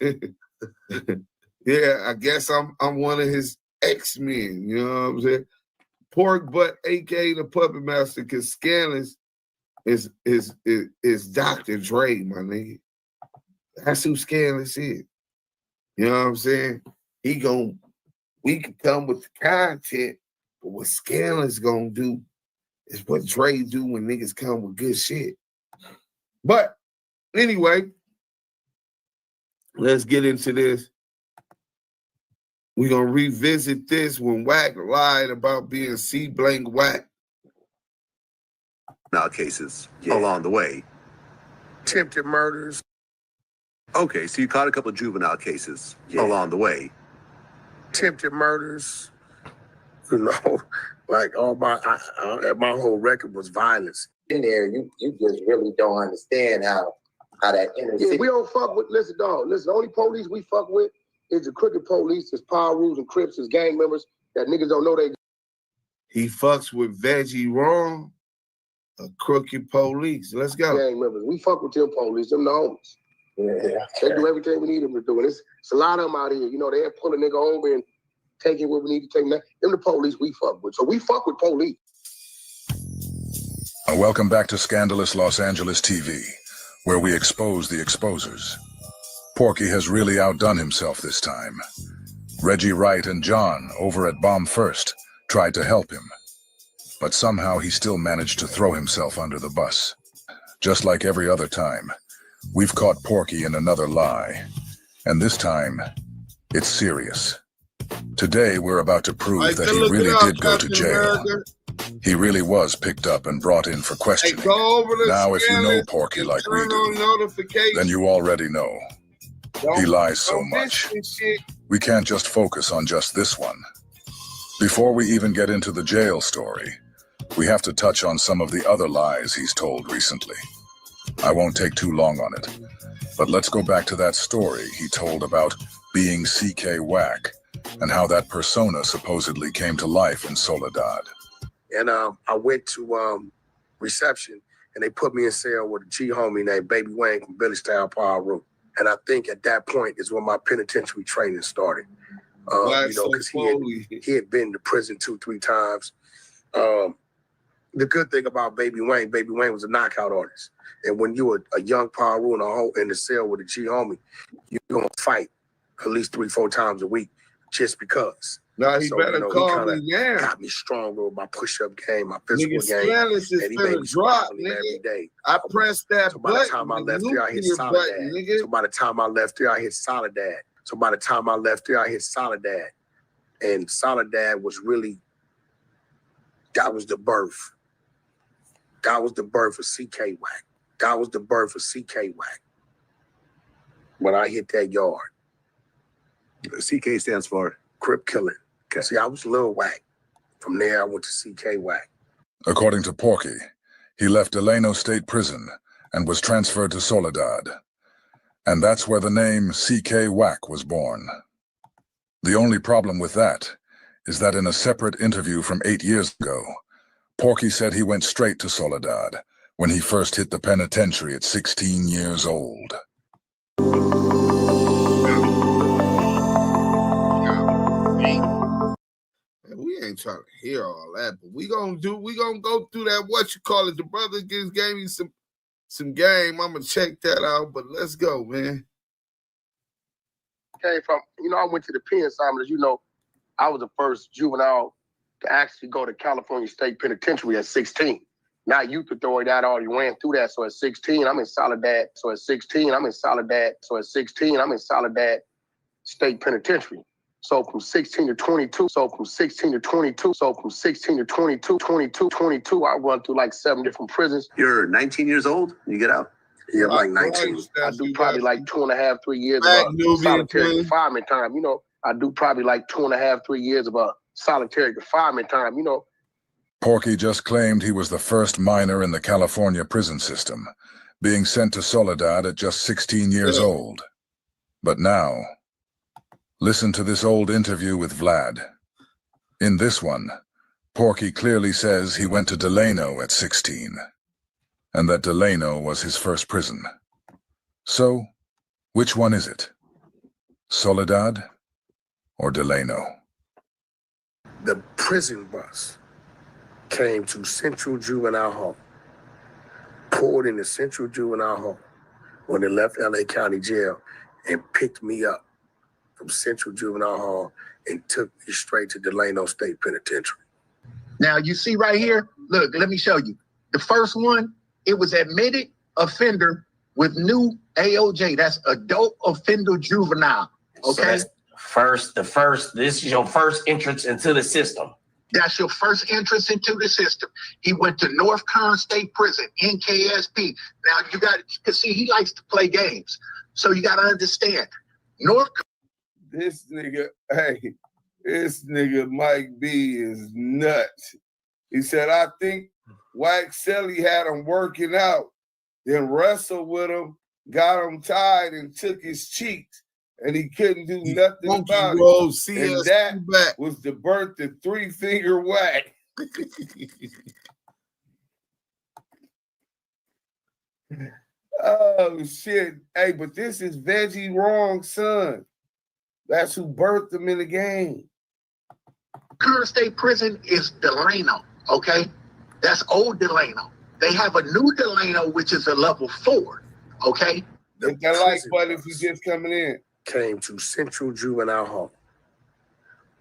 [SPEAKER 1] Yeah, I guess I'm one of his X-Men. You know what I'm saying? Pork Butt, aka the Puppet Master, because Scandalous is Dr. Dre, my nigga. That's who Scandalous is. You know what I'm saying? We can come with the content, but what Scandalous gonna do is what Dre do when niggas come with good shit. But anyway, let's get into this. We're gonna revisit this when Wack lied about being C-blank Wack.
[SPEAKER 16] Now cases along the way.
[SPEAKER 7] Attempted murders.
[SPEAKER 16] Okay, so you caught a couple of juvenile cases along the way.
[SPEAKER 7] Attempted murders. You know, like all my whole record was violence.
[SPEAKER 20] In there, you just really don't understand how that inner city.
[SPEAKER 7] We don't fuck with. Listen, dog. Listen, the only police we fuck with is the crooked police, is power rules and Crips, is gang members that niggas don't know they.
[SPEAKER 1] He fucks with Veggie wrong. A crooked police. Let's go.
[SPEAKER 7] Gang members. We fuck with them police. Them the homies. Yeah. They do everything we need them to do. And it's a lot of them out here. You know, they pull a nigga over and taking what we need to take. Them the police we fuck with. So we fuck with police.
[SPEAKER 21] Welcome back to Scandalous Los Angeles TV, where we expose the exposers. Porky has really outdone himself this time. Reggie, Wright, and John over at Bomb First tried to help him, but somehow he still managed to throw himself under the bus. Just like every other time, we've caught Porky in another lie, and this time, it's serious. Today, we're about to prove that he really did go to jail. He really was picked up and brought in for questioning.
[SPEAKER 13] Hey, go over the
[SPEAKER 21] Now, if you know
[SPEAKER 13] channel
[SPEAKER 21] Porky
[SPEAKER 13] and
[SPEAKER 21] like we
[SPEAKER 13] turn
[SPEAKER 21] do,
[SPEAKER 13] on notifications.
[SPEAKER 21] then you already know. He lies so much. We can't just focus on just this one. Before we even get into the jail story, we have to touch on some of the other lies he's told recently. I won't take too long on it, but let's go back to that story he told about being CK Wack and how that persona supposedly came to life in Soledad.
[SPEAKER 7] And I went to reception, and they put me in cell with a G homie named Baby Wayne from Billy Style Power Room. And I think at that point is when my penitentiary training started. You know, because he had been to prison 2-3 times. The good thing about Baby Wayne was a knockout artist. And when you were a young Power Room in the cell with a G homie, you're gonna fight at least 3-4 times a week just because.
[SPEAKER 13] Now he better call me now.
[SPEAKER 7] Got me stronger with my push-up game, my physical game.
[SPEAKER 13] Nigga,
[SPEAKER 7] and he made me
[SPEAKER 13] drop,
[SPEAKER 7] every day.
[SPEAKER 13] I pressed that
[SPEAKER 7] so by the time I left there, I hit Soledad. So by the time I left there, I hit Soledad. So by the time I left there, I hit Soledad. And Soledad was really, that was the birth. That was the birth of CK Wack. That was the birth of CK Wack. When I hit that yard.
[SPEAKER 16] CK stands for?
[SPEAKER 7] Crip killing. Okay. See, I was Lil Wack. From there, I went to CK Wack.
[SPEAKER 21] According to Porky, he left Delano State Prison and was transferred to Soledad. And that's where the name CK Wack was born. The only problem with that is that in a separate interview from 8 years ago, Porky said he went straight to Soledad when he first hit the penitentiary at 16 years old.
[SPEAKER 13] We ain't trying to hear all that, but we gonna go through that, what you call it. The brother just gave me some game. I'm gonna check that out, but let's go, man.
[SPEAKER 7] Came from, I went to the pen, Simon, as you know, I was the first juvenile to actually go to California State Penitentiary at 16. Now youth authority, I already ran through that. So at 16, I'm in Soledad. So at 16, I'm in Soledad State Penitentiary. So from 16 to 22, I run through like 7 different prisons.
[SPEAKER 16] You're 19 years old when you get out?
[SPEAKER 7] Yeah, like 19. I do probably like 2.5, 3 years of solitary confinement time. I do probably like 2.5, 3 years of solitary confinement time,
[SPEAKER 21] Porky just claimed he was the first minor in the California prison system, being sent to Soledad at just 16 years old. But now, listen to this old interview with Vlad. In this one, Porky clearly says he went to Delano at 16, and that Delano was his first prison. So, which one is it? Soledad or Delano?
[SPEAKER 7] The prison bus came to Central Juvenile Hall, pulled into Central Juvenile Hall when they left LA County Jail and picked me up from Central Juvenile Hall and took me straight to Delano State Penitentiary.
[SPEAKER 2] Now you see right here, look, let me show you. The first one, it was admitted offender with new AOJ. That's adult offender juvenile. Okay.
[SPEAKER 8] So this is your first entrance into the system.
[SPEAKER 2] That's your first entrance into the system. He went to North Kern State Prison, NKSP. Now you got to see, he likes to play games. So you got to understand,
[SPEAKER 13] this nigga Mike B is nuts. He said, I think Wack Selly had him working out, then wrestled with him, got him tied and took his cheeks, and he couldn't do nothing about it. And that was the birth of 3-Finger Wack. Oh, shit. Hey, but this is Veggie Wrong's son. That's who birthed him in the game.
[SPEAKER 2] Current State Prison is Delano, okay? That's old Delano. They have a new Delano, which is a level 4, okay?
[SPEAKER 13] Hit that like button if you just coming in.
[SPEAKER 7] Came to Central Juvenile Hall,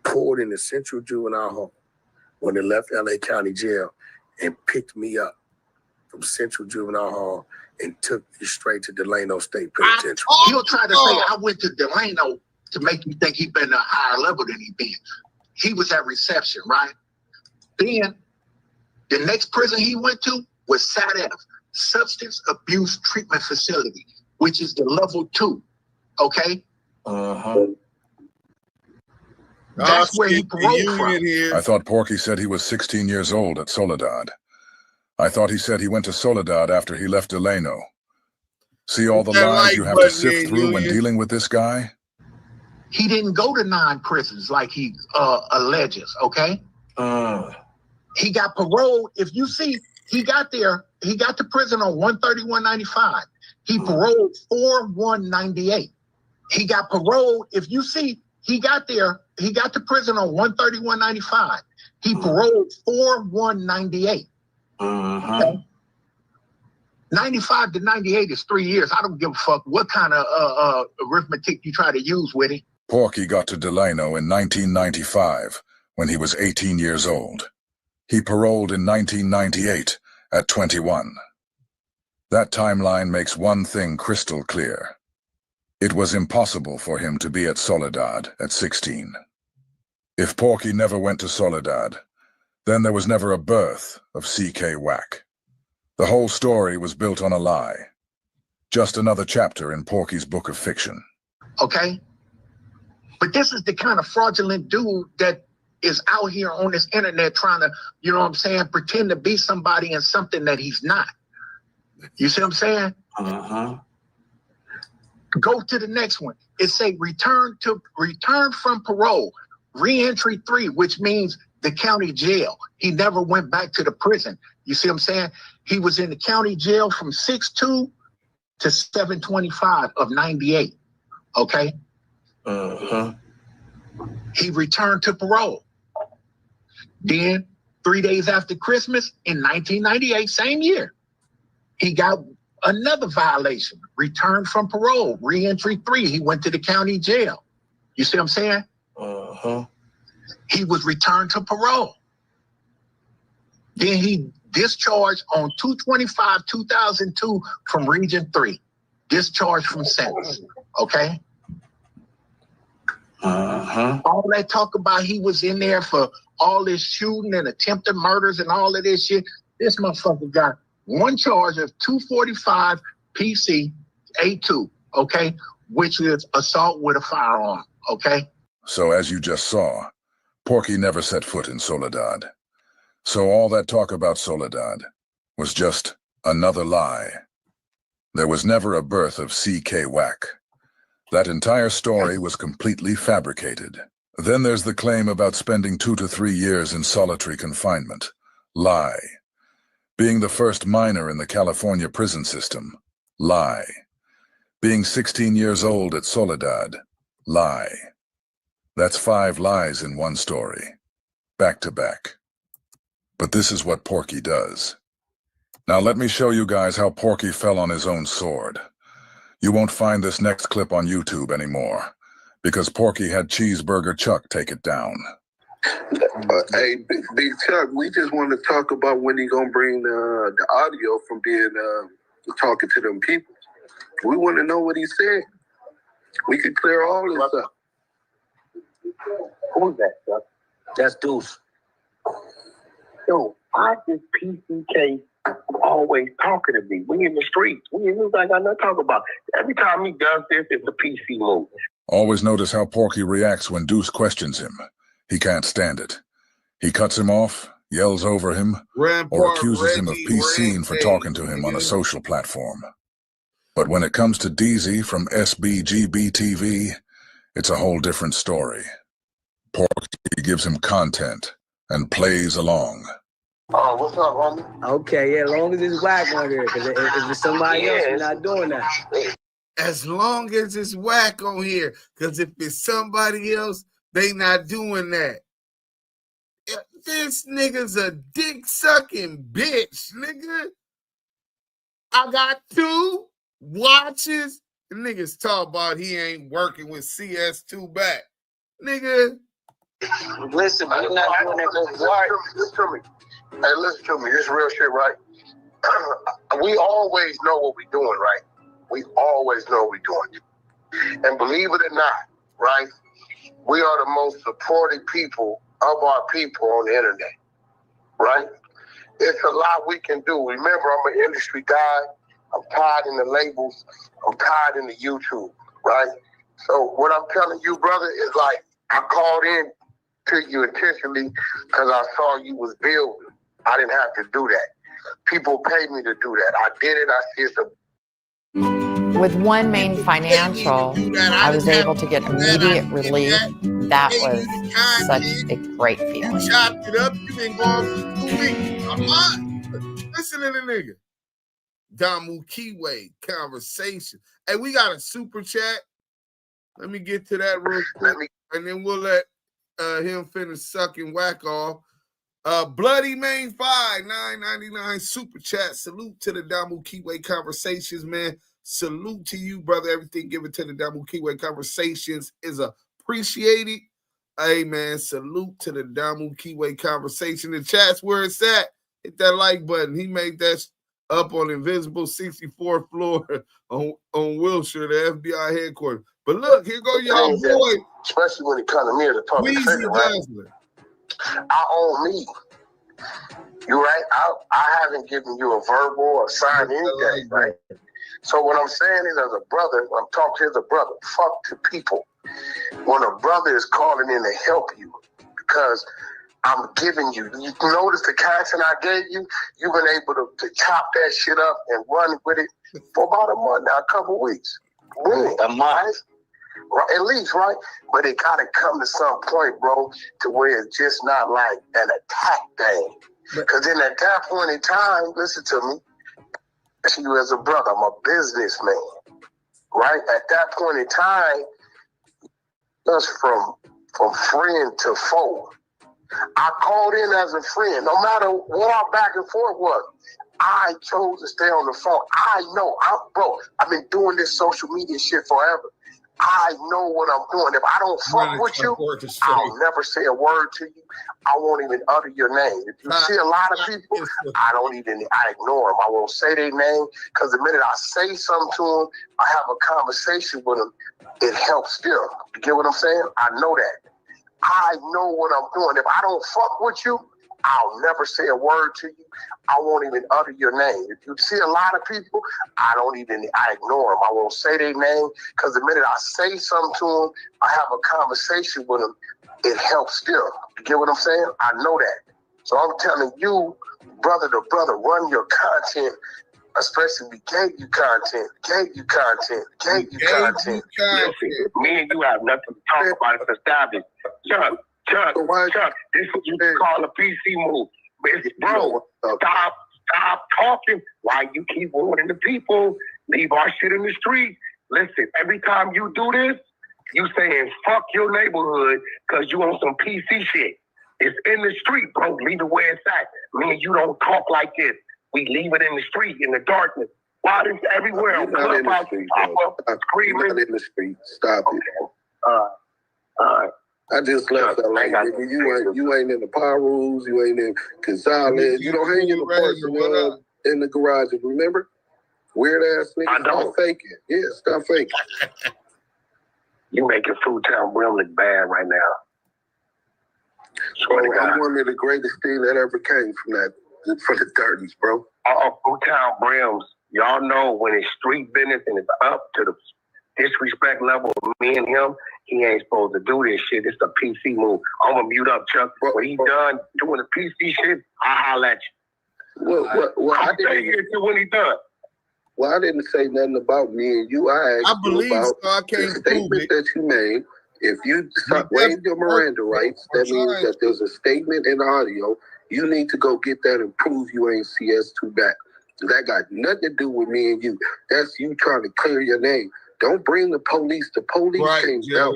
[SPEAKER 7] pulled into Central Juvenile Hall when they left LA County Jail and picked me up from Central Juvenile Hall and took me straight to Delano State Penitentiary.
[SPEAKER 2] He'll try to say, I went to Delano to make you think he'd been at a higher level than he been. He was at reception, right? Then The next prison he went to was SATF, Substance Abuse Treatment Facility, which is the level 2. Okay? That's where he paroled from.
[SPEAKER 21] I thought Porky said he was 16 years old at Soledad. I thought he said he went to Soledad after he left Delano. See all the lies you have to sift through when dealing with this guy?
[SPEAKER 2] He didn't go to 9 prisons like he alleges, okay? He got paroled. If you see, he got to prison on 131.95. He paroled 4/1/98. He got paroled. If you see, he got to prison on 131.95. He paroled 4/1/98. Okay? 95 to 98 is 3 years. I don't give a fuck what kind of arithmetic you try to use with it.
[SPEAKER 21] Porky got to Delano in 1995 when he was 18 years old. He paroled in 1998 at 21. That timeline makes one thing crystal clear. It was impossible for him to be at Soledad at 16. If Porky never went to Soledad, then there was never a birth of CK Wack. The whole story was built on a lie. Just another chapter in Porky's book of fiction.
[SPEAKER 2] Okay? But this is the kind of fraudulent dude that is out here on this internet trying to, you know what I'm saying, pretend to be somebody and something that he's not. You see what I'm saying? Go to the next one. It say return from parole, re-entry 3, which means the county jail. He never went back to the prison. You see what I'm saying? He was in the county jail from 6/2 to 7/25 of 98. Okay? He returned to parole. Then 3 days after Christmas in 1998, same year, he got another violation, returned from parole, re-entry 3. He went to the county jail. You see what I'm saying? He was returned to parole. Then he discharged on 2/25/2002 from Region 3. Discharged from sentence. Okay? All that talk about he was in there for all this shooting and attempted murders and all of this shit. This motherfucker got one charge of 245 PC A2, okay, which is assault with a firearm, okay?
[SPEAKER 21] So as you just saw, Porky never set foot in Soledad. So all that talk about Soledad was just another lie. There was never a birth of CK Wack. That entire story was completely fabricated. Then there's the claim about spending 2 to 3 years in solitary confinement. Lie. Being the first minor in the California prison system. Lie. Being 16 years old at Soledad. Lie. That's 5 lies in one story. Back to back. But this is what Porky does. Now let me show you guys how Porky fell on his own sword. You won't find this next clip on YouTube anymore, because Porky had Cheeseburger Chuck take it down.
[SPEAKER 7] Hey, Big Chuck, we just want to talk about when he gonna bring the audio from being talking to them people. We want to know what he said. We could clear all this up.
[SPEAKER 15] Who's that, Chuck? That's Deuce. Yo, I just PCK always talking to me. We in the streets. We ain't got nothing to talk about. Every time he does this, it's a PC move.
[SPEAKER 21] Always notice how Porky reacts when Deuce questions him. He can't stand it. He cuts him off, yells over him, or accuses him of PCing for talking to him on a social platform. But when it comes to DZ from SBGB-TV, it's a whole different story. Porky gives him content and plays along.
[SPEAKER 7] Oh, what's up, homie?
[SPEAKER 5] Okay, yeah, as long as it's Wack on here, because if it's somebody else, we're not doing that.
[SPEAKER 1] As long as it's Wack on here, because if it's somebody else, they not doing that. This nigga's a dick-sucking bitch, nigga. I got 2 watches. The niggas talk about he ain't working with CS2 back. Nigga.
[SPEAKER 15] Listen, I'm not doing that.
[SPEAKER 7] Listen to me. Hey, listen to me. This is real shit, right? We always know what we're doing, right? We always know what we're doing. And believe it or not, right? We are the most supported people of our people on the internet, right? It's a lot we can do. Remember, I'm an industry guy. I'm tired in the labels. I'm tired in the YouTube, right? So what I'm telling you, brother, is like, I called in to you intentionally because I saw you was building. I didn't have to do that. People paid me to do that. I did it. I see it's a
[SPEAKER 17] With One Main Financial, I was able to get immediate relief. That was such a great feeling.
[SPEAKER 13] You chopped it up. You been gone for 2 weeks. I'm on. Listen to the nigga. Damu Kiwe conversation. Hey, we got a super chat. Let me get to that real quick, and then we'll let him finish sucking Wack off. Bloody Main 5, $9.99 super chat. Salute to the Damu Kiwe conversations, man. Salute to you, brother. Everything given to the Damu Kiwe conversations is appreciated. Hey, man, salute to the Damu Kiwe conversation. The chat's where it's at. Hit that like button. He made that up on Invisible 64th floor on Wilshire, the FBI headquarters. But look, here go y'all boy.
[SPEAKER 7] Especially when it comes to me as a public figure, right? I own me. You right? I haven't given you a verbal or signed anything, right? So what I'm saying is, as a brother, when I'm talking as a brother, fuck to people. When a brother is calling in to help you, because I'm giving you notice the content I gave you, you've been able to chop that shit up and run with it for about a month now, a couple weeks. Really? A month. Right? At least, right? But it gotta come to some point, bro, to where it's just not like an attack thing. Because then at that point in time, listen to me, you as a brother, I'm a businessman, right? At that point in time, just from friend to foe. I called in as a friend. No matter what our back and forth was, I chose to stay on the phone. I know, I've been doing this social media shit forever. I know what I'm doing. If I don't fuck with you, I'll never say a word to you. I won't even utter your name. If you see a lot of people, I ignore them. I won't say their name, because the minute I say something to them, I have a conversation with them, it helps them. You get what I'm saying? I know that. I know what I'm doing. If I don't fuck with you, I'll never say a word to you. I won't even utter your name. If you see a lot of people, I ignore them. I won't say their name, because the minute I say something to them, I have a conversation with them, it helps them. You get what I'm saying? I know that. So I'm telling you, brother to brother, run your content, especially we gave you content. Listen, me and you have nothing to talk about. It's established. Chuck, this is what you call a PC move. Bro, stop talking. Why you keep warning the people? Leave our shit in the street. Listen, every time you do this, you saying fuck your neighborhood because you on some PC shit. It's in the street, bro. Leave it where it's at. Me and you don't talk like this. We leave it in the street, in the darkness. Why is everywhere? I'm not in the street, screaming. Not in the street. Stop it. I just left LA. You ain't in the power rules. You ain't in Gonzalez. You don't hang in the parking in the garage. Remember? Weird ass nigga. Stop faking. Yeah, stop faking. You making Food Town Brim look bad right now. I'm one of the greatest things that ever came from the 30s, bro. Food Town Brims, y'all know when it's street business and it's up to the disrespect level of me and him, he ain't supposed to do this shit. It's a PC move. I'm gonna mute up, Chuck. When he done doing the PC shit, I'll holler at you. Well, I didn't stay here till when he done. Well, I didn't say nothing about me and you. I asked you about the statement that you made. If you waive your Miranda rights, that means that there's a statement in audio. You need to go get that and prove you ain't CS2 back. That got nothing to do with me and you. That's you trying to clear your name. Don't bring the police. The police came out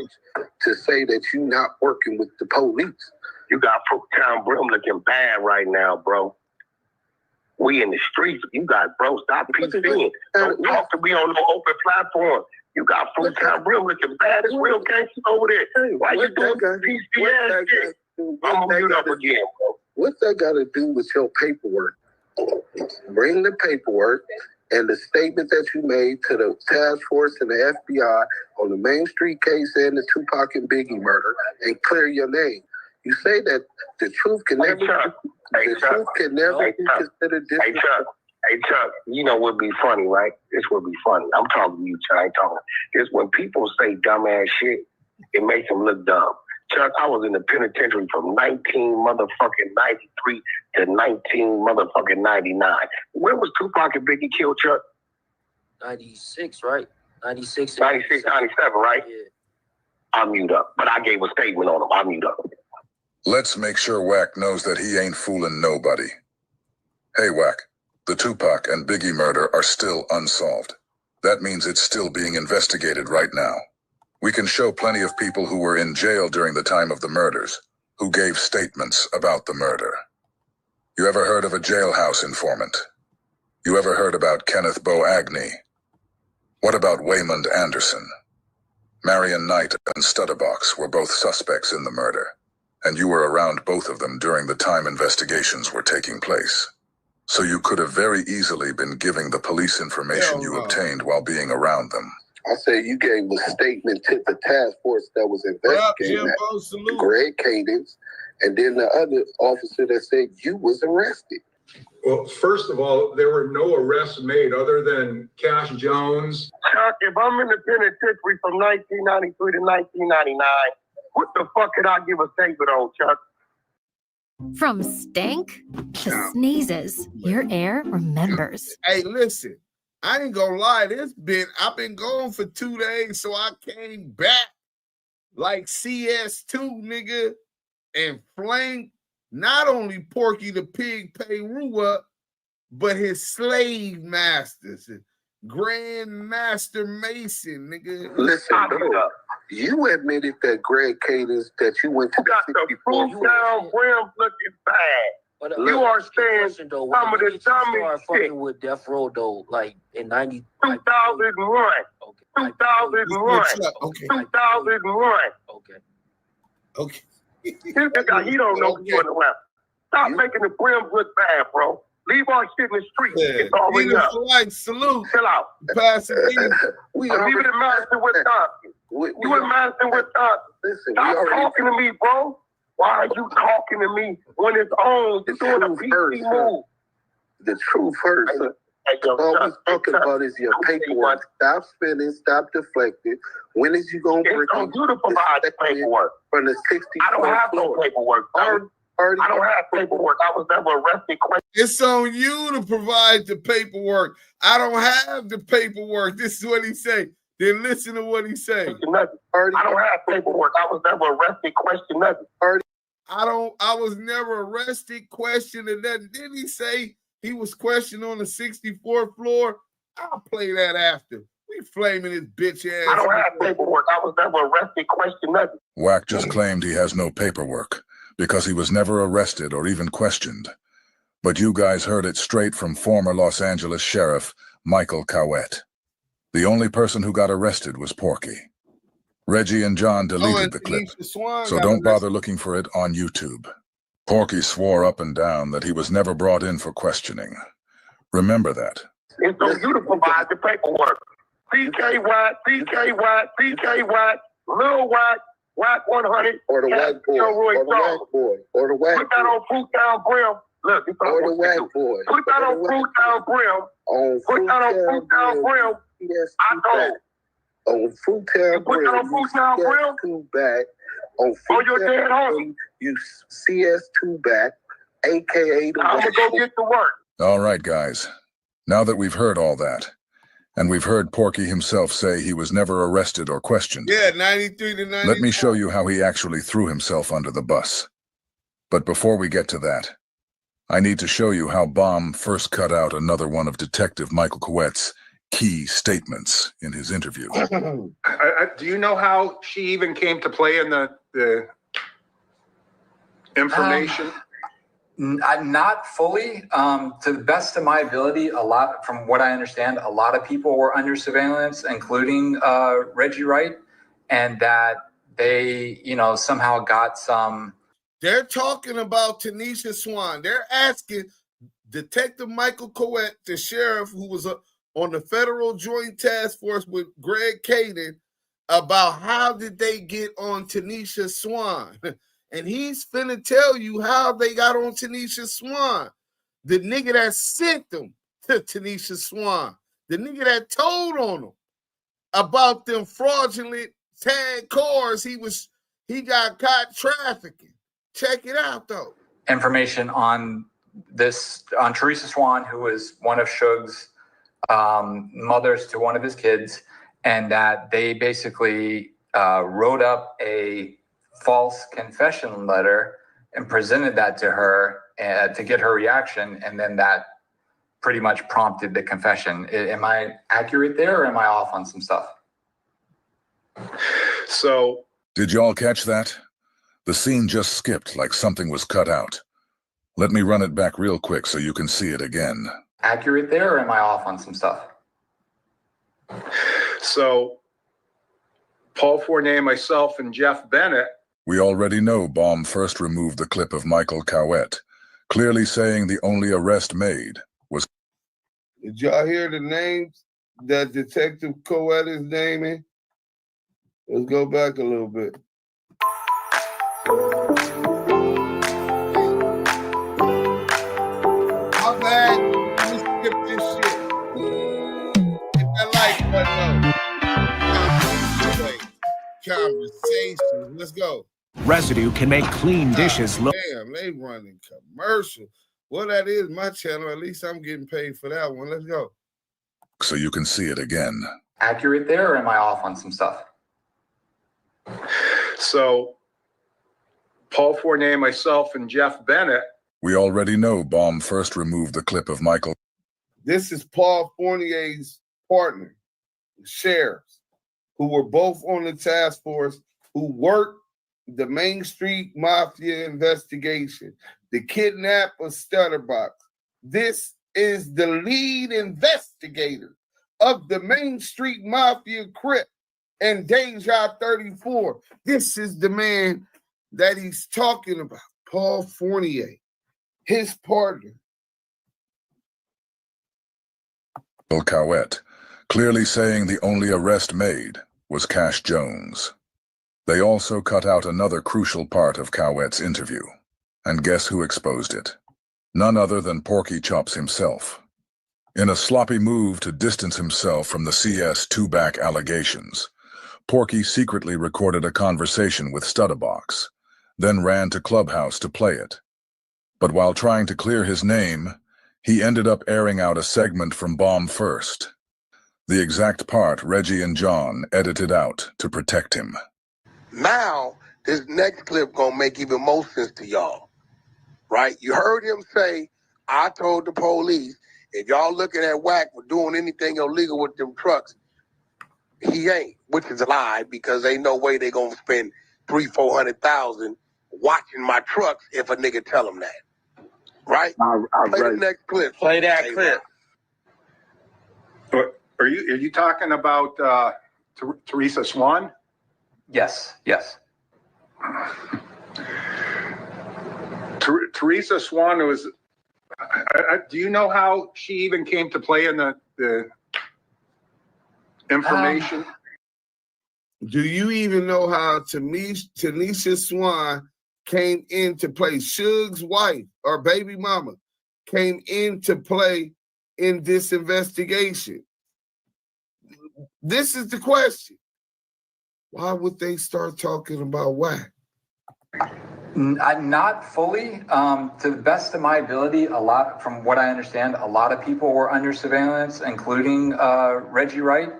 [SPEAKER 7] to say that you not working with the police. You got Fruit Town Brim looking bad right now, bro. We in the streets. You got, bro, stop PCing. Don't talk to me on no open platform. You got Fruit Town Brim looking bad. It's real gangsters over there. Why you doing PC ass shit? I'm gonna mute up again, bro. What's that got to do with your paperwork? Bring the paperwork and the statement that you made to the task force and the FBI on the Main Street case and the Tupac and Biggie murder and clear your name. You say that the truth can never...
[SPEAKER 14] The truth can never be considered different.
[SPEAKER 10] Hey Chuck, you know what would be funny, right? This would be funny. I'm talking to you, Chuck. I ain't talking. It's when people say dumbass shit, it makes them look dumb. Chuck, I was in the penitentiary from 1993 to 1999. When was Tupac and Biggie killed, Chuck?
[SPEAKER 5] 96, right? 96.
[SPEAKER 10] 96, 97, right?
[SPEAKER 5] Yeah.
[SPEAKER 10] I'll mute up. But I gave a statement on him. I'll mute up.
[SPEAKER 21] Let's make sure Wack knows that he ain't fooling nobody. Hey, Wack, the Tupac and Biggie murder are still unsolved. That means it's still being investigated right now. We can show plenty of people who were in jail during the time of the murders, who gave statements about the murder. You ever heard of a jailhouse informant? You ever heard about Kenneth Bo Agnew? What about Waymond Anderson? Marion Knight and Studdabox were both suspects in the murder, and you were around both of them during the time investigations were taking place. So you could have very easily been giving the police information you obtained while being around them.
[SPEAKER 14] I said you gave a statement to the task force that was investigating that, Greg Cadence, and then the other officer that said you was arrested.
[SPEAKER 18] Well, first of all, there were no arrests made other than Cash Jones.
[SPEAKER 10] Chuck, if I'm in the penitentiary from 1993 to 1999, what the fuck could I give a statement on, Chuck?
[SPEAKER 19] From stank to sneezes, your air remembers.
[SPEAKER 13] Hey, listen, I ain't gonna lie, I've been gone for 2 days, so I came back like CS2, nigga, and flanked not only Porky the Pig Peru up, but his slave masters, Grand Master Mason, nigga.
[SPEAKER 14] Listen, bro, you admitted that Greg Cadence, that you went to
[SPEAKER 10] got the fruit down brim looking bad.
[SPEAKER 5] But,
[SPEAKER 10] you are saying
[SPEAKER 5] though,
[SPEAKER 10] some of the dumbest shit.
[SPEAKER 5] With Death Row, though, like in 2001.
[SPEAKER 10] 2001.
[SPEAKER 13] Okay.
[SPEAKER 10] 2001.
[SPEAKER 13] Okay.
[SPEAKER 10] This guy, he don't know what's going around. Stop making the brims look bad, bro. Leave our shit in the street.
[SPEAKER 13] Yeah.
[SPEAKER 10] It's already up.
[SPEAKER 13] Salute.
[SPEAKER 10] Chill out.
[SPEAKER 13] Pasadena.
[SPEAKER 10] Leave it in Madison, Wisconsin. You in Madison, Wisconsin. Stop talking to me, bro. Why are you talking to me when it's on? You're doing a PC move.
[SPEAKER 14] The truth hurts. All we're talking about is your paperwork. Stop spinning. Stop deflecting. When is you going to bring
[SPEAKER 10] on you to provide the paperwork?
[SPEAKER 14] From the 60.
[SPEAKER 10] I don't have no paperwork. I don't have paperwork. I was never arrested.
[SPEAKER 13] It's on you to provide the paperwork. I don't have the paperwork. This is what he say. Then listen to what he say.
[SPEAKER 10] I don't have paperwork. I was never arrested. Question nothing.
[SPEAKER 13] I was never arrested. Question and nothing. Didn't he say he was questioned on the 64th floor? I'll play that after. We flaming his bitch ass.
[SPEAKER 10] I don't have paperwork. I was never arrested. Question nothing.
[SPEAKER 21] Wack just claimed he has no paperwork because he was never arrested or even questioned. But you guys heard it straight from former Los Angeles Sheriff Michael Cowett. The only person who got arrested was Porky. Reggie and John deleted the clip, so don't bother looking for it on YouTube. Porky swore up and down that he was never brought in for questioning. Remember that.
[SPEAKER 10] It's on you to provide the paperwork. PK Wack, Lil Wack, WACK100,
[SPEAKER 14] or the Wack boy, or the Wack
[SPEAKER 10] Put that on fruit down brim. Look, it's
[SPEAKER 14] or the Wack boy.
[SPEAKER 10] Put that on fruit down brim. Put that on fruit down brim.
[SPEAKER 14] Yes,
[SPEAKER 10] I told.
[SPEAKER 14] On fruit down brim.
[SPEAKER 10] Put that on fruit down brim.
[SPEAKER 14] Two back. On
[SPEAKER 10] your dead homie.
[SPEAKER 14] You CS2 back, aka the
[SPEAKER 10] I'm gonna go get to work.
[SPEAKER 21] All right, guys. Now that we've heard all that, and we've heard Porky himself say he was never arrested or questioned.
[SPEAKER 13] Yeah, 93 to 90.
[SPEAKER 21] Let me show you how he actually threw himself under the bus. But before we get to that, I need to show you how Bomb first cut out another one of Detective Michael Cowett's key statements in his interview.
[SPEAKER 22] Do you know how she even came to play in the information?
[SPEAKER 23] Not fully. To the best of my ability, from what I understand, a lot of people were under surveillance, including Reggie Wright, and that they, somehow got some.
[SPEAKER 13] They're talking about Tanisha Swan. They're asking Detective Michael Cowett, the sheriff who was on the federal joint task force with Greg Cadence, about how did they get on Tanisha Swan. And he's finna tell you how they got on Tanisha Swan. The nigga that sent them to Tanisha Swan. The nigga that told on them about them fraudulent tag cars he got caught trafficking. Check it out, though.
[SPEAKER 23] Information on Tanisha Swan, who was one of Suge's mothers to one of his kids, and that they basically wrote up a false confession letter and presented that to her to get her reaction, and then that pretty much prompted the confession. Am I accurate there, or am I off on some stuff?
[SPEAKER 18] So,
[SPEAKER 21] did y'all catch that? The scene just skipped like something was cut out. Let me run it back real quick so you can see it again.
[SPEAKER 23] Accurate there, or am I off on some stuff?
[SPEAKER 18] So, Paul Fournier, myself, and Jeff Bennett.
[SPEAKER 21] We already know Baum first removed the clip of Michael Cowett, clearly saying the only arrest made was...
[SPEAKER 13] Did y'all hear the names that Detective Cowett is naming? Let's go back a little bit. My bad. Let me skip this shit. Hit that like button up. Conversations. Let's go.
[SPEAKER 3] Residue can make clean dishes look.
[SPEAKER 13] Damn, they running commercial. Well, that is my channel. At least I'm getting paid for that one. Let's go.
[SPEAKER 21] So you can see it again.
[SPEAKER 23] Accurate there, or am I off on some stuff?
[SPEAKER 18] So, Paul Fournier, myself, and Jeff Bennett.
[SPEAKER 21] We already know Baum first removed the clip of Michael.
[SPEAKER 13] This is Paul Fournier's partner, sheriffs, who were both on the task force, who worked the Main Street Mafia investigation, the kidnap of Studdabox. This is the lead investigator of the Main Street Mafia Crip and Deja 34. This is the man that he's talking about, Paul Fournier, his partner.
[SPEAKER 21] Cowett, clearly saying the only arrest made was Cash Jones. They also cut out another crucial part of Cowett's interview. And guess who exposed it? None other than Porky Chops himself. In a sloppy move to distance himself from the CS Tupac allegations, Porky secretly recorded a conversation with Studdabox, then ran to Clubhouse to play it. But while trying to clear his name, he ended up airing out a segment from Baum first. The exact part Reggie and John edited out to protect him.
[SPEAKER 7] Now, this next clip gonna make even more sense to y'all, right? You heard him say, I told the police, if y'all looking at Wack for doing anything illegal with them trucks, he ain't, which is a lie, because ain't no way they gonna spend $300,000-$400,000 watching my trucks if a nigga tell them that. Right? Play the next clip.
[SPEAKER 15] Play that clip.
[SPEAKER 18] Are you talking about Tanisha Swan?
[SPEAKER 23] Yes.
[SPEAKER 18] Tanisha Swan was. Do you know how she even came to play in the information?
[SPEAKER 13] Do you even know how Tanisha Swan came into play? Suge's wife or baby mama came into play in this investigation. This is the question. Why would they start talking about Wack?
[SPEAKER 23] Not fully. To the best of my ability, from what I understand, a lot of people were under surveillance, including Reggie Wright,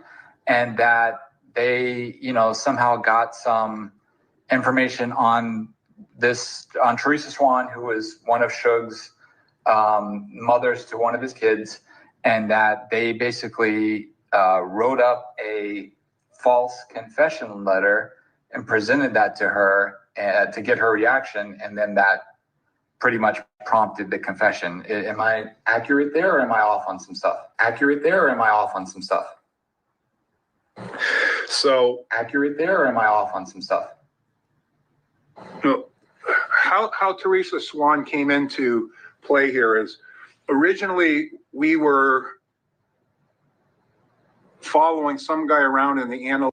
[SPEAKER 23] and that they, somehow got some information on Tanisha Swan, who was one of Suge's mothers to one of his kids, and that they basically wrote up a false confession letter and presented that to her to get her reaction, and then that pretty much prompted the confession. Am I accurate there, or am I off on some stuff?
[SPEAKER 18] So
[SPEAKER 23] accurate there, or am I off on some stuff?
[SPEAKER 18] No. How Tanisha Swan came into play here is originally we were following some guy around in the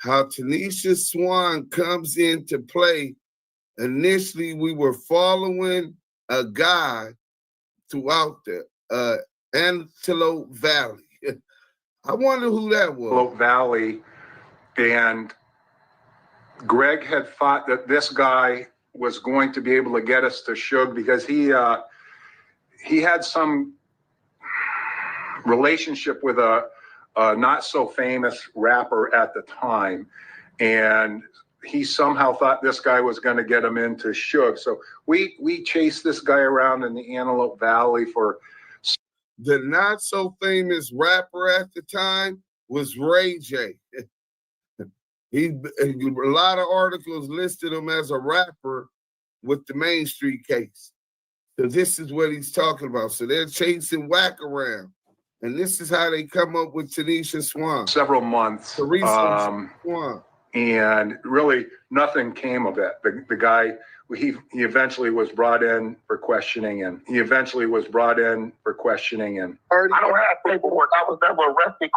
[SPEAKER 13] how Tanisha Swan comes into play initially we were following a guy throughout the Antelope Valley. I wonder who that was.
[SPEAKER 22] Antelope Valley, and Greg had thought that this guy was going to be able to get us to Suge because he had some relationship with a not so famous rapper at the time, and he somehow thought this guy was going to get him into Suge. So we chased this guy around in the Antelope Valley for.
[SPEAKER 13] The not so famous rapper at the time was Reggie. A lot of articles listed him as a rapper with the Main Street case. So this is what he's talking about. So they're chasing Wack around. And this is how they come up with Tanisha Swan.
[SPEAKER 22] Several months.
[SPEAKER 13] Tanisha Swan.
[SPEAKER 22] And really nothing came of it. The guy, he eventually was brought in for questioning, and I don't have paperwork. I was never arrested.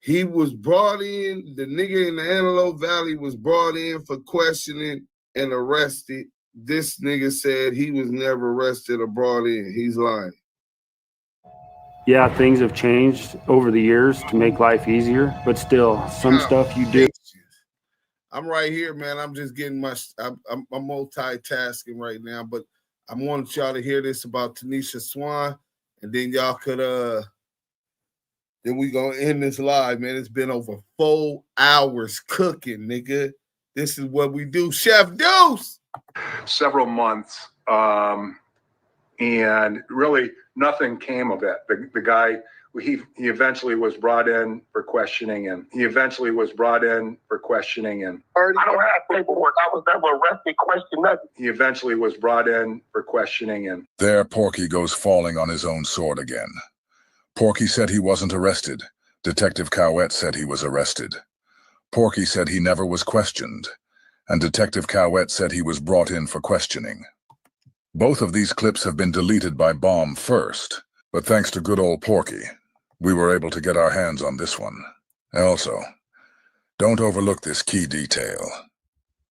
[SPEAKER 13] He was brought in, the nigga in the Antelope Valley was brought in for questioning and arrested. This nigga said he was never arrested or brought in. He's lying.
[SPEAKER 4] Yeah, things have changed over the years to make life easier, but still, some stuff you do.
[SPEAKER 13] I'm right here, man. I'm just getting I'm multitasking right now, but I want y'all to hear this about Tanisha Swan, and then y'all could, then we gonna end this live, man. It's been over 4 hours cooking, nigga. This is what we do. Chef Deuce.
[SPEAKER 22] Several months, and really nothing came of it. The guy, he eventually was brought in for questioning, and I don't have paperwork. I was never arrested, questioned nothing. He eventually was brought in for questioning, and
[SPEAKER 21] there Porky goes falling on his own sword again. Porky said he wasn't arrested. Detective Cowett said he was arrested. Porky said he never was questioned, and Detective Cowett said he was brought in for questioning. Both of these clips have been deleted by Bomb first, but thanks to good old Porky, we were able to get our hands on this one. Also, don't overlook this key detail.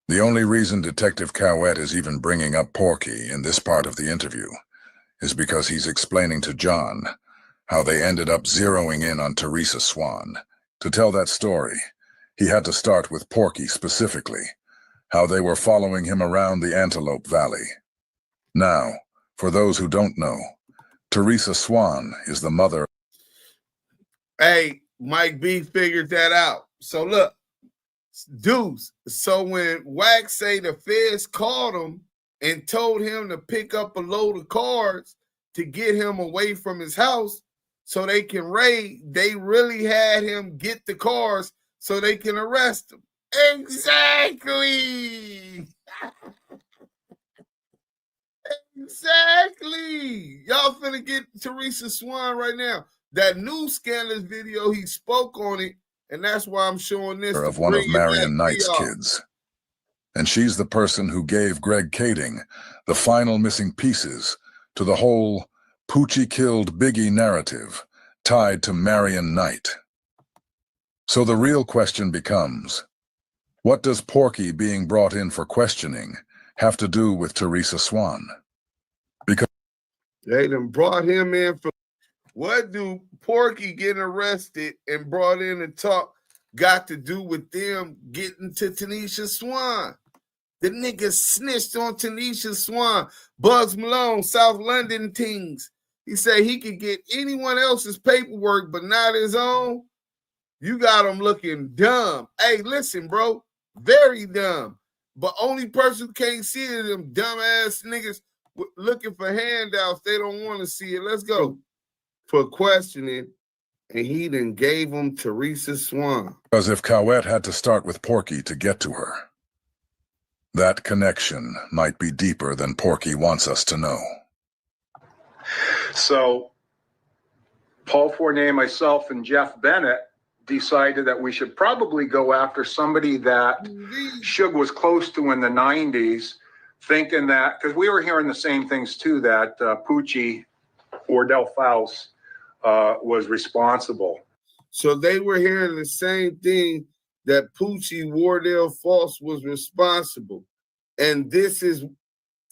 [SPEAKER 21] The only reason Detective Cowett is even bringing up Porky in this part of the interview is because he's explaining to John how they ended up zeroing in on Tanisha Swan. To tell that story, he had to start with Porky specifically, how they were following him around the Antelope Valley. Now, for those who don't know, Tanisha Swan is the mother.
[SPEAKER 13] Hey, Mike B figured that out. So look, dudes, so when Wack say the feds called him and told him to pick up a load of cards to get him away from his house so they can raid, they really had him get the cars so they can arrest him. Exactly. Exactly. Y'all finna get Tanisha Swan right now. That new Scandalous video, he spoke on it, and that's why I'm showing this.
[SPEAKER 21] Of one of Marion Knight's kids. And she's the person who gave Greg Kading the final missing pieces to the whole Poochie killed Biggie narrative tied to Marion Knight. So the real question becomes, what does Porky being brought in for questioning have to do with Tanisha Swan? Because
[SPEAKER 13] they done brought him in for what do Porky getting arrested and brought in to talk got to do with them getting to Tanisha Swan? The nigga snitched on Tanisha Swan. Bugs Malone, South London things. He said he could get anyone else's paperwork, but not his own. You got him looking dumb. Hey, listen, bro, very dumb. But only person who can't see it is them dumbass niggas looking for handouts. They don't want to see it. Let's go. For questioning, and he then gave them Tanisha Swan.
[SPEAKER 21] Because if Cowett had to start with Porky to get to her, that connection might be deeper than Porky wants us to know.
[SPEAKER 22] So Paul Fournier, myself, and Jeff Bennett decided that we should probably go after somebody that Suge was close to in the 90s, thinking that, because we were hearing the same things too, that Poochie, Wardell Faust, was responsible.
[SPEAKER 13] So they were hearing the same thing, that Poochie Wardell Faust was responsible. And this is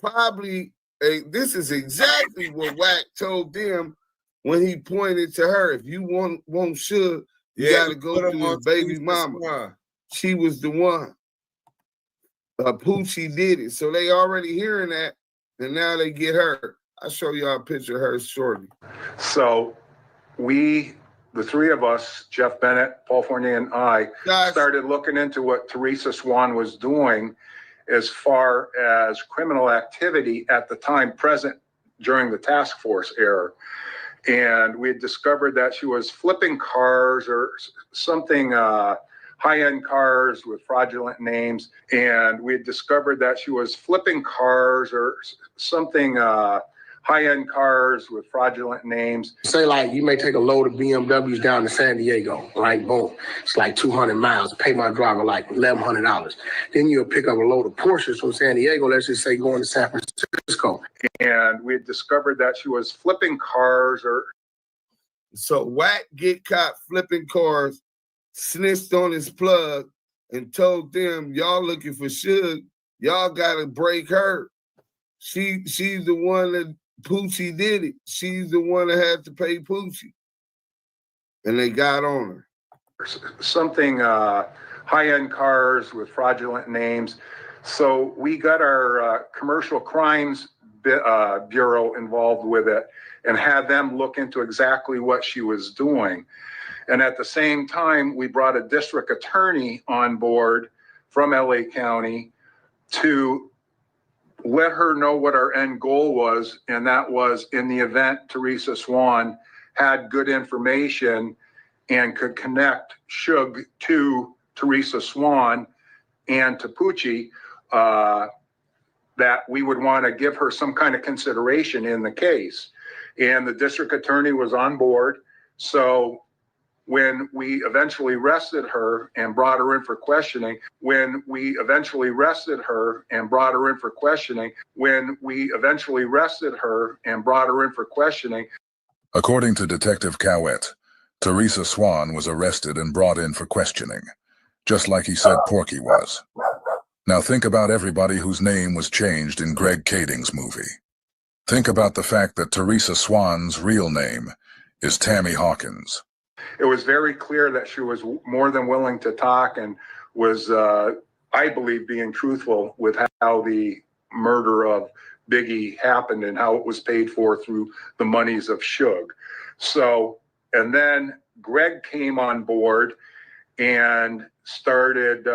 [SPEAKER 13] probably this is exactly what Wack told them when he pointed to her. If you want Suge, you got to go through his baby mama. She was the one. Poochie did it. So they already hearing that, and now they get her. I'll show y'all a picture of her shortly.
[SPEAKER 22] So the three of us, Jeff Bennett, Paul Fournier, and I, started looking into what Tanisha Swan was doing as far as criminal activity at the time present during the task force era. And we had discovered that she was flipping cars or something, high-end cars with fraudulent names. And we had discovered that she was flipping cars or something, high-end cars with fraudulent names.
[SPEAKER 7] Say like you may take a load of BMWs down to San Diego, right? Boom. It's like 200 miles. Pay my driver like $1,100. Then you'll pick up a load of Porsches from San Diego, let's just say going to San Francisco.
[SPEAKER 22] And we had discovered that she was flipping cars or...
[SPEAKER 13] So Wack get caught flipping cars, snitched on his plug, and told them, y'all looking for Suge, y'all got to break her. She's the one that Poochie did it. She's the one that had to pay Poochie. And they got on her.
[SPEAKER 22] Something high-end cars with fraudulent names. So we got our commercial crimes bureau involved with it and had them look into exactly what she was doing. And at the same time, we brought a district attorney on board from LA County to let her know what our end goal was, and that was in the event Tanisha Swan had good information and could connect Suge to Tanisha Swan and to Poochie, that we would want to give her some kind of consideration in the case. And the district attorney was on board. So when we eventually arrested her and brought her in for questioning,
[SPEAKER 21] According to Detective Cowett, Tanisha Swan was arrested and brought in for questioning, just like he said Porky was. Now think about everybody whose name was changed in Greg Kading's movie. Think about the fact that Tanisha Swan's real name is Tammy Hawkins.
[SPEAKER 22] It was very clear that she was more than willing to talk and was, I believe, being truthful with how the murder of Biggie happened and how it was paid for through the monies of Suge. So, and then Greg came on board and started...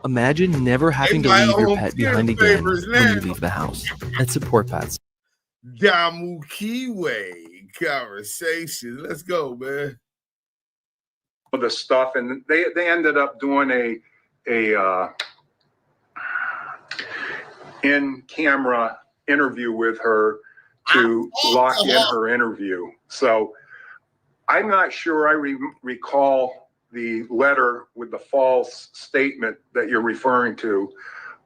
[SPEAKER 6] Imagine never having to leave your pet behind again when you leave the house. At Support Pets.
[SPEAKER 13] Damu Kiwe conversation. Let's go, man.
[SPEAKER 22] The stuff, and they ended up doing a in-camera interview with her to lock in her interview. So I'm not sure I recall the letter with the false statement that you're referring to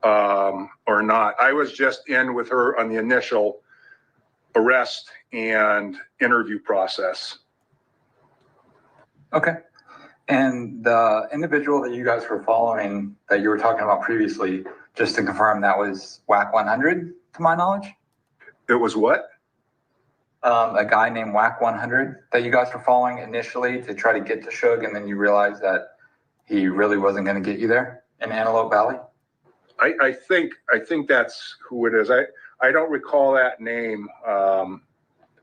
[SPEAKER 22] or not. I was just in with her on the initial arrest and interview process.
[SPEAKER 23] Okay. And the individual that you guys were following that you were talking about previously, just to confirm, that was WACK100, to my knowledge?
[SPEAKER 22] It was what?
[SPEAKER 23] A guy named WACK100 that you guys were following initially to try to get to Suge, and then you realized that he really wasn't going to get you there in Antelope Valley?
[SPEAKER 22] I think that's who it is. I don't recall that name,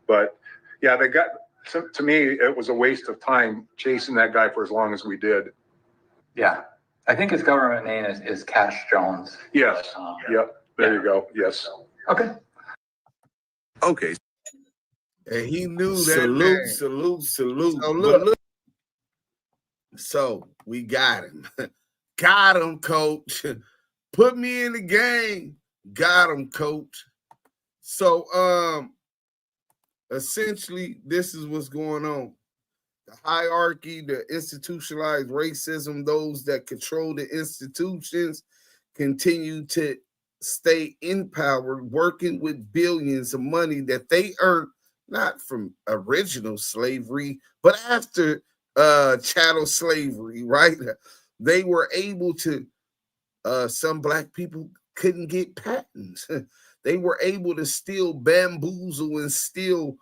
[SPEAKER 22] but yeah, they got... To me, it was a waste of time chasing that guy for as long as we did.
[SPEAKER 23] Yeah. I think his government name is Cash Jones.
[SPEAKER 22] Yes. Yep. There you go. Yes.
[SPEAKER 23] Okay.
[SPEAKER 16] Okay.
[SPEAKER 13] And he knew that. Salute. So look. So we got him. Got him, coach. Put me in the game. Got him, coach. So, essentially, this is what's going on. The hierarchy, the institutionalized racism, those that control the institutions continue to stay in power, working with billions of money that they earned not from original slavery, but after chattel slavery, right? They were able to
[SPEAKER 1] Some black people couldn't get patents. They were able to steal, bamboozle, and steal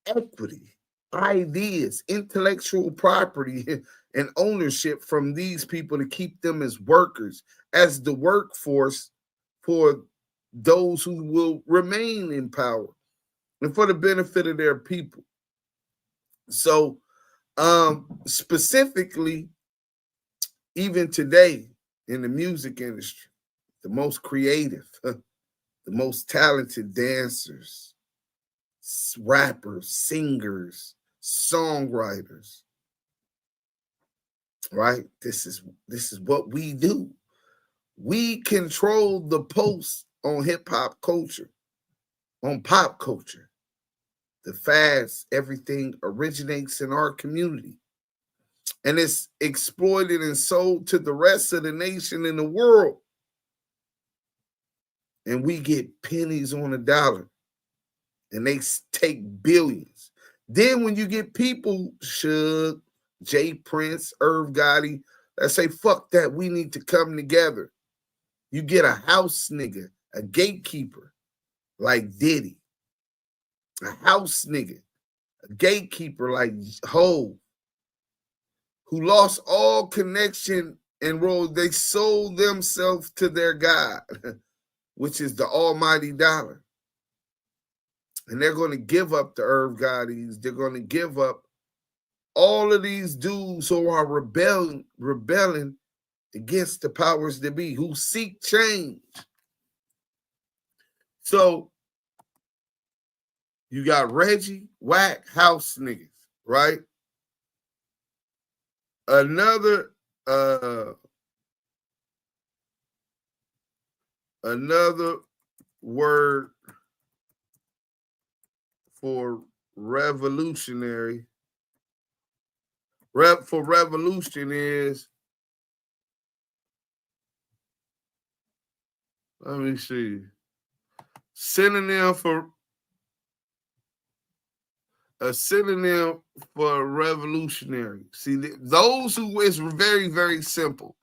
[SPEAKER 1] equity, ideas, intellectual property, and ownership from these people to keep them as workers, as the workforce for those who will remain in power and for the benefit of their people. So specifically, even today in the music industry, the most creative, the most talented dancers, rappers, singers, songwriters, right? This is what we do. We control the posts on hip hop culture, on pop culture. The fads, everything originates in our community. And it's exploited and sold to the rest of the nation and the world. And we get pennies on a dollar. And they take billions. Then when you get people, Suge, Jay Prince, Irv Gotti, that say, fuck that, we need to come together. You get a house nigga, a gatekeeper like Diddy. A house nigga, a gatekeeper like Hov, who lost all connection and role. They sold themselves to their God, which is the almighty dollar. And they're going to give up the Irv Gottis. They're going to give up all of these dudes who are rebelling against the powers that be, who seek change. So you got Reggie, Wack, house niggas, right? Another word for revolutionary, for revolution is, let me see, synonym for a synonym for revolutionary. See, those who, it's very, very simple.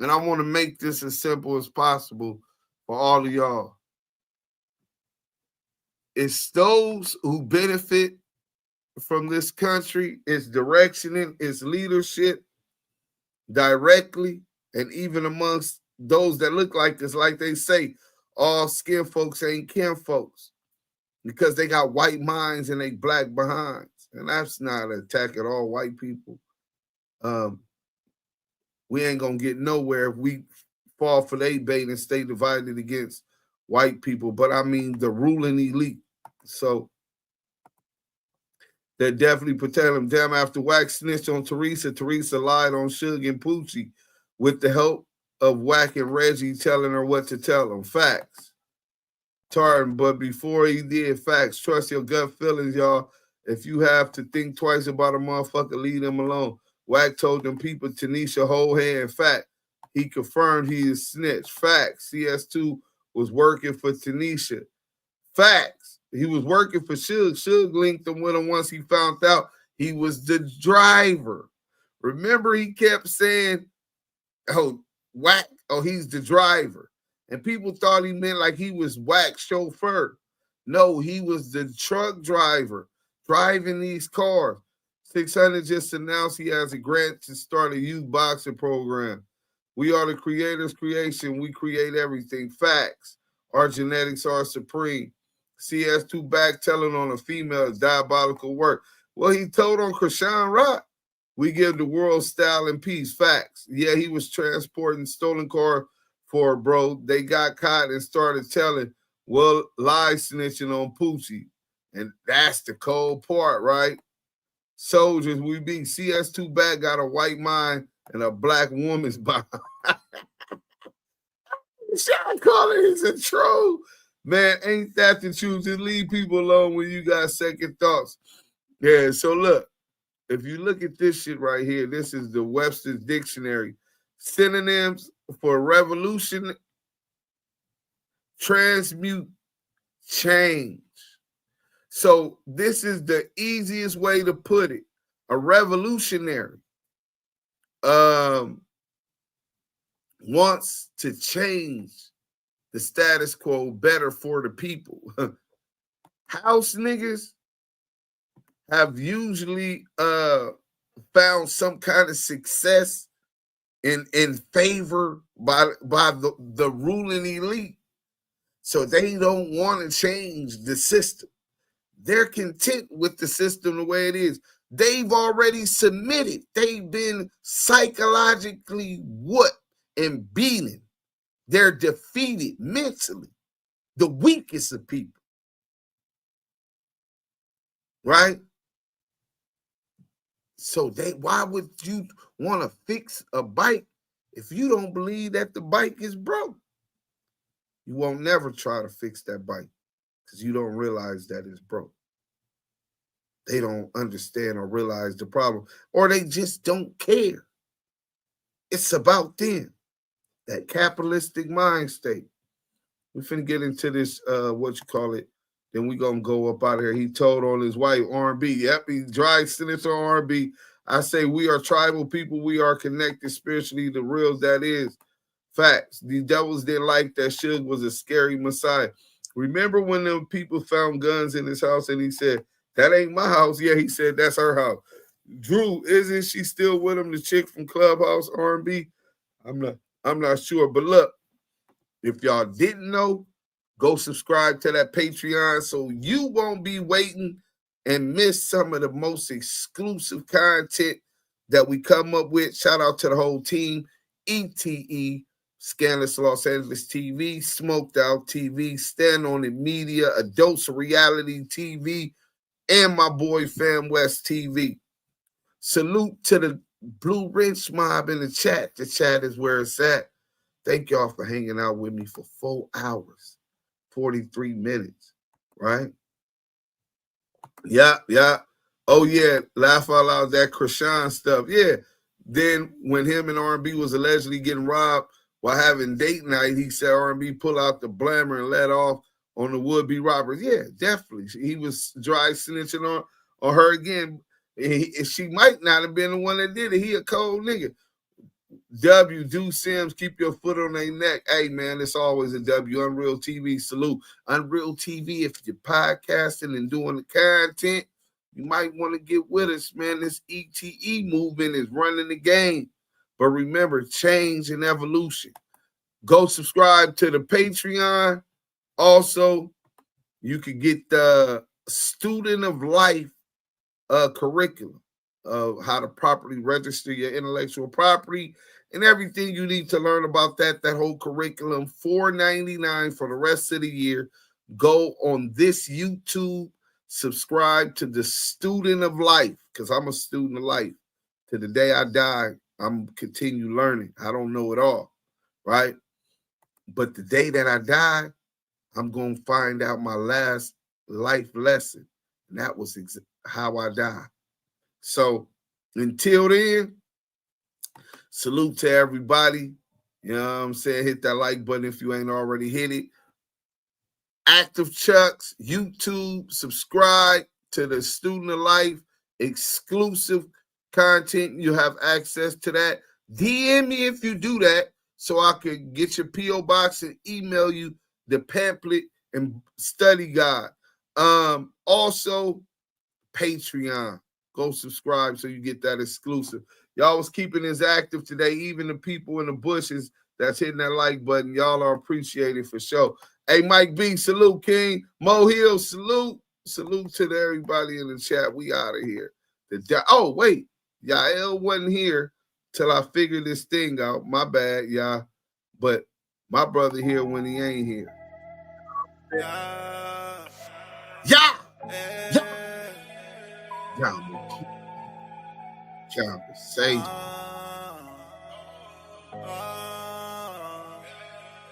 [SPEAKER 1] And I want to make this as simple as possible for all of y'all. It's those who benefit from this country, its directioning, its leadership directly, and even amongst those that look like us, like they say, all skin folks ain't kin folks, because they got white minds and they black behinds. And that's not an attack at all white people. We ain't gonna get nowhere if we fall for their bait and stay divided against white people. But I mean the ruling elite. So they're definitely protecting them. Damn, after Wack snitched on Teresa lied on Suge and Poochie with the help of Wack and Reggie telling her what to tell them. Facts. Tartan, but before he did, facts. Trust your gut feelings, y'all. If you have to think twice about a motherfucker, leave them alone. Wack told them people Tanisha whole hand. Fact. He confirmed he is snitched. Facts. CS2 was working for Tanisha. Facts. He was working for Suge. Suge linked him with him once he found out he was the driver. Remember, he kept saying, oh, Wack, oh, he's the driver. And people thought he meant like he was Wack's chauffeur. No, he was the truck driver driving these cars. 600 just announced he has a grant to start a youth boxing program. We are the creators' creation. We create everything. Facts. Our genetics are supreme. CS2 back telling on a female diabolical work. Well, he told on Krishan Rock. We give the world style and peace. Facts. Yeah, he was transporting stolen car for bro. They got caught and started telling, well, lie snitching on Poochie. And that's the cold part, right? Soldiers, we be. CS2 back got a white mind and a black woman's body. Shot caller is a troll. Man, ain't that the truth? Just leave people alone when you got second thoughts. Yeah, so look, if you look at this shit right here, this is the Webster's Dictionary. Synonyms for revolution, transmute, change. So this is the easiest way to put it. A revolutionary.
[SPEAKER 13] wants to change the status quo better for the people. House niggas have usually found some kind of success in favor by the ruling elite. So they don't want to change the system. They're content with the system the way it is. They've already submitted. They've been psychologically whooped and beaten. They're defeated mentally. The weakest of people. Right? So why would you want to fix a bike if you don't believe that the bike is broke? You won't never try to fix that bike because you don't realize that it's broke. They don't understand or realize the problem, or they just don't care. It's about them, that capitalistic mind state. We're finna get into this, then we gonna go up out of here. He told on his wife, R&B. Yep, he dry senator R&B. I say we are tribal people. We are connected spiritually. The real that is. Facts. The devils didn't like that Suge was a scary messiah. Remember when them people found guns in his house and he said, that ain't my house. Yeah, he said, that's her house. Drew, isn't she still with him, the chick from Clubhouse R&B? I'm not sure. But look, if y'all didn't know, go subscribe to that Patreon so you won't be waiting and miss some of the most exclusive content that we come up with. Shout out to the whole team. ETE, Scandalous Los Angeles TV, Smoked Out TV, Stand On It Media, A Dose of Reality TV, and my boy Fam West TV. Salute to the Blue Wrench mob in the chat. The chat is where it's at. Thank y'all for hanging out with me for 4 hours, 43 minutes, right? Yeah. Oh, yeah, laugh out loud, that Krishan stuff. Yeah. Then when him and R&B was allegedly getting robbed while having date night, he said R&B pull out the blammer and let off on the would-be robbers. Yeah, definitely. He was dry snitching on her again. She might not have been the one that did it. He a cold nigga. W, do Sims, keep your foot on their neck. Hey, man, it's always a W. Unreal TV, salute. Unreal TV, if you're podcasting and doing the content, you might want to get with us, man. This ETE movement is running the game. But remember, change and evolution. Go subscribe to the Patreon. Also, you can get the Student of Life curriculum of how to properly register your intellectual property and everything you need to learn about that whole curriculum. $4.99 for the rest of the year. Go on this YouTube, subscribe to the Student of Life, because I'm a student of life. To the day I die, I'm continue learning. I don't know it all, right? But the day that I die, I'm going to find out my last life lesson. And that was how I die. So until then, salute to everybody. You know what I'm saying? Hit that like button if you ain't already hit it. Active Chucks, YouTube, subscribe to the Student of Life exclusive content. You have access to that. DM me if you do that so I can get your P.O. box and email you the pamphlet and study guide. Also, Patreon. Go subscribe so you get that exclusive. Y'all was keeping this active today. Even the people in the bushes that's hitting that like button, y'all are appreciated for sure. Hey, Mike B, salute, King. Mo Hill, salute. Salute to everybody in the chat. We out of here. Oh, wait. Yael wasn't here till I figured this thing out. My bad, y'all. But my brother here when he ain't here. Yeah. Conversation.